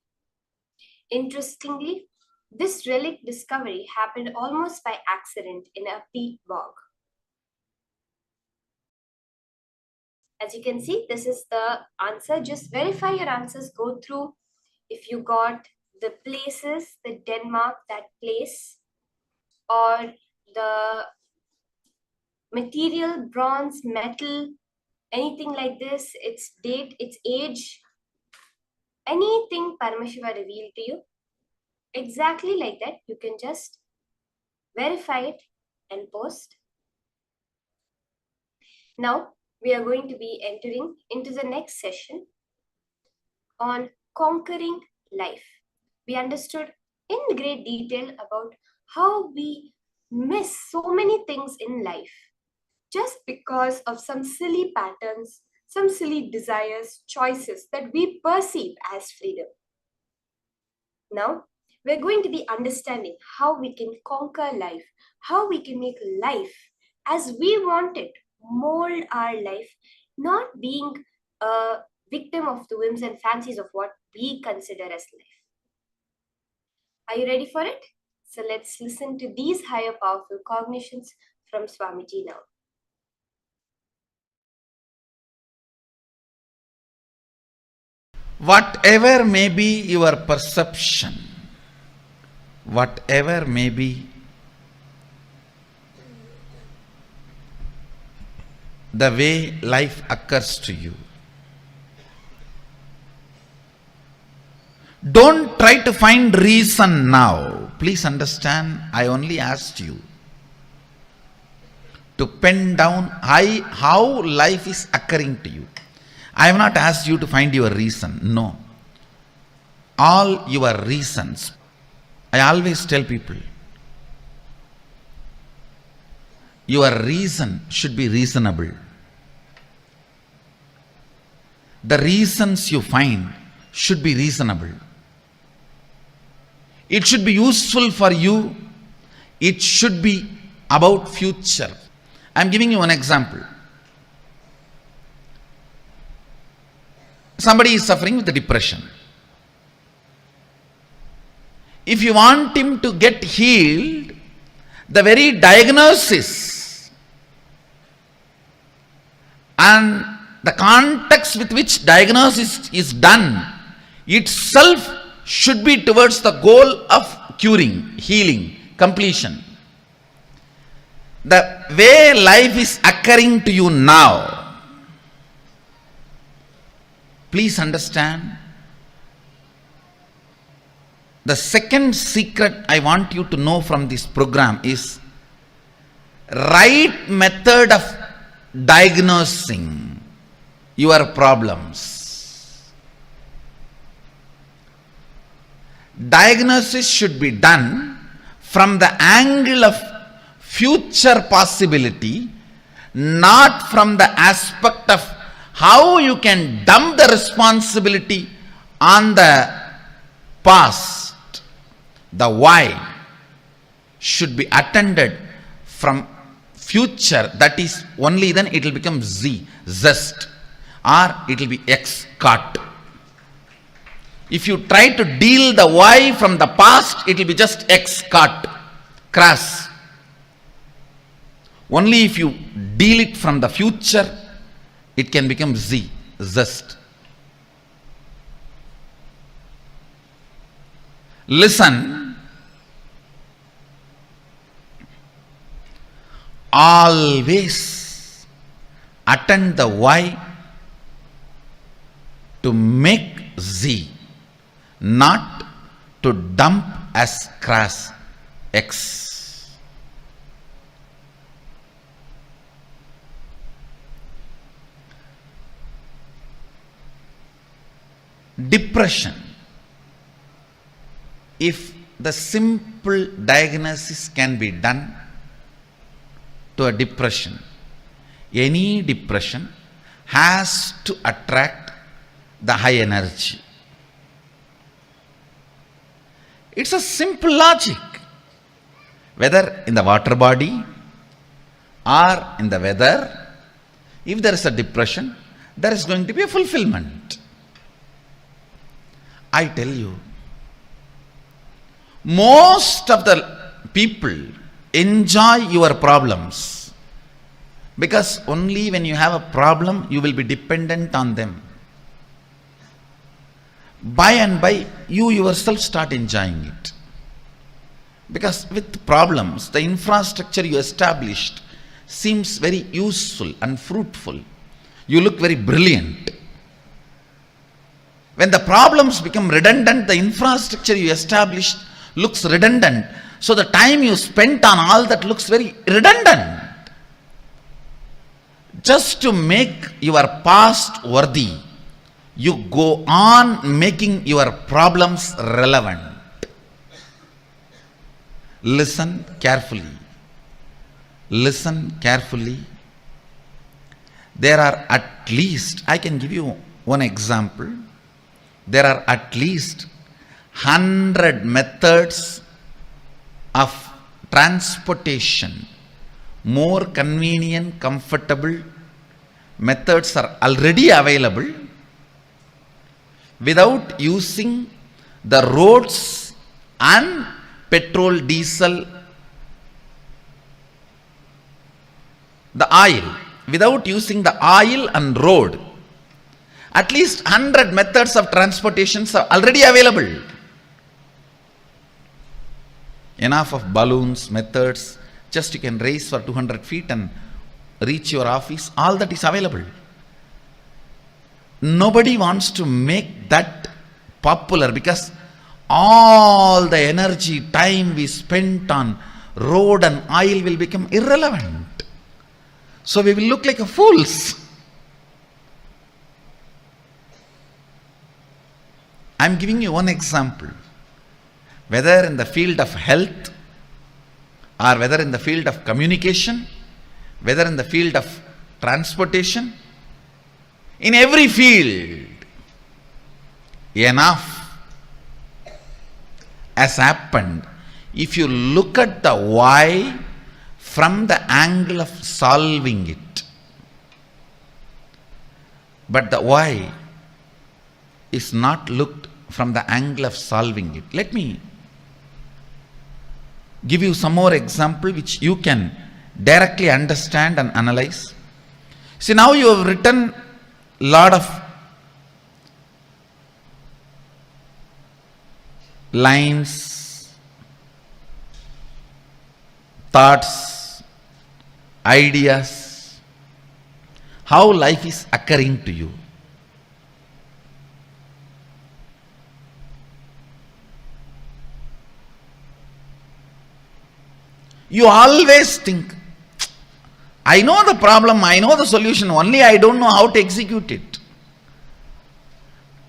Interestingly, this relic discovery happened almost by accident in a peat bog. As you can see, this is the answer. Just verify your answers, go through if you got the places, the Denmark, that place, or the material, bronze, metal, anything like this, its date, its age, anything Paramashiva revealed to you, exactly like that, you can just verify it and post. Now, we are going to be entering into the next session on conquering life. We understood in great detail about how we miss so many things in life just because of some silly patterns, some silly desires, choices that we perceive as freedom. Now, we're going to be understanding how we can conquer life, how we can make life as we want it, mold our life, not being a victim of the whims and fancies of what we consider as life. Are you ready for it? So let's listen to these higher powerful cognitions from Swamiji now. Whatever may be your perception, whatever may be the way life occurs to you, don't try to find reason now. Please understand, I only asked you to pen down how life is occurring to you. I have not asked you to find your reason. No. All your reasons. I always tell people, your reason should be reasonable. The reasons you find should be reasonable. It should be useful for you. It should be about future. I am giving you an example. Somebody is suffering with depression. If you want him to get healed, the very diagnosis and the context with which diagnosis is done itself should be towards the goal of curing, healing, completion. The way life is occurring to you now, please understand, the second secret I want you to know from this program is right method of diagnosing your problems. Diagnosis should be done from the angle of future possibility, not from the aspect of how you can dump the responsibility on the past. The why should be attended from future. That is, only then it will become zest, or it will be exquisite. If you try to deal the why from the past, it will be just exquisite, crass. Only if you deal it from the future, it can become zest. Listen, always attend the why to make not to dump as crass X. Depression. If the simple diagnosis can be done to a depression, any depression has to attract the high energy. It's a simple logic. Whether in the water body or in the weather, if there is a depression, there is going to be a fulfillment. I tell you, most of the people enjoy your problems because only when you have a problem, you will be dependent on them. By and by, you yourself start enjoying it. Because with problems, the infrastructure you established seems very useful and fruitful. You look very brilliant. When the problems become redundant, the infrastructure you established looks redundant. So the time you spent on all that looks very redundant. Just to make your past worthy, you go on making your problems relevant. Listen carefully. Listen carefully. There are at least, I can give you one example. There are at least 100 methods of transportation. More convenient, comfortable methods are already available without using the roads and petrol, diesel, the oil. Without using the oil and road, at least 100 methods of transportations are already available. Enough of balloons, methods, just you can race for 200 feet and reach your office, all that is available. Nobody wants to make that popular because all the energy, time we spent on road and oil will become irrelevant. So we will look like fools. I am giving you one example. Whether in the field of health, or whether in the field of communication, whether in the field of transportation, in every field, enough has happened. If you look at the why from the angle of solving it, but the why is not looked from the angle of solving it. Let me give you some more example which you can directly understand and analyze. See, now you have written lot of lines, thoughts, ideas, how life is occurring to you. You always think, I know the problem, I know the solution, only I don't know how to execute it.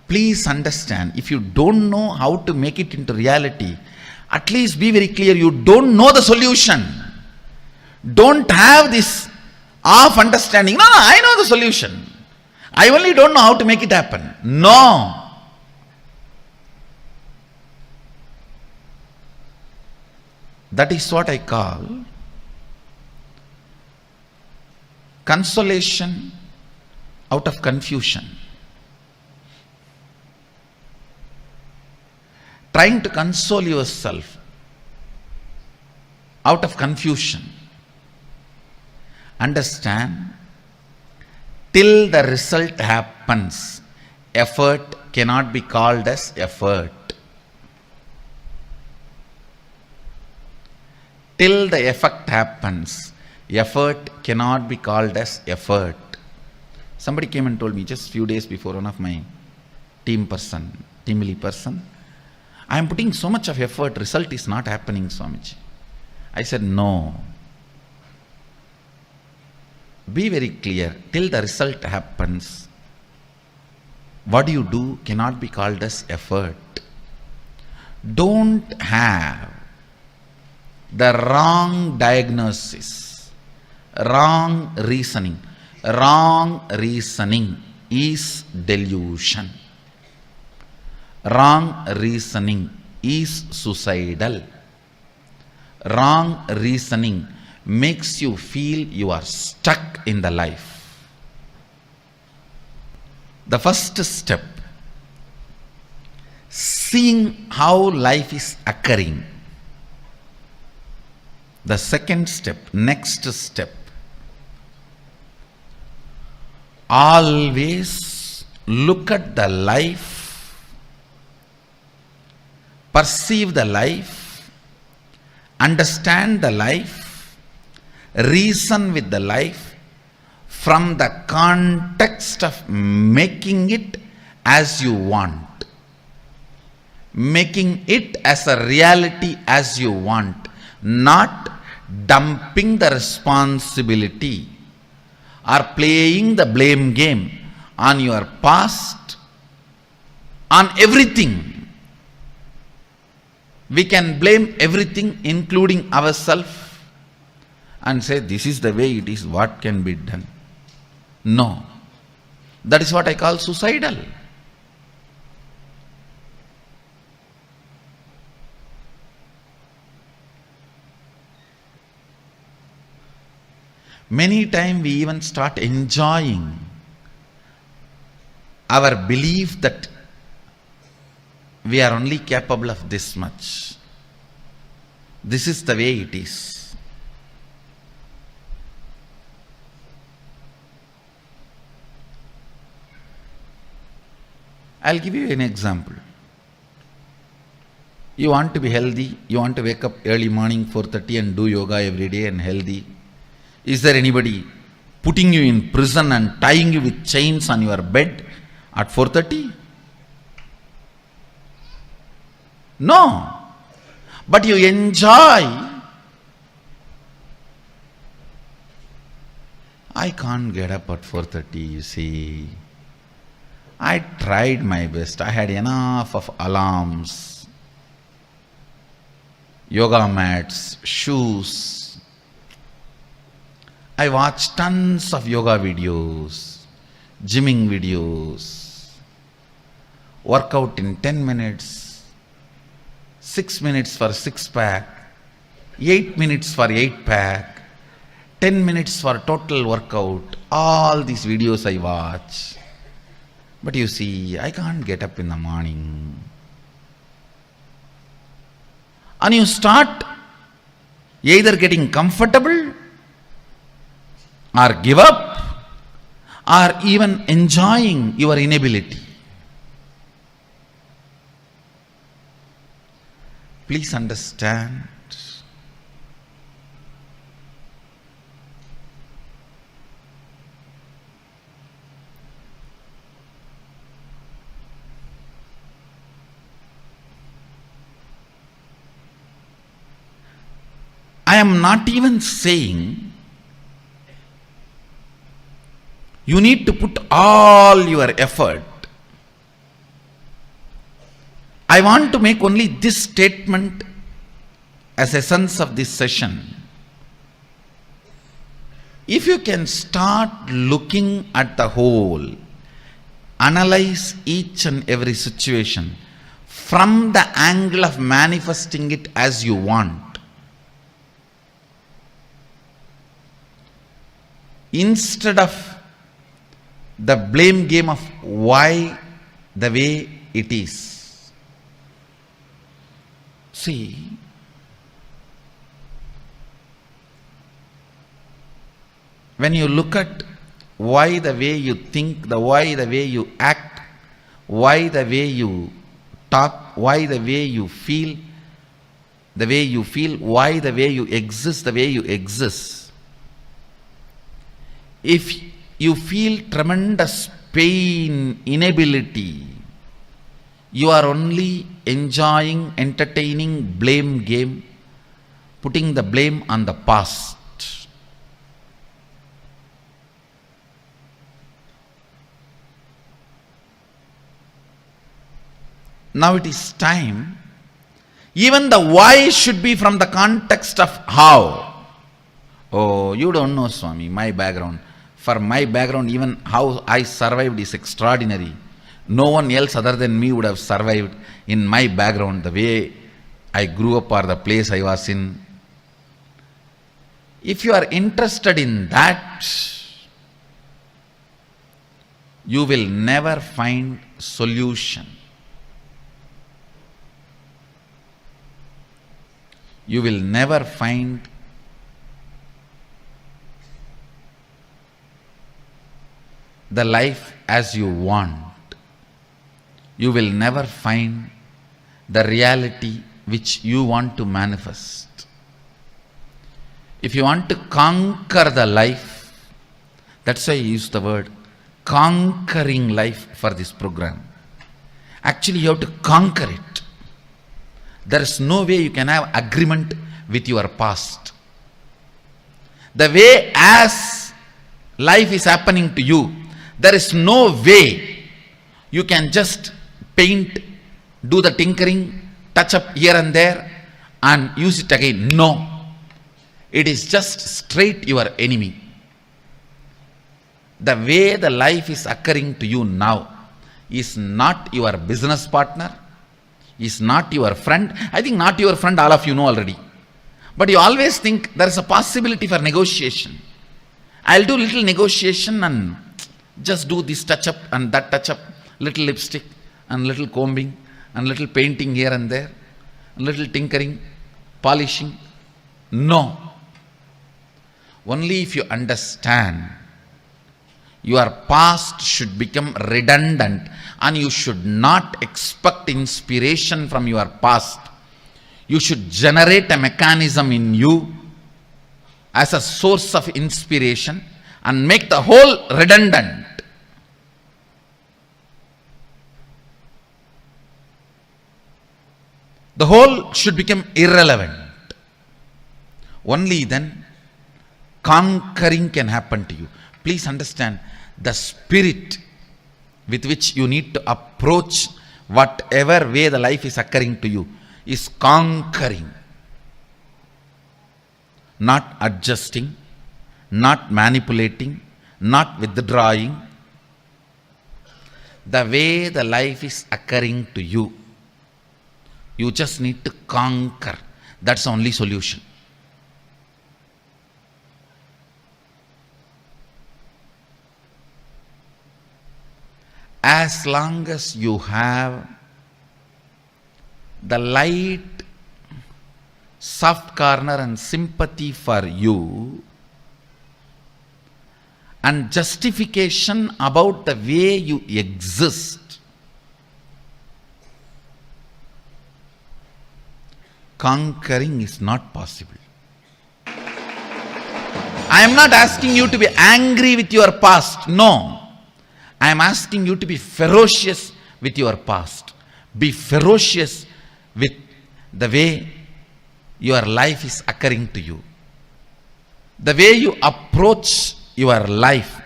Please understand, if you don't know how to make it into reality, at least be very clear, you don't know the solution. Don't have this half understanding. No, I know the solution. I only don't know how to make it happen. No. That is what I call consolation out of confusion. Trying to console yourself out of confusion. Understand, till the result happens, effort cannot be called as effort. Till the effect happens, effort cannot be called as effort. Somebody came and told me just few days before, one of my team lead person, I am putting so much of effort, result is not happening, Swamiji. I said, no. Be very clear, till the result happens, what you do cannot be called as effort. Don't have the wrong diagnosis, wrong reasoning. Wrong reasoning is delusion. Wrong reasoning is suicidal. Wrong reasoning makes you feel you are stuck in the life. The first step, seeing how life is occurring. The second step, next step, always look at the life, perceive the life, understand the life, reason with the life from the context of making it as you want, making it as a reality as you want, not dumping the responsibility or playing the blame game on your past, on everything. We can blame everything, including ourselves, and say, this is the way it is, what can be done? No. That is what I call suicidal. Many times we even start enjoying our belief that we are only capable of this much. This is the way it is. I'll give you an example. You want to be healthy, you want to wake up early morning 4:30 and do yoga every day and healthy. Is there anybody putting you in prison and tying you with chains on your bed at 4:30? No. But you enjoy. I can't get up at 4:30, you see. I tried my best. I had enough of alarms, yoga mats, shoes. I watched tons of yoga videos, gymming videos, workout in 10 minutes, 6 minutes for 6-pack, 8 minutes for 8-pack, 10 minutes for total workout. All these videos I watch. But you see, I can't get up in the morning. And you start either getting comfortable or give up or even enjoying your inability. Please understand. I am not even saying you need to put all your effort. I want to make only this statement as essence of this session. If you can start looking at the whole, analyze each and every situation from the angle of manifesting it as you want, instead of the blame game of why the way it is. See, when you look at why the way you think, why the way you act, why the way you talk, why the way you feel, why the way you exist, if you feel tremendous pain, inability, you are only enjoying, entertaining blame game, putting the blame on the past. Now it is time. Even the why should be from the context of how. Oh, you don't know, Swami, my background. For my background, even how I survived is extraordinary. No one else other than me would have survived in my background, the way I grew up or the place I was in. If you are interested in that, you will never find solution. You will never find the life as you want. You will never find the reality which you want to manifest. If you want to conquer the life, that's why I use the word conquering life for this program. Actually, you have to conquer it. There is no way you can have agreement with your past. The way as life is happening to you, there is no way you can just paint, do the tinkering, touch up here and there and use it again. No. It is just straight your enemy. The way the life is occurring to you now is not your business partner, is not your friend. I think not your friend, all of you know already. But you always think there is a possibility for negotiation. I'll do little negotiation and just do this touch up and that touch up, little lipstick and little combing and little painting here and there, and little tinkering, polishing. No. Only if you understand your past should become redundant and you should not expect inspiration from your past. You should generate a mechanism in you as a source of inspiration and make the whole redundant. The whole should become irrelevant. Only then conquering can happen to you. Please understand, the spirit with which you need to approach whatever way the life is occurring to you is conquering, not adjusting, not manipulating, not withdrawing. The way the life is occurring to you, you just need to conquer. That's the only solution. As long as you have the light, soft corner and sympathy for you and justification about the way you exist, conquering is not possible. I am not asking you to be angry with your past. No. I am asking you to be ferocious with your past. Be ferocious with the way your life is occurring to you. The way you approach your life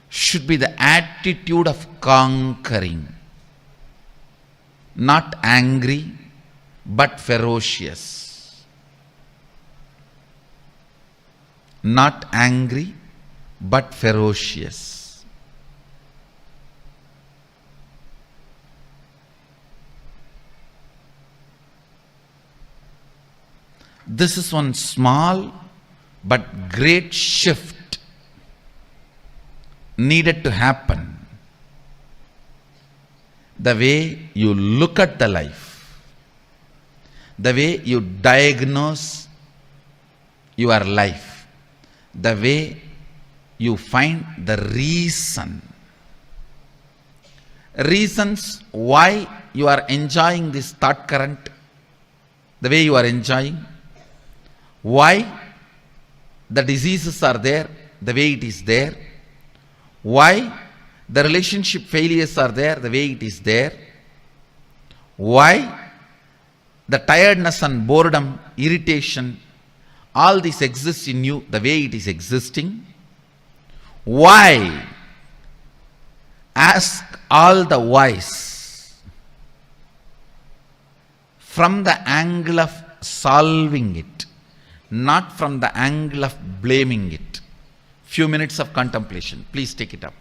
should be the attitude of conquering. Not angry, but ferocious. Not angry, but ferocious. This is one small but great shift needed to happen. The way you look at the life, the way you diagnose your life, the way you find the reasons why you are enjoying this thought current, the way you are enjoying, why the diseases are there the way it is there, why the relationship failures are there the way it is there, why the tiredness and boredom, irritation, all this exists in you the way it is existing. Why? Ask all the whys from the angle of solving it, not from the angle of blaming it. Few minutes of contemplation. Please take it up.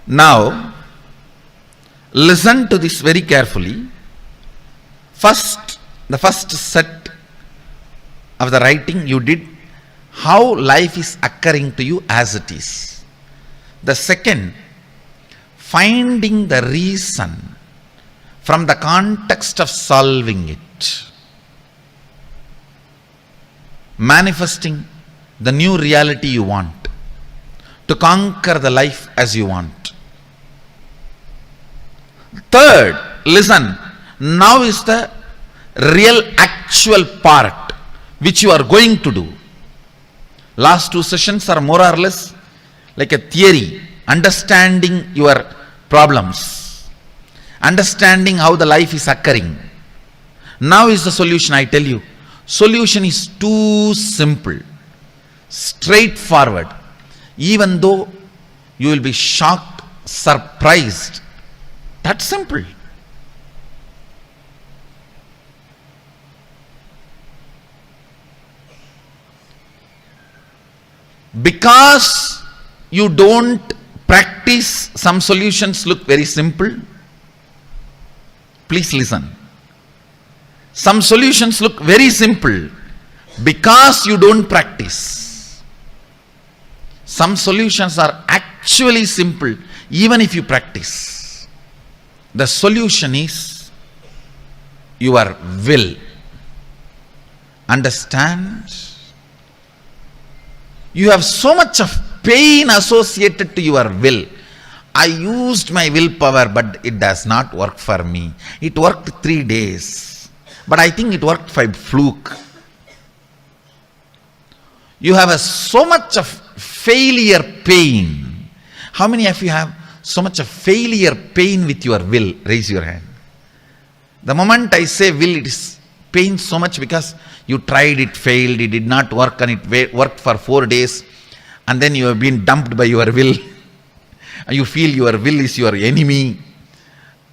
Now, listen to this very carefully. The first set of the writing you did, how life is occurring to you as it is. The second, finding the reason from the context of solving it. Manifesting the new reality you want, to conquer the life as you want. Third, listen, now is the real actual part which you are going to do. Last two sessions are more or less like a theory, understanding your problems, understanding how the life is occurring. Now is the solution, I tell you. Solution is too simple, straightforward. Even though you will be shocked, surprised, that's simple. Because you don't practice, some solutions look very simple. Please listen. Some solutions look very simple because you don't practice. Some solutions are actually simple even if you practice. The solution is your will. Understand? You have so much of pain associated to your will. I used my willpower, but it does not work for me. It worked 3 days, but I think it worked by fluke. You have so much of failure pain. How many of you have so much of failure pain with your will? Raise your hand. The moment I say will, it is pain so much because you tried, it failed, it did not work, and it worked for 4 days, and then you have been dumped by your will. You feel your will is your enemy,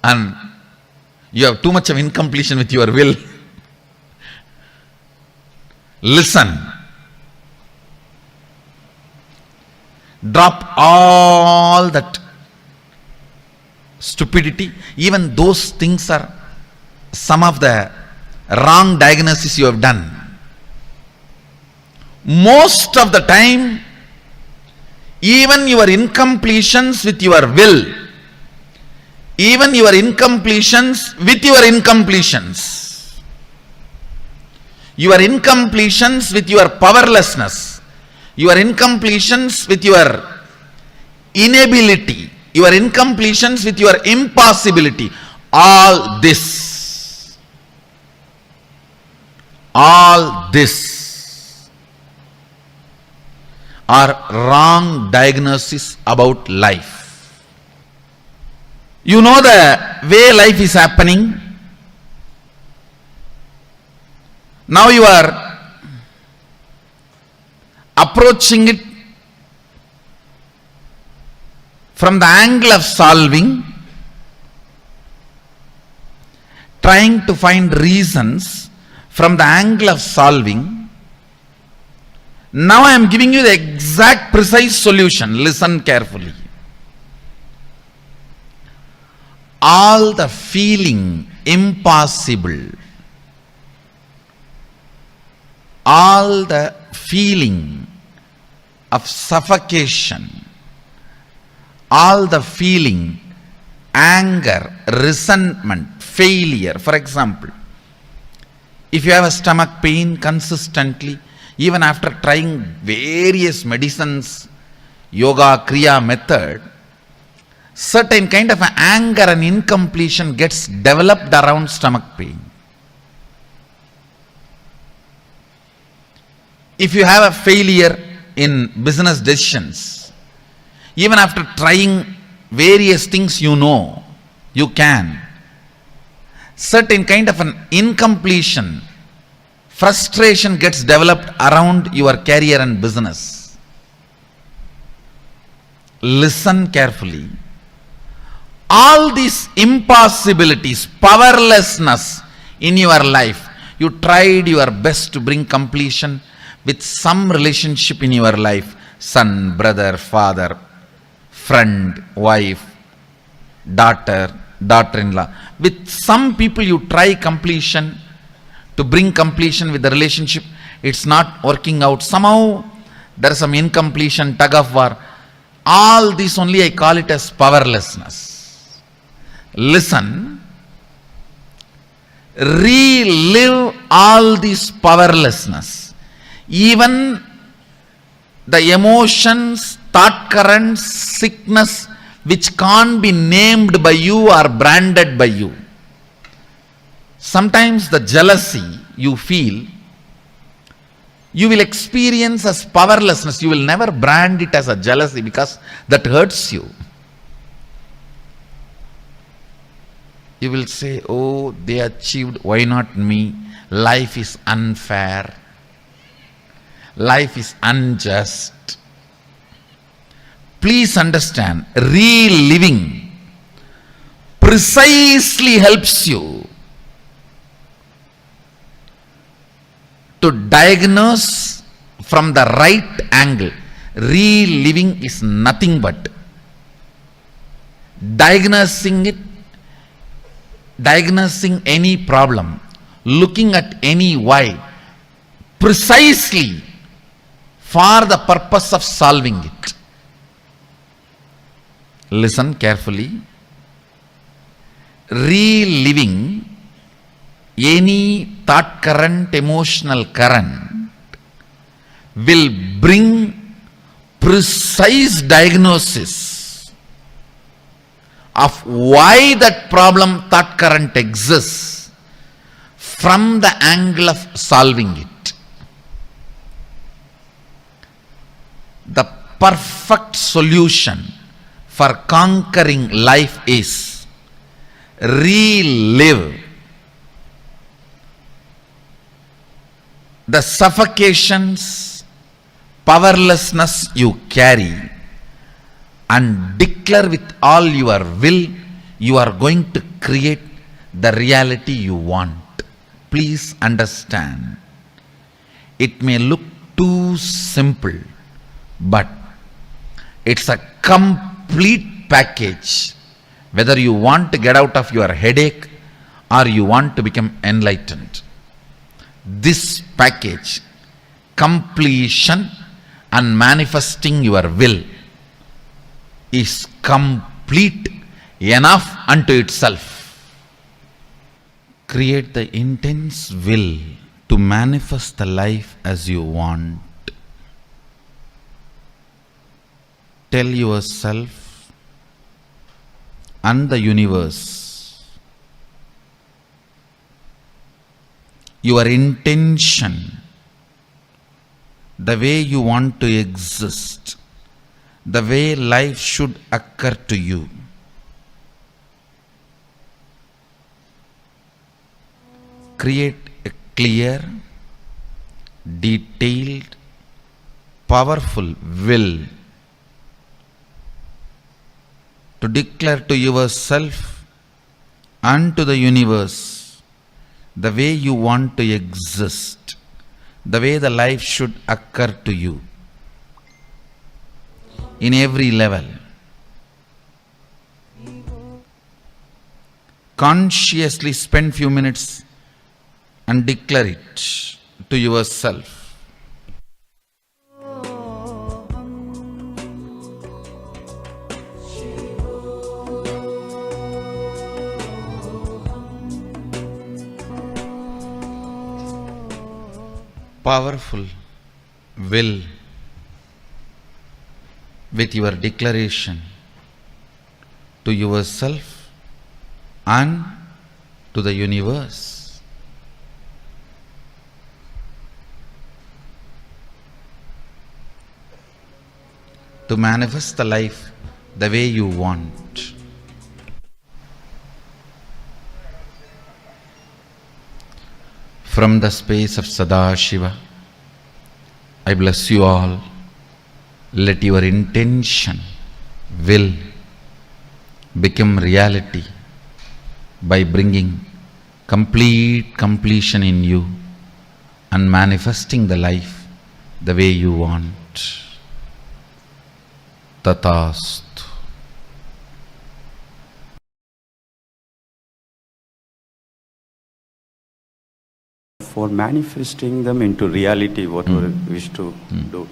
and you have too much of incompletion with your will. Listen. Drop all that stupidity. Even those things are some of the wrong diagnosis you have done. Most of the time, even your incompletions with your will, even your incompletions with your incompletions, your incompletions with your powerlessness, your incompletions with your inability, your incompletions with your impossibility, all this are wrong diagnosis about life. You know the way life is happening. Now you are approaching it from the angle of solving, trying to find reasons from the angle of solving. Now I am giving you the exact precise solution. Listen carefully. All the feeling impossible, all the feeling of suffocation, all the feeling, anger, resentment, failure. For example, if you have a stomach pain consistently, even after trying various medicines, yoga, kriya method, certain kind of anger and incompletion gets developed around stomach pain. If you have a failure in business decisions, even after trying various things you know, you can, certain kind of an incompletion, frustration gets developed around your career and business. Listen carefully. All these impossibilities, powerlessness in your life, you tried your best to bring completion with some relationship in your life, son, brother, father, friend, wife, daughter, daughter-in-law. With some people you try completion, to bring completion with the relationship, it's not working out. Somehow there is some incompletion, tug of war. All this only I call it as powerlessness. Listen, relive all this powerlessness. Even the emotions, thought currents, sickness which can't be named by you or branded by you. Sometimes the jealousy you feel, you will experience as powerlessness. You will never brand it as a jealousy because that hurts you. You will say, oh, they achieved, why not me? Life is unfair. Life is unjust. Please understand, reliving precisely helps you to diagnose from the right angle. Reliving is nothing but diagnosing any problem, looking at any why, precisely for the purpose of solving it. Listen carefully. Reliving any thought current, emotional current will bring precise diagnosis of why that problem, thought current exists from the angle of solving it. The perfect solution for conquering life is relive the suffocations, powerlessness you carry and declare with all your will you are going to create the reality you want. Please understand, it may look too simple, but it's a complete package. Whether you want to get out of your headache or you want to become enlightened, this package, completion and manifesting your will, is complete enough unto itself. Create the intense will to manifest the life as you want. Tell yourself and the universe your intention, the way you want to exist, the way life should occur to you. Create a clear, detailed, powerful will to declare to yourself and to the universe the way you want to exist, the way the life should occur to you in every level. Consciously spend few minutes and declare it to yourself. Powerful will with your declaration to yourself and to the universe. To manifest the life the way you want. From the space of Sadashiva, I bless you all. Let your intention, will, become reality by bringing complete completion in you and manifesting the life the way you want. Tathastu. for manifesting them into reality, whatever we wish to do.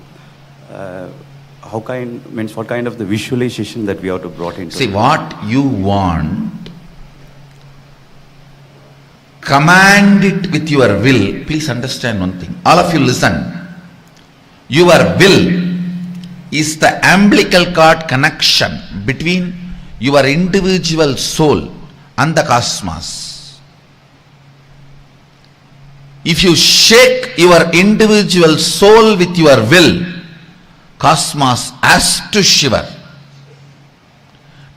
What kind of the visualization that we have to brought into? See, what you want, command it with your will. Please understand one thing. All of you listen. Your will is the umbilical cord connection between your individual soul and the cosmos. If you shake your individual soul with your will, cosmos has to shiver,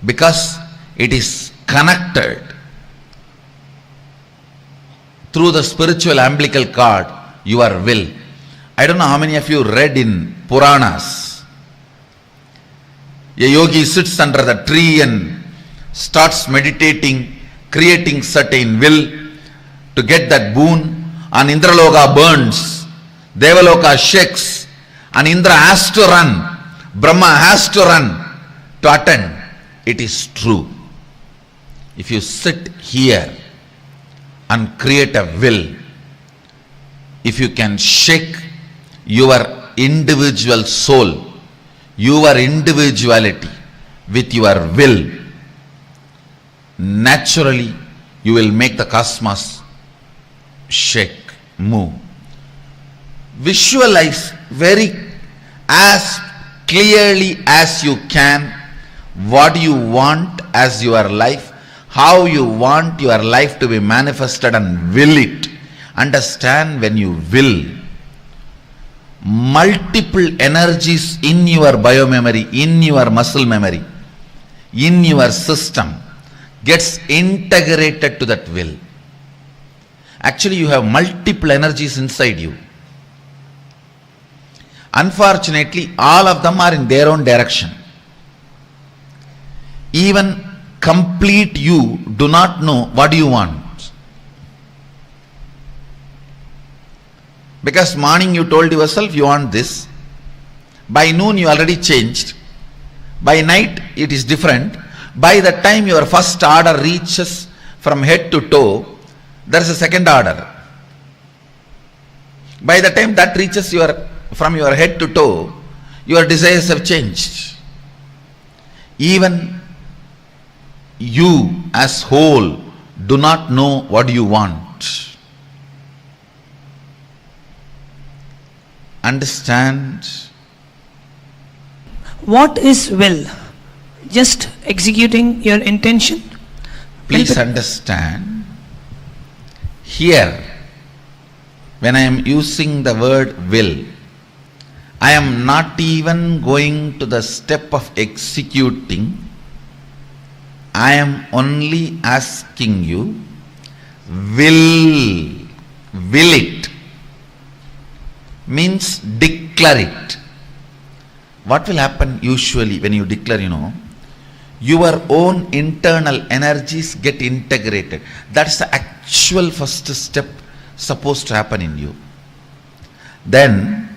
because it is connected through the spiritual umbilical cord, your will. I don't know how many of you read in Puranas. A yogi sits under the tree and starts meditating, creating certain will to get that boon, and Indraloka burns, Devaloka shakes, and Indra has to run, Brahma has to run to attend. It is true. If you sit here and create a will, if you can shake your individual soul, your individuality with your will, naturally you will make the cosmos shake, move. Visualize very as clearly as you can what you want as your life, how you want your life to be manifested, and will it. Understand, when you will, multiple energies in your biomemory, in your muscle memory, in your system gets integrated to that will. Actually, you have multiple energies inside you. Unfortunately, all of them are in their own direction. Even complete you do not know what you want. Because morning you told yourself you want this. By noon you already changed. By night it is different. By the time your first order reaches from head to toe, there is a second order. By the time that reaches from your head to toe, your desires have changed. Even you as whole do not know what you want. Understand? What is will? Just executing your intention? Please understand, here when I am using the word will, I am not even going to the step of executing. I am only asking you, will it, means declare it. What will happen usually when you declare, your own internal energies get integrated. That's the actual first step supposed to happen in you. Then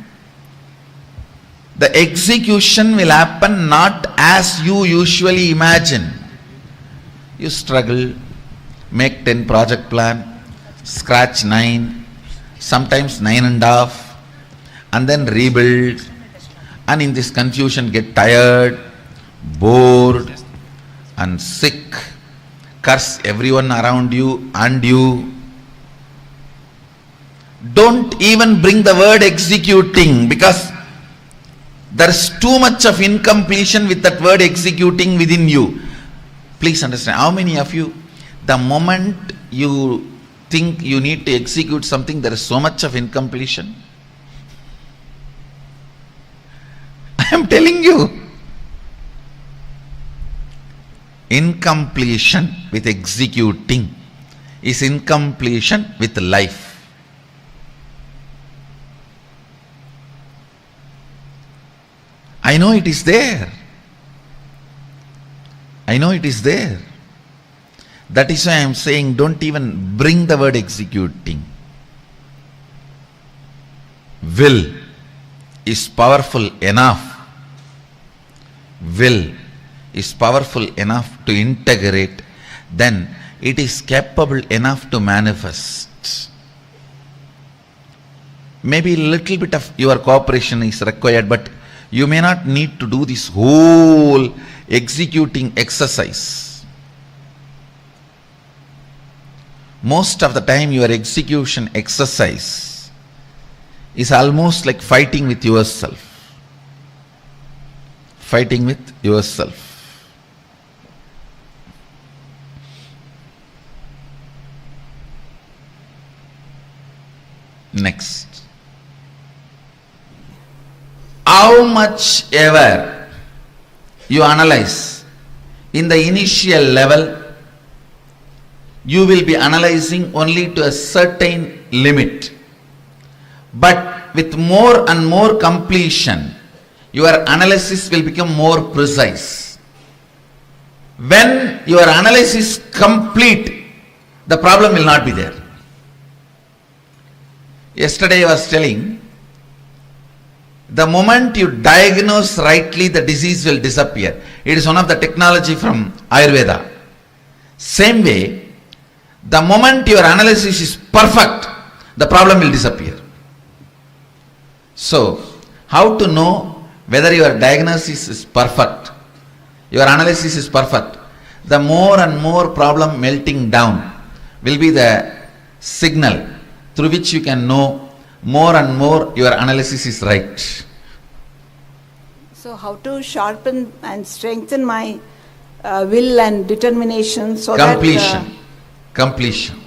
the execution will happen not as you usually imagine. You struggle, make 10 project plan, scratch 9, sometimes 9.5, and then rebuild, and in this confusion get tired, bored, and sick, curse everyone around you and you. Don't even bring the word executing, because there is too much of incompletion with that word executing within you. Please understand, how many of you, the moment you think you need to execute something, there is so much of incompletion? I am telling you, incompletion with executing is incompletion with life. I know it is there. I know it is there. That is why I am saying, don't even bring the word executing. Will is powerful enough. Will is powerful enough to integrate, then it is capable enough to manifest. maybe little bit of your cooperation is required, but you may not need to do this whole executing exercise. Most of the time your execution exercise is almost like fighting with yourself. Fighting with yourself. Next. How much ever you analyze in the initial level, you will be analyzing only to a certain limit. But with more and more completion, your analysis will become more precise. When your analysis is complete, the problem will not be there. Yesterday I was telling, the moment you diagnose rightly, the disease will disappear. It is one of the technology from Ayurveda. Same way, the moment your analysis is perfect, the problem will disappear. So, how to know whether your diagnosis is perfect, your analysis is perfect? The more and more problem melting down will be the signal through which you can know more and more your analysis is right. So how to sharpen and strengthen my will and determination so Completion. Completion.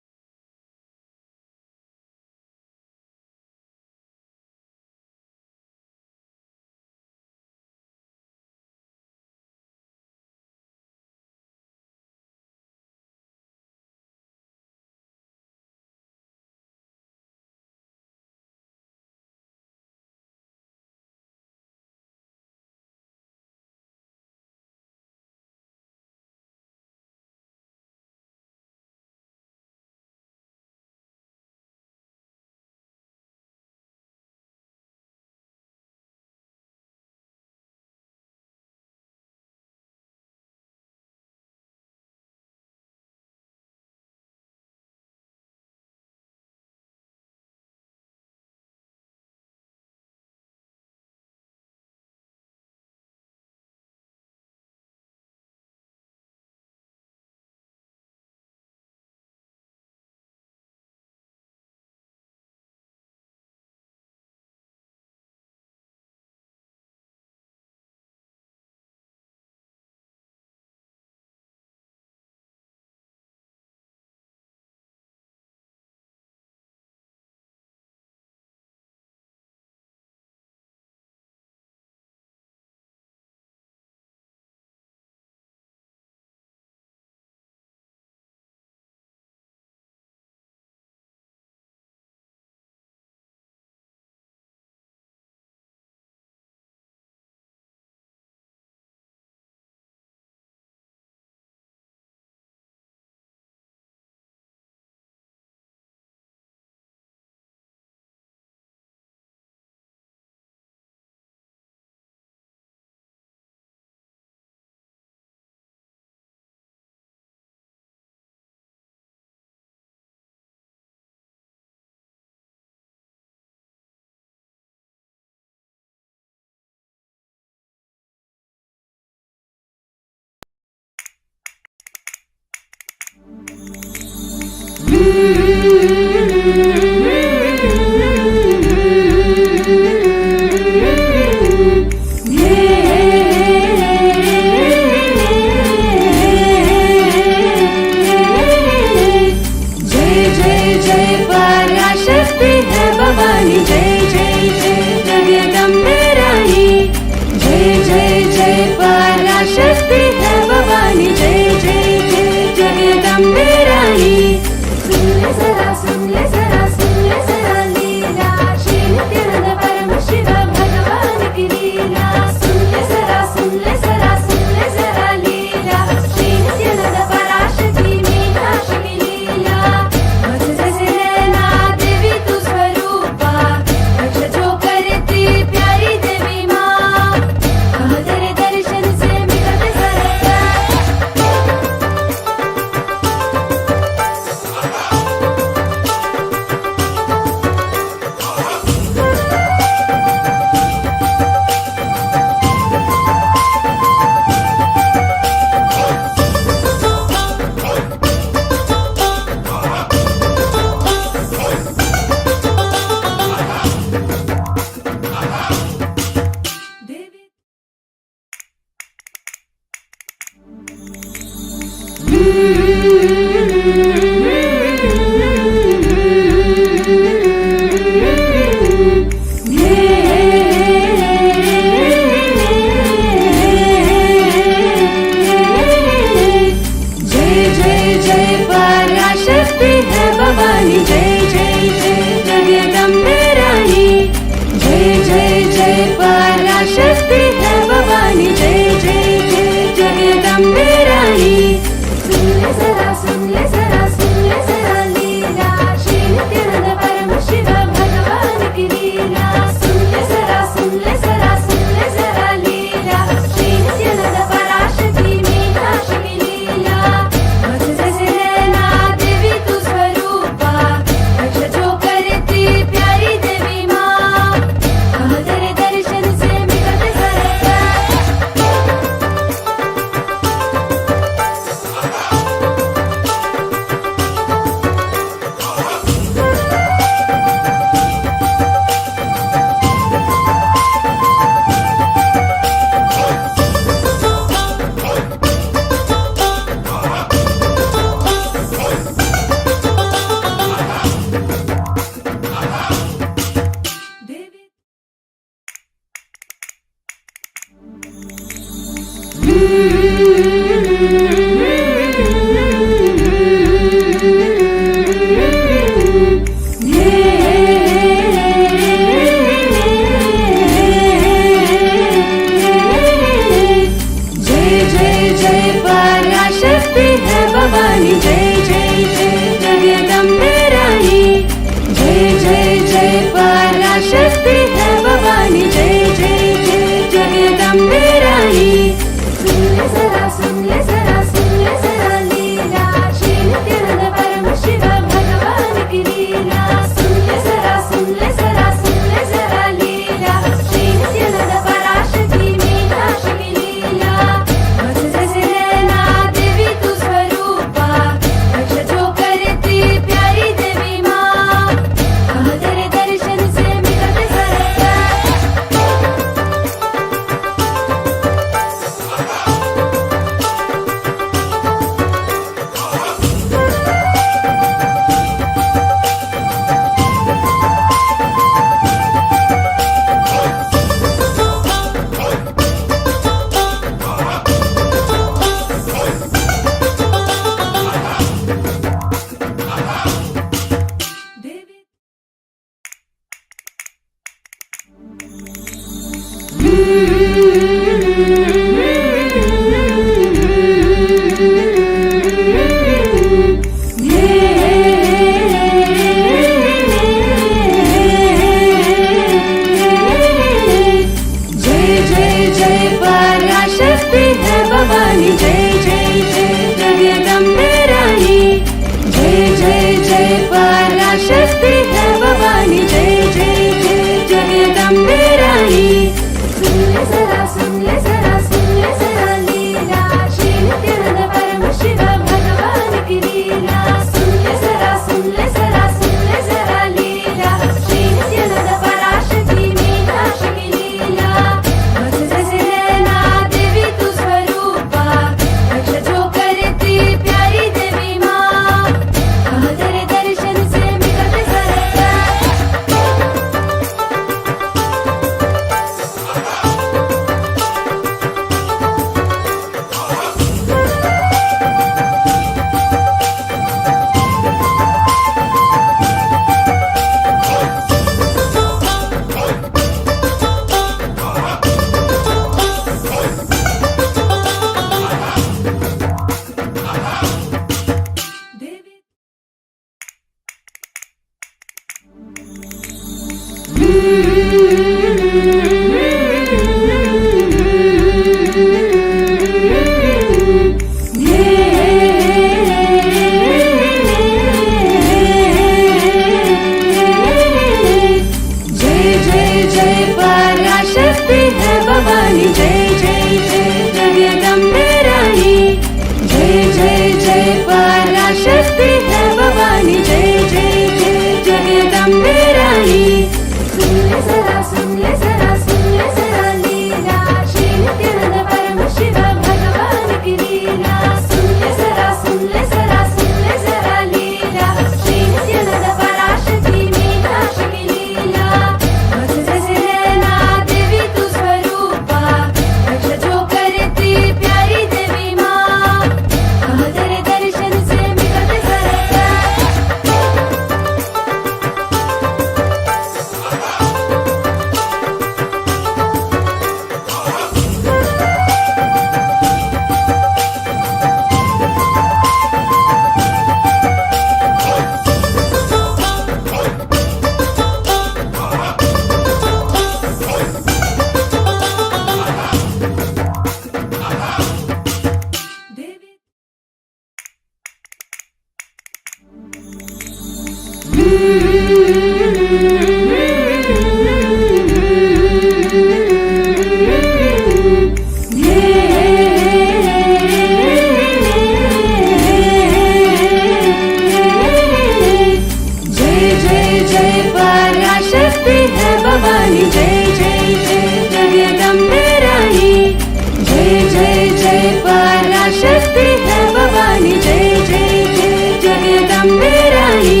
जगदम्बेरानी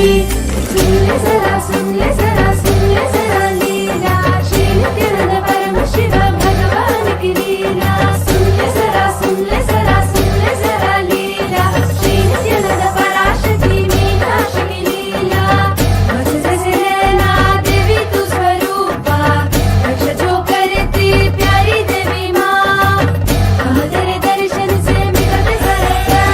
सुन ले जरा लीला श्री नित्यानंद परमशिव भगवान की लीला सुन ले जरा लीला श्री नित्यानंद पराशक्ति मीनाक्षी की लीला बस जैसे नैना देवी तू स्वरूपा रक्ष जो करती प्यारी देवी माँ तेरे दर्शन से मिलते Sarsa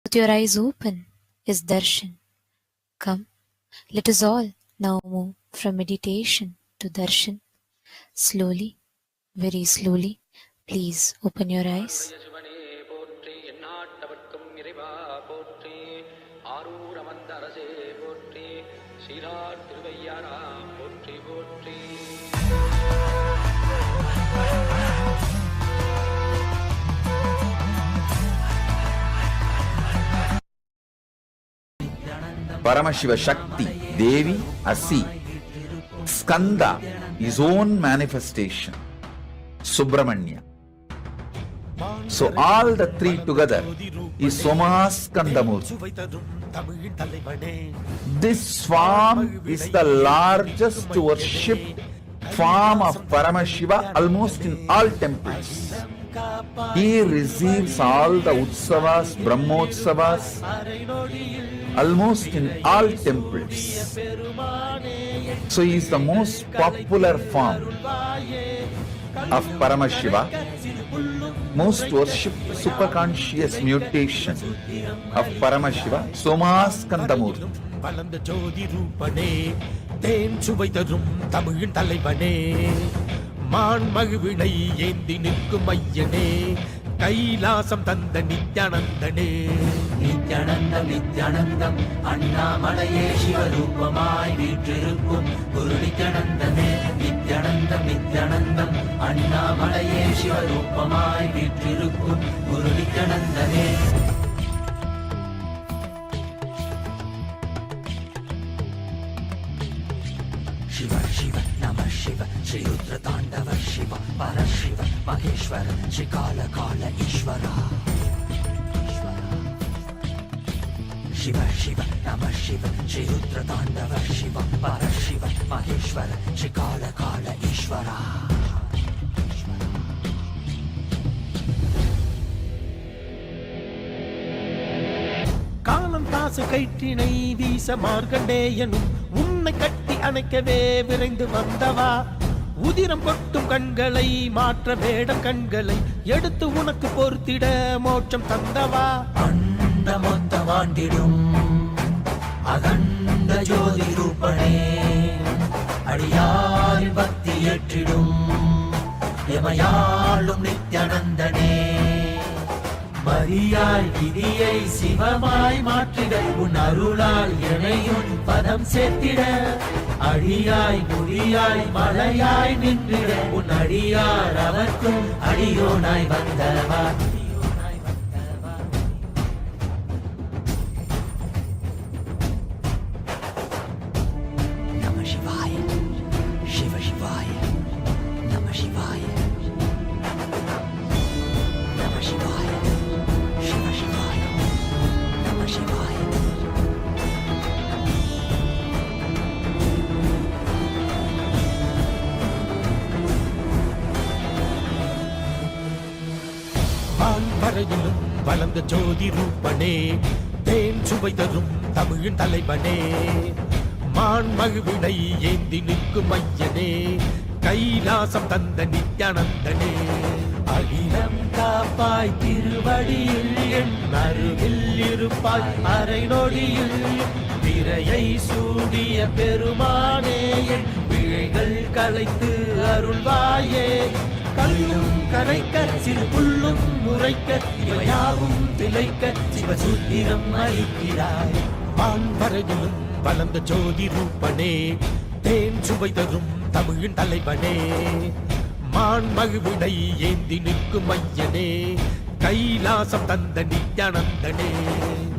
With your eyes open is darshan. Come, let us all now move from meditation to darshan. Slowly, very slowly, please open your eyes. Paramashiva Shakti, Devi, Asi, Skanda, his own manifestation, Subramanya. So all the three together is Somaskandamurti. This form is the largest worshipped form of Paramashiva almost in all temples. He receives all the Utsavas, Brahmotsavas, almost in all temples. So he is the most popular form of Paramashiva, most worshipped superconscious mutation of Paramashiva, Somaskandamurti. வளர்ந்த ஜோதி ரூபனே தேன் சுவை தரும் தமிழின் தலைவனே மான் மகிழ்வினை ஏந்தி நிற்கும் ஐயனே கைலாசம் தந்த நித்யானந்தனே நித்யானந்தம் நித்யானந்தம் அண்ணாமலையே சிவரூபமாய் வீற்றிருக்கும் குரு நித்யானந்தமே நித்யானந்தம் நித்யானந்தம் அண்ணாமலையே சிவரூபமாய் வீற்றிருக்கும் குரு நித்யானந்தமே शिव शिव नमः शिव श्री रुद्र तांडव शिव परशिव महेश्वर श्री काल काल ईश्वर शिव शिव नमः शिव श्री रुद्र तांडव शिव परशिव महेश्वर श्री काल काल ईश्वर பாச கயிற்றினை வீச மார்க்கண்டேயனும் உன்னை கட்டி அணைக்கவே விரைந்து வந்தவா. உதிரம் கொட்டும் கண்களை மாற்ற வேடம் கண்களை எடுத்து உனக்கு பொறுத்திட மோட்சம் தந்தவா. அண்ட மொத்தம் ஆண்டிடும் அகண்ட ஜோதி ரூபனே, அடியாரின் பக்தி ஏற்றிடும் எமையாளும் நித்யானந்தனே. மரியாய் விதியை சிவமாய் மாற்றிட, உன் அருளால் எனையும் பதம் சேர்த்திட. அடியாய் முடியாய் மலையாய் நின்றிட, உன் அடியார் அவர்க்கும் அடியோனாய் வந்தவா. நம சிவாய சிவ சிவாய நம சிவாய நம சிவாய சிவ சிவாய நம சிவாய. வான்பறையிலும் வளர்ந்த ஜோதி ரூபனே, தேன் சுவை தரும் தமிழின் தலைவனே. மான் மகிழ்வினை ஏந்தி நிற்கும் ஐயனே, கைலாசம் தந்த நித்யானந்தனே. அகிலம் காப்பாய் திருவடியில், என் அருகில் இருப்பாய் அரை நொடியில். பிறையை சூடிய பெருமானே, என் பிழைகள் கலைத்து அருள்வாயே. கல்லும் கரைக்க சிறு புல்லும் முறைக்க, இவையாவும் திளைக்க சிவசூத்திரம் அளிக்கிறாய். வான்பறையிலும் வளர்ந்த ஜோதி ரூபனே, தேன் சுவை தரும் தமிழின் தலைவனே. மான் மகிழ்வினை ஏந்தி நிற்கும் ஐயனே, கைலாசம் தந்த நித்யானந்தனே.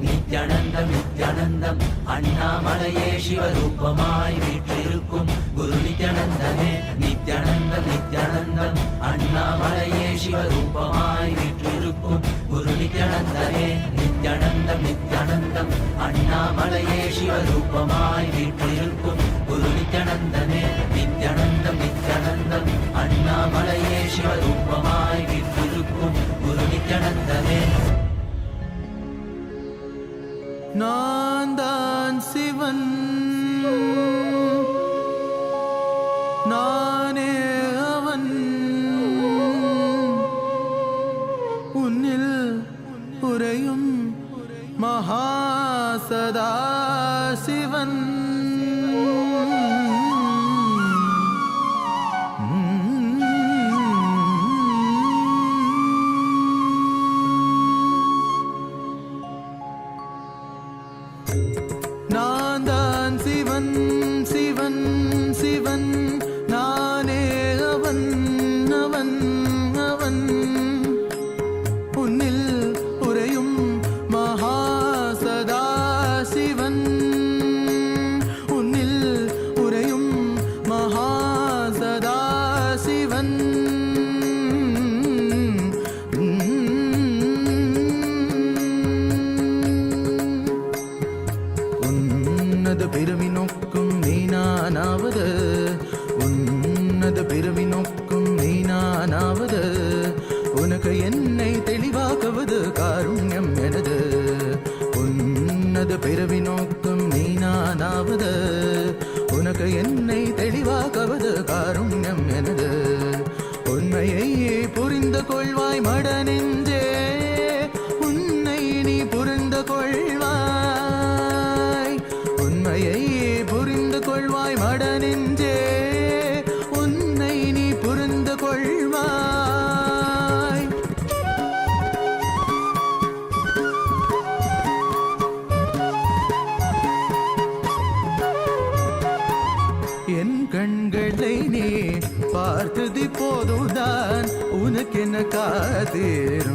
நித்யானந்தம் நித்யானந்தம் அண்ணாமலையே சிவரூபமாய் வீற்றிருக்கும் குரு நித்யானந்தனே. நித்யானந்தம் நித்யானந்தம் அண்ணாமலையே சிவரூபமாய் வீற்றிருக்கும் குரு நித்யானந்தனே. நித்யானந்தம் நித்யானந்தம் அண்ணாமலையே சிவரூபமாய் வீற்றிருக்கும் குரு நித்யானந்தனே. நித்யானந்தம் நித்யானந்தம் அண்ணாமலையே சிவரூபமாய் வீற்றிருக்கும் குரு நித்யானந்தனே. நான் தான் சிவன், நானே அவன், உன்னில் உறையும் மகாசதா சிவன். நான் தான் சிவன் சிவன் சிவன், நானே அவன் அவன் அவன், உன்னில் உறையும் மகாசதா சிவன். உன்னில் உறையும் மகாசதா சிவன். உன்னத பிறவி நோக்கும் நீனானாவது, உன்னத பிறவி நோக்கும் நீனானாவது, உனக்கு என்னை தெளிவாக்குவது காருண்யம் எனது. உன்னத பிறவி நோக்கும் நீனானாவது, உனக்கு என்னை தெளிவாக்குவது காருண்யம் எனது. உண்மையை புரிந்து கொள்வாய் மட நெஞ்சே, உன்னை நீ புரிந்து கொள்வாய். உண்மையை புரிந்து கொள்வாய் மட நெஞ்சே, உன்னை நீ புரிந்து கொள்வாய். என் கண்களை நீ பார்த்தது போதுதான் உனக்கென காத்திருந்தேன்.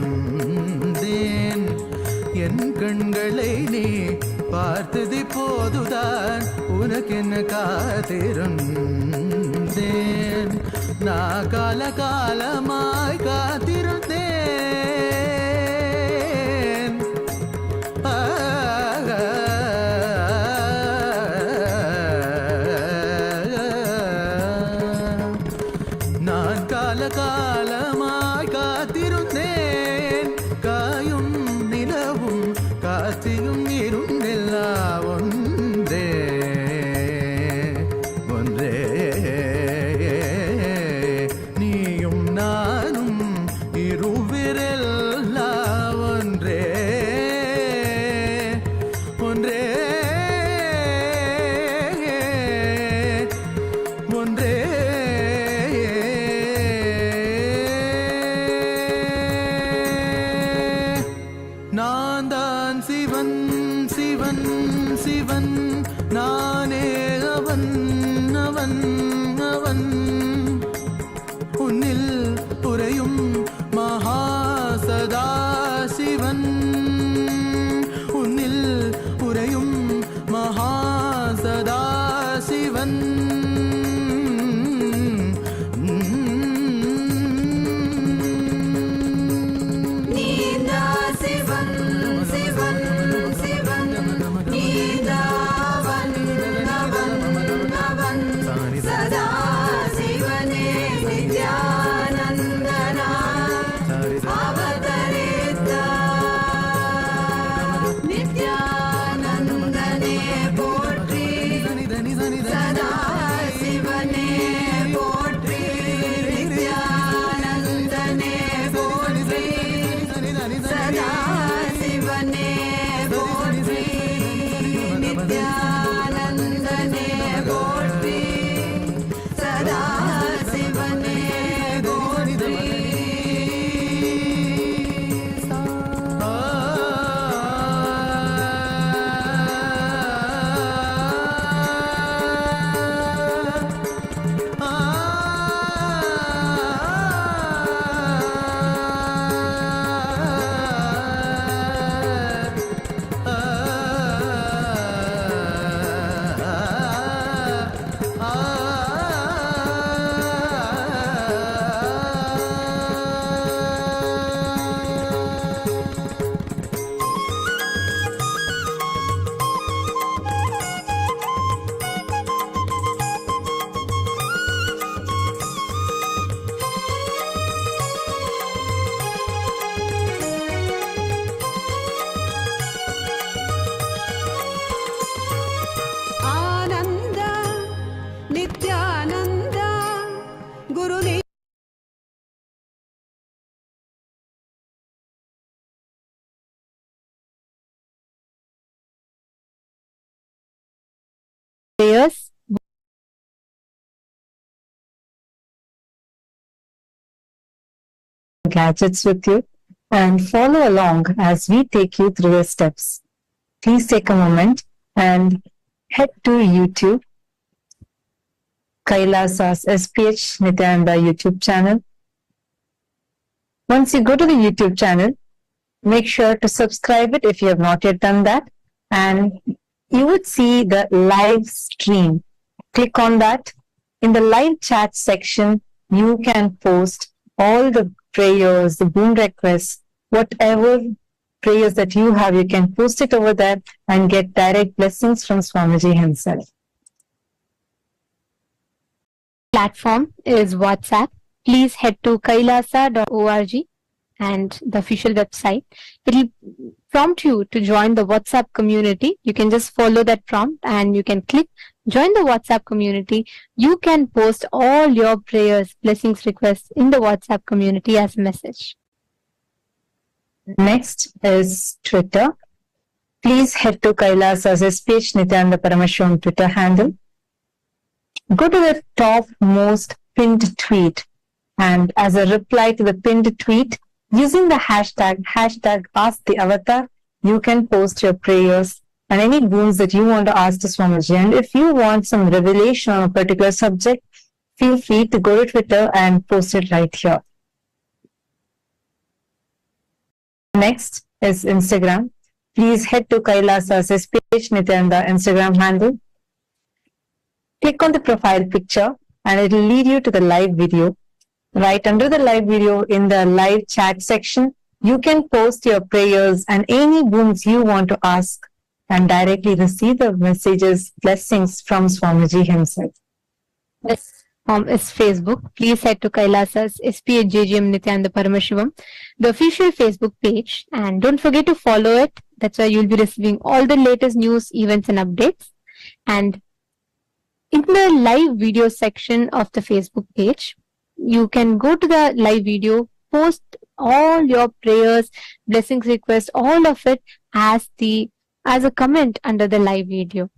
என் கண்களை நீ பார்த்தது போதுதான் உனக்கென காத்திருந்தேன். நான் கால காலமாய் காத்திருந்தேன். நான் கால காலமாய் காத்திருந்தேன். காயும் நிலவும் காற்றியும் இருந்தெல்லாம் இவன் நானே அவன் அவன் அவன் உன்னில் உறையும் மகா சதாசிவன் உன்னில் உறையும் மகா சதாசிவன் Prayers. Gadgets with you and follow along as we take you through the steps. Please take a moment and head to YouTube, KAILASA's SPH Nithyananda YouTube channel. Once you go to the YouTube channel, make sure to subscribe it if you have not yet done that, and you would see the live stream. Click on that. In the live chat section, you can post all the prayers, the boon requests, whatever prayers that you have, you can post it over there and get direct blessings from Swamiji himself. Platform is WhatsApp. Please head to kailasa.org and the official website. It will prompt you to join the WhatsApp community. You can just follow that prompt and you can click join the WhatsApp community. You can post all your prayers, blessings, requests in the WhatsApp community as a message. Next is Twitter. Please head to KAILASA's SPH Nithyananda Paramashivam Twitter handle. Go to the topmost pinned tweet, and as a reply to the pinned tweet, using the hashtag #AskTheAvatar, you can post your prayers and any boons that you want to ask to Swamiji. And if you want some revelation on a particular subject, feel free to go to Twitter and post it right here. Next is Instagram. Please head to KAILASA's SPH Nithyananda Instagram handle. Click on the profile picture and it will lead you to the live video. Right under the live video in the live chat section, you can post your prayers and any boons you want to ask and directly receive the messages, blessings from Swamiji himself. This is Facebook. Please head to KAILASA's SPHJGM Nithyananda Paramashivam, the official Facebook page, and don't forget to follow it. That's why you'll be receiving all the latest news, events, and updates. And in the live video section of the Facebook page, you can go to the live video, post all your prayers, blessings, requests, all of it as a comment under the live video.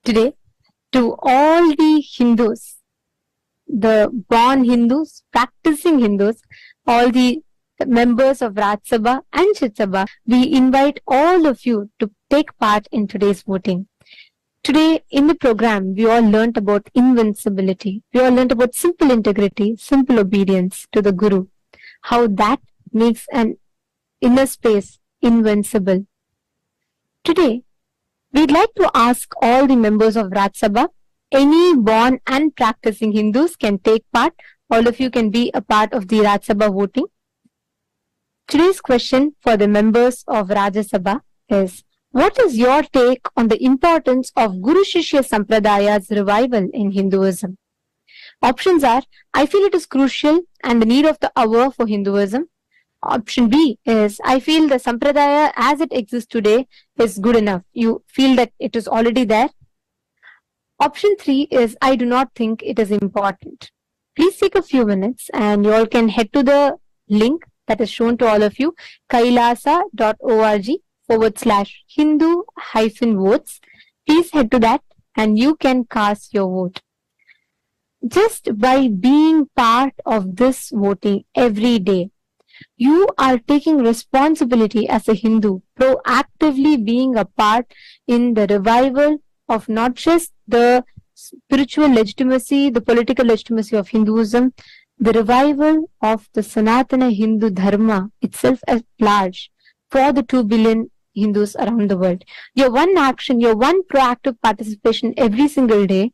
Today, to all the Hindus, the born Hindus, practicing Hindus, all the members of Raj Sabha and Chit Sabha, we invite all of you to take part in today's voting. Today in the program, we all learnt about invincibility. We all learnt about simple integrity, simple obedience to the Guru, how that makes an inner space invincible. Today, we'd like to ask all the members of Raj Sabha, any born and practicing Hindus can take part. All of you can be a part of the Raj Sabha voting. Today's question for the members of Rajya Sabha is, what is your take on the importance of Guru Shishya Sampradaya's revival in Hinduism? Options are, I feel it is crucial and the need of the hour for Hinduism. Option B is, I feel the Sampradaya as it exists today is good enough. You feel that it is already there. Option 3 is, I do not think it is important. Please take a few minutes and you all can head to the link that is shown to all of you, kailasa.org/Hindu-votes. Please head to that and you can cast your vote. Just by being part of this voting every day, you are taking responsibility as a Hindu, proactively being a part in the revival of not just the spiritual legitimacy, the political legitimacy of Hinduism, the revival of the Sanatana Hindu Dharma itself at large for the 2 billion Hindus around the world. Your one action, your one proactive participation every single day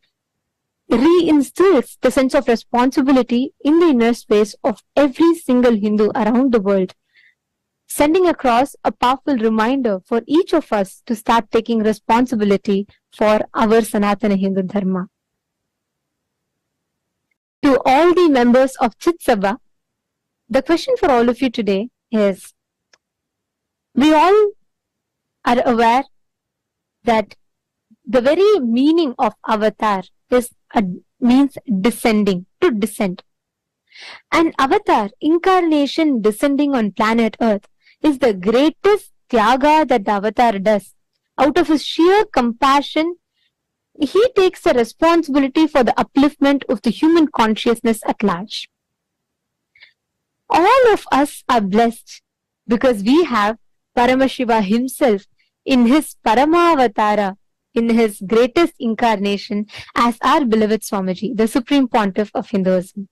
reinstills the sense of responsibility in the inner space of every single Hindu around the world, sending across a powerful reminder for each of us to start taking responsibility for our Sanatana Hindu Dharma. To all the members of Chit Sabha, the question for all of you today is, we all are aware that the very meaning of avatar means descending, to descend. An avatar, incarnation descending on planet Earth, is the greatest tyaga that the avatar does. Out of his sheer compassion, he takes the responsibility for the upliftment of the human consciousness at large. All of us are blessed because we have Paramashiva himself in his Paramavatara, in his greatest incarnation as our beloved Swamiji, the Supreme Pontiff of Hinduism.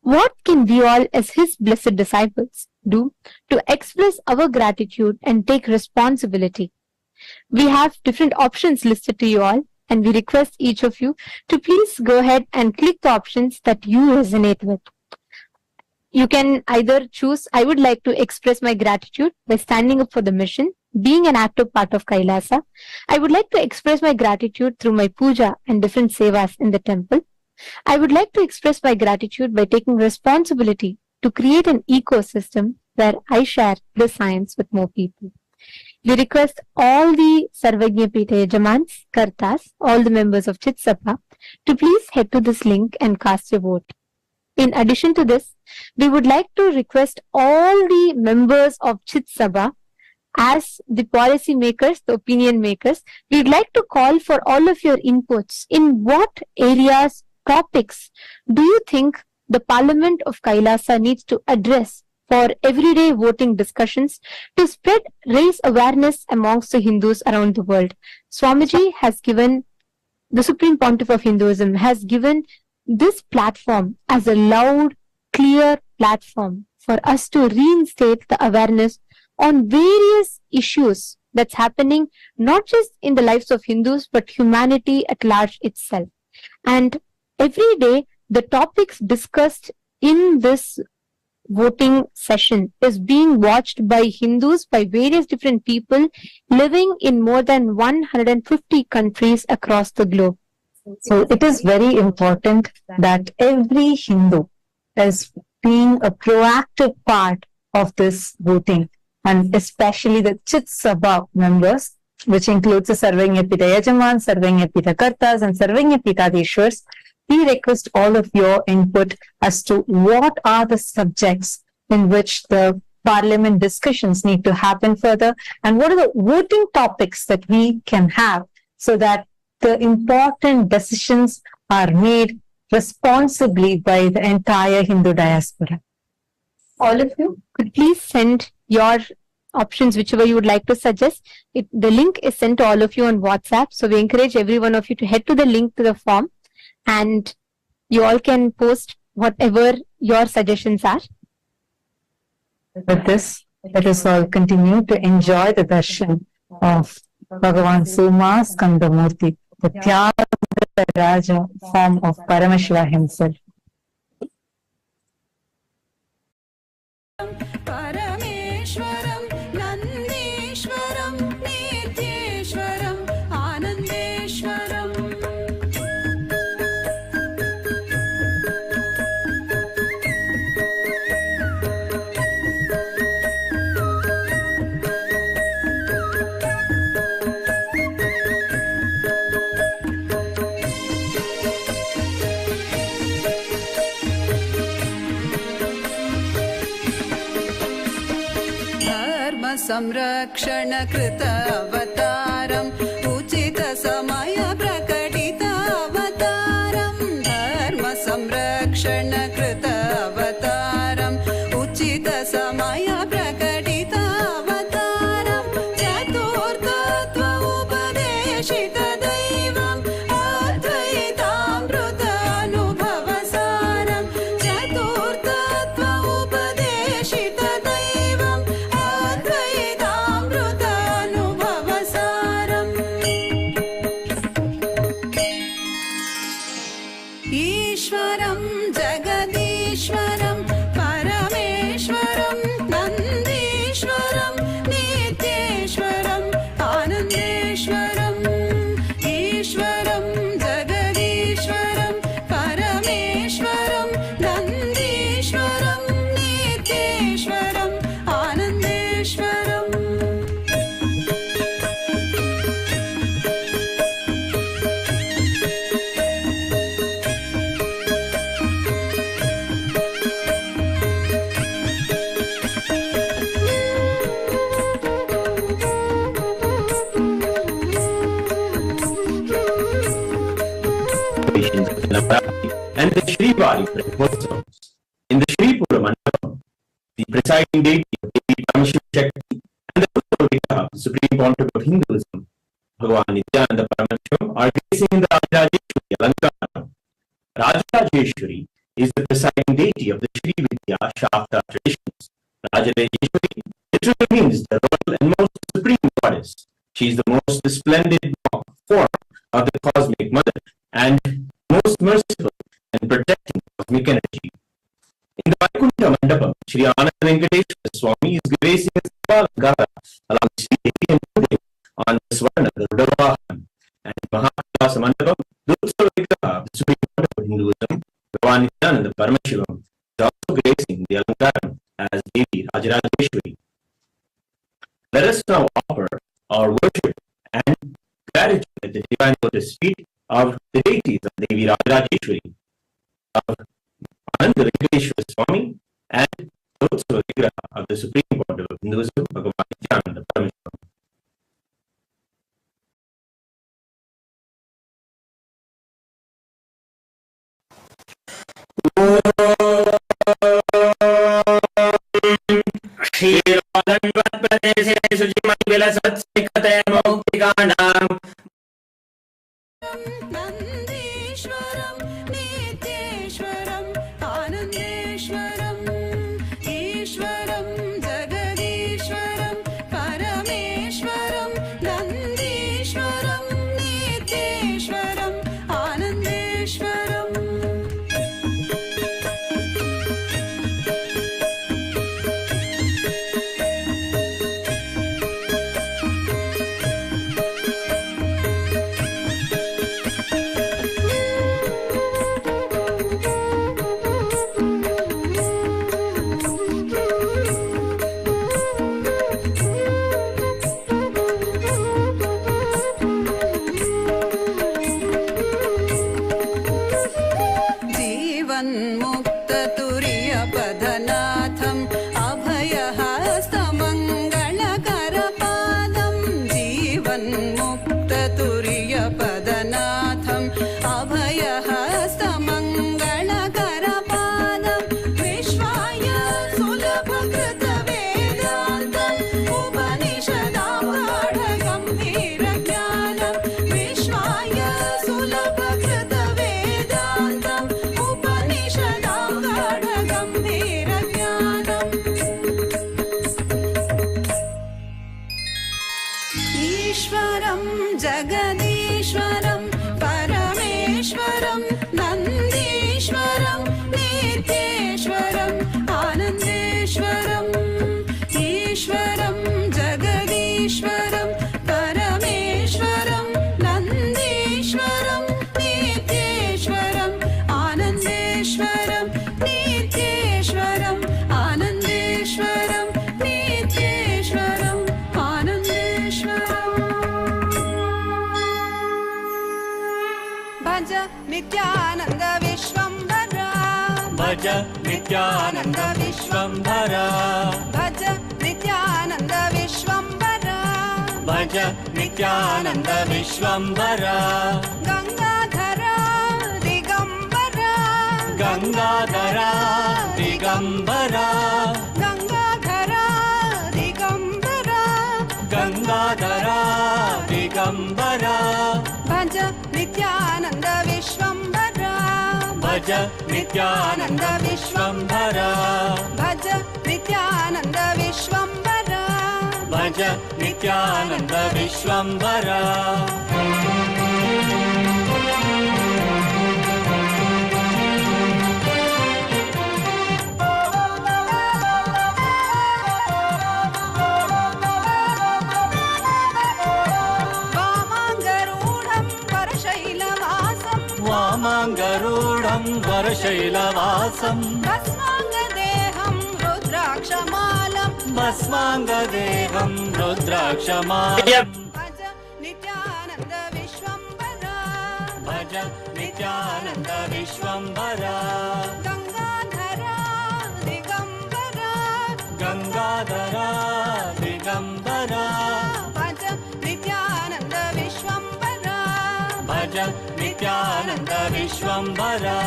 What can we all as his blessed disciples do to express our gratitude and take responsibility? We have different options listed to you all, and we request each of you to please go ahead and click the options that you resonate with. You can either choose, I would like to express my gratitude by standing up for the mission, being an active part of Kailasa. I would like to express my gratitude through my puja and different sevas in the temple. I would like to express my gratitude by taking responsibility to create an ecosystem where I share the science with more people. We request all the Sarvagya Pita Yajamans, Kartas, all the members of Chit Sabha to please head to this link and cast your vote. In addition to this, we would like to request all the members of Chit Sabha as the policy makers, the opinion makers, we'd like to call for all of your inputs. In what areas, topics do you think the Parliament of Kailasa needs to address for everyday voting discussions to raise awareness amongst the Hindus around the world? Swamiji has given, the Supreme Pontiff of Hinduism has given this platform as a loud, clear platform for us to reinstate the awareness on various issues that's happening not just in the lives of Hindus but humanity at large itself. And every day the topics discussed in this voting session is being watched by Hindus, by various different people living in more than 150 countries across the globe. So it is very important that every Hindu is being a proactive part of this voting, and especially the Chit Sabha members, which includes the Sarvagya Pita Yajaman, Sarvagya Pita Kartas, and Sarvagya Pitadeshwars. We request all of your input as to what are the subjects in which the parliament discussions need to happen further, and what are the voting topics that we can have so that the important decisions are made responsibly by the entire Hindu diaspora. All of you could please send your options, whichever you would like to suggest. The link is sent to all of you on WhatsApp. So we encourage every one of you to head to the link to the form, and you all can post whatever your suggestions are. With this, let us all continue to enjoy the darshan of Bhagavān Subramanya, the Tyagaraja form of Paramashiva himself. Parameshwaram, Nandeshwaram, Nitheshwaram, Anandeshwaram. संरक्षण कृत अवतारम उचित समय प्रकटित अवतारम धर्म संरक्षण कृत अवतारम उचित समय प्रकटित अवतारम चतुर्थत्व उपदेशित दैवम अद्वैतामृत अनुभव सारम चतुर्थत्व उपदेशित दैवम ईश्वरं जगदीश्वरं परमेश्वरं नन्दीश्वरं नित्येश्वरं आनन्देश्वरम् ईश्वरं जगदीश्वरं परमेश्वरं नन्दीश्वरं नित्येश्वरम् आनन्देश्वरम् and the Shrivari Brahmotsavam. In the Shri Pura Mandapam, the presiding deity of Devi Paramashivoham and the Bhagavān, the Supreme Pontiff of Hinduism, Bhagavān Nithyananda Paramashivam, are facing in the Ajayatva Alankara. Rajajeshwari is the presiding deity of the Shri Vidya Shafta traditions. Rajajeshwari literally means the royal and most supreme goddess. She is the most splendid form of the cosmic mother and most merciful and protecting cosmic energy. In the Vaikuntha Mandapam, Sri Ananda Venkateswara Swami is gracing his Alankara along Sri Devi and Bhudev on the Swarna Garudavahan. And Mahakalasa Mandapam, the Utsava Vigraha of the Supreme Lord of Hinduism, Bhagavān Nithyananda Paramashivam, is also gracing the Alankaram as Devi Rajajeshwari. Let us now offer our worship and gratitude at the divine lotus feet of the deities of Devi Rajajeshwari, of Ananda Venkateswara Swami, and the Utsava Vigraha of the Supreme Pontiff of Hinduism, Bhagavān Nithyananda Paramashivam. Shri Satsang नन्दीश्वरं नित्येश्वरम् आनन्देश्वरम् ईश्वरं जगदीश्वरं परमेश्वरं नन्दीश्वरं नित्येश्वरम् आनन्देश्वरम् जगदीश्वरं परमेश्वरं नन्दीश्वरं नित्येश्वरम् आनन्देश्वरम् ईश्वरं जगदीश्वरं परमेश्वरं नन्दीश्वरं नित्येश्वरम् आनन्देश्वरं नित्येश्वरम् आनन्देश्वरं नित्येश्वरम् आनन्देश्वरम् भज नित्यानन्द विश्वम्भरा भज नित्यानन्द विश्वम्भरा भज नित्यानन्द विश्वम्भरा भज नित्यानन्द विश्वम्भरा गङ्गाधरा दिगम्बरा गङ्गाधरा दिगम्बरा गङ्गाधरा दिगम्बरा गङ्गाधरा दिगम्बरा भज नित्यानन्द विश्वम्भरा भज नित्यानन्द विश्वम्भरा भज नित्यानन्द विश्वम्भरा भज नित्यानन्द विश्वम्भरा वामाङ्गरूढं वरशैलवासं वामाङ्गरूढं वरशैलवासं भस्माङ्गदेहं रुद्राक्षमालं भस्माङ्गदेहं रुद्राक्षमालं भज नित्यानन्द विश्वम्भरा भज नित्यानन्द विश्वम्भरा गङ्गाधरा दिगम्बरा गङ्गाधरा दिगम्बरा भज नित्यानन्द विश्वम्भरा भज नित्यानन्द विश्वम्भरा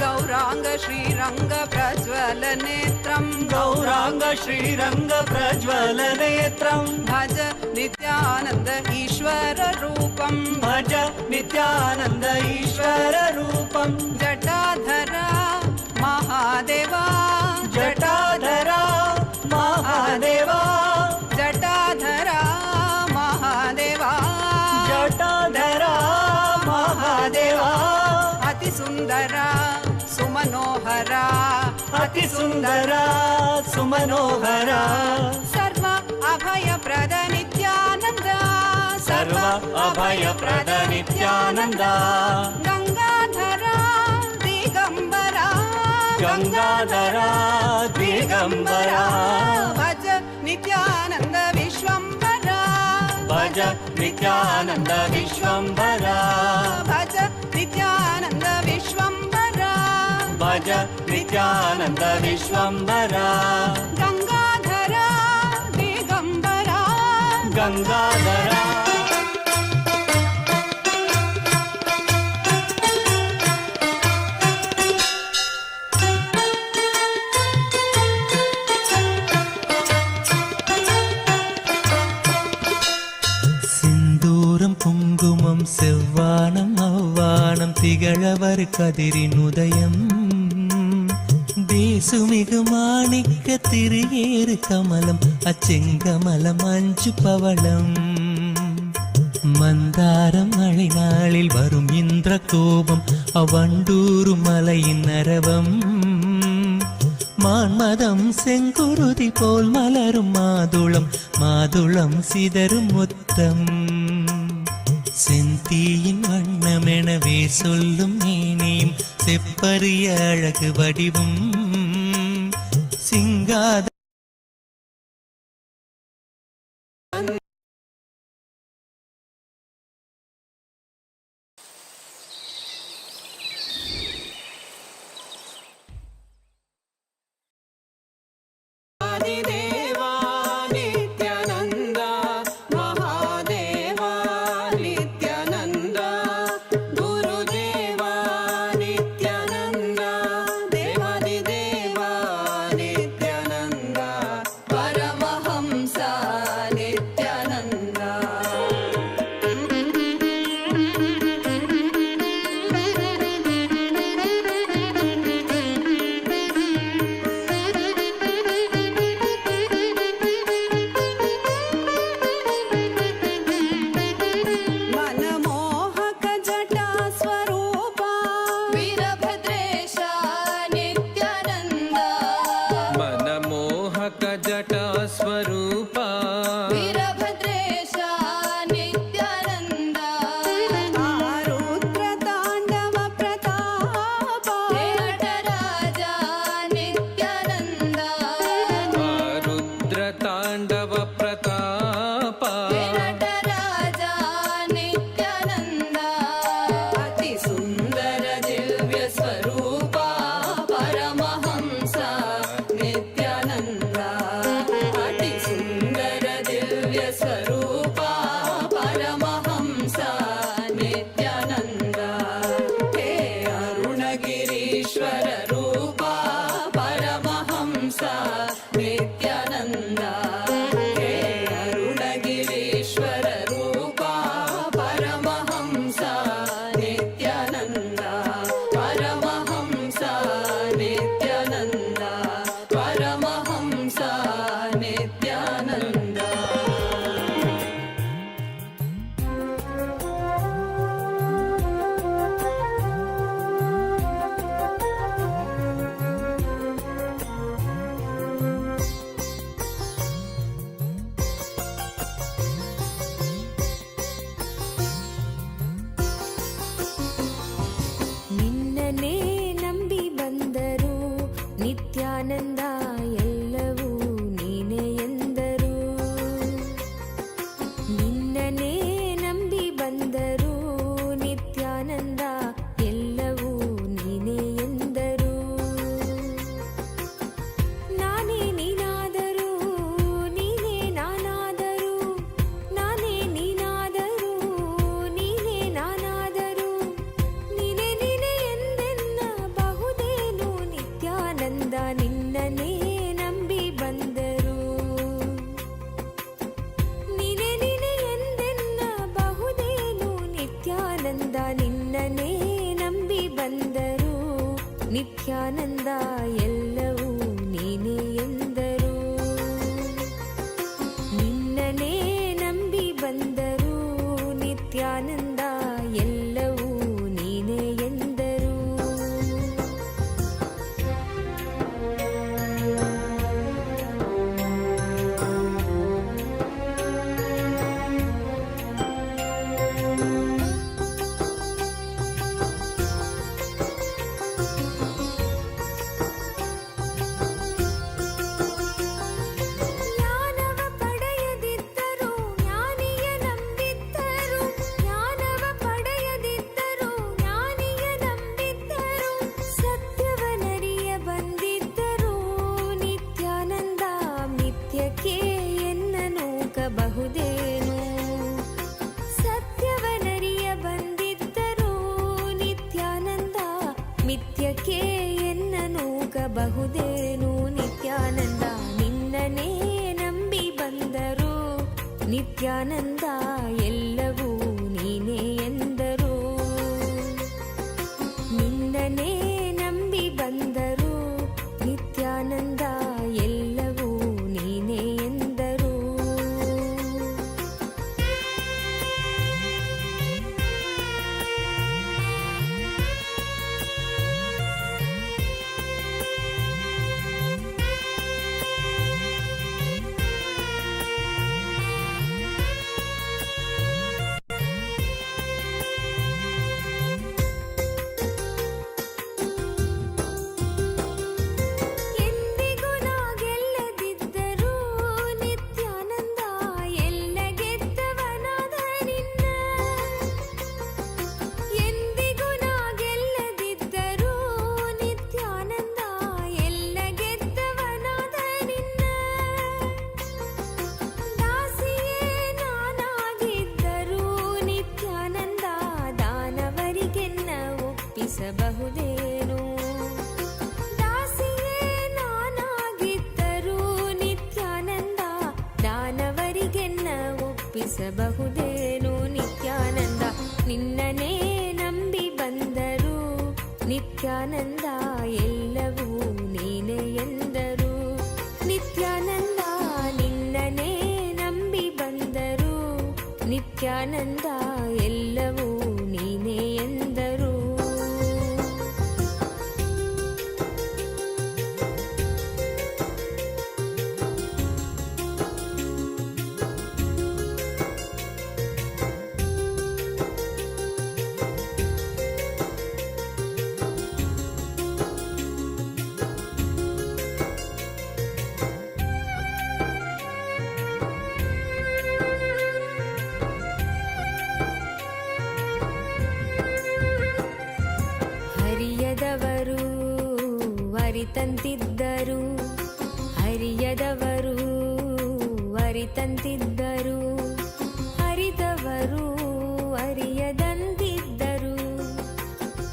गौराङ्ग श्रीरङ्ग प्रज्वल नेत्रं गौराङ्ग श्रीरङ्ग प्रज्वल नेत्रं भज नित्यानन्द ईश्वर रूपं भज नित्यानन्द ईश्वर रूपं जटाधरा महादेवा जटाधरा महादेवा जटाधरा महादेवा जटाधरा महादेवा अतिसुन्दरा सुमनोहरा अतिसुन्दरा सुमनोहरा सर्व अभयप्रद नित्यानन्द सर्व अभयप्रद नित्यानन्द गङ्गाधरा दिगम्बरा गङ्गाधरा दिगम्बरा भज नित्यानन्द विश्वम्भरा भज नित्यानन्द विश्वम्भरा भज नित्यानन्द विश्वम्भरा भज नित्यानन्द विश्वम्भरा गङ्गाधरा दिगम्बरा गङ्गाधरा சிந்தூரம் குங்குமம் செவ்வானம் அவ்வானம் திகழவர் கதிரின் உதயம் தேசுமிகு மாணிக்க திரியேறு கமலம் அச்செங்கமலம் அஞ்சு பவளம் மந்தாரம் மழை நாளில் வரும் இந்திர கோபம் அவண்டூரு மலையின் அரவம் மான்மதம் செங்குருதி போல் மலரும் மாதுளம் மாதுளம் சிதறும் முத்தம் செந்தீயின் வண்ணமெனவே சொல்லும் மேனியும் செப்பரிய அழகு வடிவும் சிங்காத आदिदेवा नित्यानन्द महादेवा नित्यानन्द गुरुदेवा नित्यानन्द देवादिदेवा नित्यानन्द ನಿತ್ಯಾನಂದ ಎಲ್ಲವೂ ನೀನೇ ಎಂದರು. ನಿನ್ನನೇ ನಂಬಿ ಬಂದರು ನಿತ್ಯಾನಂದ ಎಲ್ಲವೂ ನೀನೇ ಎಂದರು. ನಾನೇ ನೀನಾದರೂ ನೀನೇ ನಾನಾದರೂ, ನಾನೇ ನೀನಾದರೂ ನೀನೇ ನಾನಾದರೂ, ನೀನೇ ನೀನೇ ಎಂದೆನ್ನಬಹುದೇನು ನಿತ್ಯಾನಂದ ನಿನ್ನನೇ ನಂಬಿ ಬಂದರು. ನೀನೇ ನೀನೇ ಎಂದೆನ್ನಬಹುದೇನು ನಿತ್ಯಾನಂದ ನಿನ್ನನೇ ನಂಬಿ ಬಂದರು. ನಿತ್ಯಾನಂದ ಎಲ್ಲವೂ ನೀನೇ ಎಂದರು. ನಿನ್ನನೇ ನಂಬಿ ಬಂದರು ನಿತ್ಯಾನಂದ ಎಲ್ಲವೂ ನೀನೇ ಎಂದರು. ಜ್ಞಾನವ ಪಡೆಯದಿದ್ದರು ಜ್ಞಾನಿಯ ನಂಬಿದ್ದರು, ಜ್ಞಾನವ ಪಡೆಯದಿದ್ದರು ಜ್ಞಾನಿಯ ನಂಬಿದ್ದರು, ಸತ್ಯವನರಿಯ ಬಂದಿದ್ದರು ನಿತ್ಯಾನಂದ ಮಿಥ್ಯಕ್ಕೆ ಎನ್ನ ನೂಕಬಹುದೇನು. ಸತ್ಯವನರಿಯ ಬಂದಿದ್ದರು ನಿತ್ಯಾನಂದ ಮಿಥ್ಯಕ್ಕೆ ಎನ್ನ ನೂಕಬಹುದೇನು. ನಿತ್ಯಾನಂದ ನಿನ್ನನೇ ನಂಬಿ ಬಂದರು ನಿತ್ಯಾನಂದ ಎಲ್ಲವೂ ನೀನೇ ಎಂದರು. ನಿನ್ನನೇ ನಂಬಿ ಬಂದರು ನಿತ್ಯಾನಂದ ಎಲ್ಲವೂ ನೀನೇ ಎಂದರು. ಎಂದಿಗೂ ನಾ ಗೆಲ್ಲದಿದ್ದರೂ ನಿತ್ಯಾನಂದ ಎಲ್ಲ ಗೆದ್ದವನಾದ ನಿನ್ನ. ಎಂದಿಗೂ ನಾ ಗೆಲ್ಲದಿದ್ದರೂ ನಿತ್ಯಾನಂದ ಎಲ್ಲ ಗೆದ್ದವನಾದ ನಿನ್ನ. ದಾಸಿಯೇ ನಾನಾಗಿದ್ದರೂ ನಿತ್ಯಾನಂದ ದಾನವರಿಗೆನ್ನ ಒಪ್ಪಿಸಬಹುದೇನು. ದಾಸಿಯೇ ನಾನಾಗಿದ್ದರೂ ನಿತ್ಯಾನಂದ ದಾನವರಿಗೆನ್ನ ಒಪ್ಪಿಸಬಹುದೇನು. ನಿತ್ಯಾನಂದ ನಿನ್ನನೇ ನಂಬಿ ಬಂದರು ನಿತ್ಯಾನಂದ ಎಲ್ಲವೂ ನೀನೇ ಎಂದರು. ನಿತ್ಯಾನಂದ ನಿನ್ನನೇ ನಂಬಿ ಬಂದರು ನಿತ್ಯಾನಂದ ಎಲ್ಲವೂ ನೀನೇ ಎಂದರು. ಹರಿಯದವರು ಅರಿತಂತಿದ್ದರು, ಹರಿಯದವರು ಅರಿತಂತಿದ್ದರು, ಹರಿದವರು ಅರಿಯದಂತಿದ್ದರು,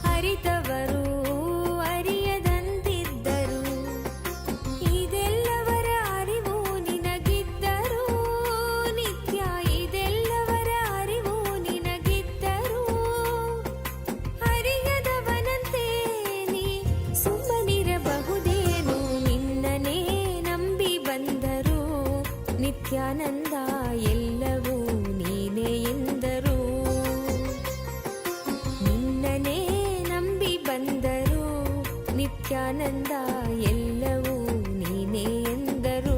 ಹರಿದವರು ಅರಿಯದಂತಿದ್ದರು. ಇದೆಲ್ಲವರ ಅರಿವು ನಿನಗಿದ್ದರು ನಿತ್ಯ, ಇದೆಲ್ಲವರ ಅರಿವು ನಿನಗಿದ್ದರು. ಹರಿಯದವನಂತೆ ನೀ ಸುಮ್ಮನಿರಬಹುದೇನು. ನಿನ್ನನೇ ನಂಬಿ ಬಂದರು ನಿತ್ಯಾನಂದ ಎಲ್ಲವೂ ನೀನೇ ಎಂದರು. ನಿನ್ನನೇ ನಂಬಿ ಬಂದರು ನಿತ್ಯಾನಂದ ಎಲ್ಲವೂ ನೀನೇ ಎಂದರು.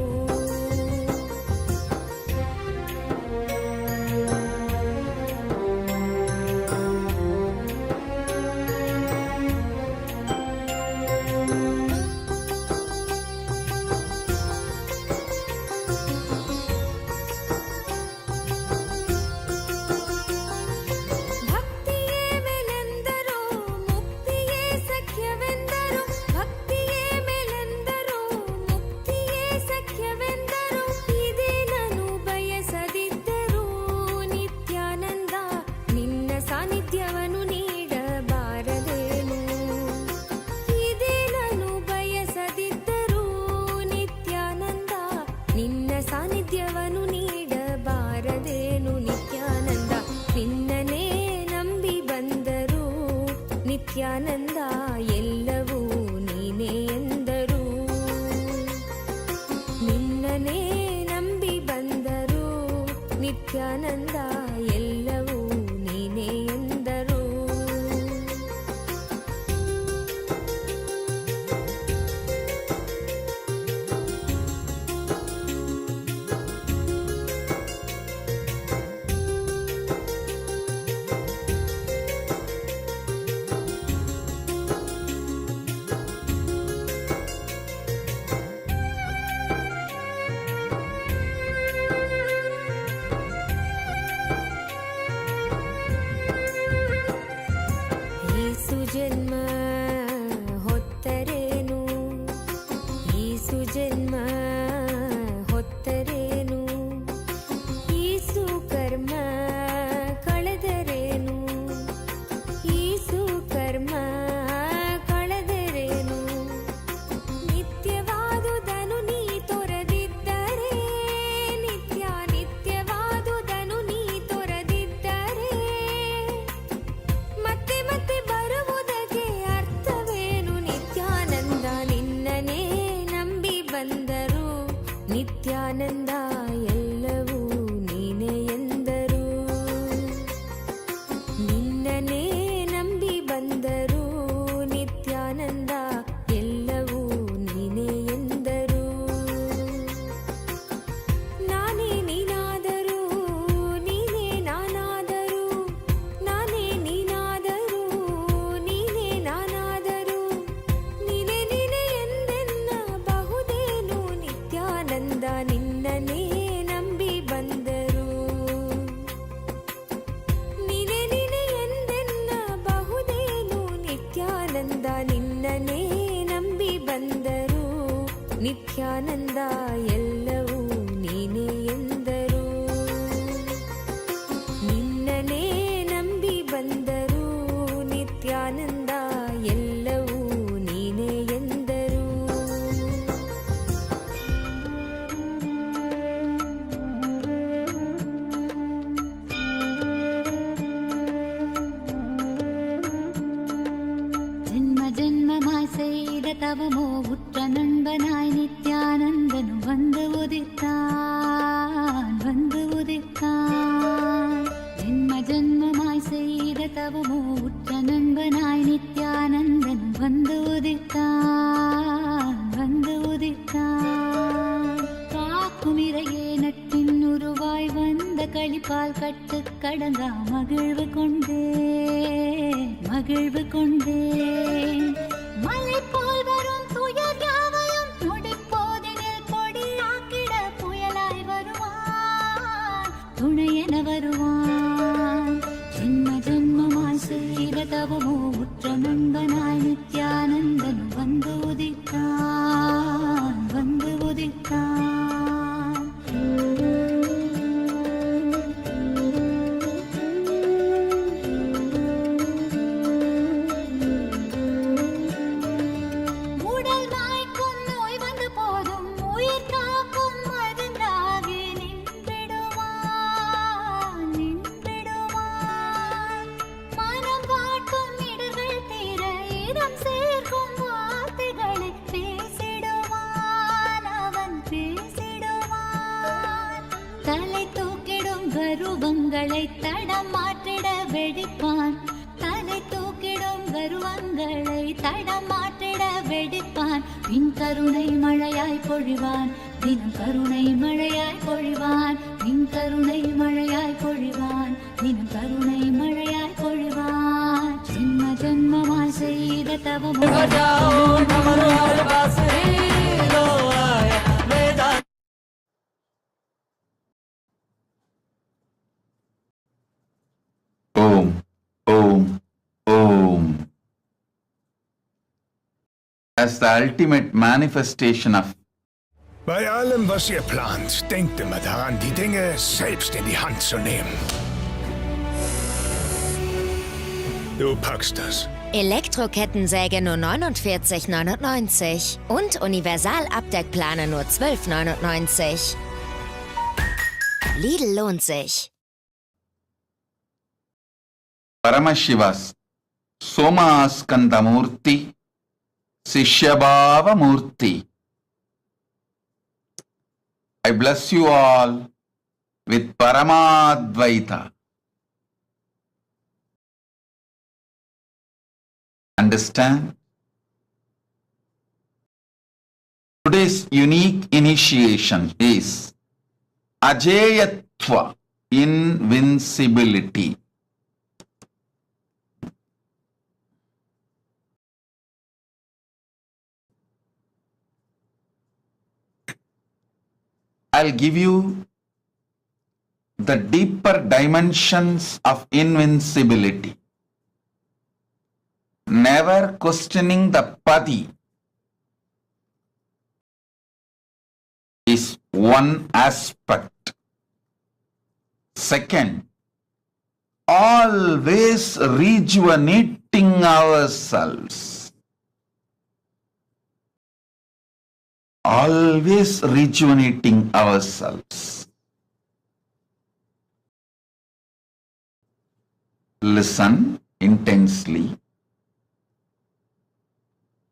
ನಿತ್ಯಾನಂದ ಎಲ್ಲವೂ ನೀನೇ ಎಂದರು. ನಿನ್ನನೇ ನಂಬಿ ಬಂದರು ನಿತ್ಯಾನಂದ ಎಲ್ಲವೂ ನೀನೇ ಎಂದರು. ಈಸು ಜನ್ಮ ಹೊತ್ತರೇನು, ಈಸು ಜನ್ಮ ಹೊತ್ತರೇನು, ಈಸು ಕರ್ಮ ಕಳೆದರೇನು, ಈಸು ಕರ್ಮ ಕಳೆದರೇನು. ನಿತ್ಯವಾದುದನು ನೀ ತೊರೆದಿದ್ದರೆ, ನಿತ್ಯ ನಿತ್ಯವಾದುದನು ನೀ ತೊರೆದಿದ್ದರೆ, ಮತ್ತೆ ಮತ್ತೆ ಬರುವುದಕ್ಕೆ ಅರ್ಥವೇನು. ನಿತ್ಯಾನಂದ ನಿನ್ನನೇ ನಂಬಿ ಬಂದರು ನಿತ್ಯಾನಂದ ಎಲ್ಲವೂ ನೀನೇ ಎಂದರು. ನಿನ್ನನೇ ನಂಬಿ ಬಂದರು ನಿತ್ಯಾನಂದ ಎಲ್ಲವೂ ನೀನೇ ಎಂದರು. ನಾನೇ ನೀನಾದರೂ ನೀನೇ ನಾನಾದರೂ, ನಾನೇ ನೀನಾದರೂ ನೀನೇ ನಾನಾದರೂ, ನೀನೇ ನೀನೇ ಎಂದೆನ್ನಬಹುದೇನು. ನಿತ್ಯಾನಂದ ನಿನ್ನನೇ ನಂಬಿ ಬಂದರು, ನೀನೇ ನೀನೇ ಎಂದೆನ್ನಬಹುದೇನು. ನಿತ್ಯಾನಂದ ನಿನ್ನನೇ ನಂಬಿ ಬಂದರು ನಿತ್ಯಾನಂದ ಎಲ್ಲವೂ ನೀನೇ ಎಂದರು. ನಿನ್ನನೇ ನಂಬಿ ಬಂದರು ನಿತ್ಯಾನಂದ ಎಲ್ಲವೂ ನೀನೇ ಎಂದರು. ஜென்ம ஜென்மமாய் செய்த தவமோ உற்ற நண்பனாய் நித்யானந்தன் வந்து உதித்தான், வந்து உதித்தான். ஜென்ம ஜென்மமாய் செய்த தவமோ உற்ற நண்பனாய் நித்யானந்தன் வந்து உதித்தான், வந்து உதித்தான். காக்கும் இறையே நட்பின் உருவாய் வந்த களிப்பால் கட்டு கடங்கா மகிழ்வு கொண்டே, மகிழ்வு கொண்டே. மலை போல் வரும் துயர் யாவையும் நொடிப்போதினில் பொடியாக்கிட புயலாய் வருவான், துணையென வருவான். ஜென்ம ஜென்மமாய் செய்த தவமோ உற்ற நண்பனாய் நித்யானந்தன் வந்து உதித்தான், வந்து உதித்தான். உடல் மாய்க்கும் நோய் வந்த போதும் உயிர் காக்கும் மருந்தாகி நின்றிடுவான், நின்றிடுவான். மனம் வாட்டும் இடர்கள் தீர இதம் சேர்க்கும் வார்த்தைகளை பேசிடுவான், அவன் பேசிடுவான். தலை தூக்கிடும் கருவங்களை தடம் மாற்றிட வெடிப்பான், தலை தூக்கிடும் கருவங்களை தடம் மாற்றிட வெடிப்பான். பின் கருணை மழையாய் பொழிவான், தினம் கருணை மழையாய் பொழிவான். பின் கருணை மழையாய் பொழிவான், தினம் கருணை மழையாய் பொழிவான். ஜென்ம ஜென்மமாய் செய்த தவமோ Om, Om, Om. As the ultimate manifestation of Bei allem, was ihr plant, denkt immer daran, die Dinge selbst in die Hand zu nehmen. Du packst das. Elektrokettensäge nur 49,99 und Universalabdeckplane nur 12,99. Lidl lohnt sich. Paramashiva's Somaskandamurti, Sishyabhava Murti. I bless you all with Paramadvaita. Understand? Today's unique initiation is Ajayatva, invincibility. I'll give you the deeper dimensions of invincibility. Never questioning the Padi is one aspect. Second, always rejuvenating ourselves. Always rejuvenating ourselves. Listen intensely.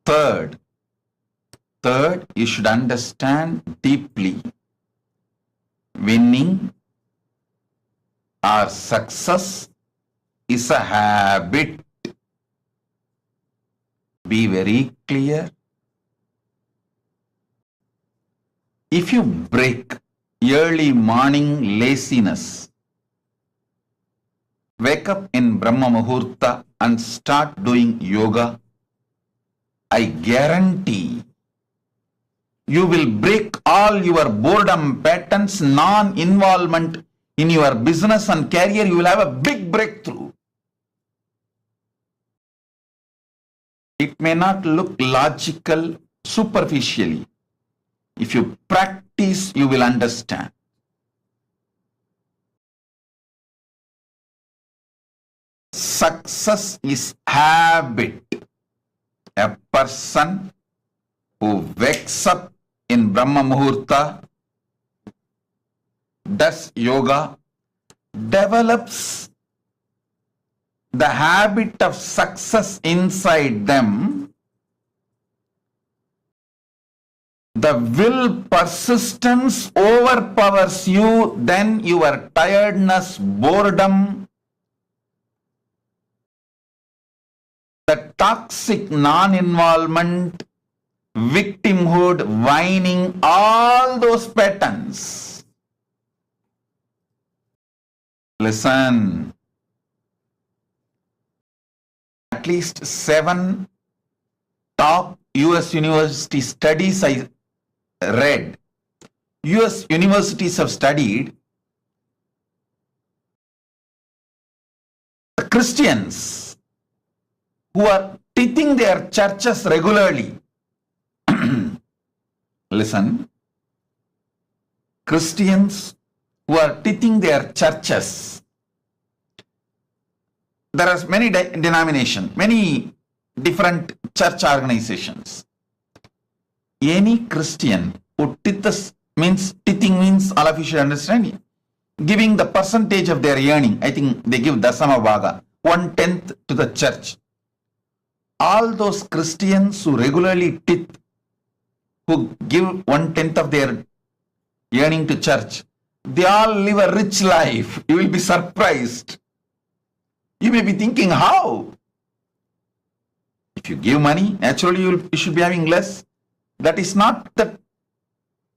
Third, you should understand deeply. Winning or success is a habit. Be very clear. If you break early morning laziness, wake up in Brahma Muhurta and start doing yoga, I guarantee you will break all your boredom patterns, non-involvement in your business and career. You will have a big breakthrough. It may not look logical superficially. If you practice, you will understand. Success is habit. A person who wakes up in Brahma Muhurta, does yoga, develops the habit of success inside them, the will persistence overpowers you, then your tiredness, boredom, the toxic non-involvement, victimhood, whining, all those patterns. Listen. At least 7 top US university studies I read. US universities have studied the Christians who are teaching their churches regularly. Listen, Christians who are teaching their churches. There are many denominations, many different church organizations. Any Christian who teaching means, all of you should understand, giving the percentage of their earning. I think they give Dasama Bhaga, 1/10 to the church. All those Christians who regularly teach, who give 1/10 of their earning to church, they all live a rich life. You will be surprised. You may be thinking, how? If you give money, naturally you should be having less. That is not the.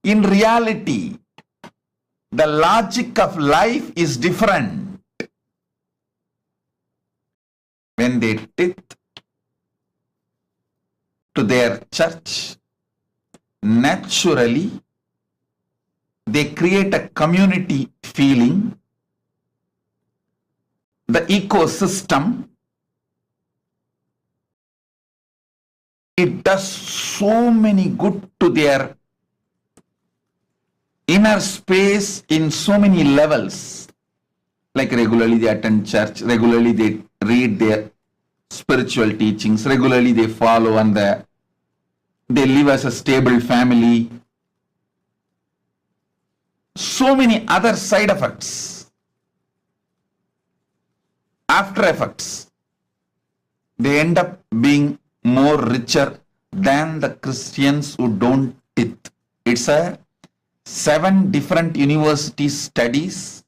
In reality, the logic of life is different. When they teach to their church, naturally, they create a community feeling, the ecosystem. It does so many good to their inner space in so many levels. Like regularly they attend church, regularly they read their spiritual teachings, regularly they follow, and they live as a stable family. So many other side effects, after effects. they end up being more richer than the Christians who don't tithe. It's a 7 different university studies.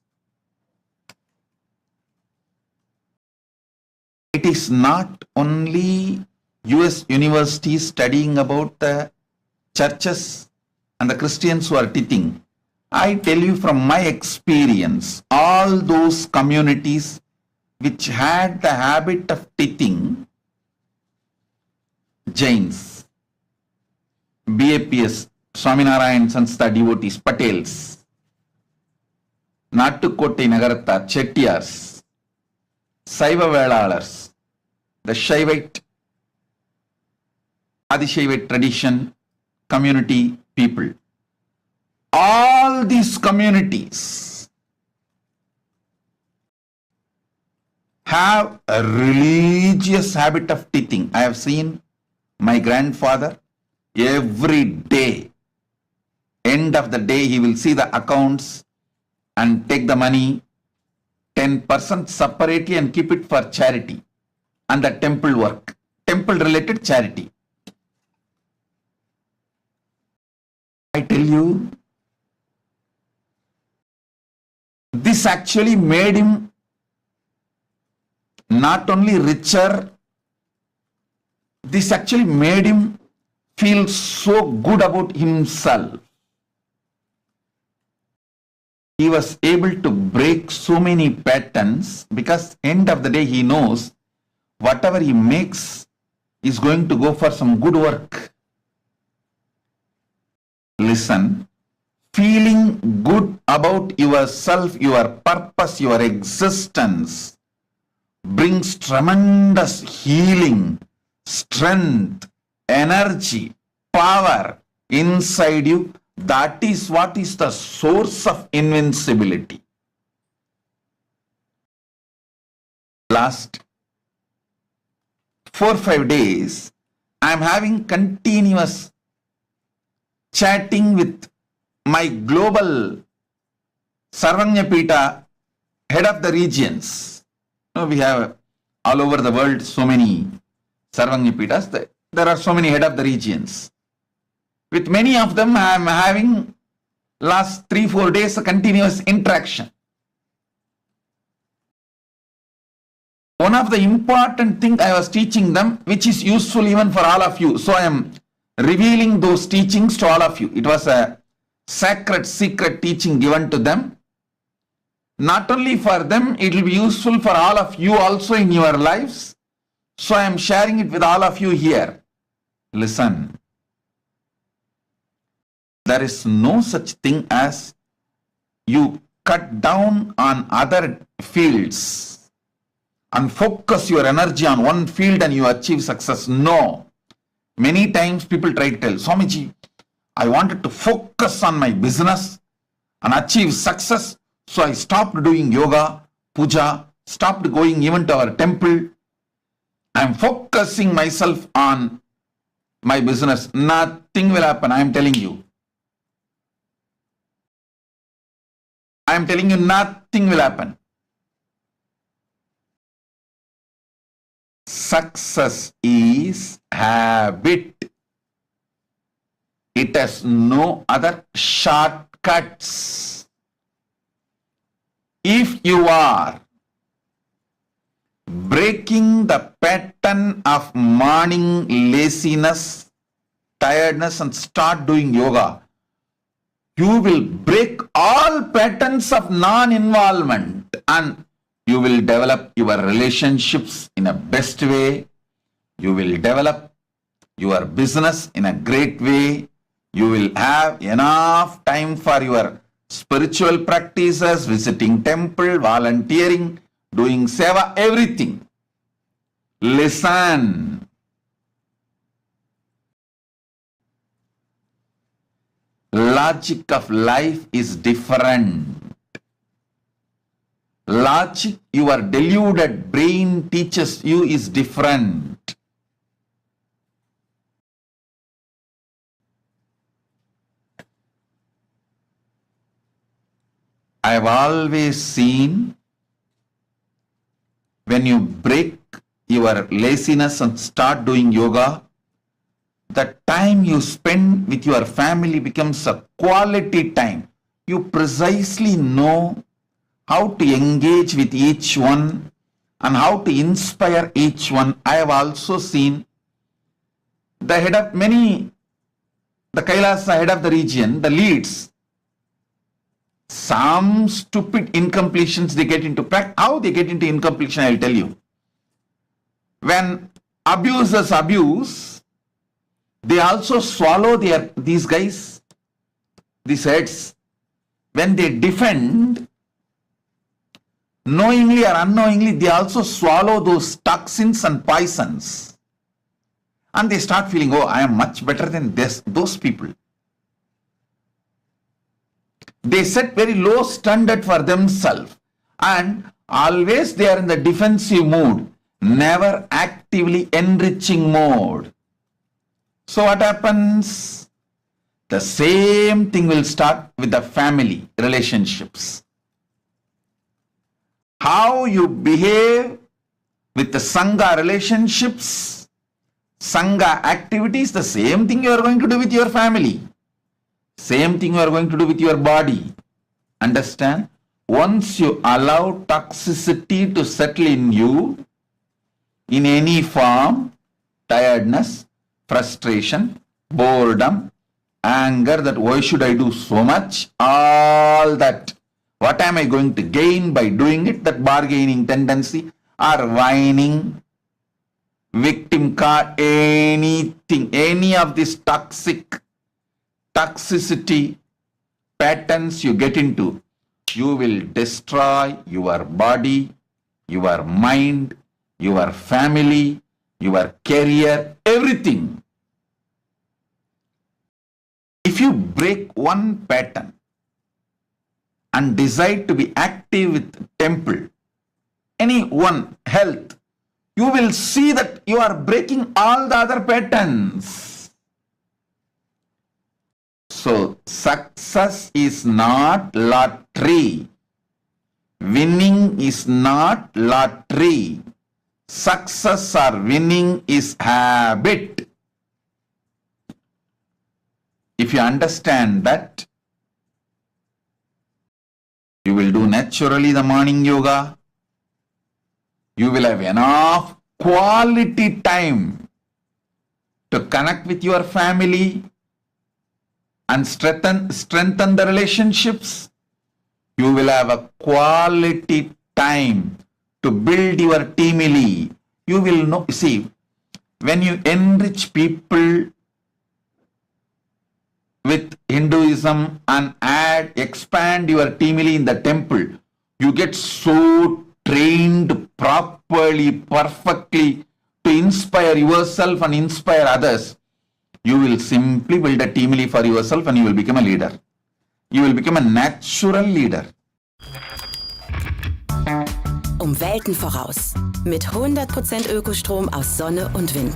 It is not only US universities studying about the churches and the Christians who are tithing. I tell you from my experience, all those communities which had the habit of tithing, Jains, BAPS, Swaminarayan Sanstha devotees, Patels, Nattukottai Nagarattar, Chettiars, Saiva Velalars, the Shaivite, Adishaivite tradition, community people. All these communities have a religious habit of tithing. I have seen my grandfather every day, end of the day, he will see the accounts and take the money, 10% separately and keep it for charity and the temple work, temple related charity. I tell you, this actually made him not only richer, this actually made him feel so good about himself. He was able to break so many patterns because end of the day he knows whatever he makes is going to go for some good work. Listen, feeling good about yourself, your purpose, your existence brings tremendous healing, strength, energy, power inside you. That is what is the source of invincibility. Last 4 or 5 days, I am having continuous chatting with my global Sarvanyapita head of the regions. We have all over the world so many Sarvanyapitas. There are so many head of the regions. With many of them, I am having last 3-4 days a continuous interaction. One of the important things I was teaching them, which is useful even for all of you. So I am revealing those teachings to all of you. It was a sacred, secret teaching given to them. Not only for them, it will be useful for all of you also in your lives. So I am sharing it with all of you here. Listen. There is no such thing as you cut down on other fields and focus your energy on one field and you achieve success. No. Many times people try to tell, Swamiji, I wanted to focus on my business and achieve success. So I stopped doing yoga, puja, stopped going even to our temple. I am focusing myself on my business. Nothing will happen, I am telling you. I am telling you, nothing will happen. Success is habit. It has no other shortcuts. If you are breaking the pattern of morning laziness, tiredness and start doing yoga, you will break all patterns of non-involvement and you will develop your relationships in a best way. You will develop your business in a great way. You will have enough time for your spiritual practices, visiting temple, volunteering, doing seva, everything. Listen. Logic of life is different. Logic your deluded brain teaches you is different. I have always seen when you break your laziness and start doing yoga, the time you spend with your family becomes a quality time. You precisely know how to engage with each one and how to inspire each one. I have also seen the head of the KAILASA head of the region, the leads, some stupid incompletions they get into practice. How they get into incompletion, I'll tell you. When abusers abuse, they also swallow these guys, these heads. When they defend, knowingly or unknowingly, they also swallow those toxins and poisons. And they start feeling, oh, I am much better than those people. They set very low standard for themselves and always they are in the defensive mood, never actively enriching mode. So what happens? The same thing will start with the family relationships. How you behave with the Sangha relationships, Sangha activities, the same thing you are going to do with your family. Same thing you are going to do with your body. Understand? Once you allow toxicity to settle in you, in any form, tiredness, frustration, boredom, anger, that why should I do so much? All that. What am I going to gain by doing it? That bargaining tendency or whining, victim card, anything, any of this toxicity patterns you get into, you will destroy your body, your mind, your family, your career, everything. If you break one pattern and decide to be active with temple, any one health, you will see that you are breaking all the other patterns. So, success is not lottery. Winning is not lottery. Success or winning is habit. If you understand that, you will do naturally the morning yoga. You will have enough quality time to connect with your family and strengthen the relationships. You will have a quality time to build your teamily. You will know, see, when you enrich people with Hinduism and expand your teamily in the temple, you get so trained properly, perfectly to inspire yourself and inspire others. You will simply build a teamily for yourself and you will become a leader. You will become a natural leader. Welten voraus. Mit 100% Ökostrom aus Sonne und Wind.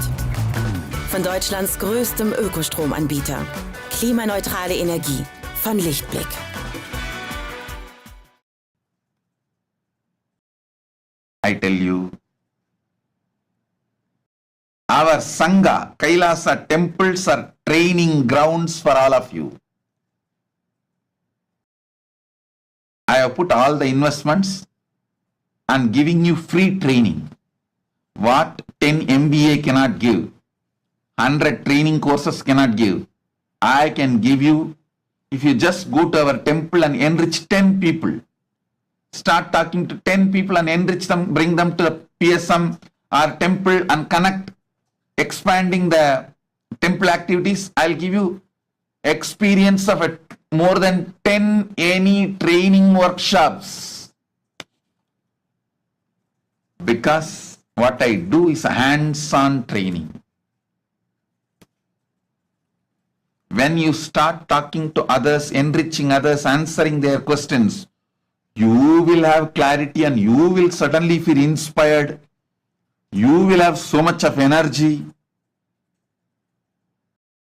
Von Deutschlands größtem Ökostromanbieter. Klimaneutrale Energie von Lichtblick. I tell you, our Sangha, Kailasa temples are training grounds for all of you. I have put all the investments and giving you free training. What 10 MBA cannot give, 100 training courses cannot give, I can give you if you just go to our temple and enrich 10 people. Start talking to 10 people and enrich them, bring them to the PSM or temple and connect, expanding the temple activities. I'll give you experience of more than 10 any training workshops. Because what I do is a hands-on training. When you start talking to others, enriching others, answering their questions, you will have clarity and you will suddenly feel inspired. You will have so much of energy.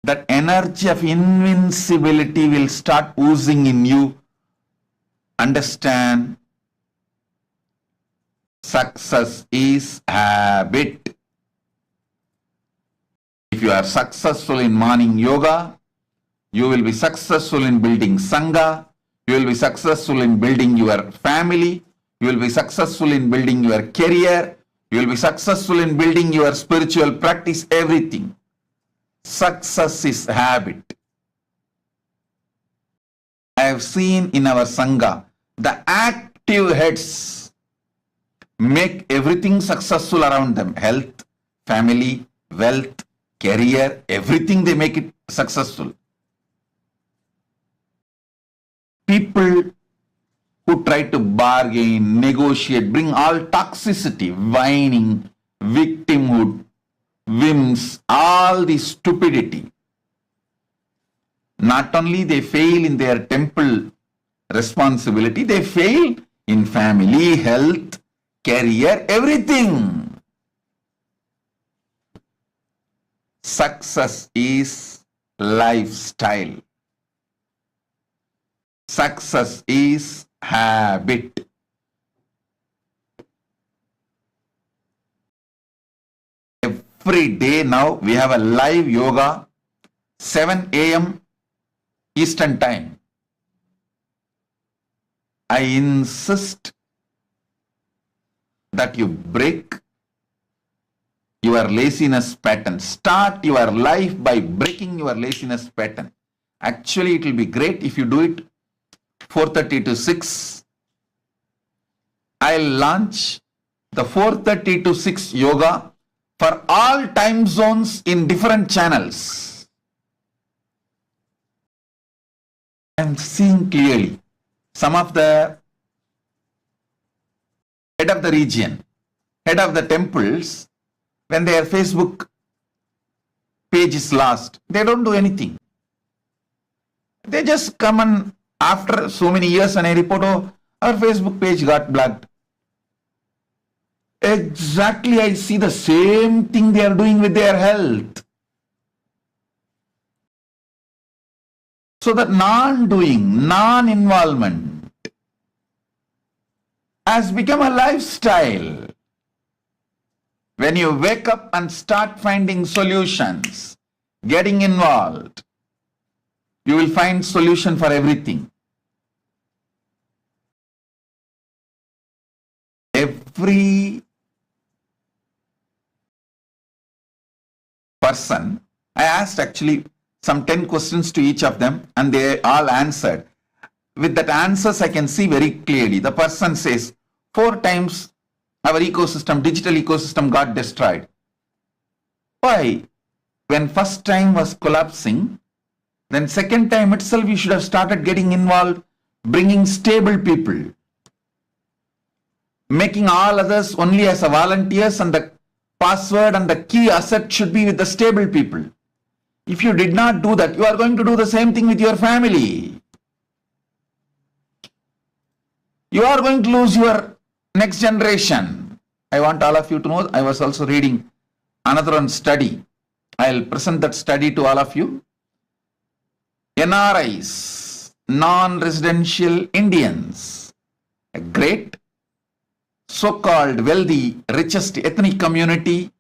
That energy of invincibility will start oozing in you. Understand? Success is habit. If you are successful in morning yoga, you will be successful in building Sangha, you will be successful in building your family, you will be successful in building your career, you will be successful in building your spiritual practice, everything. Success is habit. I have seen in our Sangha, the active heads make everything successful around them. Health, family, wealth, career, everything they make it successful. People who try to bargain, negotiate, bring all toxicity, whining, victimhood, whims, all the stupidity. Not only they fail in their temple responsibility, they fail in family, health, career, everything. Success is lifestyle. Success is habit. Every day now we have a live yoga, 7 a.m. Eastern Time. I insist that you break your laziness pattern. Start your life by breaking your laziness pattern. Actually, it will be great if you do it 4:30 to 6. I'll launch the 4:30 to 6 yoga for all time zones in different channels. I'm seeing clearly some of the head of the region, head of the temples, when their Facebook page is lost, they don't do anything. They just come and after so many years and I report, oh, our Facebook page got blocked. Exactly, I see the same thing they are doing with their health. So that non-doing, non-involvement has become a lifestyle. When you wake up and start finding solutions, getting involved, you will find solution for everything. Every person, I asked actually some 10 questions to each of them and they all answered. With that answers I can see very clearly. The person says 4 times our ecosystem, digital ecosystem got destroyed. Why? When first time was collapsing, then second time itself you should have started getting involved, bringing stable people, making all others only as a volunteers, and the password and the key asset should be with the stable people. If you did not do that, you are going to do the same thing with your family. You are going to lose your next generation. I want all of you to know, I was also reading another one study. I'll present that study to all of you. NRIs, non-residential Indians, a great so-called wealthy, richest ethnic community.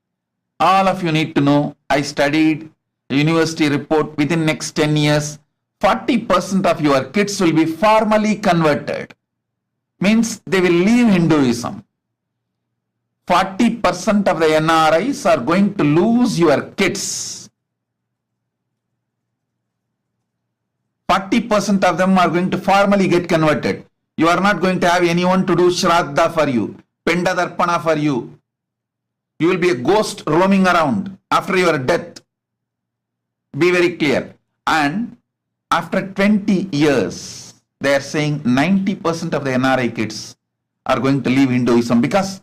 All of you need to know, I studied a university report, within next 10 years, 40% of your kids will be formally converted. Means they will leave Hinduism. 40% of the NRIs are going to lose your kids. 40% of them are going to formally get converted. You are not going to have anyone to do Shraddha for you, Penda Darpana for you. You will be a ghost roaming around after your death. Be very clear. And after 20 years, they are saying 90% of the NRI kids are going to leave Hinduism because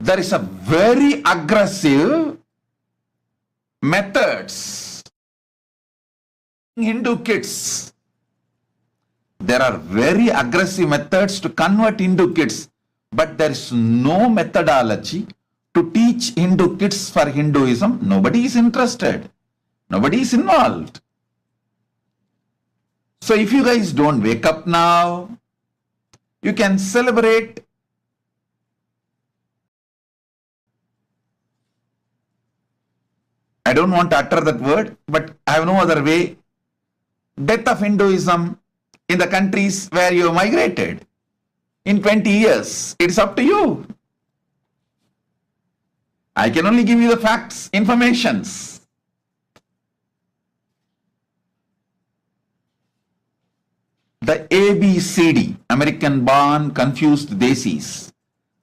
there is a very aggressive methods. Hindu kids, there are very aggressive methods to convert Hindu kids, but there is no methodology to teach Hindu kids for Hinduism. Nobody is interested. Nobody is involved. So if you guys don't wake up now, you can celebrate I don't want to utter that word, but I have no other way. Death of Hinduism in the countries where you migrated in 20 years. It is up to you. I can only give you the facts, informations. The ABCD, American born confused desis,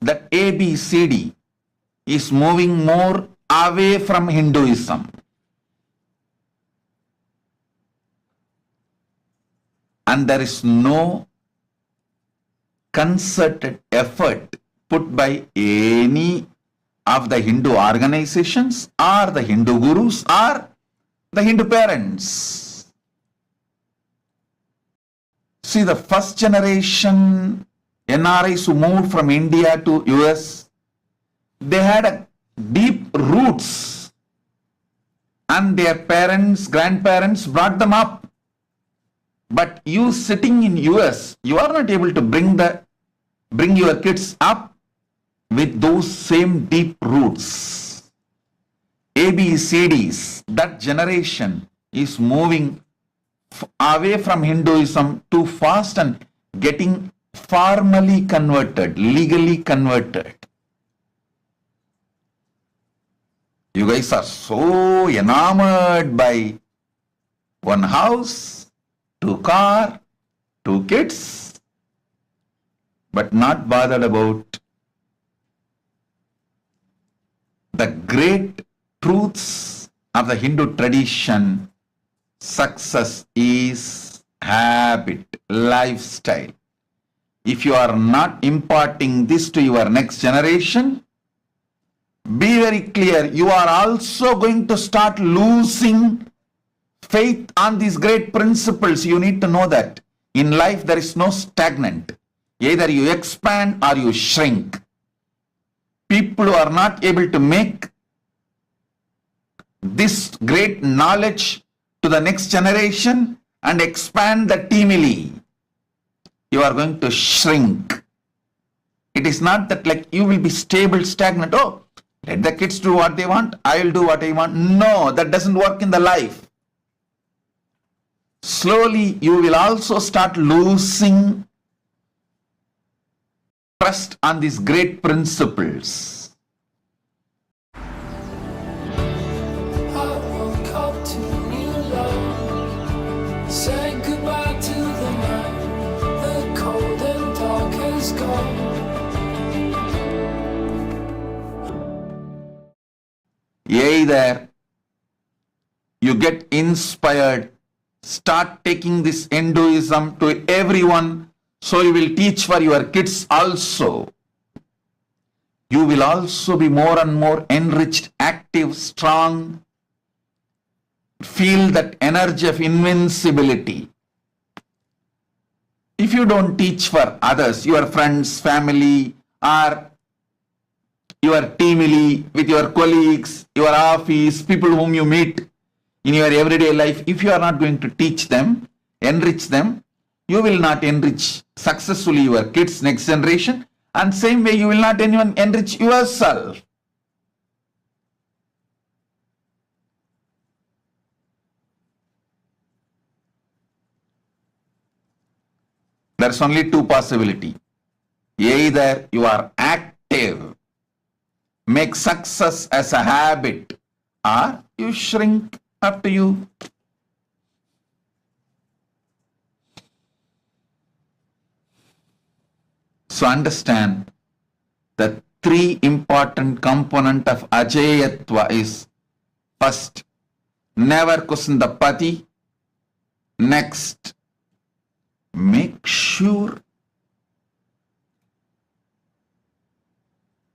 that ABCD is moving more away from Hinduism. And there is no concerted effort put by any of the Hindu organizations or the Hindu gurus or the Hindu parents. See, the first generation NRIs who moved from India to US, they had a deep roots and their parents, grandparents brought them up. But you sitting in US, you are not able to bring your kids up with those same deep roots. ABCDs, that generation is moving away from Hinduism too fast and getting formally converted, legally converted. You guys are so enamored by one house, 2 cars, 2 kids, but not bothered about the great truths of the Hindu tradition. Success is habit, lifestyle. If you are not imparting this to your next generation, be very clear, you are also going to start losing faith on these great principles. You need to know that in life there is no stagnant. Either you expand or you shrink. People who are not able to make this great knowledge to the next generation and expand the teamily, you are going to shrink. It is not that like you will be stable, stagnant. Oh, let the kids do what they want, I will do what I want. No, that doesn't work in the life. Slowly you will also start losing trust on these great principles. Say goodbye to the night, the cold and dark has gone. Either you get inspired, start taking this Hinduism to everyone, so you will teach for your kids also. You will also be more and more enriched, active, strong, feel that energy of invincibility. If you don't teach for others, your friends, family, or your teamily, with your colleagues, your office, people whom you meet in your everyday life, if you are not going to teach them, enrich them, you will not enrich successfully your kids, next generation, and same way you will not anyone enrich yourself. There's only 2 possibilities. Either you are active, make success as a habit, or you shrink. Up to you. So understand the 3 important components of Ajayatva is: first, never question the pati. Next, make sure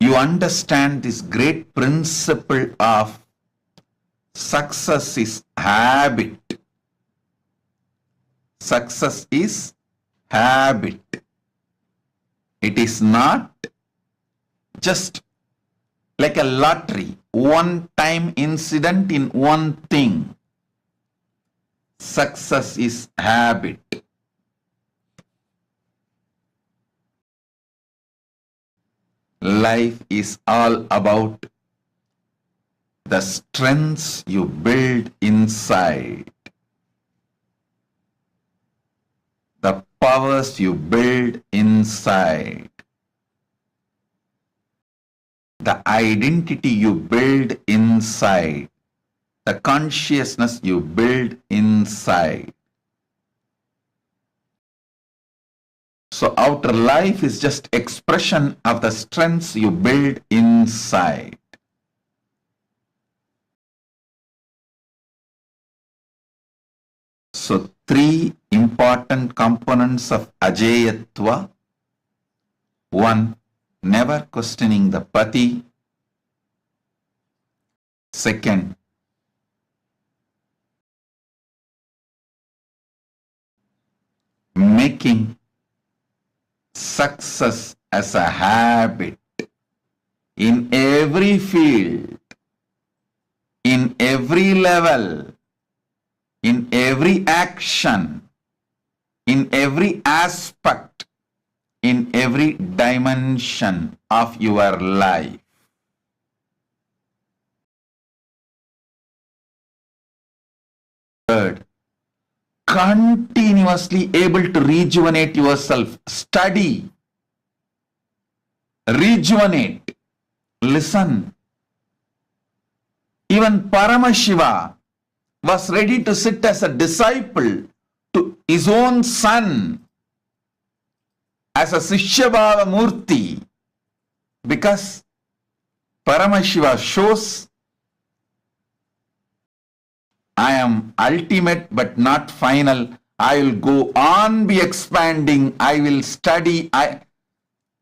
you understand this great principle of success is habit. Success is habit. It is not just like a lottery, one-time incident in one thing. Success is habit. Life is all about the strengths you build inside, the powers you build inside, the identity you build inside, the consciousness you build inside. So outer life is just expression of the strengths you build inside. So three important components of Ajayatva. One, never questioning the Pati. Second, making success as a habit in every field, in every level, in every action, in every aspect, in every dimension of your life. Third, continuously able to rejuvenate yourself. Study, rejuvenate, listen. Even Paramashiva was ready to sit as a disciple to his own son, as a Sishyabhava Murti, because Paramashiva shows, I am ultimate but not final. I will go on be expanding. I will study.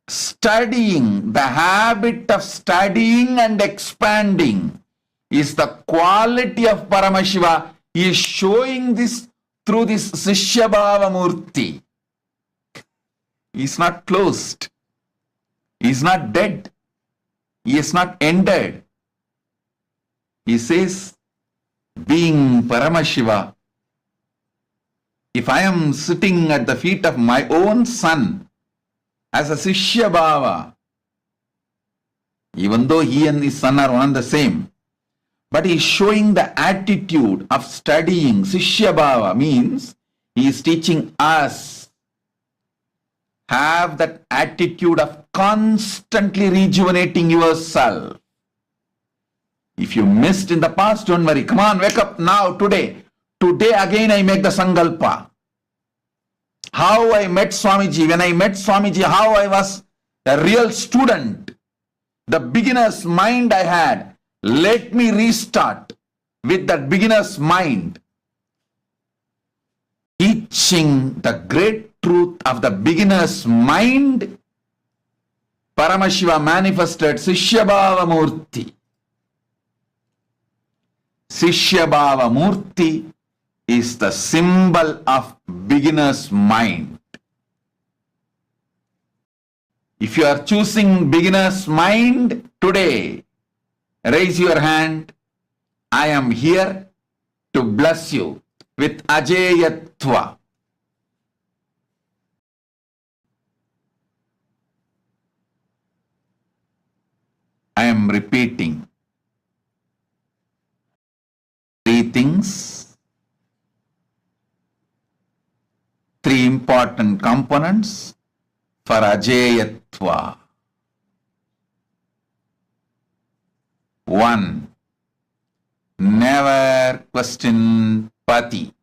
Studying, the habit of studying and expanding is the quality of Paramashiva. He is showing this through this Sishyabhava Murti. He is not closed. He is not dead. He is not ended. He says, being Paramashiva, if I am sitting at the feet of my own son as a Sishyabhava, even though he and his son are one and the same, but he is showing the attitude of studying. Sishyabhava means he is teaching us. Have that attitude of constantly rejuvenating yourself. If you missed in the past, don't worry. Come on, wake up now, today. Today again I make the Sankalpa. How I met Swamiji. When I met Swamiji, how I was a real student. The beginner's mind I had. Let me restart with that beginner's mind. Teaching the great truth of the beginner's mind, Paramashiva manifested Sishyabhava Murti. Sishyabhava Murti is the symbol of beginner's mind. If you are choosing beginner's mind today, raise your hand. I am here to bless you with Ajayatva. I am repeating. Three things, three important components for Ajayatva. One, never question Pati.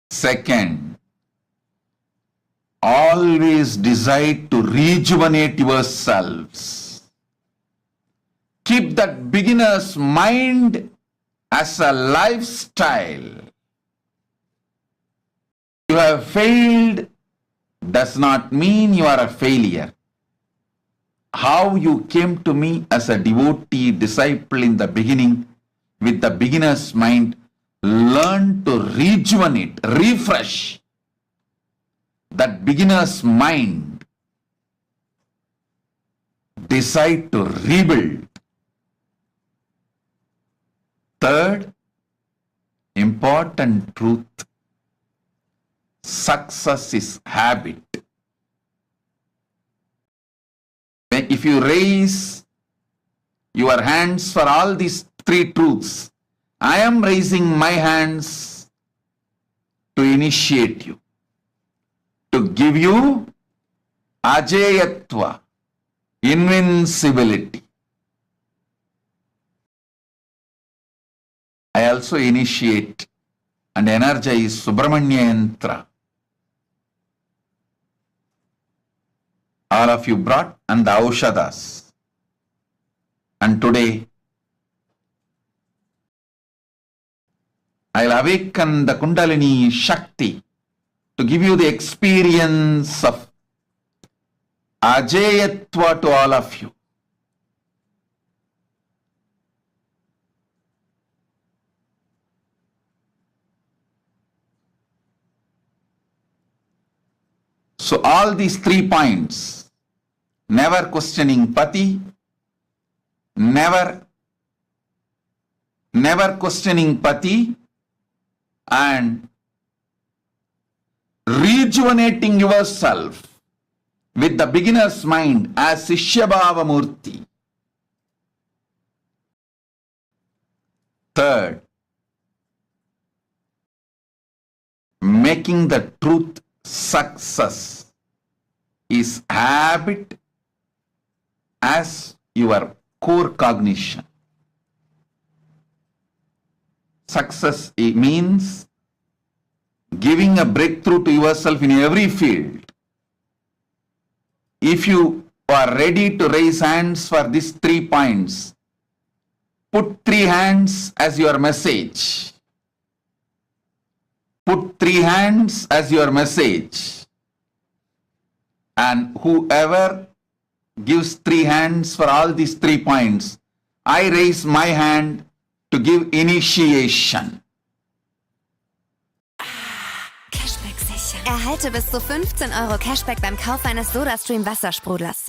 Second, always decide to rejuvenate yourselves. Keep that beginner's mind as a lifestyle. You have failed does not mean you are a failure. How you came to me as a devotee disciple in the beginning with the beginner's mind, learn to rejuvenate, refresh that beginner's mind. Decide to rebuild. Third, important truth. Success is habit. If you raise your hands for all these three truths. I am raising my hands to initiate you, to give you Ajayatva, invincibility. I also initiate and energize Subramanya Yantra. All of you brought and the Aushadas. And today, I'll awaken the Kundalini Shakti to give you the experience of Ajayatva to all of you. So all these 3 points, never questioning Pati, never questioning Pati, and rejuvenating yourself with the beginner's mind as Sishyabhava Murti. Third, making the truth success is habit as your core cognition. Success means giving a breakthrough to yourself in every field. If you are ready to raise hands for these 3 points, put 3 hands as your message. Put 3 hands as your message. And whoever gives 3 hands for all these 3 points, I raise my hand to give initiation. Cashback sicher. Erhalte bis zu 15 € Cashback beim Kauf eines SodaStream Wassersprudlers.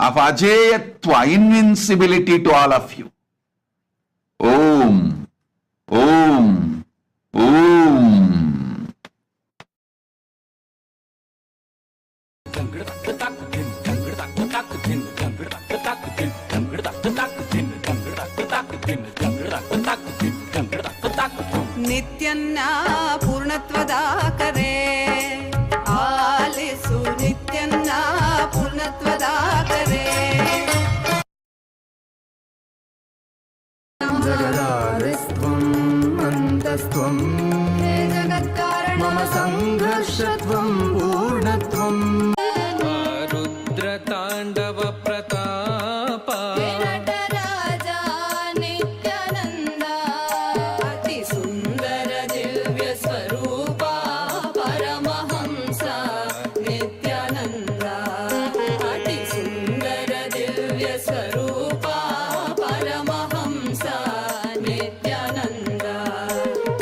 Of Ajayatva, invincibility to all of you. Om, Om, Om. ನಿತ್ಯನ್ನ ಪೂರ್ಣತ್ವದ ಕರೆ ಆಲಿಸು ನಿತ್ಯನ್ನ ಪೂರ್ಣತ್ವದ ಕರೆ ಜಗದಾರಿಸ್ತ್ವಂ ಅಂತಸ್ತ್ವಂ ಹೇ ಜಗತ್ಕಾರಣ ಮಮ ಸಂಘರ್ಷತ್ವಂ ಪೂರ್ಣತ್ವಂ ರುದ್ರ ತಾಂಡವ ಪ್ರತಾಪ ನಟರಾಜ ನಿತ್ಯಾನಂದ ಅತಿ ಸುಂದರ ದಿವ್ಯ ಸ್ವರೂಪ ಪರಮಹಂಸ ನಿತ್ಯಾನಂದ ಅತಿ ಸುಂದರ ದಿವ್ಯ ಸ್ವರೂಪ ಪರಮಹಂಸ ನಿತ್ಯಾನಂದ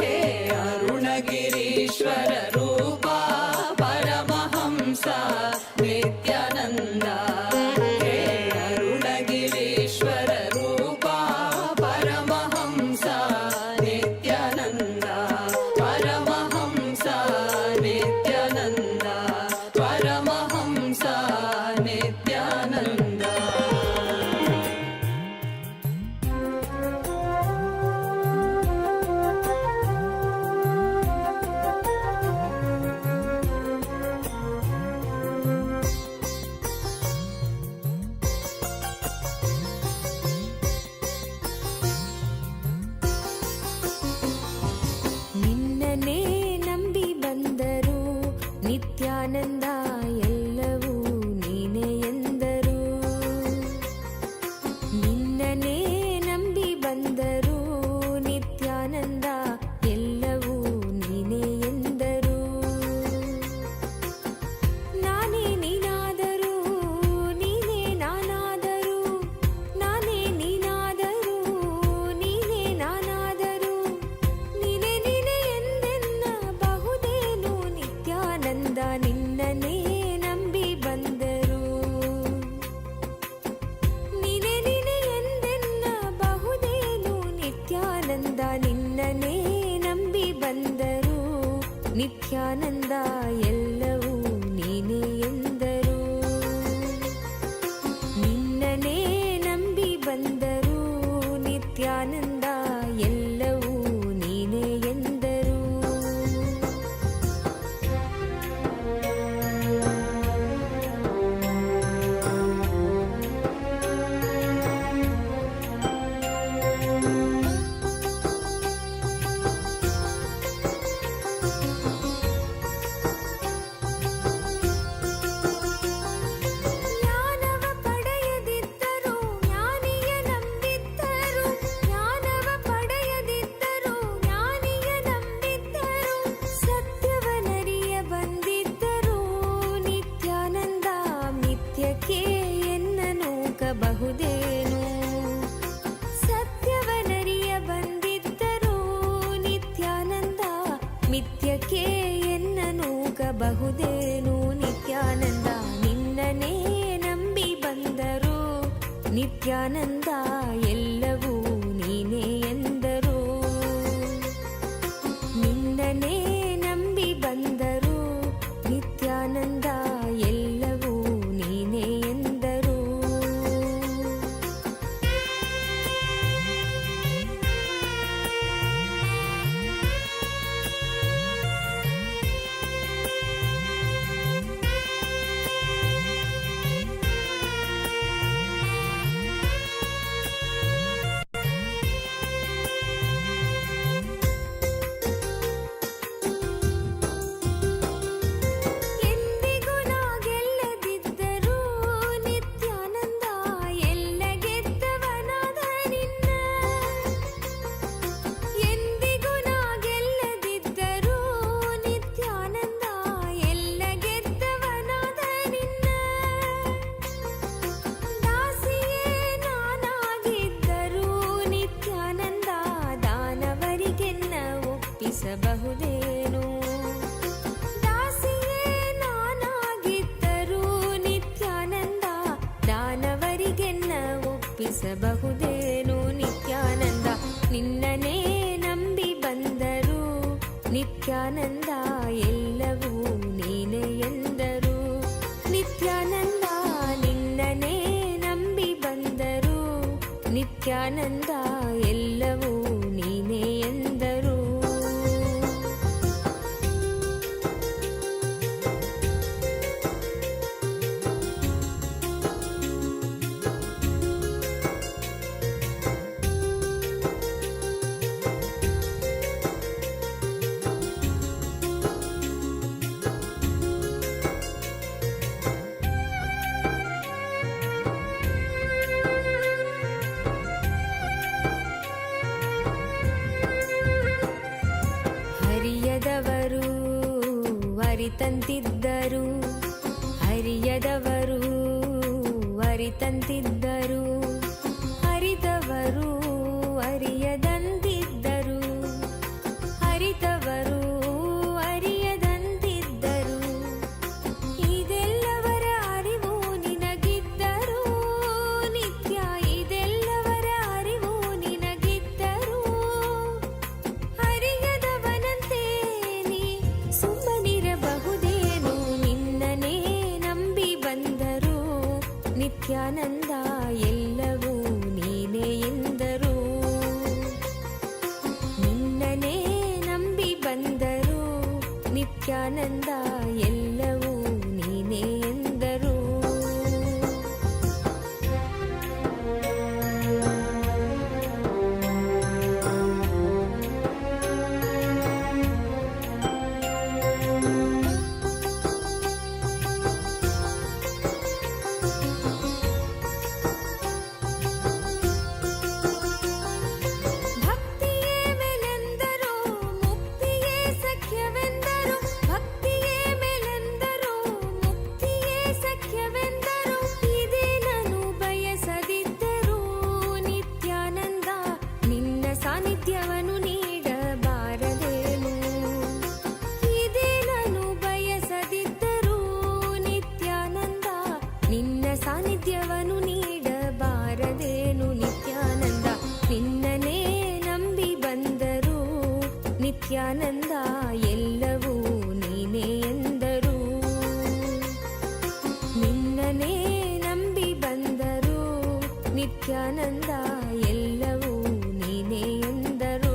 ಹೇ ಅರುಣಗಿರೀಶ್ವರ ರೂಪ ಪರಮಹಂಸ ನಿತ್ಯಾನಂದ ಹೇ ಅರುಣಗಿರೀಶ್ವರ ರೂಪ ಪರಮಹಂಸ ನಿತ್ಯಾನಂದ ಪರಮಹಂಸ ನಿತ್ಯಾನಂದ ಪರಮಹಂಸ ನಿತ್ಯಾನಂದ ನಿನ್ನನೇ ನಂಬಿ ಬಂದರು ನಿತ್ಯಾನಂದ ಎಲ್ಲವೂ ನೀನೇ ಎಂದರು ನಿನ್ನನೇ ನಂಬಿ ಬಂದರು ನಿತ್ಯಾನಂದ ಎಲ್ಲವೂ ನೀನೇ ಎಂದರು ನಾನೇ ನೀನಾದರೂ ನೀನೇ ನಾನಾದರೂ ನಾನೇ ನೀನಾದರೂ ನೀನೇ ನಾನಾದರೂ ನೀನೇ ನೀನೇ ಎಂದೆನ್ನ ಬಹುದೇನು ನಿತ್ಯಾನಂದ ನಿನ್ನನೇ ನಂಬಿ ಬಂದರು ನೀನೇ ನೀನೇ ಎಂದೆನ್ನ ಬಹುದೇನು ನಿತ್ಯಾನಂದ ನಿನ್ನನೇ ನಂಬಿ ಬಂದರು ನಿತ್ಯಾನಂದ ಎಲ್ಲವೂ ನೀನೇ ಎಂದರು ನಿನ್ನನೇ ನಂಬಿ ಬಂದರು ಬಹುದೇನು ನಿತ್ಯಾನಂದ ನಿನ್ನನೇ ನಂಬಿ ಬಂದರು ನಿತ್ಯಾನಂದ ಎಲ್ಲವೂ ನೀನೇ ಎಂದರು ನಿನ್ನನೇ ನಂಬಿ ಬಂದರು ನಿತ್ಯಾನಂದ ಎಲ್ಲವೂ ನೀನೇ ಎಂದರು ಎಂದಿಗೂ ನಾ ಗೆಲ್ಲದಿದ್ದರೂ ನಿತ್ಯಾನಂದ ಎಲ್ಲ ಗೆದ್ದವನಾದ ನಿನ್ನ ಎಂದಿಗೂ ನಾ ಗೆಲ್ಲದಿದ್ದರೂ ನಿತ್ಯಾನಂದ ಎಲ್ಲ ಗೆದ್ದವನಾದ ನಿನ್ನ ದಾಸಿಯೇ ನಾನಾಗಿದ್ದರೂ ನಿತ್ಯಾನಂದ ದಾನವರಿಗೆನ್ನ ಒಪ್ಪಿಸಬಹುದೇನು ದಾಸಿಯೇ ನಾನಾಗಿದ್ದರೂ ನಿತ್ಯಾನಂದ ದಾನವರಿಗೆನ್ನ ಒಪ್ಪಿಸಬಹುದೇನು ನಿತ್ಯಾನಂದ ನಿನ್ನನೇ ನಂಬಿ ಬಂದರು ನಿತ್ಯಾನಂದ ಎಲ್ಲವೂ ನೀನೇ ಎಂದರು ನಿತ್ಯಾನಂದ ನಿನ್ನನೇ ನಂಬಿ ಬಂದರು ನಿತ್ಯಾನಂದ ಎಲ್ಲವೂ ನೀನೇ ಎಂದರು ಹರಿಯದವರು ಅರಿತಂತಿದ್ದರು ಹರಿಯದವರು ಅರಿತಂತಿದ್ದರು ಹರಿದವರು ಅರಿಯದಂತಿದ್ದರು ಹರಿದವರು ಅರಿಯದಂತಿದ್ದರು ಇದೆಲ್ಲವರ ಅರಿವು ನಿನಗಿದ್ದರು ನಿತ್ಯ ಇದೆಲ್ಲವರ ಅರಿವು ನಿನಗಿದ್ದರು ಹರಿಯದವನಂತೆ ನೀ ಸುಮ್ಮನಿರಬಹುದೇನು ನಿನ್ನನೇ ನಂಬಿ ಬಂದರು ನಿತ್ಯಾನಂದ ಎಲ್ಲವೂ ನೀನೇ ಎಂದರು ನಿನ್ನನೇ ನಂಬಿ ಬಂದರು ನಿತ್ಯಾನಂದ ಎಲ್ಲವೂ ನೀನೇ ಎಂದರು ಭಕ್ತಿಯೇ ಮೇಲೆಂದರು ಮುಕ್ತಿಯೇ ಸಖ್ಯವೆಂದರು ಭಕ್ತಿಯೇ ಮೇಲೆಂದರು ಮುಕ್ತಿಯೇ ಸಖ್ಯವೆಂದರು ಇದೇ ನಾನು ಬಯಸದಿದ್ದರು ನಿತ್ಯಾನಂದ ನಿನ್ನ ಸಾನ್ನಿಧ್ಯವನ್ನು ನೀಡಬಾರದೇನು ಇದೇ ನಾನು ಬಯಸದಿದ್ದರು ನಿತ್ಯಾನಂದ ನಿನ್ನ ಸಾನ್ನಿಧ್ಯವನ್ನು ನೀಡಬಾರದೇನು ನಿತ್ಯಾನಂದ ನಿನ್ನನೇ ನಂಬಿ ಬಂದರು ನಿತ್ಯಾನಂದ ಎಲ್ಲವೂ ನೀನೇ ಎಂದರು ನಿನ್ನನೇ ನಂಬಿ ಬಂದರು ನಿತ್ಯಾನಂದ ಎಲ್ಲವೂ ನೀನೇ ಎಂದರು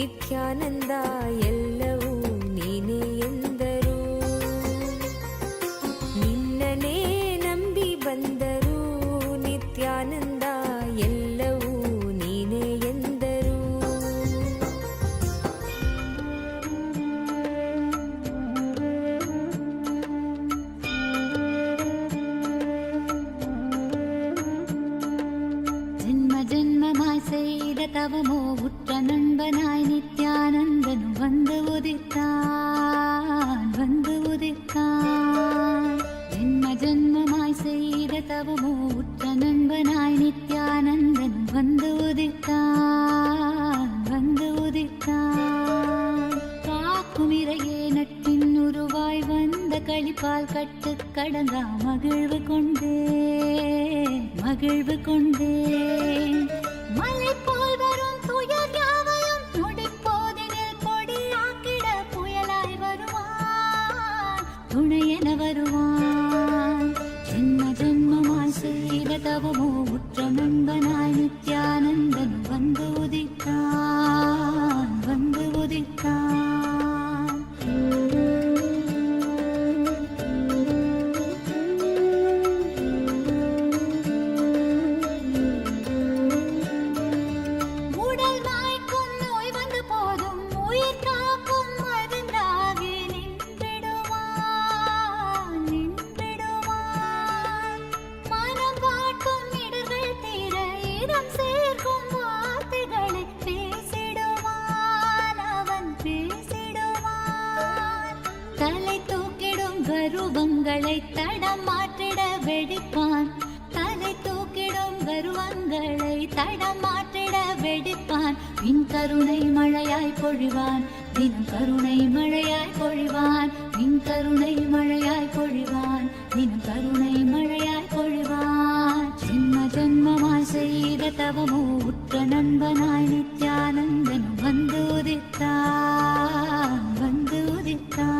ನಿತ್ಯಾನಂದ ಎಲ್ಲವೂ ನೀನೇ ಎಂದರು. ನಿನ್ನನೇ ನಂಬಿ ಬಂದರು ನಿತ್ಯಾನಂದ ಎಲ್ಲವೂ ನೀನೇ ಎಂದರು. ஜென்ம ஜென்மமாய் செய்த தவமோ உற்ற நண்பனாய் நித்யானந்தன் வந்து உதித்தான், வந்து உதித்தான். ஜென்ம ஜென்மமாய் செய்த தவமோ உற்ற நண்பனாய் நித்யானந்தன் வந்து உதித்தான், வந்து உதித்தான். காக்கும் இறையே நட்பின் உருவாய் வந்த களிப்பால் கட்டு கடங்கா மகிழ்வு கொண்டே, மகிழ்வு கொண்டே. மலை போல் வரும் துயர் யாவையும் நொடிப்போதினில் கொடியாக்கிட புயலாய் வருவான், துணையென வருவான். ஜென்ம ஜென்மமாய் செய்த தவமோ உற்ற நண்பனாய் நித்யானந்தன் வந்து உதித்தான், வந்து உதித்தான். கருவங்களை தடம் மாற்றிட வெடிப்பான், தலை தூக்கிடும் கருவங்களை தடம் மாற்றிட வெடிப்பான். பின் கருணை மழையாய் பொழிவான், தினம் கருணை மழையாய் பொழிவான். பின் கருணை மழையாய் பொழிவான், தினம் கருணை மழையாய் பொழிவான். ஜென்ம ஜென்மமாய் செய்த தவமோ உற்ற நண்பனாய் நித்யானந்தன் வந்து உதித்தான், வந்து உதித்தான்.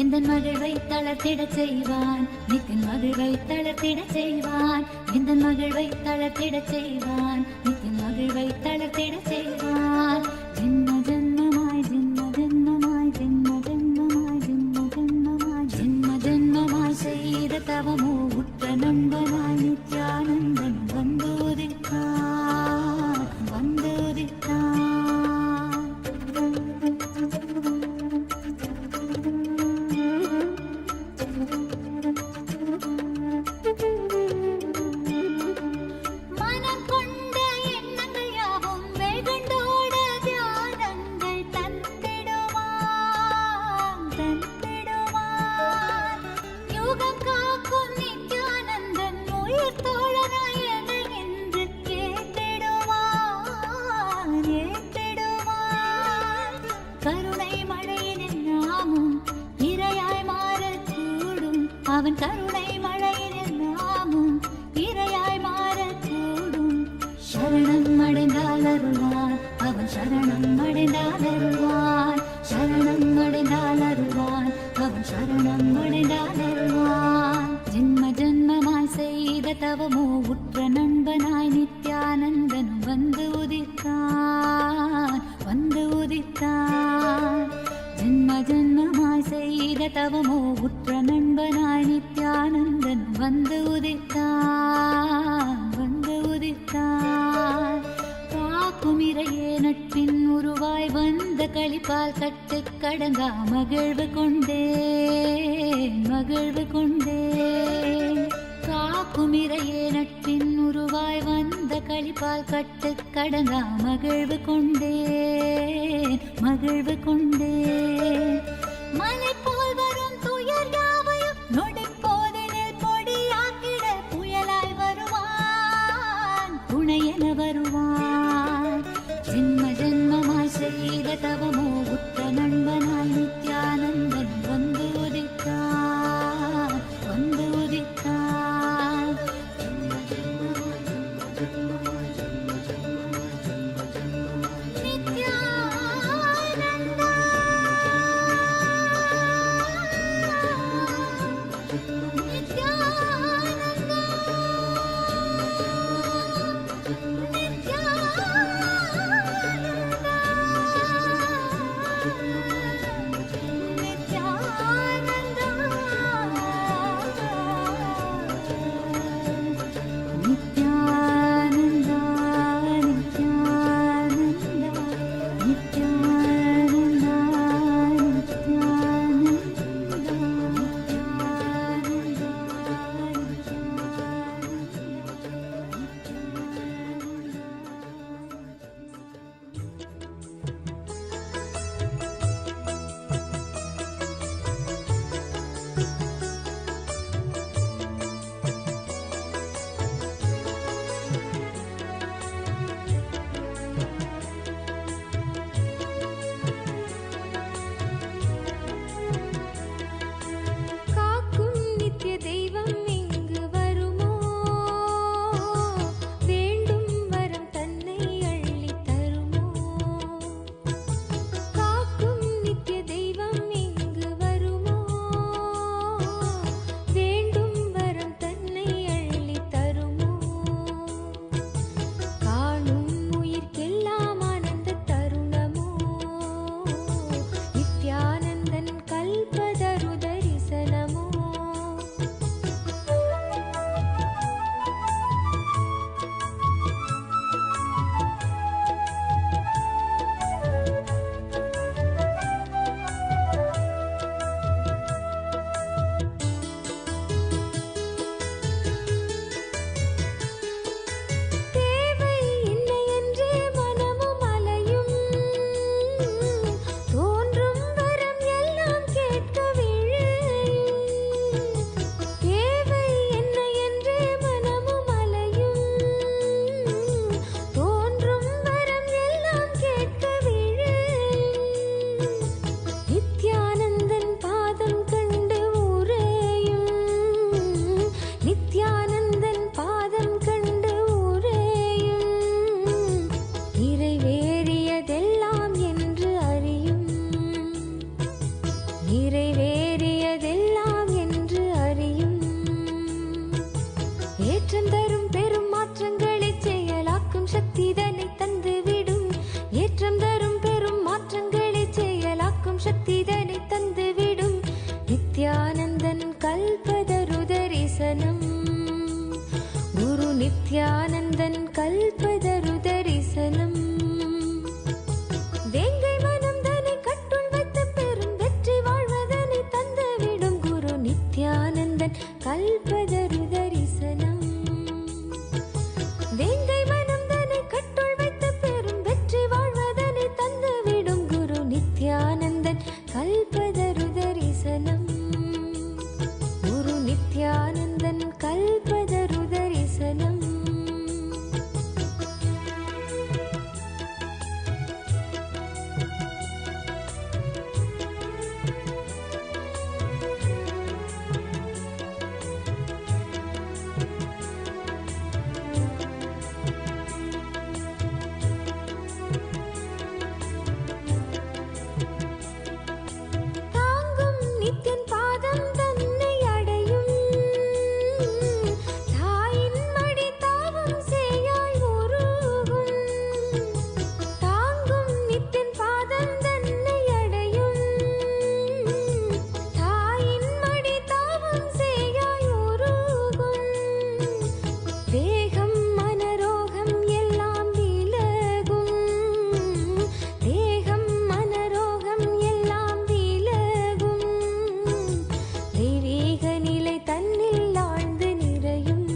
எந்தன் மகிழ்வை தளர்த்திடச் செய்வான், நித்தின் மகிழ்வை தளர்த்திடச் செய்வான். எந்தன் மகிழ்வை தளர்த்திடச் செய்வான், நித்தின் மகிழ்வை தளர்த்திடச் செய்வான். ஜென்ம ஜென்மமாய் ஜென்ம ஜென்மமாய் ஜென்ம ஜென்மமாய் ஜென்ம ஜென்மமாய் ஜென்ம ஜென்மமாய் செய்த தவமோ உற்ற நண்பனாய் நித்யானந்தன் வந்து உதித்தான், வந்து உதித்தான். அவன் கருணை மழையினில் நாமும் இரையாய் மாறக்கூடும். சரணம் அடைந்தால் அருள்வான், அவன் சரணம் அடைந்தால் அருள்வான். சரணம் அடைந்தால் அருள்வான், அவன் சரணம் அடைந்தால் அருள்வான். ஜென்ம ஜென்மமாய் செய்த தவமோ உற்ற நண்பனாய் நித்யானந்தனும் வந்து உதித்தான், வந்து உதித்தான். ஜென்ம ஜென்மமாய் செய்த தவமோ உற்ற நண்பனாய் நித்யானந்தன் வந்து உதித்தான், வந்து உதித்தான். காக்கும் இறையே நட்பின் உருவாய் வந்த களிப்பால் கட்டு கடங்கா மகிழ்வு கொண்டேன், மகிழ்வு கொண்டேன். காக்கும் இறையே நட்பின் உருவாய் வந்த களிப்பால் கட்டு கடங்கா மகிழ்வு கொண்டேன், மகிழ்வு கொண்டேன். மலை நித்யானந்தன் கல்பதரு தரிசனம் வேங்கை மனம் தன்னை கட்டுள் வைத்து பெரும் வெற்றி வாழ்வதனை தந்துவிடும் குரு நித்யானந்தன் கல்பதரு தரிசனம் வேங்கை மனம் தன்னை கட்டுள் வைத்து பெரும் வெற்றி வாழ்வதனை தந்துவிடும் குரு நித்யானந்தன் கல்பதரு தரிசனம் குரு நித்யானந்தன் கல்பதரு தரிசனம் தாங்கும் நித்தியன் பாதம் தன்னை அடையும் தாயின் மடி தாவும் சேயாய் உருகும் தாங்கும் நித்தியன் பாதம் தன்னை அடையும் தாயின் மடி தாவும் சேயாய் உருகும் தேகம் மனரோகம் எல்லாம் விலகும் தேகம் மனரோகம் எல்லாம் விலகும் தெய்வீக நிலை தன்னில் ஆழ்ந்து நிறையும்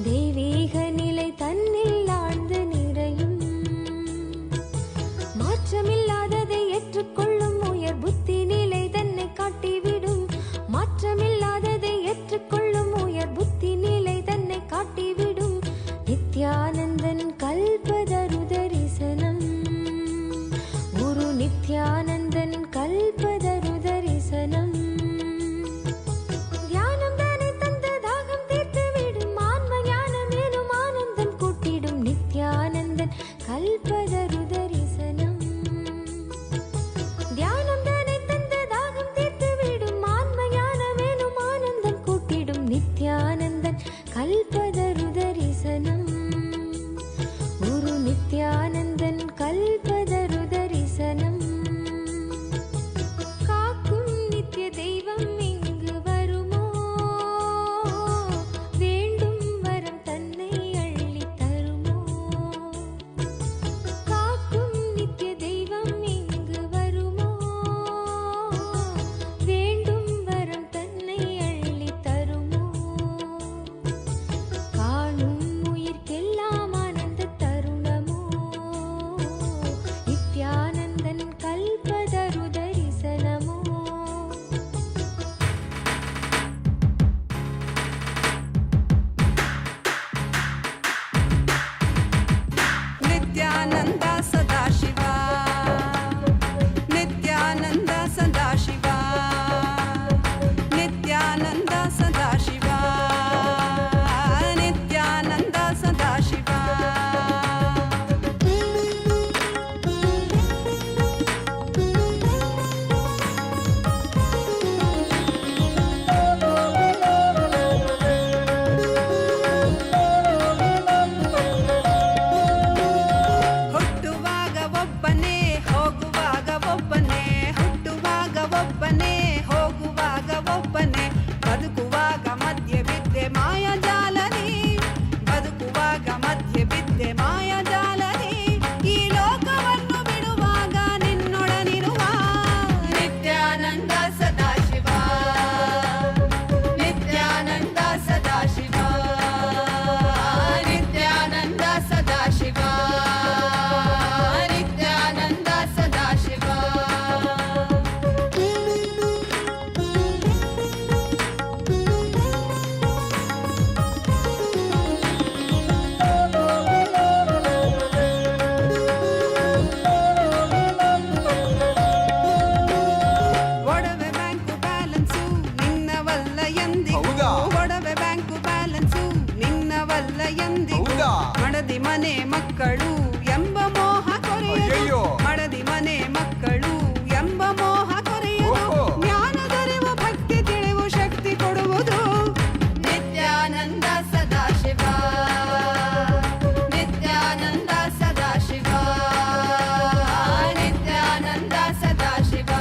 தெய்வீக நிலை தன்னில் ஆழ்ந்து நிறையும் மாற்றமில்லாததை ஏற்றுக்கொள்ளும் உயர் புத்தி நிலை தன்னை காட்டிவிடும் மாற்றமில்லாததை ஏற்றுக்கொள்ளும் உயர் புத்தி நிலை தன்னை காட்டிவிடும் நித்யானந்தன் கல்பதரு தரிசனம் குரு நித்யானந்தன் கல்பதரு தரிசனம் தியானம் தானே தந்த தாகம் தீர்த்து விடும் ஆன்ம ஞானம் எனும் ஆனந்தம் கூட்டிடும் நித்யானந்தன் கல்பதரு தரிசனம் தியானம் தானே தந்த தாகம் தீர்த்து விடும் ஆன்ம ஞானம் எனும் ஆனந்தம் கூட்டிடும் நித்யானந்தன் கல்பதரு தரிசனம் குரு நித்யானந்தன் கல்பதரு தரிசனம் காக்கும் நித்ய தெய்வம் இங்கு வருமோ வேண்டும் வரம் தன்னை அள்ளி தருமோ காக்கும் நித்ய தெய்வம் இங்கு வருமோ வேண்டும் வரம் தன்னை அள்ளி தருமோ காணும் உயிர்க்கெல்லாம் ஆனந்த தருணமோ நித்யானந்தன் கல்பதரு தரிசனமோ ನಿತ್ಯಾನಂದ ಸದಾಶಿವ ನಿತ್ಯಾನಂದ ಸದಾಶಿವ ನಿತ್ಯಾನಂದ ಸದಾಶಿವ ನಿತ್ಯಾನಂದ ಸದಾಶಿವ ಹುಟ್ಟುವಾಗ ಒಬ್ಬನೇ ಹೋಗುವಾಗ ಒಬ್ಬನೇ ಹುಟ್ಟುವಾಗ ಒಬ್ಬನೇ ಹೋಗುವಾಗ ಒಬ್ಬನೇ ಬದುಕುವಾಗ ಮಧ್ಯೆ ಬಿದ್ದೆ ಮಾಯಾಜಾಲನಿ ಬದುಕುವಾಗ ಮಧ್ಯೆ ಬಿದ್ದೆ ಮಾಯಾಜಾಲನಿ ಈ ಲೋಕವನ್ನು ಬಿಡುವಾಗ ನಿನ್ನೊಡನಿರುವ ನಿತ್ಯಾನಂದ ಸದಾಶಿವ ನಿತ್ಯಾನಂದ ಸದಾಶಿವ ನಿತ್ಯಾನಂದ ಸದಾಶಿವ ನಿತ್ಯಾನಂದ ಸದಾಶಿವ ಒಡವೆ ಬ್ಯಾಂಕು ಬ್ಯಾಲೆನ್ಸು ನಿನ್ನವಲ್ಲ ಎಂದಿಗೂ ಒಡವೆ ಬ್ಯಾಂಕು ಬ್ಯಾಲೆನ್ಸು ನಿನ್ನವಲ್ಲ ಎಂದಿಗೂ ಮಡದಿ ಮನೆ ಮಕ್ಕಳು ಎಂಬ ಮೋಹ ಕೊರೆಯದು ಮಡದಿ ಮನೆ ಮಕ್ಕಳು ಎಂಬ ಮೋಹ ಕೊರೆಯದು ಜ್ಞಾನದರಿವು ಭಕ್ತಿ ತಿಳಿವು ಶಕ್ತಿ ಕೊಡುವುದು ನಿತ್ಯಾನಂದ ಸದಾಶಿವ ನಿತ್ಯಾನಂದ ಸದಾಶಿವ ನಿತ್ಯಾನಂದ ಸದಾಶಿವ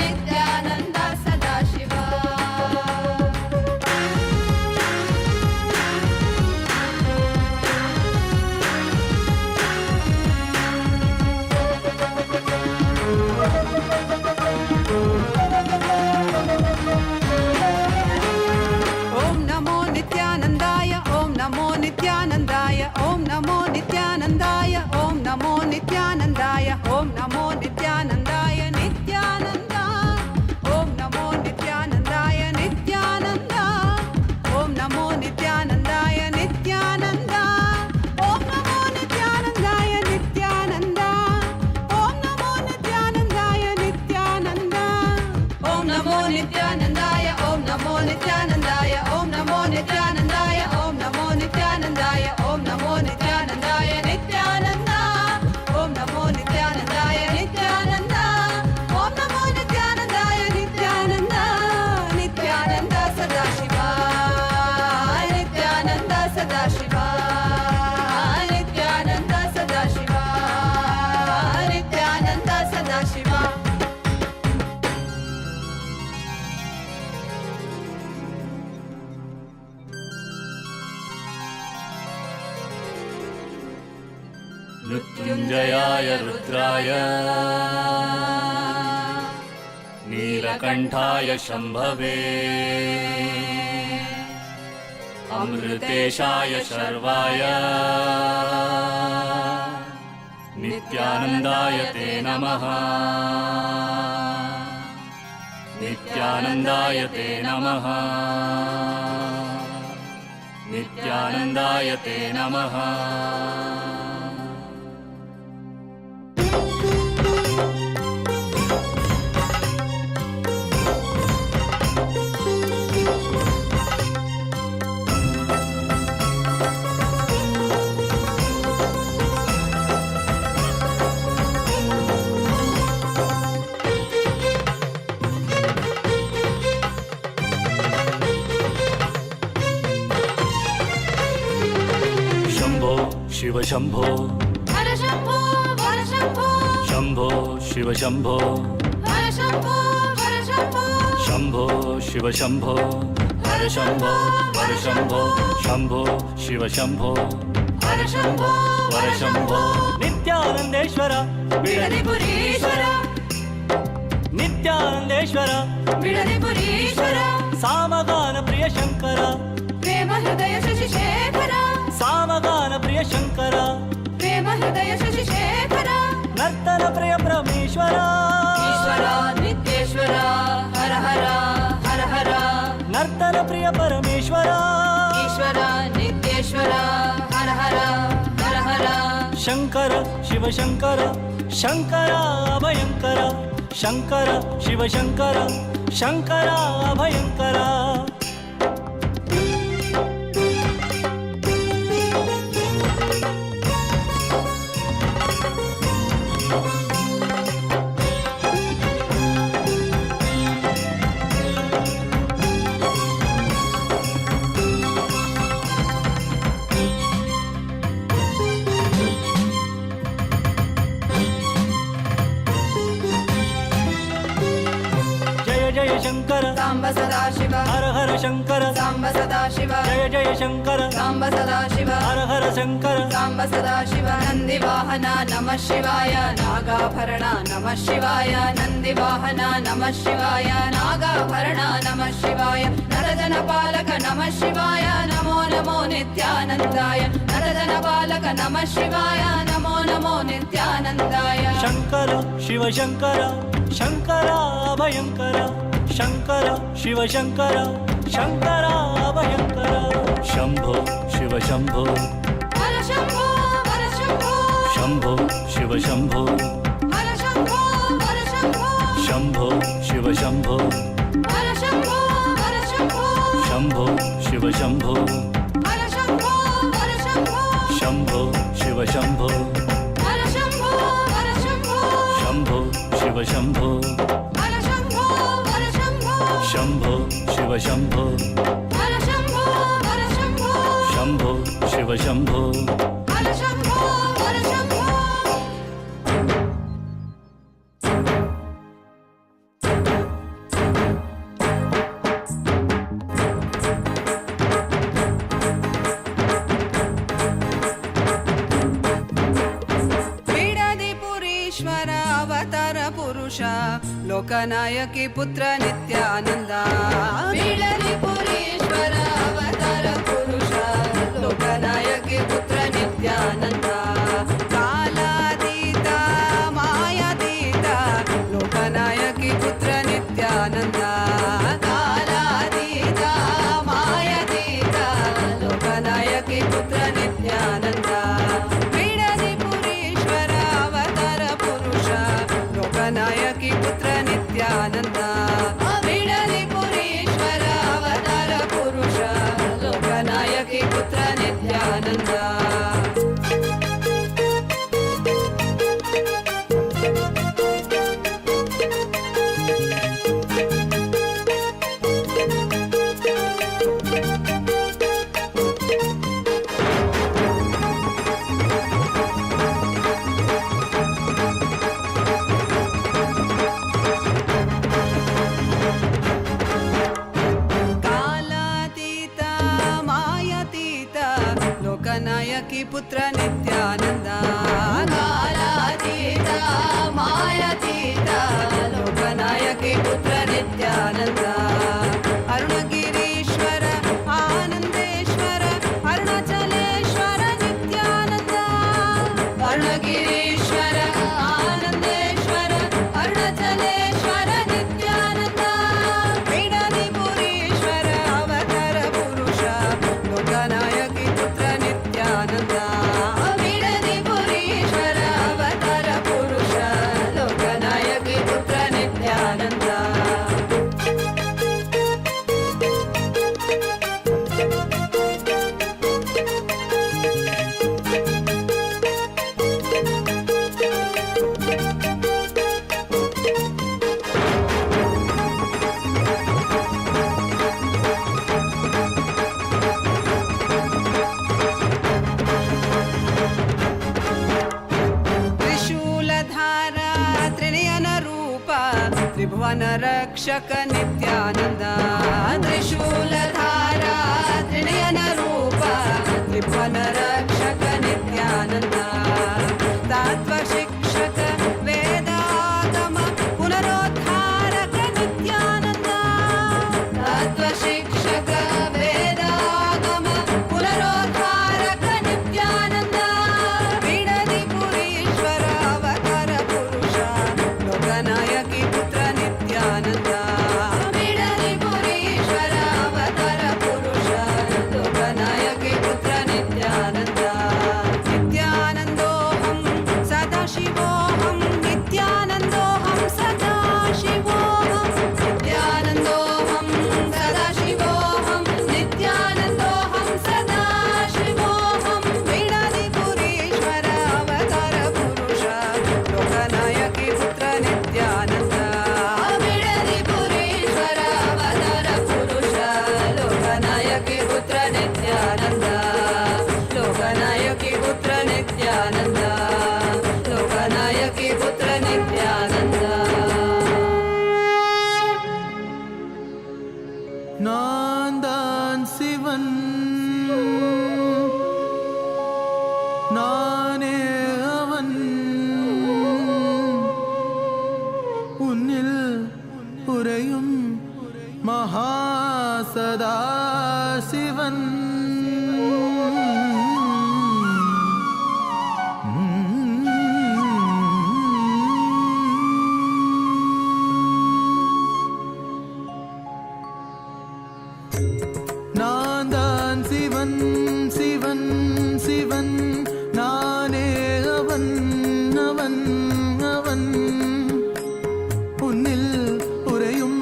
ನಿತ್ಯಾನಂದ ಸದಾಶಿವ मृत्युञ्जयाय रुद्राय नीलकण्ठाय शम्भवे अमृतेशाय शर्वाय नित्यानन्दाय ते नमः नित्यानन्दाय ते नमः नित्यानन्दाय ते नमः शिव शंभो हर शंभो वर शंभो शंभो शिव शंभो हर शंभो वर शंभो शंभो शिव शंभो हर शंभो वर शंभो शंभो शिव शंभो हर शंभो वर शंभो नित्यानंदेश्वर बिडदिपुरीश्वर नित्यानंदेश्वर बिडदिपुरीश्वर सामगान प्रिय शंकर प्रेम हृदय शशिशेखर सामगान प्रिय शंकर प्रेम हृदय शशिशेखर नर्तन प्रिय परमेश्वर ईश्वर नित्येश्वर हर हर हर हर नर्तन प्रिय परमेश्वर ईश्वर नित्येश्वर हर हर हर हर शंकर शिव शंकर शंकर अभयंकर शंकर शिव शंकर शंकर अभयंकर जय शंकर सांब सदा शिव हर हर शंकर सांब सदा शिव जय जय शंकर सांब सदा शिव हर हर शंकर सांब सदा शिव नंदिवाहना नमः शिवाय नागाभरणा नमः शिवाय नंदिवाहना नमः शिवाय नागाभरणा नमः शिवाय नरजनपालक नमः शिवाय नमो नमो नित्यानन्दाय नरजनपालक नमः शिवाय नमो नमो नित्यानन्दाय शंकर शिव शंकर शंकर अभयंकर शंकर शिव शंकर शंकर अभयंकर शंभो शिव शंभो हर शंभो वर शंभो शंभो शिव शंभो हर शंभो वर शंभो शंभो शिव शंभो हर शंभो वर शंभो शंभो शिव शंभो हर शंभो वर शंभो शंभो शिव शंभो हर शंभो वर शंभो शंभो शिव शंभो हर शंभो वर शंभो शंभो शिव शंभो हर शंभो वर शंभो शंभो शिव शंभो हर शंभो वर शंभो बिडदिपुरीश्वर अवतार पुरुष लोकनायकी पुत्र नित्यानंद बिडदिपुरीश्वर अवतार पुरुष लोकनायकी पुत्र नित्यानंद कालातीत मायातीत लोकनायकी पुत्र नित्यानंद कालातीत मायातीत लोकनायकी पुत्र नित्यानंद बिडदिपुरीश्वर अवतार पुरुष लोकनायकी पुत्र नित्यानंद बिडदिपुरीश्वर अवतार पुरुष लोकनायकी पुत्र नित्यानंद लोकनायकी पुत्र नित्यानंद कालातीत मायातीत लोकनायकी पुत्र नित्यानंद अरुणगिरीश्वर आनंदेश्वर अरुणाचलेश्वर नित्यानंद अरुणगिरीश्वर आनंदेश्वर अरुणाचलेश्वर नित्यानंद पीडनिपुरीश्वर अवतार पुरुष लोकनायकी पुत्र नित्यानंद पीडनिपुरीश्वर अवतार पुरुष लोकनायकी पुत्र नित्यानंद त्रिशूलधारा त्रिनयन रूप त्रिभुवन रक्षक नित्यानंद त्रिशूलधारा त्रिनयन रूप त्रिभुवन रक्षक नित्यानंद तत्व शिक्षक वेदागम पुनरोद्धारक नित्यानंद तत्व शिक्षक वेदागम पुनरोद्धारक नित्यानंद पीडनिपुरीश्वर अवतार पुरुष लोकनायकी पुत्र नित्यानंद पीडनिपुरीश्वर अवतार पुरुष लोकनायकी पुत्र नित्यानंद नित्यानन्दोऽहं सदाशिवोऽहं नित्यानन्दोऽहं सदाशिवोऽहं नित्यानन्दोऽहं सदाशिवोऽहं नित्यानन्दोऽहं सदाशिवोऽहं पीडनिपुरीश्वर अवतार पुरुष लोकनायकी पुत्र नित्यानंद पीडनिपुरीश्वर अवतार पुरुष लोकनायकी पुत्र नित्यानंद लोकनायकी पुत्र नित्यानंद लोकनायकी पुत्र नित्यानंद நான் தான் சிவன் நானே அவன் உன்னில் உறையும் மகாசதா சிவன் நான் தான் சிவன் சிவன் சிவன் நானே அவன் அவன் அவன் உன்னில் உறையும்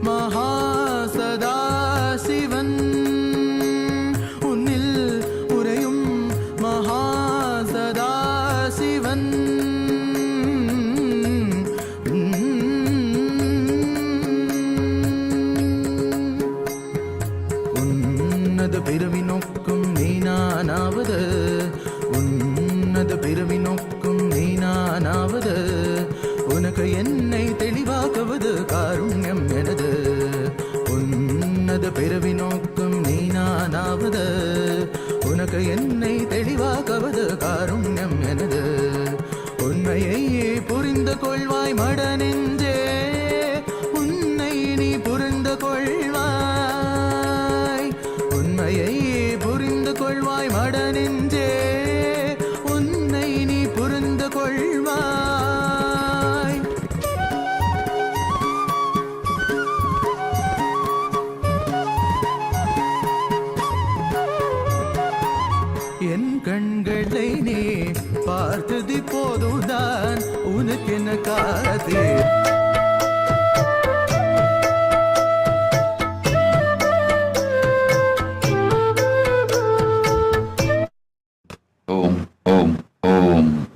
மகாசதா சிவன் உன்னில் உறையும் மகாசதா சிவன் உன்னத பிறவி நோக்கும் நீ நானாவது உன்னத பிறவி நோக்கும் நீ நானாவது உனக்கு என்னை தெளிவாக்குவது காருண்யம் எனது உன்னத பிறவி நோக்கும் நீ நானாவது உனக்கு என்னை தெளிவாக்குவது காருண்யம் எனது உண்மையை புரிந்து கொள்வாய் மட நெஞ்சே உன்னை நீ புரிந்து கொள்வாய் உண்மையை புரிந்து கொள்வாய் மட நெஞ்சே உன்னை நீ புரிந்து கொள்வாய் என் கண்களை நீ பார்த்தது போதுதான் உனக்கென காதே Om, Om, Om.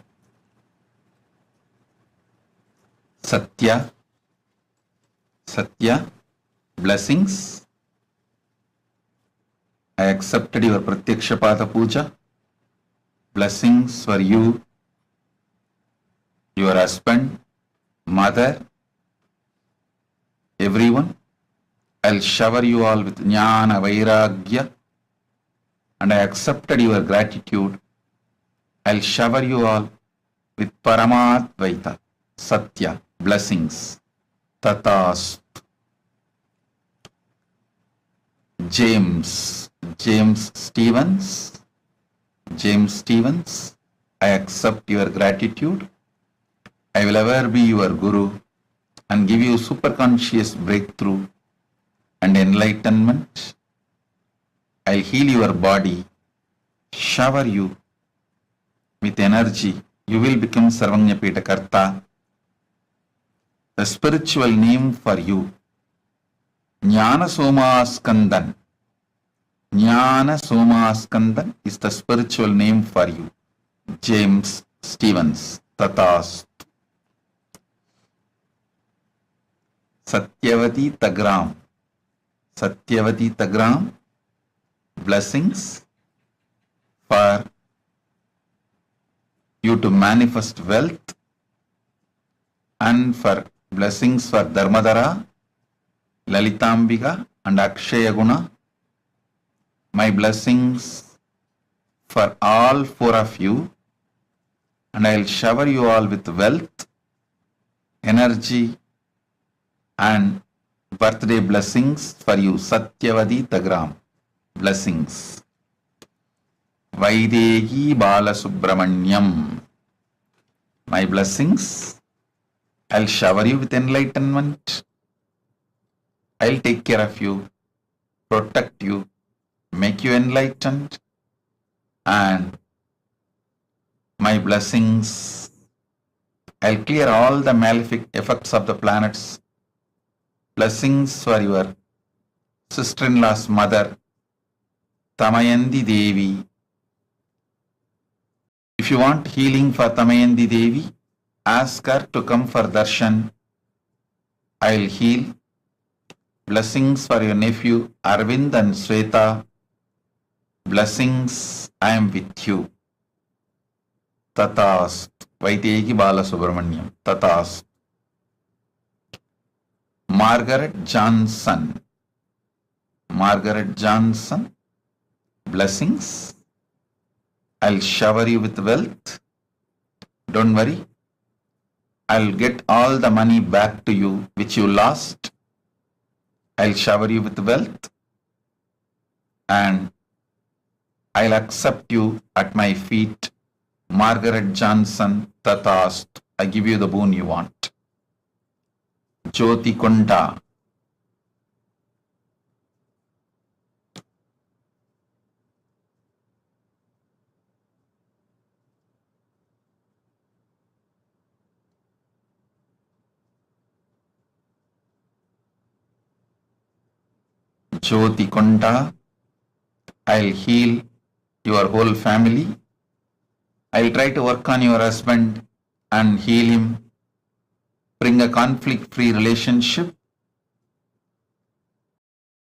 Satya, Satya, blessings. I accepted your Pratyakshapada Puja. Blessings for you, your husband, mother, everyone. I'll shower you all with Jnana Vairagya and I accepted your gratitude, I'll shower you all with Paramatvaita, Satya, blessings. Tathast. James Stevens, I accept your gratitude. I will ever be your Guru and give you superconscious breakthrough and enlightenment. I'll heal your body, shower you with energy. You will become Sarvanyapeta Karta. The spiritual name for you, Jnana Somaskandan. Jnana Somaskandan is the spiritual name for you. James Stevens. Tathast. Satyavati Tagram. Blessings for you to manifest wealth and for blessings for Dharmadhara, Lalitambika and Akshaya Guna. My blessings for all four of you, and I will shower you all with wealth, energy and birthday blessings for you. Satyavati Tagram. Blessings. Vaidehi Balasubramanyam. My blessings. I'll shower you with enlightenment. I'll take care of you, protect you, make you enlightened, and my blessings. I'll clear all the malefic effects of the planets. Blessings for your sister-in-law's mother, Tamayandi Devi. If you want healing for Tamayandi Devi, ask her to come for darshan. I'll heal. Blessings for your nephew Arvind and Sweta. Blessings, I am with you. Tathast. Vaidehi Balasubramanyam. Tathast. Margaret Johnson. Blessings. I'll shower you with wealth. Don't worry. I'll get all the money back to you which you lost. I'll shower you with wealth and I'll accept you at my feet. Margaret Johnson, Tathast. I give you the boon you want. Jyoti Kunda. Jyoti Kunda, I'll heal your whole family. I'll try to work on your husband and heal him. Bring a conflict-free relationship.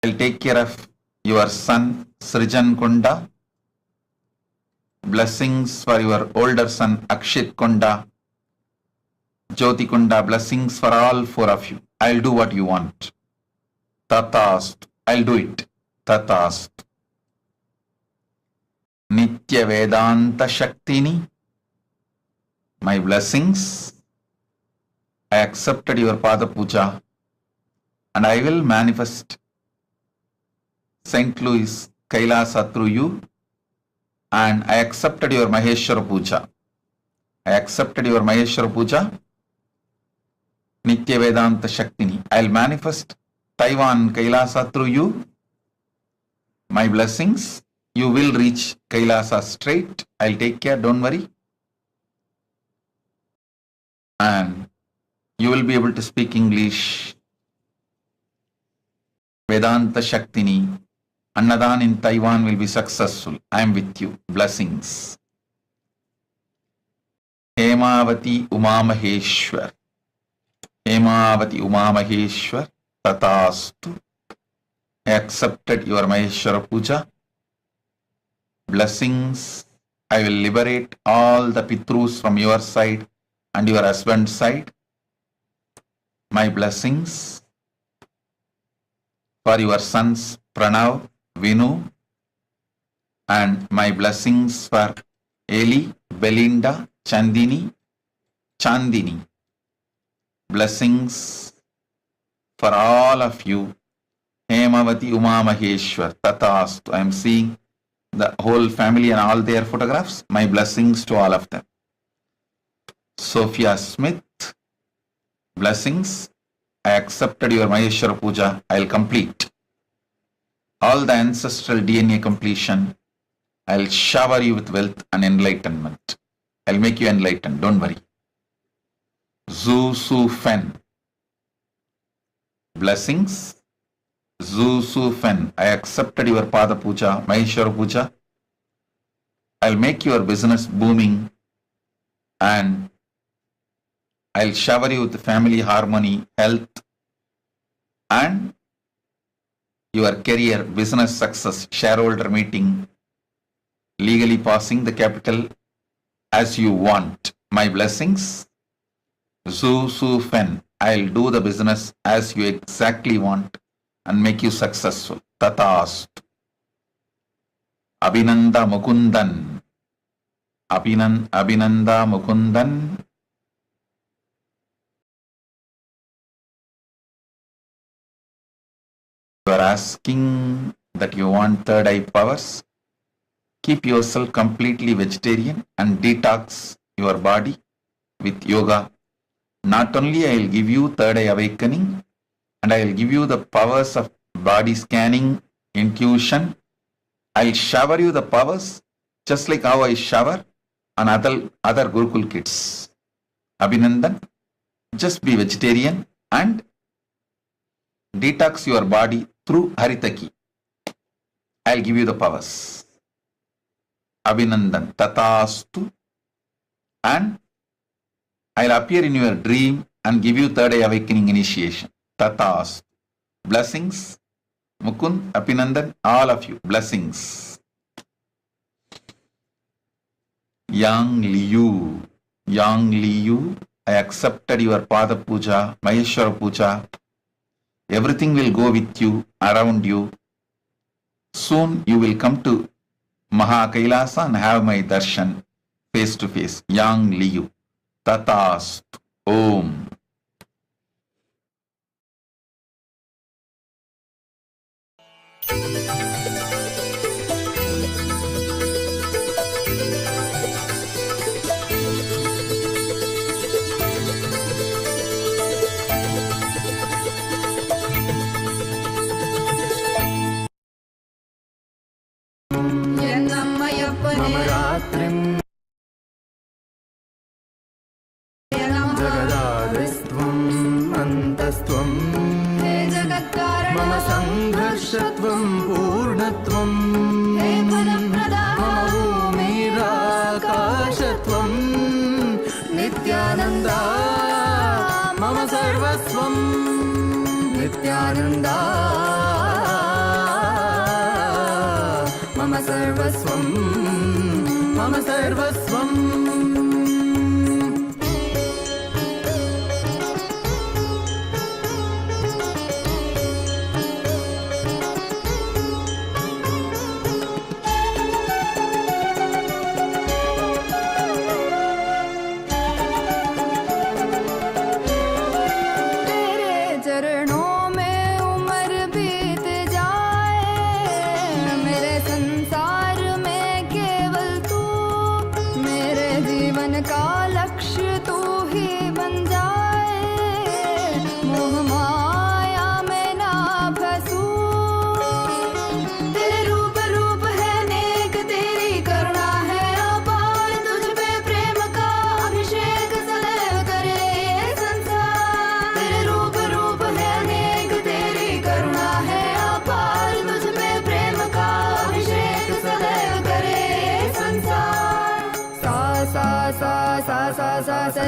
I'll take care of your son, Srijan Kunda. Blessings for your older son, Akshit Kunda. Jyoti Kunda, blessings for all four of you. I'll do what you want. Tathast. I'll do it. Tathast. Nitya Vedanta Shaktini. My blessings. I accepted your Pada Puja and I will manifest St. Louis KAILASA through you, and I accepted your Maheshwara Puja. Nitya Vedanta Shaktini. I'll manifest Taiwan KAILASA through you. My blessings. You will reach KAILASA straight. I'll take care. Don't worry. And you will be able to speak English. Vedanta Shaktini. Annadan in Taiwan will be successful. I am with you. Blessings. Hemavati Umamaheshwar. Tathastu. I accepted your Maheshwara Puja. Blessings. I will liberate all the Pitrus from your side and your husband's side. My blessings for your sons Pranav, Vinu, And my blessings for Eli, Belinda, Chandini. Blessings for all of you. Hemavati, Uma Maheshwar, Tatastu. I am seeing the whole family and all their photographs. My blessings to all of them. Sophia Smith, blessings. I accepted your Maheshwara Puja. I'll complete. All the ancestral DNA completion. I'll shower you with wealth and enlightenment. I'll make you enlightened. Don't worry. Zhu Su Fen. Blessings. Zhu Su Fen. I accepted your Pada Puja, Maheshwara Puja. I'll make your business booming and I'll shower you with family harmony, health, and your career, business success, shareholder meeting, legally passing the capital as you want. My blessings. Zhu Su Fen. I'll do the business as you exactly want and make you successful. Tatastu. Abhinanda Mukundan. Abhinanda Mukundan. You are asking that you want third eye powers. Keep yourself completely vegetarian and detox your body with yoga. Not only I will give you third eye awakening, and I will give you the powers of body scanning, intuition. I will shower you the powers just like how I shower on other Gurukul kids. Abhinandan, just be vegetarian and detox your body through Haritaki. I will give you the powers. Abhinandan, Tatastu, and I will appear in your dream and give you third eye awakening initiation. Tatastu. Blessings. Mukund, Abhinandan, all of you. Blessings. Yang Liu, I accepted your Pada Puja, Maheshwara Puja. Everything will go with you, around you. Soon you will come to KAILASA and have my darshan face to face. Yang Liu. Tatastu. Om. मम रात्रिं जगदादिस्त्वम् अन्तस्त्वम् मम सङ्घर्षत्वं पूर्णत्वम् मम भूमिराकाशत्वं नित्यानन्दा मम सर्वस्वं नित्यानन्दा मम सर्वस्वं मम सर्वस्वम्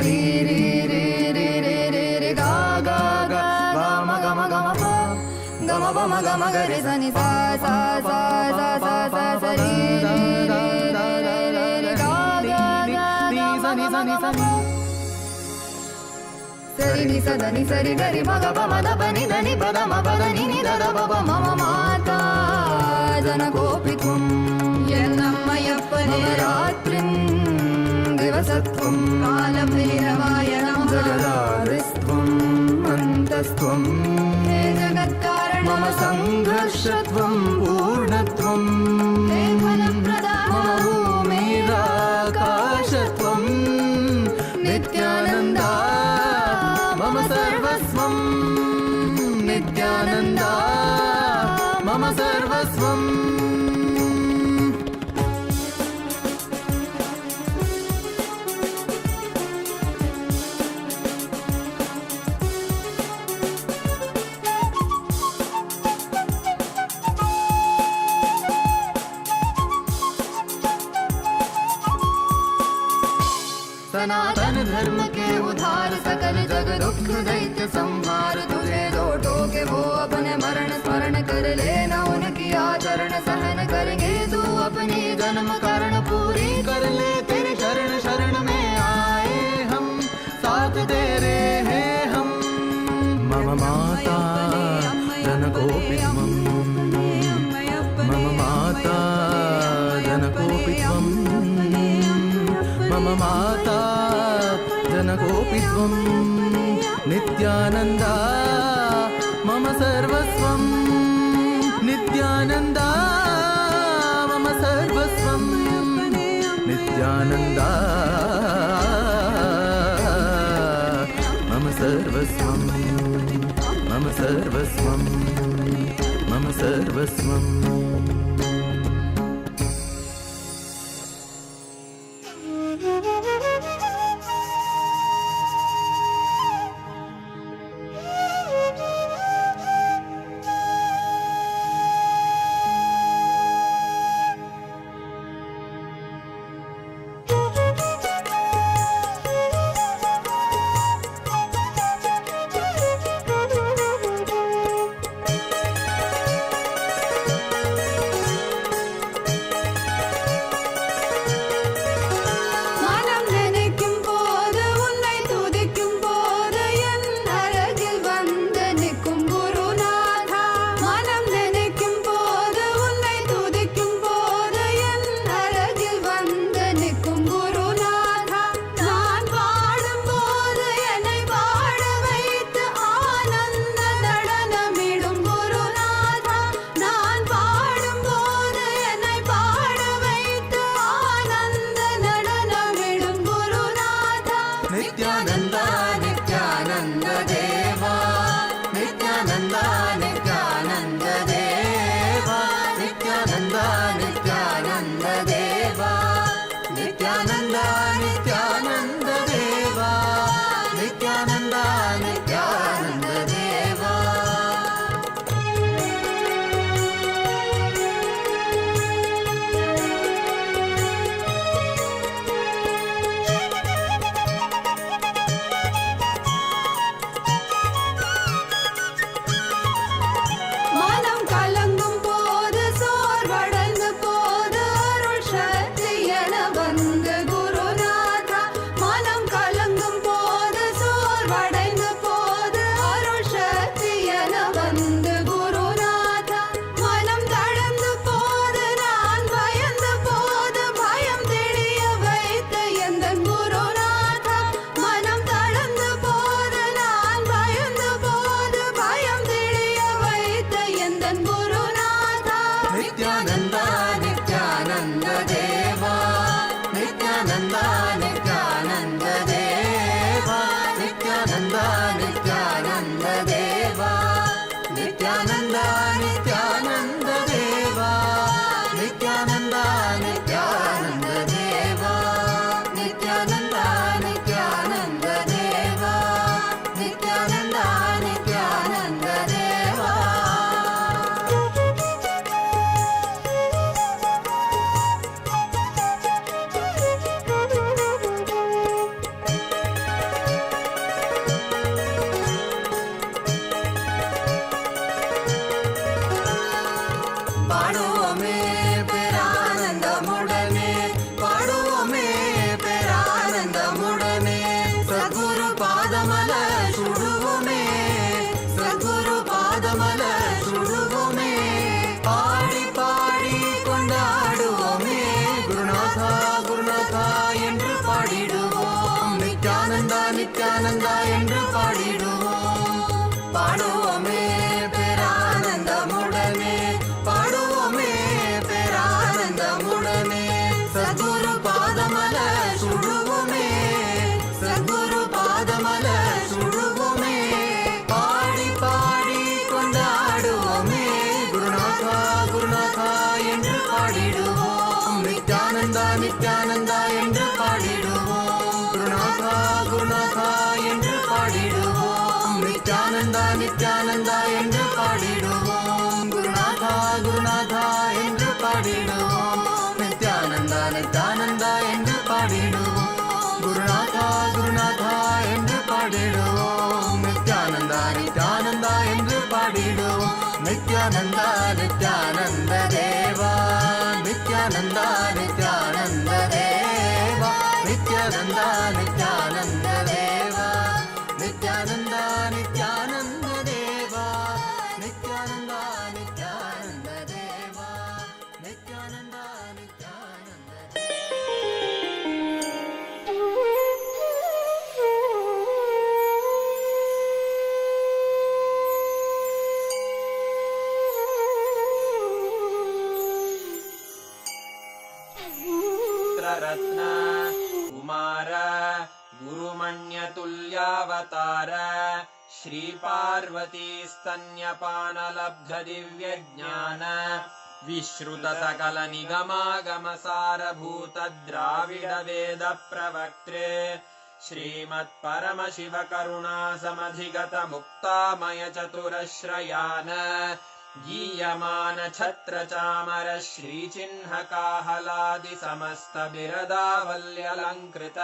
ri ri ri ri ri ri ri ga ga ga ga ma ga ma ga ma pa ga ma ba ma ga ma ga re sa ni sa sa sa sa sa sa sa ri ri ri ri ri ri ga ga ga ga sa ni sa ni sa ni sa ri ni sa da ni sa ri ga ri ma ga ba ma da pa ni da ni pa da ma pa da ni ni da da ba ba ma ma ma ta jana gopitvam स्वप्ने रात्रिं दिवसत्वं कालभैरवाय नमः जगदादिस्त्वं अन्तस्त्वं हे जगत्कारणं मम संघर्षत्वं पूर्णत्वं हे फलप्रदाता मम भूमिराकाशत्वं नित्यानन्दा मम सर्वस्वं नित्यानन्दा मम सर्वस्वं सनातन धर्म के उधार सकल जग दुख दैत्य संहार तुझे दो टोके वो अपने मरण स्मरण कर लेना उनकी आचरण सहन करेंगे तू अपनी जन्म कारण पूरी कर ले तेरे शरण शरण में आए हम साथ तेरे हैं हम मम माता जनकोपित्वं मम माता जनकोपित्वं मम माता जनकोपित्वं नित्यानन्दा मम सर्वस्वं नित्यानन्दा मम सर्वस्वं नित्यानन्दा मम सर्वस्वं मम सर्वस्वं मम सर्वस्वं குருநாதா குருநாதா என்று பாடிடுவோம். நித்யானந்தா நித்யானந்தா என்று பாடிடுவோம். பாடுவோமே பேரானந்தமுடனே, பாடுவோமே பேரானந்தமுடனே. சத்குரு பாதமல சுடுவோமே, சத்குரு பாதமல சுடுவோமே. பாடி பாடி கொண்டாடுவோமே. குருநாதா குருநாதா என்று பாடிடுவோம். நித்யானந்தா நித்யானந்தா என்று பாடிடுவோம். குருநாதா குருநாதா என்று பாடிடுவோம். நித்யானந்தா நித்யானந்தா என்று பாடிடுவோம். குருநாதா குருநாதா என்று பாடிடுவோம். நித்யானந்தா நித்யானந்தா என்று பாடிடுவோம். குருநாதா குருநாதா என்று பாடிடுவோம். நித்யானந்தா நித்யானந்தா என்று பாடிடுவோம். நித்யானந்தா நித்யானந்த தேவா, நித்யானந்தா நித்யானந்த தேவா, நித்யானந்தா நித்யானந்த தேவா, நித்யானந்தா நித்யானந்த தேவா, நித்யானந்தா நித்யானந்த தேவா, நித்யானந்தா நித்யானந்த रत्न कुमार गुरुमण्यतुल्यावतार श्रीपार्वती स्तन्यपानलब्ध दिव्यज्ञान विश्रुत सकल निगमागमसारभूत द्राविड वेद प्रवक्त्रे श्रीमत्परमशिव करुणा समधिगत मुक्तामय चतुरश्रयान गीयमान छत्र चामर श्रीचिह्न काहलादि समस्त बिरदावल्यलङ्कृत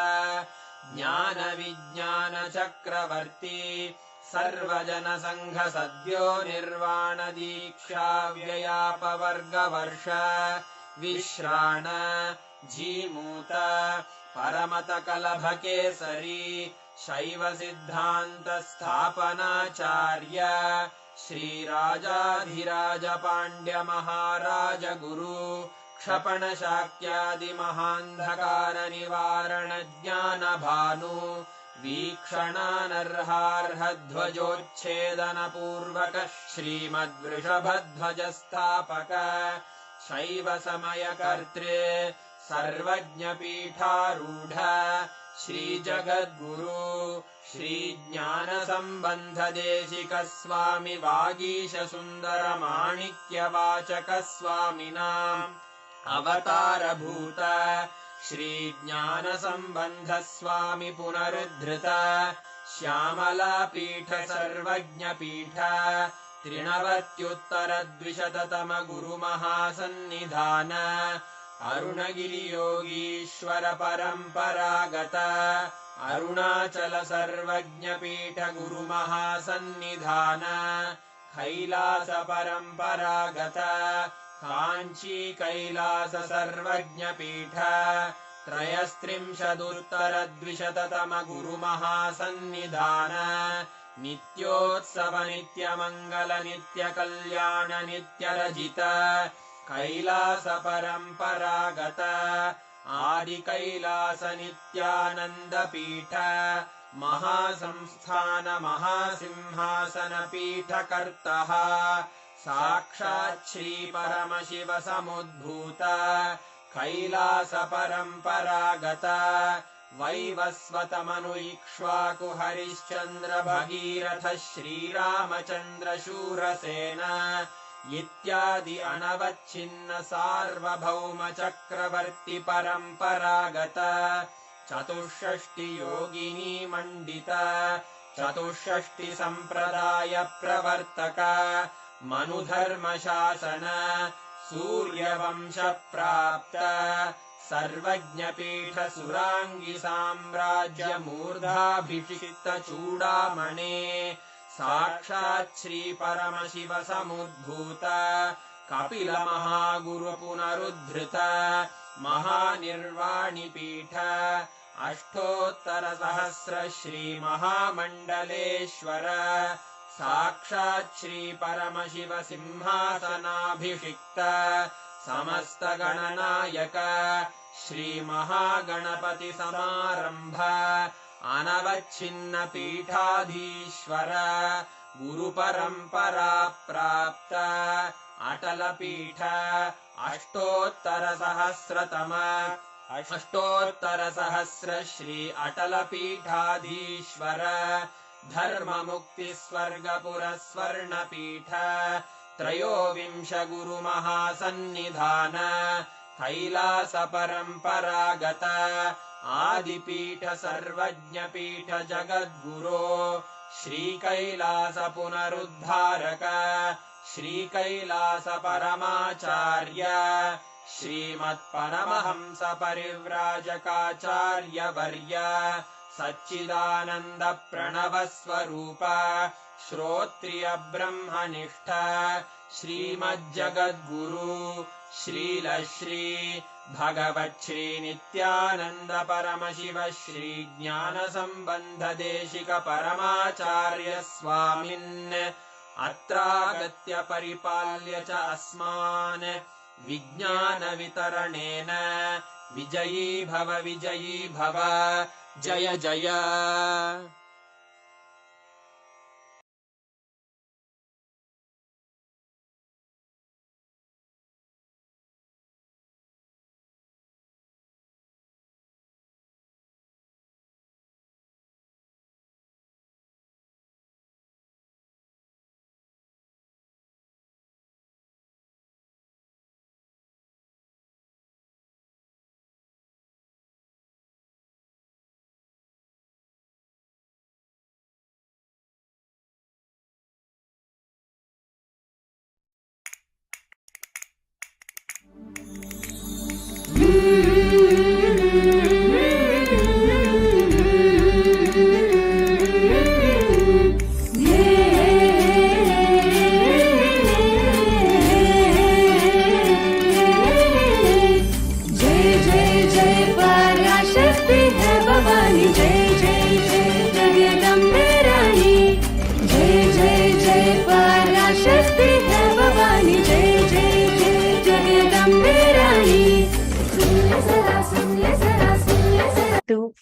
ज्ञान विज्ञान चक्रवर्ती सर्वजन संघ सद्यो निर्वाण दीक्षा व्ययापवर्गवर्ष विश्राण जीमूत परमत कलभ केसरी शैव सिद्धान्त स्थापनाचार्य श्रीराजाधिराज पाण्ड्य महाराज गुरु क्षपण शाक्यादि महान्धकार निवारण ज्ञान भानु वीक्षणानर्हार्ह ध्वजोच्छेदन पूर्वक श्रीमद्वृषभध्वज स्थापक शैव समय कर्त्रे सर्वज्ञ पीठारूढ श्री जगद्गुरु श्री ज्ञान संबंध देशिक स्वामी वागीश सुंदर माणिक्य वाचक स्वामिनाम् अवतार भूत श्री ज्ञान संबंध स्वामी पुनरुद्धृत श्यामला पीठ सर्वज्ञ पीठ त्रिनवत्युत्तर द्विशततम गुरु महासन्निधान अरुणगिरि योगीश्वर परंपरागत अरुणाचल सर्वज्ञ पीठ गुरु महासन्निधान कैलास परंपरागत कांची कैलास सर्वज्ञ पीठ त्रयस्त्रिंशदुत्तर द्विशततम गुरु महासन्निधान नित्योत्सव नित्य मंगल नित्य कल्याण नित्य रजित कैलास परंपरागत आदि कैलास नित्यानंद पीठ महासंस्थान महासिंहासन पीठ कर्तः साक्षात् श्री परमशिव समुद्भूत कैलास परंपरागत वैवस्वत मनु इक्ष्वाकु हरिश्चंद्र भगीरथ श्रीरामचंद्र शूरसेन इत्यादि अनवच्छिन्न सार्वभौम चक्रवर्ती परंपरागत चतुष्षष्टि योगिनी मंडित चतुष्षष्टि संप्रदाय प्रवर्तक मनुधर्म शासन सूर्यवंश प्राप्त सर्वज्ञ पीठ सुरांगी साम्राज्य मूर्धाभिषिक्त चूड़ामणे साक्षात् श्री परमशिव समुद्भूत कपिल महागुरु पुनरुद्धृत महानिर्वाणि पीठ अष्टोत्तर सहस्र श्री महामंडलेश्वर साक्षात् श्री परमशिव सिंहासनाभिषिक्त समस्त गणनायक श्रीमहागणपतिसमारम्भ अनवच्छिन्नपीठाधीश्वर गुरुपरम्परा प्राप्त अटलपीठ अष्टोत्तरसहस्र श्री अटलपीठाधीश्वर धर्ममुक्तिस्वर्गपुरस्वर्णपीठ त्रयोविंश गुरुमहासन्निधान कैलासपरम्परागत आदिपीठ सर्वज्ञपीठ जगद्गुरो श्रीकैलास पुनरुद्धारक श्रीकैलासपरमाचार्य श्रीमत्परमहंस परिव्राजकाचार्यवर्य सच्चिदानन्द प्रणवस्वरूप श्रोत्रिय ब्रह्मनिष्ठ श्रीमज्जगद्गुरु श्रीलश्री भगवच्छ्री नित्यानन्द परमशिव श्री ज्ञानसम्बन्ध देशिक परमाचार्य स्वामिन् अत्रागत्य परिपाल्य च अस्मान् विज्ञानवितरणेन विजयी भव जय जय।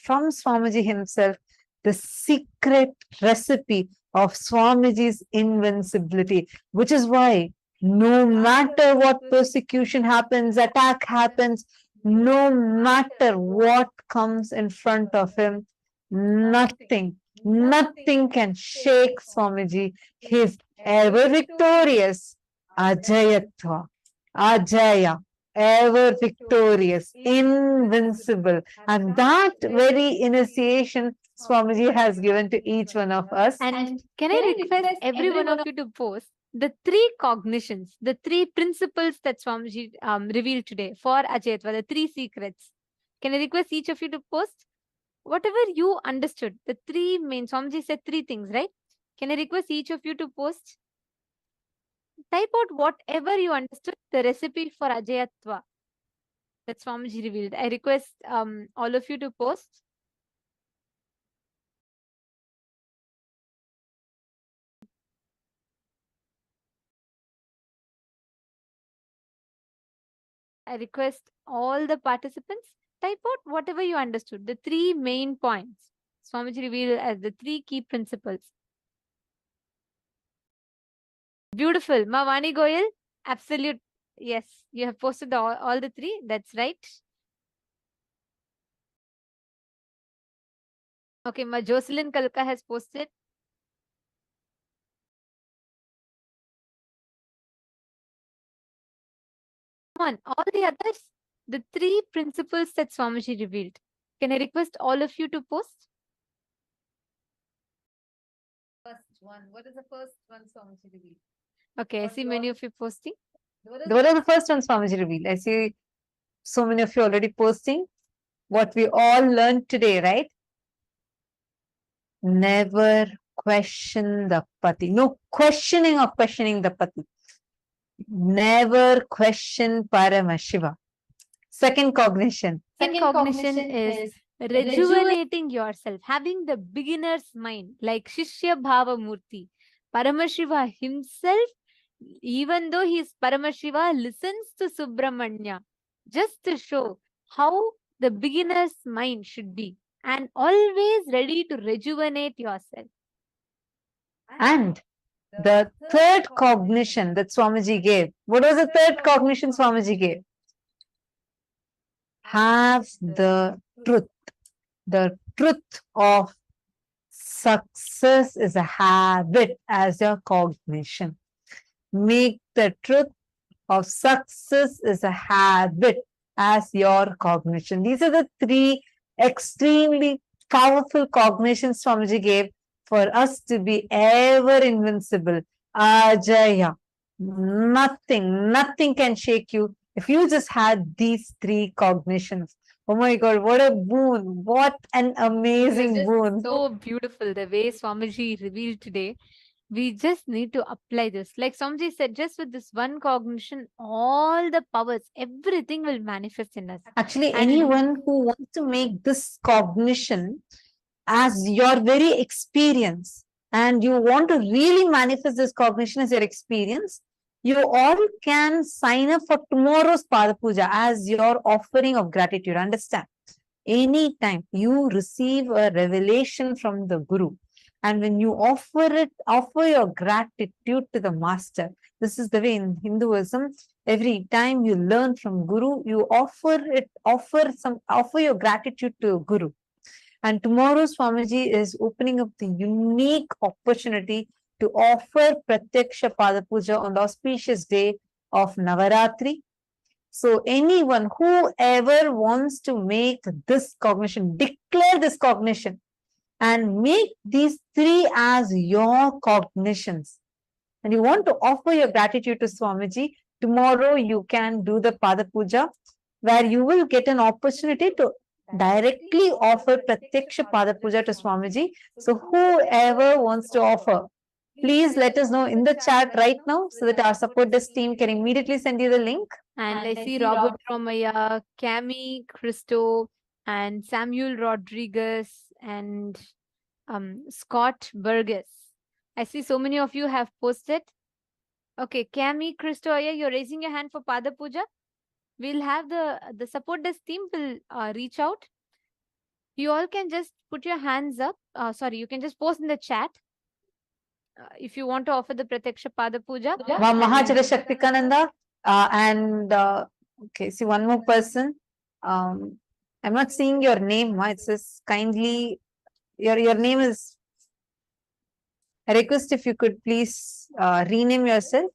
From Swamiji himself, the secret recipe of Swamiji's invincibility, which is why no matter what persecution happens, attack happens, no matter what comes in front of him, nothing can shake Swamiji. He is ever victorious. Ajayatva, Ajaya, ever victorious, invincible. And that very initiation Swamiji has given to each one of us. And can I request every one of you to post the 3 cognitions, the 3 principles that Swamiji revealed today for Ajayatva, the 3 secrets. Can I request each of you to post whatever you understood? The 3 main, Swamiji said 3 things, right? Can I request each of you to post? Type out whatever you understood, the recipe for Ajayatva that Swamiji revealed. I request all of you to post. I request all the participants, type out whatever you understood, the 3 main points Swamiji revealed as the 3 key principles. Beautiful. Mavani Goyal, absolute. Yes, you have posted all the 3. That's right. Okay, Ma Jocelyn Kalka has posted. Come on, all the others, the 3 principles that Swamiji revealed. Can I request all of you to post? First one. What is the first one Swamiji revealed? Okay, I see many of you posting. What are the first ones Swamiji revealed? I see so many of you already posting what we all learned today, right? Never question the Pati. No questioning of questioning the Pati. Never question Paramashiva. Second cognition. Second cognition is rejuvenating yourself, having the beginner's mind, like Shishya Bhava Murti. Paramashiva himself, even though he is Paramashiva, listens to Subramanya just to show how the beginner's mind should be, and always ready to rejuvenate yourself. And the third cognition that Swamiji gave. What was the third cognition Swamiji gave? Have the truth. The truth of success is a habit as your cognition. Make the truth of success is a habit as your cognition. These are the three extremely powerful cognitions Swamiji gave for us to be ever invincible. Ajaya. Nothing can shake you if you just had these three cognitions. Oh my God, what a boon. What an amazing boon. So beautiful the way Swamiji revealed today. We just need to apply this. Like Swamiji said, just with this one cognition, all the powers, everything will manifest in us. Actually, anyone who wants to make this cognition as your very experience, and you want to really manifest this cognition as your experience, you all can sign up for tomorrow's Pada Puja as your offering of gratitude. Understand? Anytime you receive a revelation from the Guru, and when you offer your gratitude to the Master. This is the way in Hinduism. Every time you learn from Guru, you offer your gratitude to Guru. And tomorrow Swamiji is opening up the unique opportunity to offer Pratyaksha Pada Puja on the auspicious day of Navaratri. So anyone, whoever wants to make this cognition, declare this cognition and make these three as your cognitions. And you want to offer your gratitude to Swamiji, tomorrow you can do the Pada Puja, where you will get an opportunity to directly offer Pratyaksha Pada Puja to Swamiji. So whoever wants to offer, please let us know in the chat right now so that our support desk team can immediately send you the link. And I see Robert Romaya, Cami Cristo, and Samuel Rodriguez, and Scott Burgess. I see so many of you have posted. Okay, Cami Cristo, you're raising your hand for Pada Puja. We'll have the support desk team will reach out. You all can just put your hands up. You can just post in the chat if you want to offer the Pratyaksha Pada Puja. Mahachara Shaktikananda and okay, see one more person. I'm not seeing your name. It says kindly. Your name is. I request if you could please rename yourself.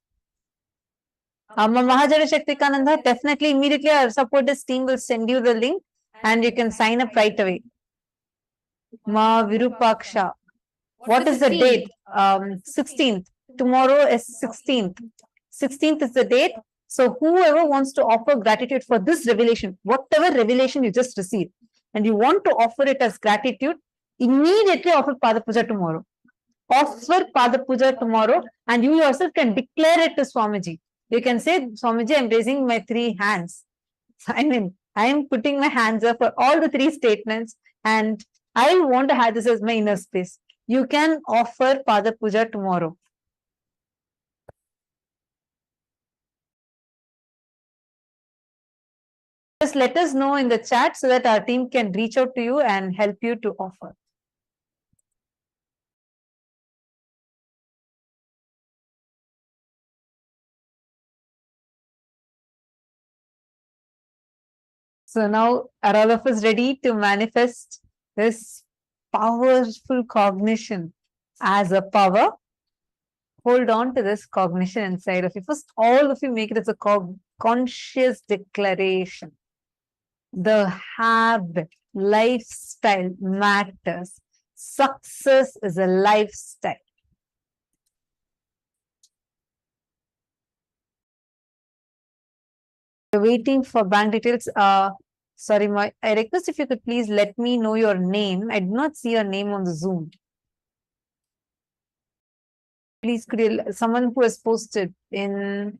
Mahachara Shaktikananda, definitely immediately our support desk team will send you the link and you can sign up right away. Ma Virupaksha. What is the date? 16th. Tomorrow is 16th. 16th is the date. So whoever wants to offer gratitude for this revelation, whatever revelation you just received, and you want to offer it as gratitude, immediately offer Pada Puja tomorrow. Offer Pada Puja tomorrow and you yourself can declare it to Swamiji. You can say, Swamiji, I'm raising my three hands. I am putting my hands up for all the three statements and I want to have this as my inner space. You can offer Pada Puja tomorrow. Just let us know in the chat so that our team can reach out to you and help you to offer. So now are all of us ready to manifest this powerful cognition as a power? Hold on to this cognition inside of you. First, all of you make it as a conscious declaration. The habit, lifestyle matters. Success is a lifestyle. Waiting for bank details. Sorry, I request if you could please let me know your name. I did not see your name on the Zoom. Please, could you, someone who has posted in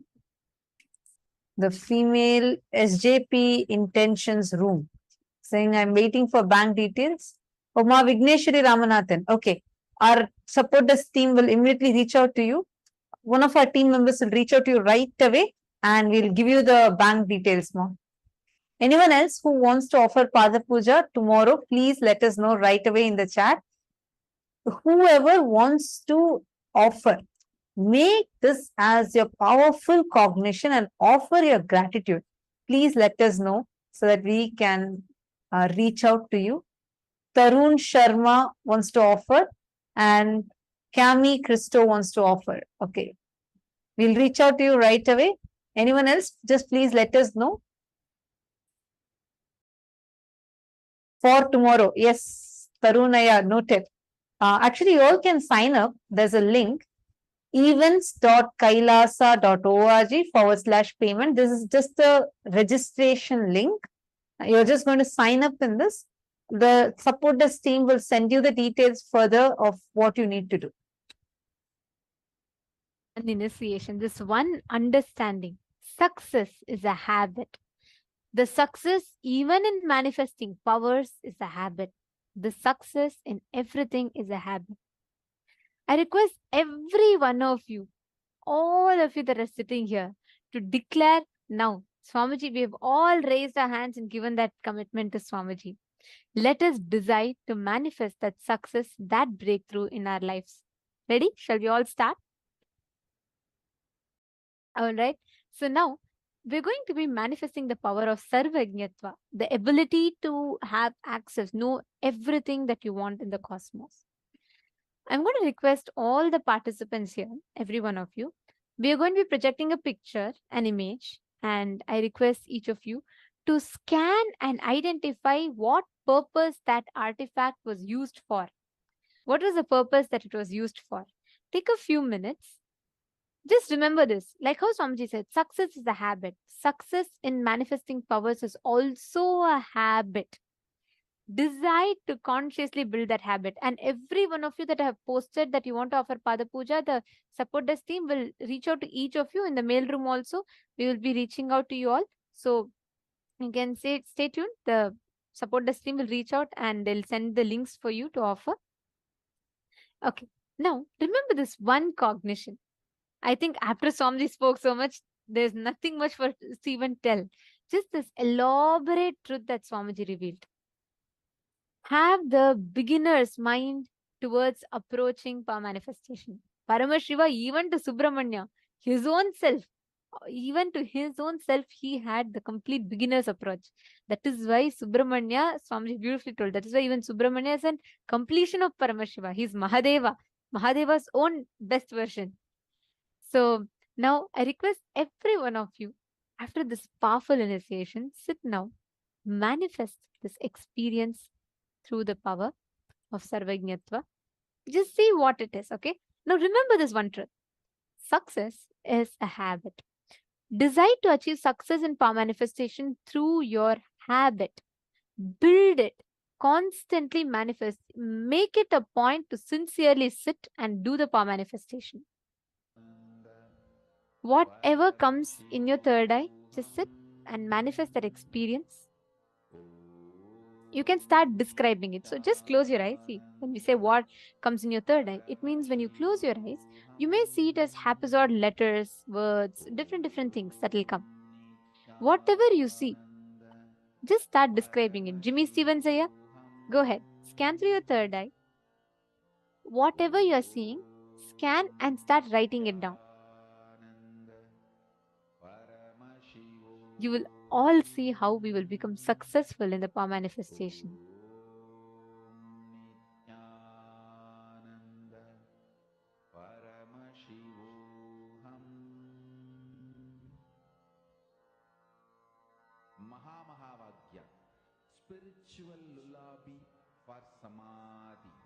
the female SJP intentions room, saying I'm waiting for bank details. Oma Vigneshwari Ramanathan. Okay. Our support desk team will immediately reach out to you. One of our team members will reach out to you right away and we'll give you the bank details, Mom. Anyone else who wants to offer Pada Puja tomorrow, please let us know right away in the chat. Whoever wants to offer, make this as your powerful cognition and offer your gratitude. Please let us know so that we can reach out to you. Tarun Sharma wants to offer and Cami Christo wants to offer. Okay. We'll reach out to you right away. Anyone else? Just please let us know. For tomorrow. Yes, Tarunaya, noted. Actually, you all can sign up. There's a link, events.kailasa.org/payment. This is just a registration link. You're just going to sign up in this. The support desk team will send you the details further of what you need to do. An initiation, this one understanding. Success is a habit. The success, even in manifesting powers, is a habit. The success in everything is a habit. I request every one of you, all of you that are sitting here, to declare now. Swamiji, we have all raised our hands and given that commitment to Swamiji. Let us decide to manifest that success, that breakthrough in our lives. Ready? Shall we all start? All right. So now we're going to be manifesting the power of Sarvajñatva, the ability to have access, know everything that you want in the cosmos. I'm going to request all the participants here, every one of you. We are going to be projecting a picture, an image, and I request each of you to scan and identify what purpose that artifact was used for. What was the purpose that it was used for? Take a few minutes. Just remember this, like how Swamiji said, success is a habit. Success in manifesting powers is also a habit. Decide to consciously build that habit. And every one of you that have posted that you want to offer Pada Puja, the support desk team will reach out to each of you in the mail room also. We will be reaching out to you all. So you can stay tuned. The support desk team will reach out and they'll send the links for you to offer. Okay. Now, remember this one cognition. I think after Swamiji spoke so much, there's nothing much for us to even tell. Just this elaborate truth that Swamiji revealed. Have the beginner's mind towards approaching power manifestation. Paramashiva, even to Subramanya, his own self, even to his own self, he had the complete beginner's approach. That is why Subramanya, Swamiji beautifully told, that is why even Subramanya is a completion of Paramashiva. He's Mahadeva, Mahadeva's own best version. So now I request every one of you, after this powerful initiation, sit now, manifest this experience through the power of Sarvajñatva. Just see what it is, okay? Now remember this one truth. Success is a habit. Decide to achieve success in power manifestation through your habit. Build it. Constantly manifest. Make it a point to sincerely sit and do the power manifestation. Whatever comes in your third eye, just sit and manifest that experience. You can start describing it. So just close your eyes. See, when we say what comes in your third eye, it means when you close your eyes, you may see it as haphazard letters, words, different things that will come. Whatever you see, just start describing it. Jimmy Stevens here, go ahead. Scan through your third eye. Whatever you are seeing, scan and start writing it down. You will all see how we will become successful in the power manifestation. Mahamahavaagya, spiritual lullaby for samadhi,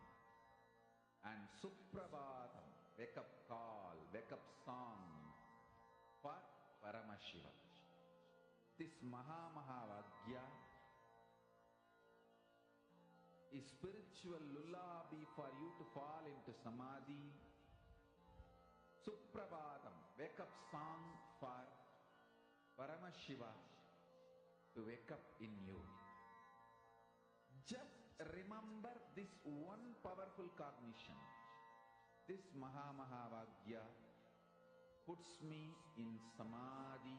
and Suprabhatam, wake up call, wake up song for Paramashivam. This Mahamahavaagya is spiritual lullaby for you to fall into samadhi. Suprabhatam, wake up song for Paramashiva to wake up in you. Just remember this one powerful cognition. This Mahamahavaagya puts me in samadhi.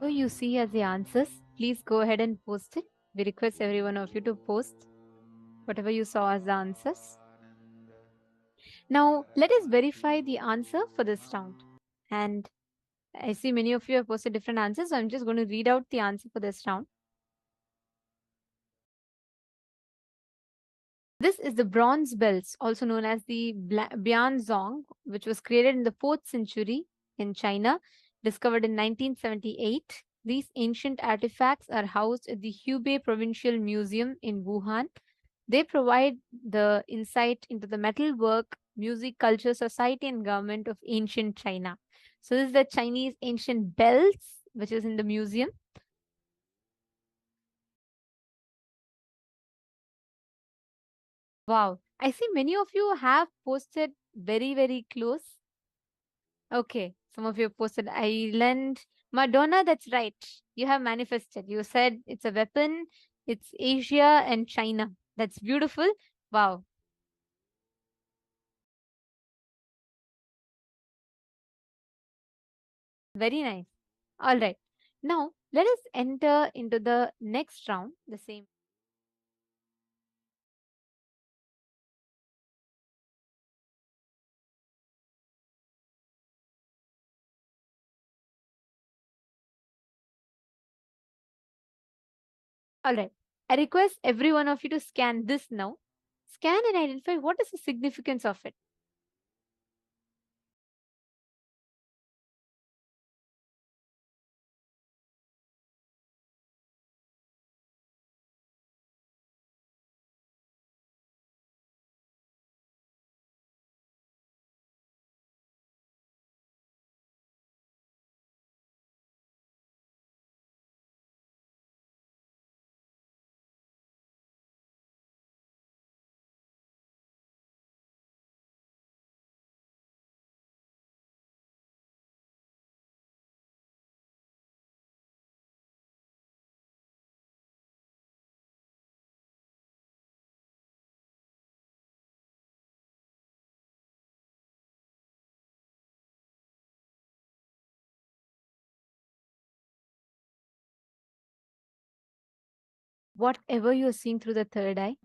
So you see as the answers, please go ahead and post it. We request every one of you to post whatever you saw as the answers. Now, let us verify the answer for this round. And I see many of you have posted different answers, so I'm just going to read out the answer for this round. This is the bronze bells, also known as the Bianzong, which was created in the 4th century in China, discovered in 1978. These ancient artifacts are housed at the Hubei Provincial Museum in Wuhan. They provide the insight into the metalwork, music, culture, society, and government of ancient China. So this is the Chinese ancient bells, which is in the museum. Wow. I see many of you have posted very, very close. Okay. Some of you have posted island. Madonna, that's right. You have manifested. You said it's a weapon. It's Asia and China. That's beautiful. Wow. Very nice. All right. Now, let us enter into the next round. The same. All right. I request every one of you to scan this now. Scan and identify what is the significance of it. Whatever you're seeing through the third eye.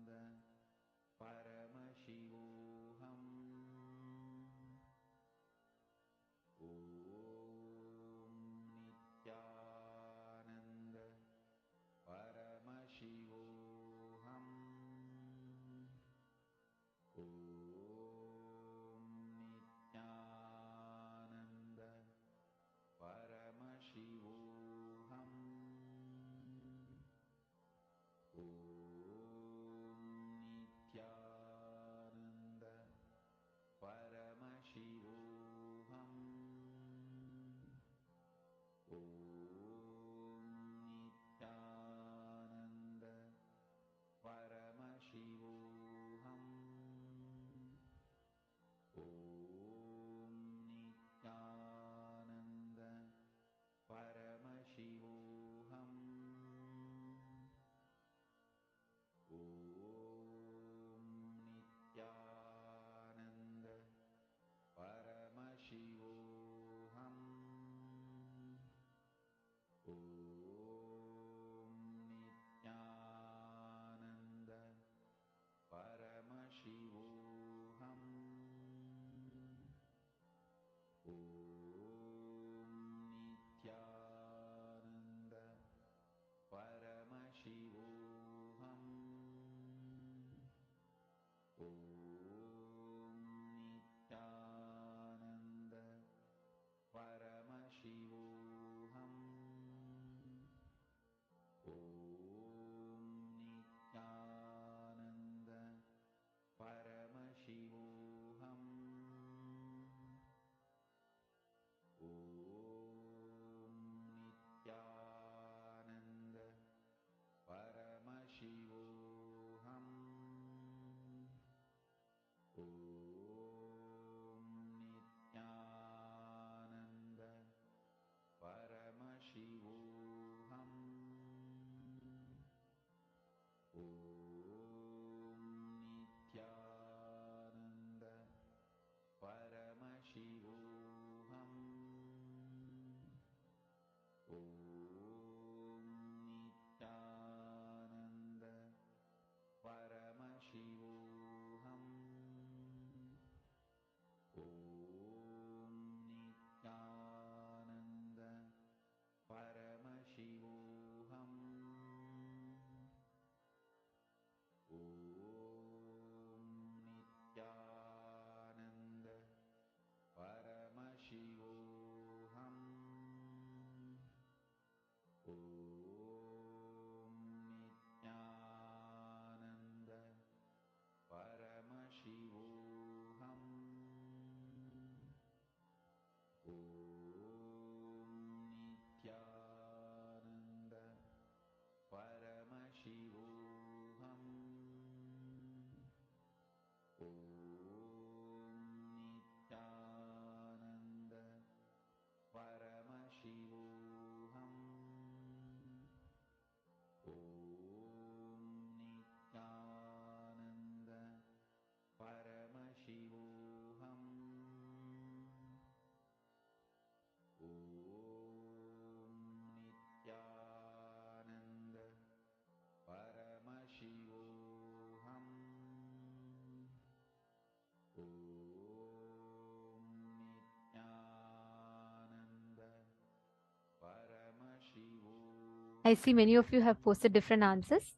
I see many of you have posted different answers.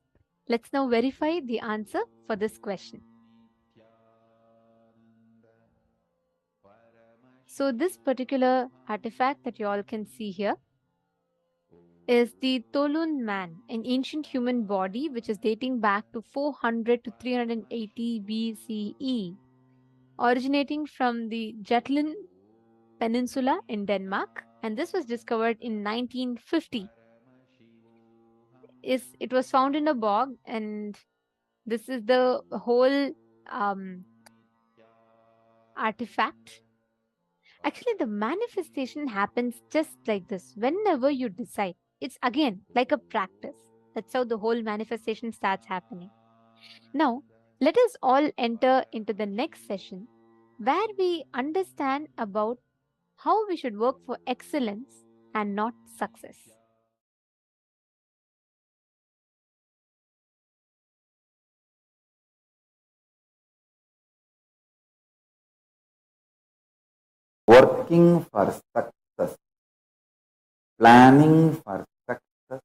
Let's now verify the answer for this question. So this particular artifact that you all can see here is the Tolun man, an ancient human body which is dating back to 400 to 380 BCE, originating from the Jutland Peninsula in Denmark, and this was discovered in 1950. It was found in a bog, and this is the whole artifact. Actually, the manifestation happens just like this. Whenever you decide, it's again like a practice. That's how the whole manifestation starts happening. Now, let us all enter into the next session where we understand about how we should work for excellence and not success. Working for success, planning for success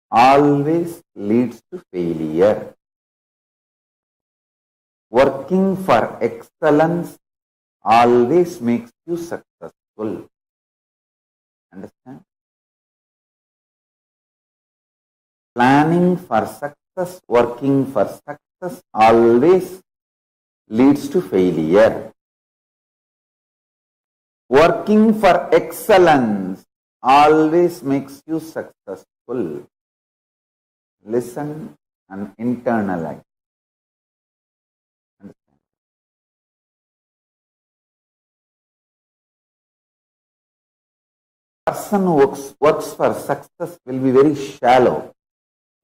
always leads to failure. Working for excellence always makes you successful. Understand? Planning for success, working for success always leads to failure. Working for excellence always makes you successful. Listen and internalize. Understand? Person who works for success will be very shallow.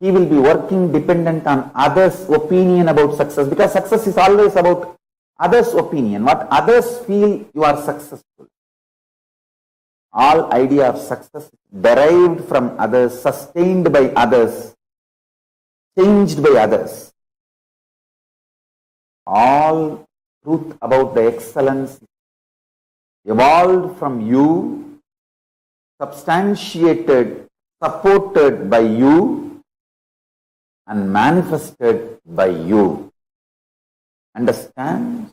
He will be working dependent on others' opinion about success, because success is always about others' opinion. What others feel, you are successful. All idea of success is derived from others, sustained by others, changed by others. All truth about the excellence evolved from you, substantiated, supported by you, and manifested by you. Understand?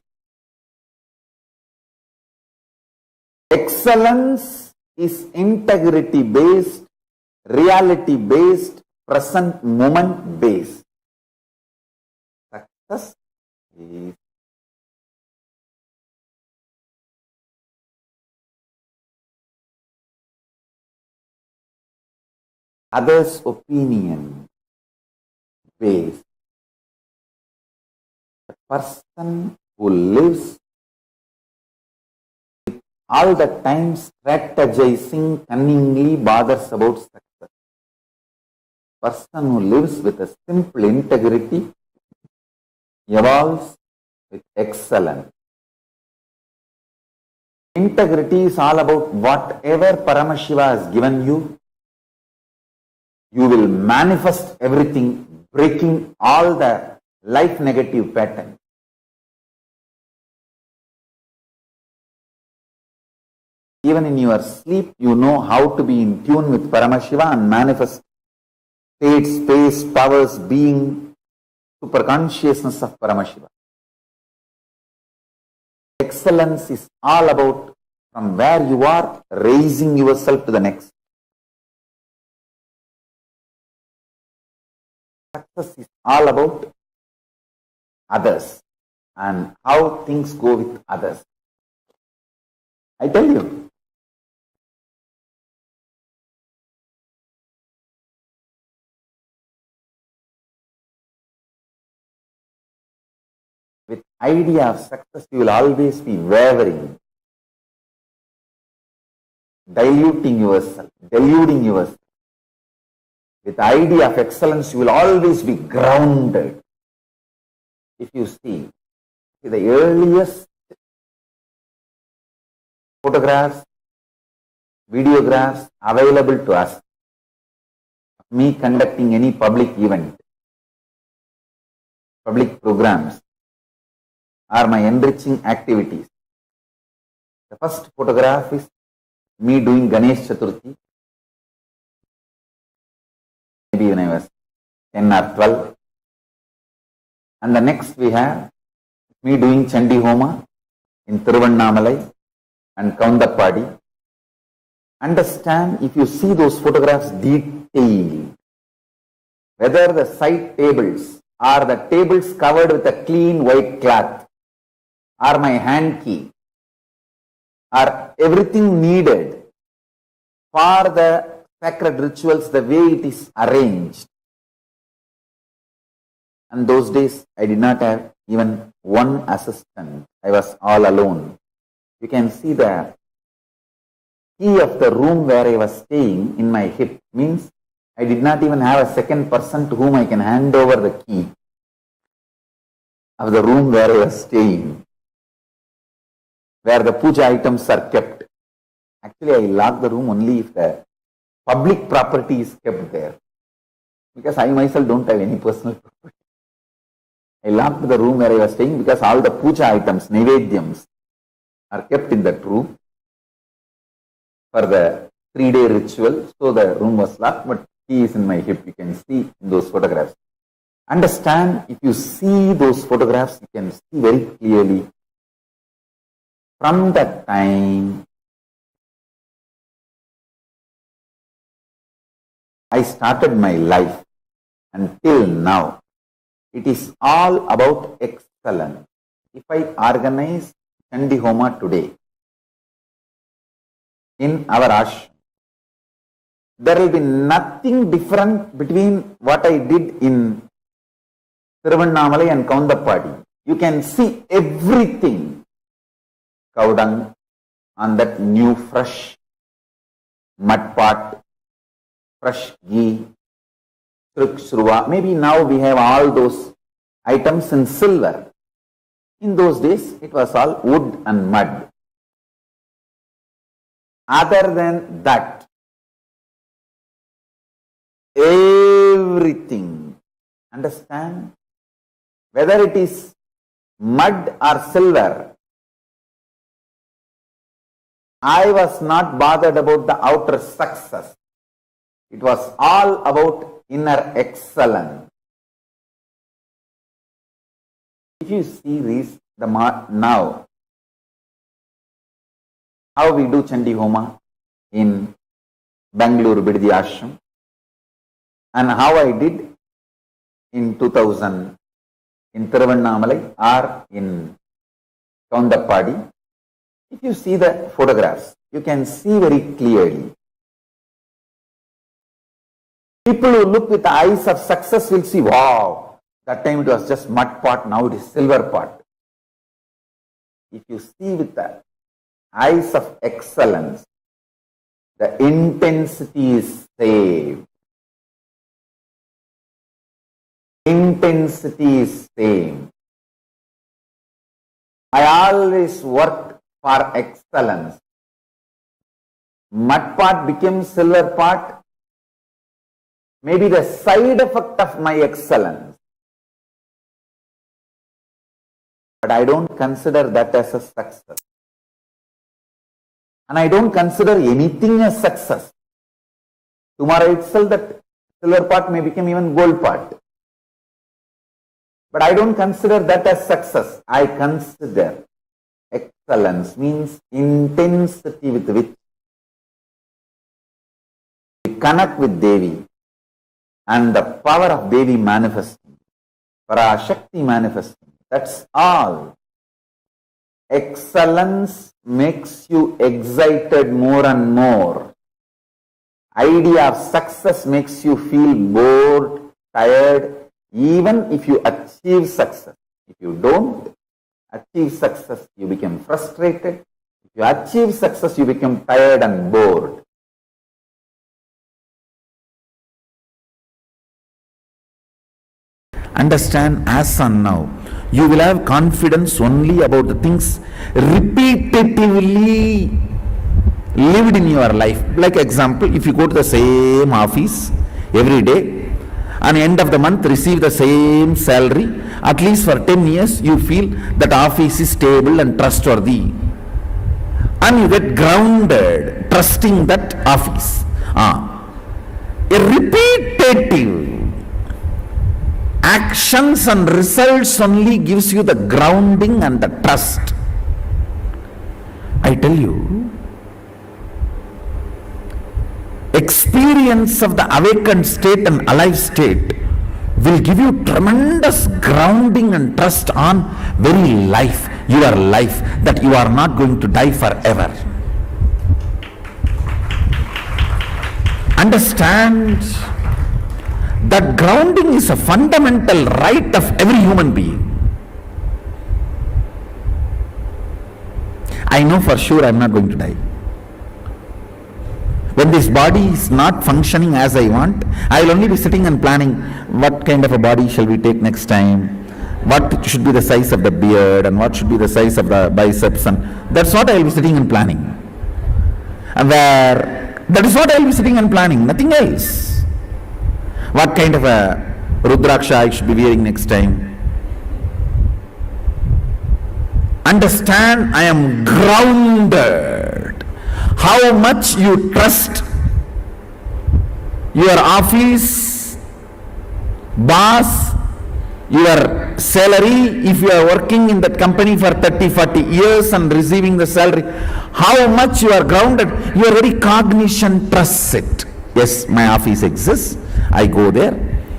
Excellence is integrity based, reality based, present moment based. Success is others' opinion based. The person who lives all the time strategizing cunningly bothers about success. Person who lives with a simple integrity evolves with excellence. Integrity is all about whatever Paramashiva has given you, you will manifest everything, breaking all the life negative patterns. Even in your sleep, you know how to be in tune with Paramashiva and manifest state, space, powers, being, super consciousness of Paramashiva. Excellence is all about from where you are, raising yourself to the next. Success is all about others and how things go with others. I tell you. With idea of success, you will always be wavering, diluting yourself, deluding yourself. With idea of excellence, you will always be grounded. If you see the earliest photographs, videographs available to us, me conducting any public event, public programs, or my enriching activities. The first photograph is me doing Ganesh Chaturthi. when I was 10 or 12. And the next we have me doing Chandi Homa in Tiruvannamalai and Kaundappadi. Understand, if you see those photographs detailed, whether the side tables or the tables covered with a clean white cloth, or my hand key, or everything needed for the sacred rituals, the way it is arranged. And those days I did not have even one assistant. I was all alone. You can see the key of the room where I was staying in my hip. Means I did not even have a second person to whom I can hand over the key of the room where I was staying, where the puja items are kept. Actually, I lock the room only if the public property is kept there, because I myself don't have any personal property. I locked the room where I was staying because all the puja items, Nivedyams, are kept in that room for the 3-day ritual. So the room was locked, but key is in my hip. You can see in those photographs. Understand, if you see those photographs, you can see very clearly from that time I started my life until now. It is all about excellence. If I organize Chandi Homa today in our ashram, there will be nothing different between what I did in Tiruvannamalai and Kaundappadi. You can see everything. Cowdung on that new fresh mud pot, fresh ghee, Trukshruva. Maybe now we have all those items in silver. In those days, it was all wood and mud. Other than that, everything, understand, whether it is mud or silver, I was not bothered about the outer success. It was all about inner excellence. If you see this, now, how we do Chandi Homa in Bangalore Biddi Ashram, and how I did in 2000 in Tiruvannamalai or in Kaundappadi. If you see the photographs, you can see very clearly. People who look with the eyes of success will see, wow, that time it was just mud pot, now it is silver pot. If you see with the eyes of excellence, the intensity is same. Intensity is same. I always work for excellence. Mud pot became silver pot, maybe the side effect of my excellence. But I don't consider that as a success. And I don't consider anything as success. Tomorrow itself that silver pot may become even gold pot. But I don't consider that as success. I consider excellence means intensity with which we connect with Devi and the power of Devi manifesting, Parashakti manifesting. That's all. Excellence makes you excited more and more. Idea of success makes you feel bored, tired, even if you achieve success. If you don't achieve success, you become frustrated. If you achieve success, you become tired and bored. Understand, as on now, you will have confidence only about the things repetitively lived in your life. Like example, if you go to the same office every day, and end of the month receive the same salary, at least for 10 years, you feel that office is stable and trustworthy. And you get grounded, trusting that office. A repetitive Actions and results only gives you the grounding and the trust. I tell you, experience of the awakened state and alive state will give you tremendous grounding and trust on very life, your life, that you are not going to die forever. Understand that grounding is a fundamental right of every human being. I know for sure I am not going to die. When this body is not functioning as I want, I will only be sitting and planning what kind of a body shall we take next time, what should be the size of the beard and what should be the size of the biceps, and that's what I will be sitting and planning. And that is what I will be sitting and planning, nothing else. What kind of a Rudraksha I should be wearing next time. Understand, I am grounded. How much you trust your office, boss, your salary, if you are working in that company for 30-40 years and receiving the salary, how much you are grounded, your very cognition trusts it. Yes, my office exists, I go there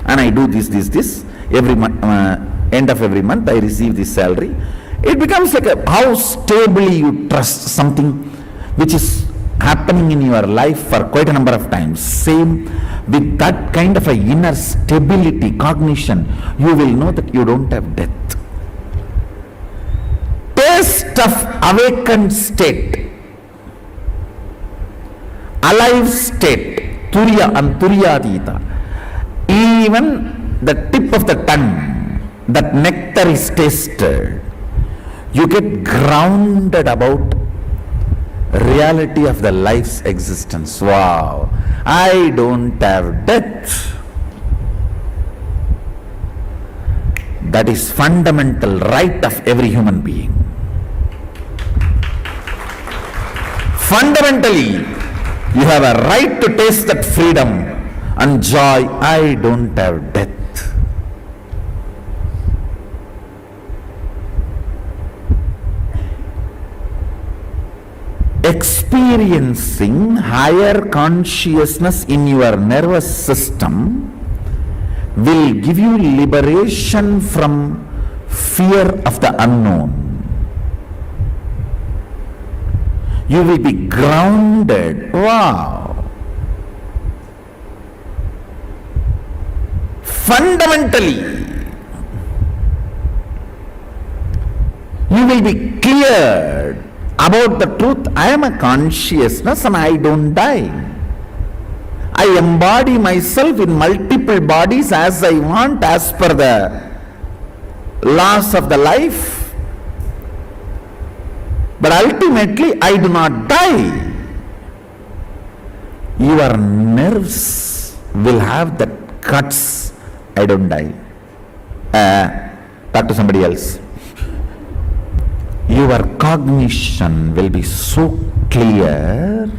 and I do this. Every end of every month I receive this salary. It becomes like how stably you trust something which is happening in your life for quite a number of times. Same with that kind of a inner stability, cognition, you will know that you don't have death. Taste of awakened state, alive state, Turiya and Turyadita. Even the tip of the tongue, that nectar is tasted. You get grounded about reality of the life's existence. Wow, I don't have death. That is fundamental right of every human being. Fundamentally, you have a right to taste that freedom and joy. I don't have death. Experiencing higher consciousness in your nervous system will give you liberation from fear of the unknown. You will be grounded. Wow! Fundamentally, you will be cleared about the truth. I am a consciousness and I don't die. I embody myself in multiple bodies as I want, as per the laws of the life. But ultimately I do not die. Your nerves will have that guts. I don't die. Talk to somebody else. Your cognition will be so clear,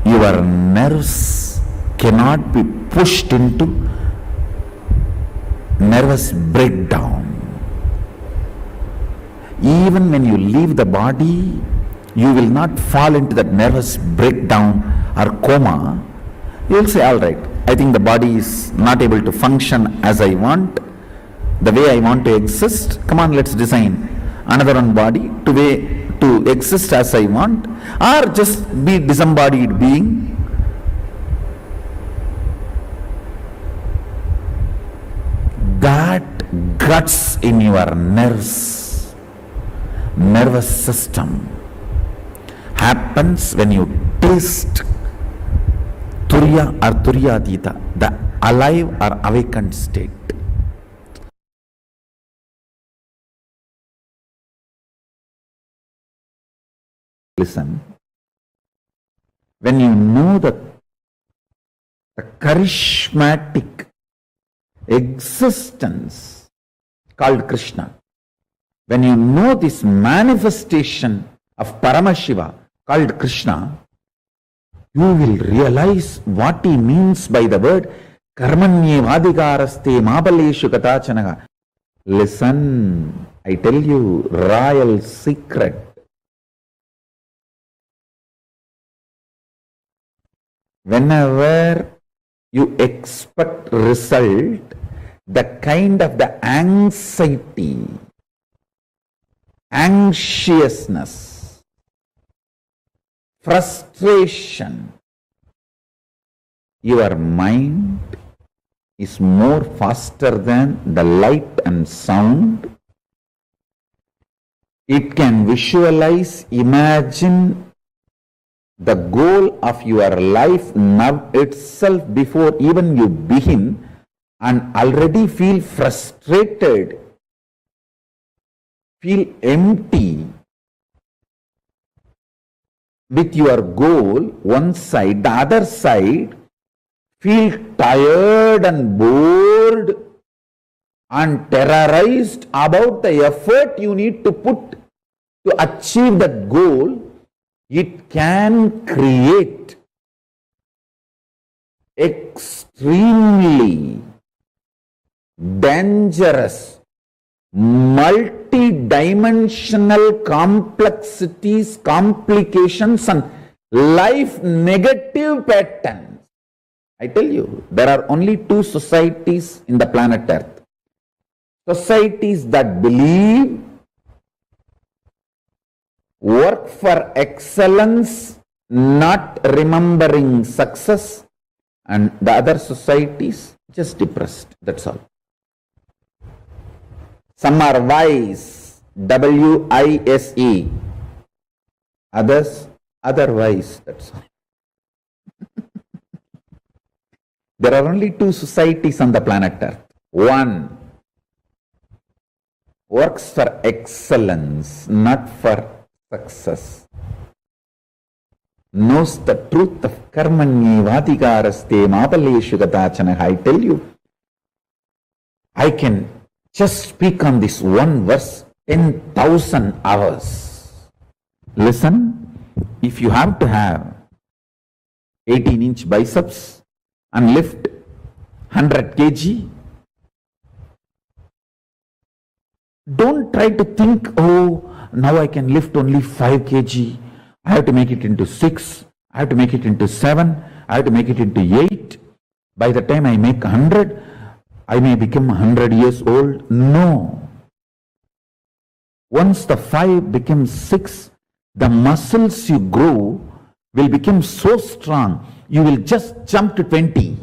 your nerves cannot be pushed into nervous breakdown. Even when you leave the body, you will not fall into that nervous breakdown or coma. You will say, all right, I think the body is not able to function as I want, the way I want to exist. Come on, let's design another one body to exist as I want, or just be disembodied being. That guts in your nerves, nervous system happens when you taste Turiya or Turyadita, the alive or awakened state. Listen, when you know the charismatic existence called Krishna, when you know this manifestation of Paramashiva called Krishna, you will realize what he means by the word Karmanyevadhikaraste mabaleshu katachanaha. Listen, I tell you, royal secret. Whenever you expect result, the kind of the anxiety, anxiousness, frustration, your mind is more faster than the light and sound. It can visualize, imagine the goal of your life now itself before even you begin, and already feel frustrated, feel empty with your goal, one side, the other side, feel tired and bored and terrorized about the effort you need to put to achieve that goal. It can create extremely dangerous, multi-dimensional complexities, complications, and life negative patterns. I tell you, there are only two societies in the planet Earth. Societies that believe, work for excellence, not remembering success, and the other societies just depressed. That's all. Some are wise, W-I-S-E. Others, otherwise. That's all. There are only two societies on the planet Earth. One works for excellence, not for success. Knows the truth of karmanyevadhikaraste mabaleshu katachana. I tell you, I can just speak on this one verse 10,000 hours. Listen, if you have to have 18-inch biceps and lift 100 kg, don't try to think, oh, now I can lift only 5 kg. I have to make it into 6. I have to make it into 7. I have to make it into 8. By the time I make 100, I may become 100 years old. No. Once the 5 becomes 6, the muscles you grow will become so strong, you will just jump to 20.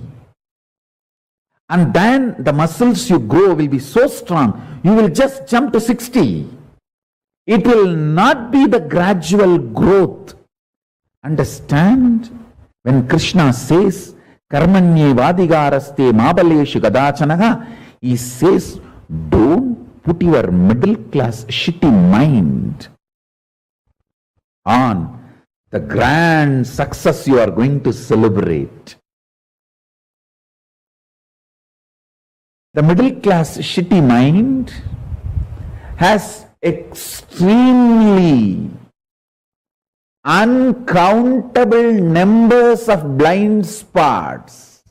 And then the muscles you grow will be so strong, you will just jump to 60. It will not be the gradual growth. Understand? When Krishna says, Karmanyevadhikaraste mabaleshu kadachanaha, he says, don't put your middle class shitty mind on the grand success you are going to celebrate. The middle class shitty mind has extremely uncountable numbers of blind spots.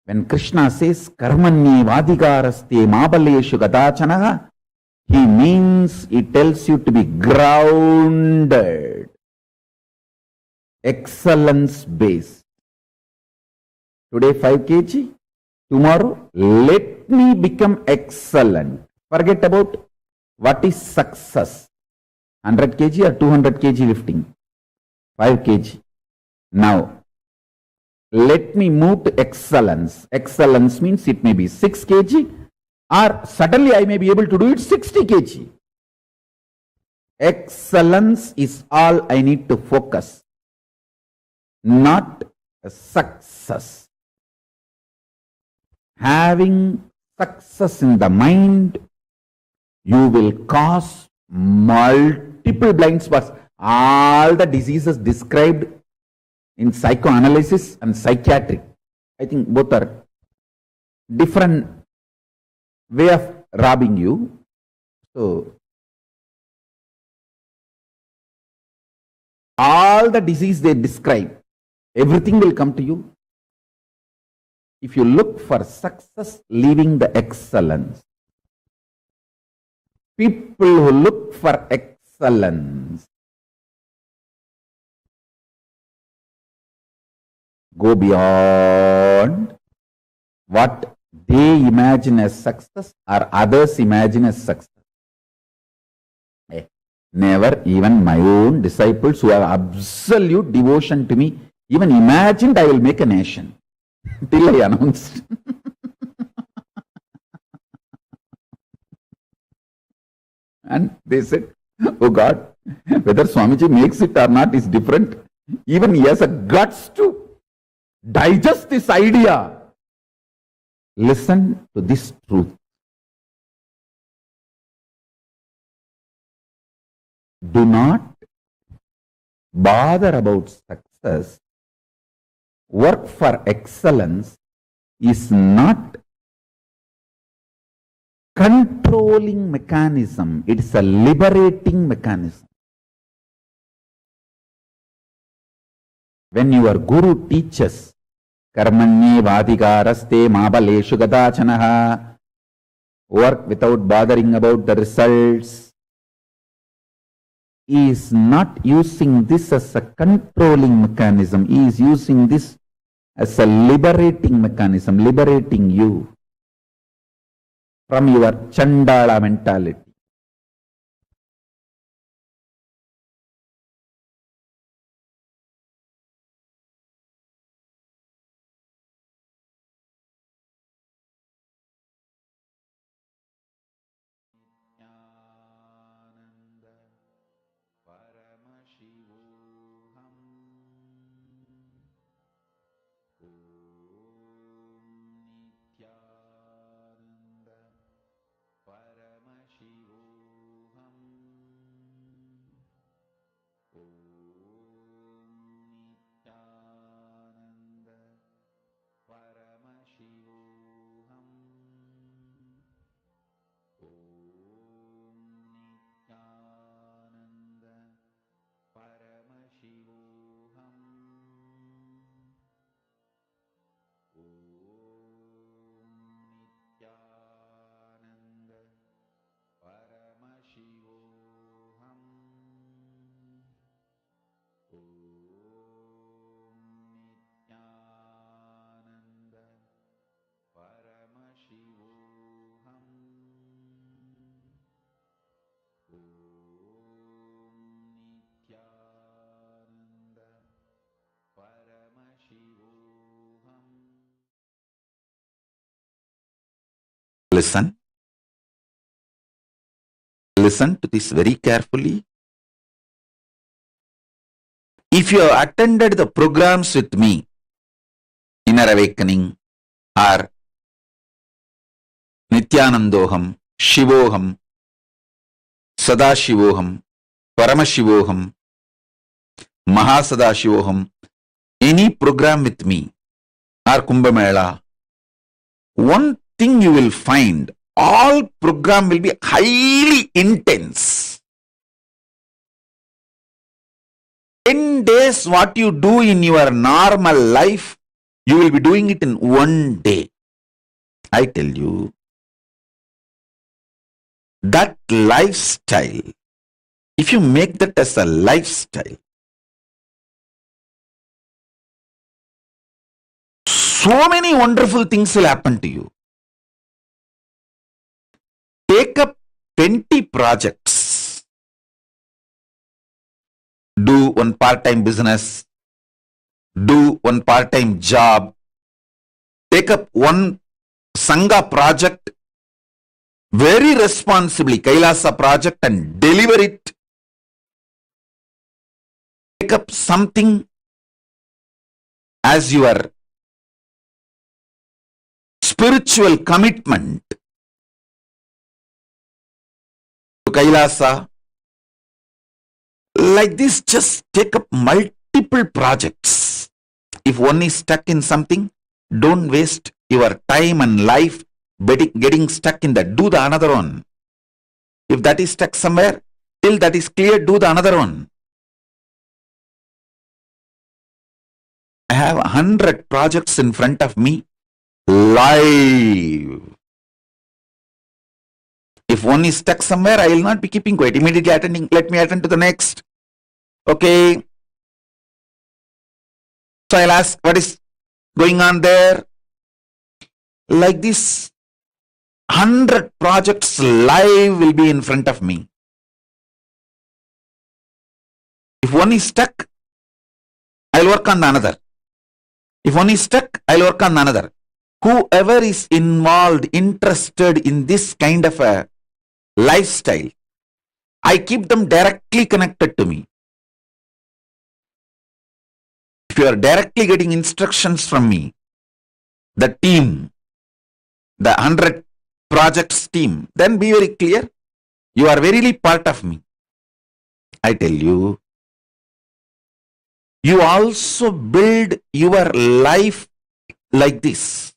When Krishna says karmanyevadhikaraste mabaleshu kadachanaha, he means, he tells you to be grounded, excellence based. Today 5 kg, tomorrow let me become excellent. Forget about what is success. 100 kg or 200 kg lifting. 5 kg. Now, let me move to excellence. Excellence means it may be 6 kg or suddenly I may be able to do it 60 kg. Excellence is all I need to focus, not success. Having success in the mind, you will cause multiple blind spots. All the diseases described in psychoanalysis and psychiatric, I think both are different way of robbing you. So, all the disease they describe, everything will come to you. if you look for success, leaving the excellence. People who look for excellence go beyond what they imagine as success or others imagine as success. Never even my own disciples who have absolute devotion to me even imagined I will make a nation till I announced. And they said, oh God, whether Swamiji makes it or not is different. Even he has a guts to digest this idea. Listen to this truth. Do not bother about success. Work for excellence is not controlling mechanism. It's a liberating mechanism. When your guru teaches, Karmanye vadhikaraste mabaleshu gadachanaha, work without bothering about the results, he is not using this as a controlling mechanism. He is using this as a liberating mechanism, liberating you from your Chandala mentality. Listen. Listen to this very carefully. If you have attended the programs with me, Inner Awakening or Nithyanandoham, Shivoham, Sadashivoham, Paramashivoham, Mahasadashivoham, any program with me or Kumbh Mela, one thing you will find, all program will be highly intense. 10 days what you do in your normal life, you will be doing it in one day. I tell you, that lifestyle, if you make that as a lifestyle, so many wonderful things will happen to you. Take up 20 projects. Do one part-time business. Do one part-time job. Take up one Sangha project very responsibly, KAILASA project, and deliver it. Take up something as your spiritual commitment to KAILASA. Like this, just take up multiple projects. If one is stuck in something, don't waste your time and life getting stuck in that. Do the another one. If that is stuck somewhere, till that is clear, do the another one. I have 100 projects in front of me. live. If one is stuck somewhere, I will not be keeping quiet, immediately attending. Let me attend to the next. Okay. So I'll ask, what is going on there? Like this, 100 projects live will be in front of me. If one is stuck, I'll work on another. If one is stuck, I'll work on another. Whoever is involved, interested in this kind of a lifestyle, I keep them directly connected to me. If you are directly getting instructions from me, the team, the 100 projects team, then be very clear. You are verily part of me. I tell you, you also build your life like this.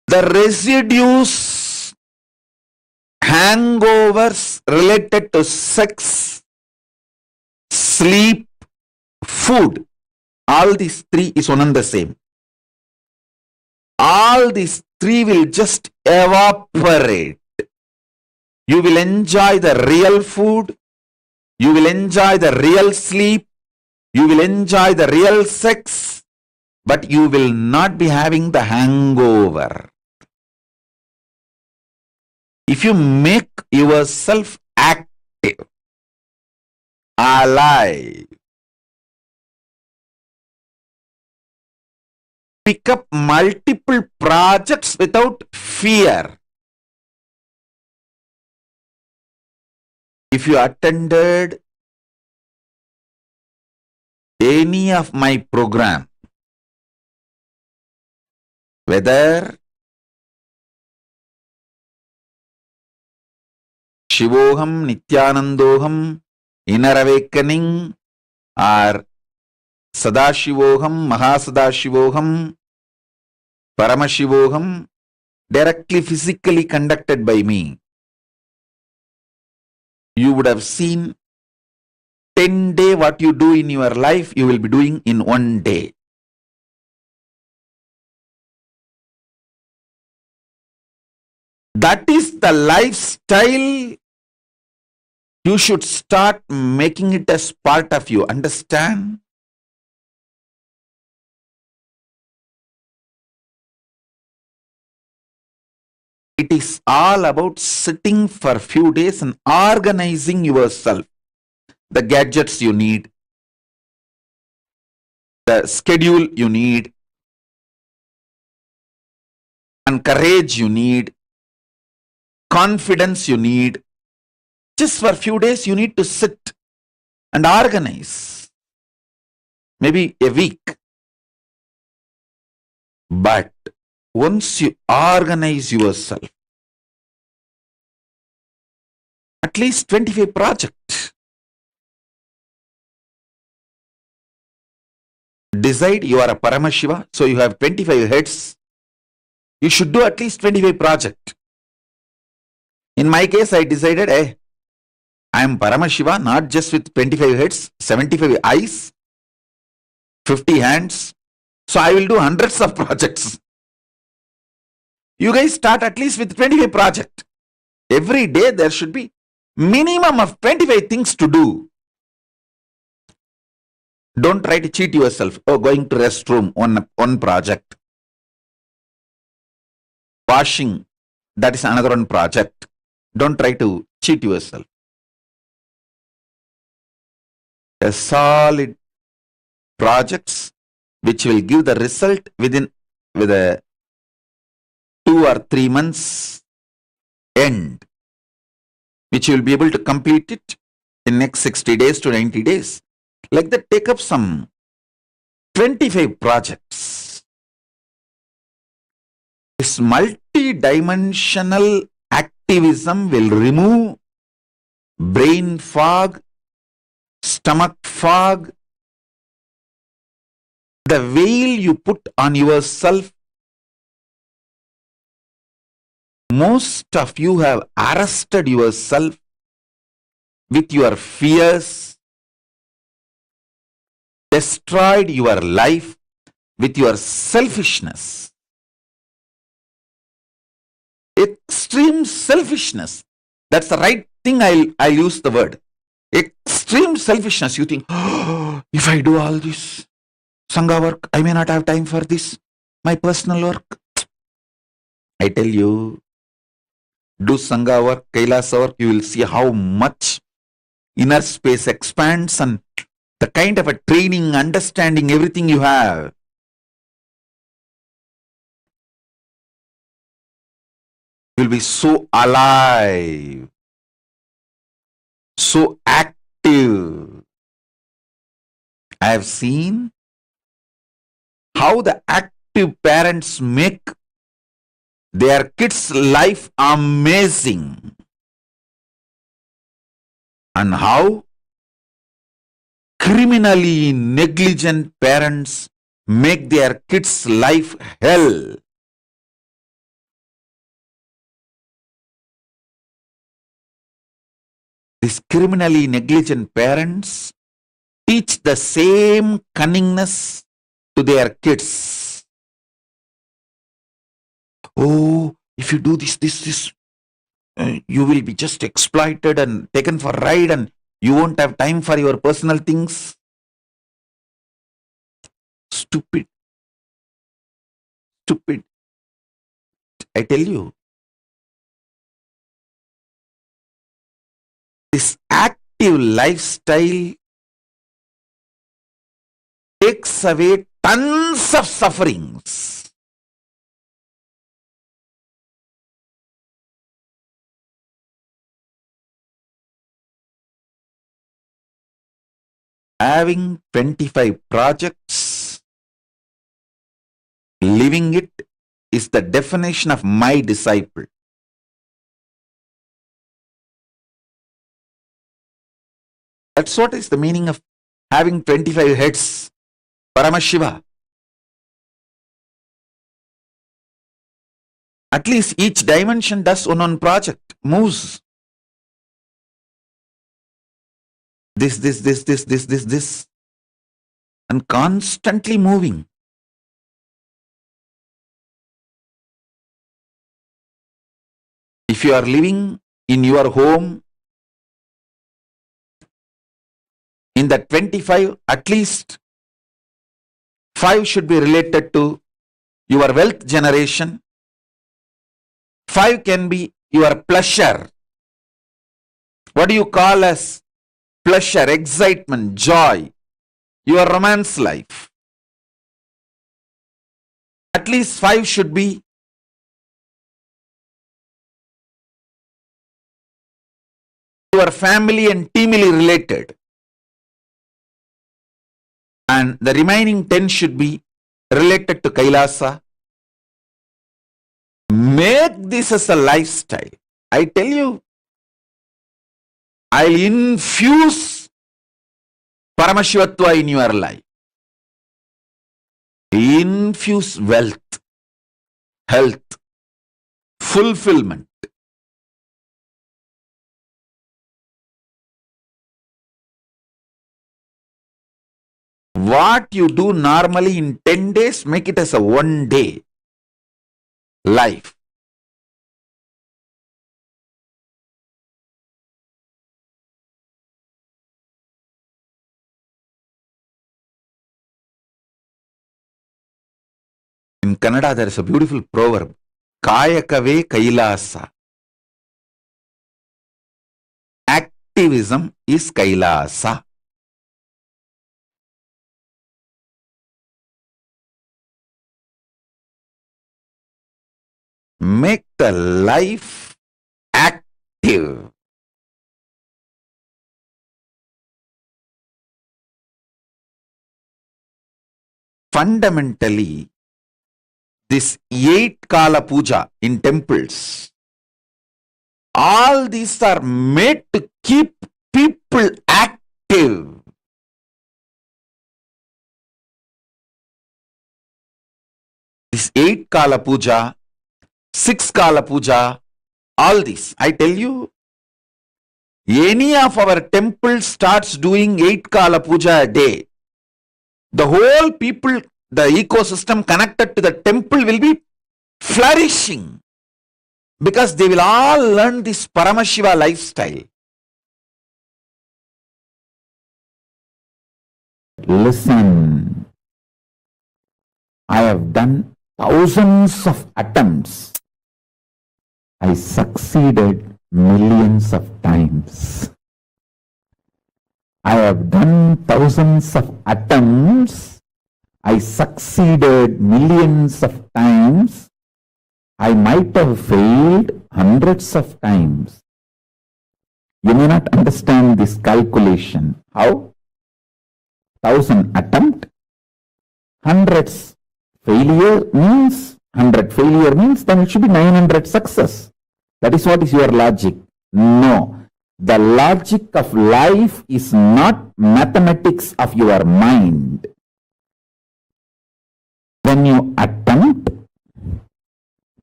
The residues, hangovers related to sex, sleep, food, all these three is one and the same. All these three will just evaporate. You will enjoy the real food, you will enjoy the real sleep, you will enjoy the real sex, but you will not be having the hangover. If you make yourself active, alive, pick up multiple projects without fear. If you attended any of my program, whether Shivoham, Nithyanandoham, Inner Awakening, or Sadashivoham, Mahasadashivoham, Paramashivoham, directly physically conducted by me, you would have seen 10 days what you do in your life, you will be doing in 1 day. That is the lifestyle. You should start making it as part of you. Understand? It is all about sitting for a few days and organizing yourself. The gadgets you need, the schedule you need, and courage you need, confidence you need. Just for a few days, you need to sit and organize. Maybe a week. But once you organize yourself, at least 25 projects. Decide you are a Paramashiva, so you have 25 heads. You should do at least 25 projects. In my case, I decided, I am Paramashiva, not just with 25 heads, 75 eyes, 50 hands. So I will do hundreds of projects. You guys start at least with 25 projects. Every day there should be minimum of 25 things to do. Don't try to cheat yourself. Oh, going to restroom, one project. Washing, that is another one project. Don't try to cheat yourself. A solid projects which will give the result with a 2 or 3 months end, which you will be able to complete it in next 60 days to 90 days. Like that, take up some 25 projects. This multi-dimensional activism will remove brain fog, stomach fog, the veil you put on yourself. Most of you have arrested yourself with your fears, destroyed your life with your selfishness. Extreme selfishness. That's the right thing. I'll use the word. Extreme selfishness. You think, oh, if I do all this Sangha work, I may not have time for this, my personal work. I tell you, do Sangha work, KAILASA work, you will see how much inner space expands and the kind of a training, understanding, everything you have. Will be so alive, so active. I have seen how the active parents make their kids' life amazing, and how criminally negligent parents make their kids' life hell. These criminally negligent parents teach the same cunningness to their kids. Oh, if you do this, you will be just exploited and taken for a ride and you won't have time for your personal things. Stupid. Stupid. I tell you, this active lifestyle takes away tons of sufferings. Having 25 projects, living it is the definition of my disciple. That's what is the meaning of having 25 heads. Paramashiva. At least each dimension does one project, moves. This, and constantly moving. If you are living in your home, in the 25, at least 5 should be related to your wealth generation. 5 can be your pleasure. What do you call as pleasure, excitement, joy? Your romance life. At least 5 should be your family and teamily related. And the remaining 10 should be related to KAILASA. Make this as a lifestyle. I tell you, I'll infuse Paramashivatva in your life. Infuse wealth, health, fulfillment. What you do normally in 10 days, make it as a 1 day life. In Kannada, there is a beautiful proverb. Kayakave Kailasa. Activism is Kailasa. Make the life active. Fundamentally, this 8 Kala Puja in temples, all these are made to keep people active. This 8 Kala Puja, 6 Kala Puja, all this, I tell you, Any of our temple starts doing 8 Kala Puja a day, the whole people, the ecosystem connected to the temple will be flourishing because they will all learn this Paramashiva lifestyle. Listen, I have done thousands of attempts. I succeeded millions of times. I have done thousands of attempts. I succeeded millions of times. I might have failed hundreds of times. You may not understand this calculation. How? 1000 attempt, hundreds failure means, 100 failure means then it should be 900 success. That is what is your logic. No. The logic of life is not mathematics of your mind. When you attempt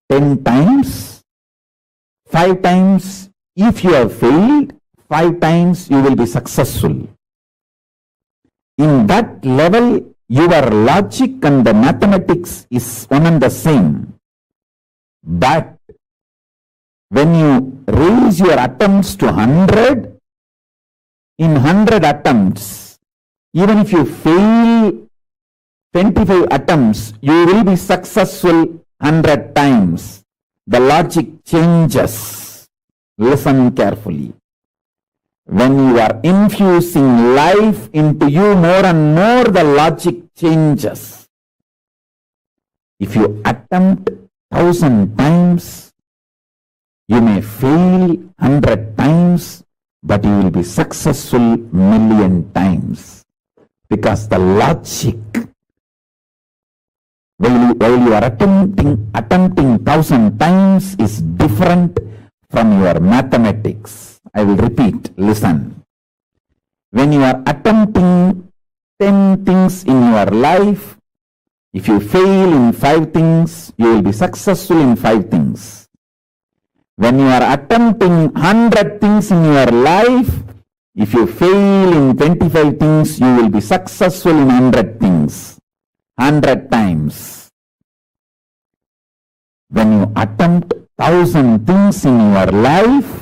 10 times, 5 times, if you have failed, 5 times you will be successful. In that level, your logic and the mathematics is one and the same. But when you raise your attempts to 100, in 100 attempts, even if you fail 25 attempts, you will be successful 100 times. The logic changes. Listen carefully. When you are infusing life into you more and more, the logic changes. If you attempt 1000 times, you may fail 100 times, but you will be successful million times. Because the logic, while you are attempting 1000 times, is different from your mathematics. I will repeat, listen. When you are attempting 10 things in your life, if you fail in 5 things, you will be successful in 5 things. When you are attempting 100 things in your life, if you fail in 25 things, you will be successful in 100 things. 100 times. When you attempt 1000 things in your life,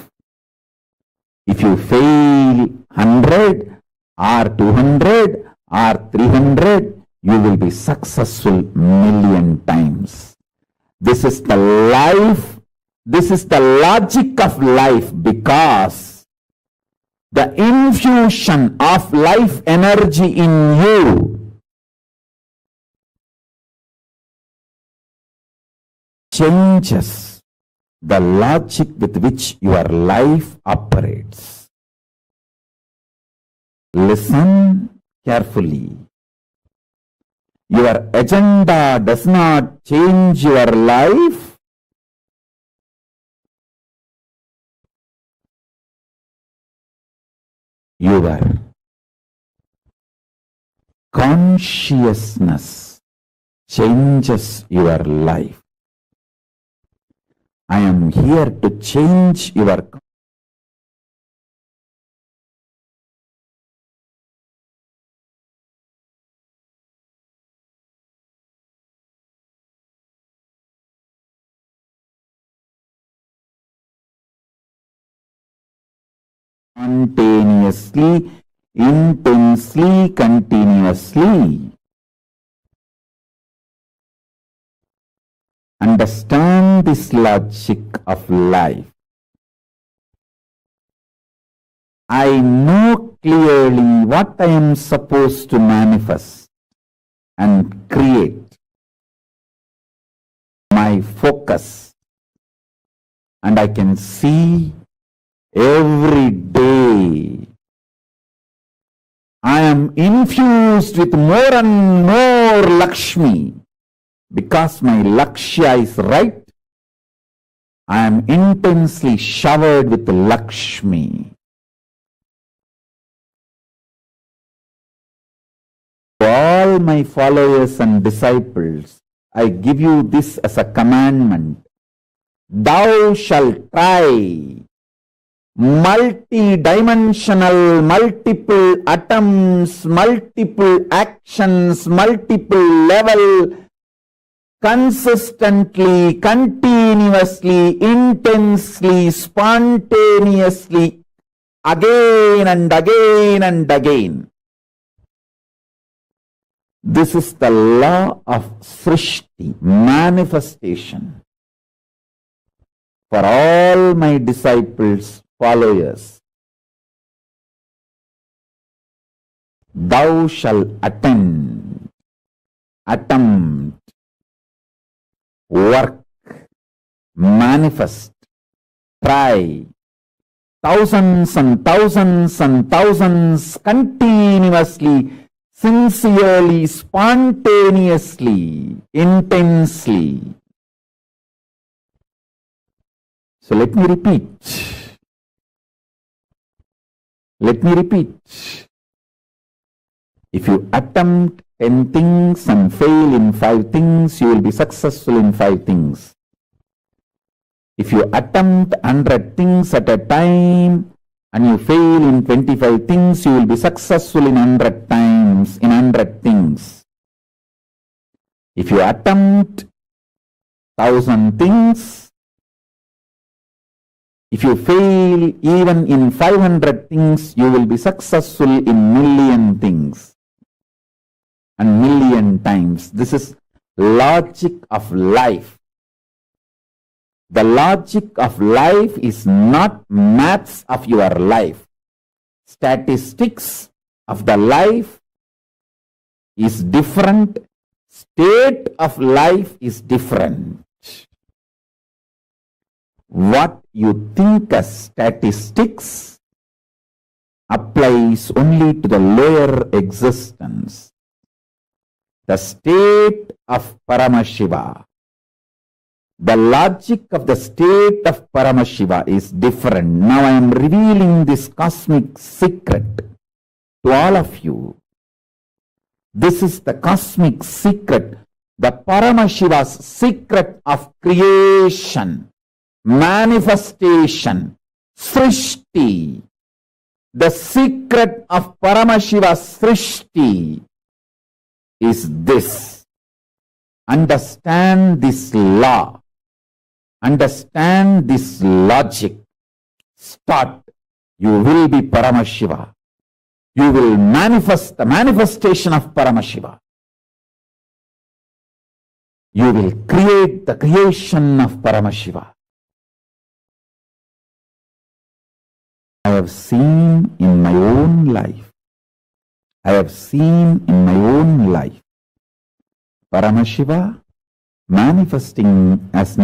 if you fail 100 or 200 or 300, you will be successful million times. This is the life, this is the logic of life, because the infusion of life energy in you changes the logic with which your life operates. Listen carefully. Your agenda does not change your life. Your consciousness changes your life. I am here to change your spontaneously, intensely, continuously. Understand this logic of life. I know clearly what I am supposed to manifest and create. My focus, and I can see every day I am infused with more and more Lakshmi. Because my Lakshya is right, I am intensely showered with Lakshmi. To all my followers and disciples, I give you this as a commandment. Thou shalt try multi-dimensional, multiple atoms, multiple actions, multiple level, consistently, continuously, intensely, spontaneously, again and again and again. This is the law of Srishti, manifestation. For all my disciples, followers, thou shalt attend, attempt, work, manifest, try, thousands and thousands and thousands, continuously, sincerely, spontaneously, intensely. So let me repeat. Let me repeat. If you attempt 10 things and fail in 5 things, you will be successful in 5 things. If you attempt 100 things at a time and you fail in 25 things, you will be successful in 100 times, in 100 things. If you attempt 1,000 things, if you fail even in 500 things, you will be successful in million things and million times. This is logic of life. The logic of life is not maths of your life. Statistics of the life is different. State of life is different. What you think as statistics applies only to the lower existence. The state of Paramashiva, the logic of the state of Paramashiva is different. Now I am revealing this cosmic secret to all of you. This is the cosmic secret, the Paramashiva's secret of creation, manifestation, Srishti. The secret of Paramashiva's Srishti is this. Understand this law. Understand this logic. Start. You will be Paramashiva. You will manifest the manifestation of Paramashiva. You will create the creation of Paramashiva. I have seen in my own life. I have seen in my own life Paramashiva manifesting as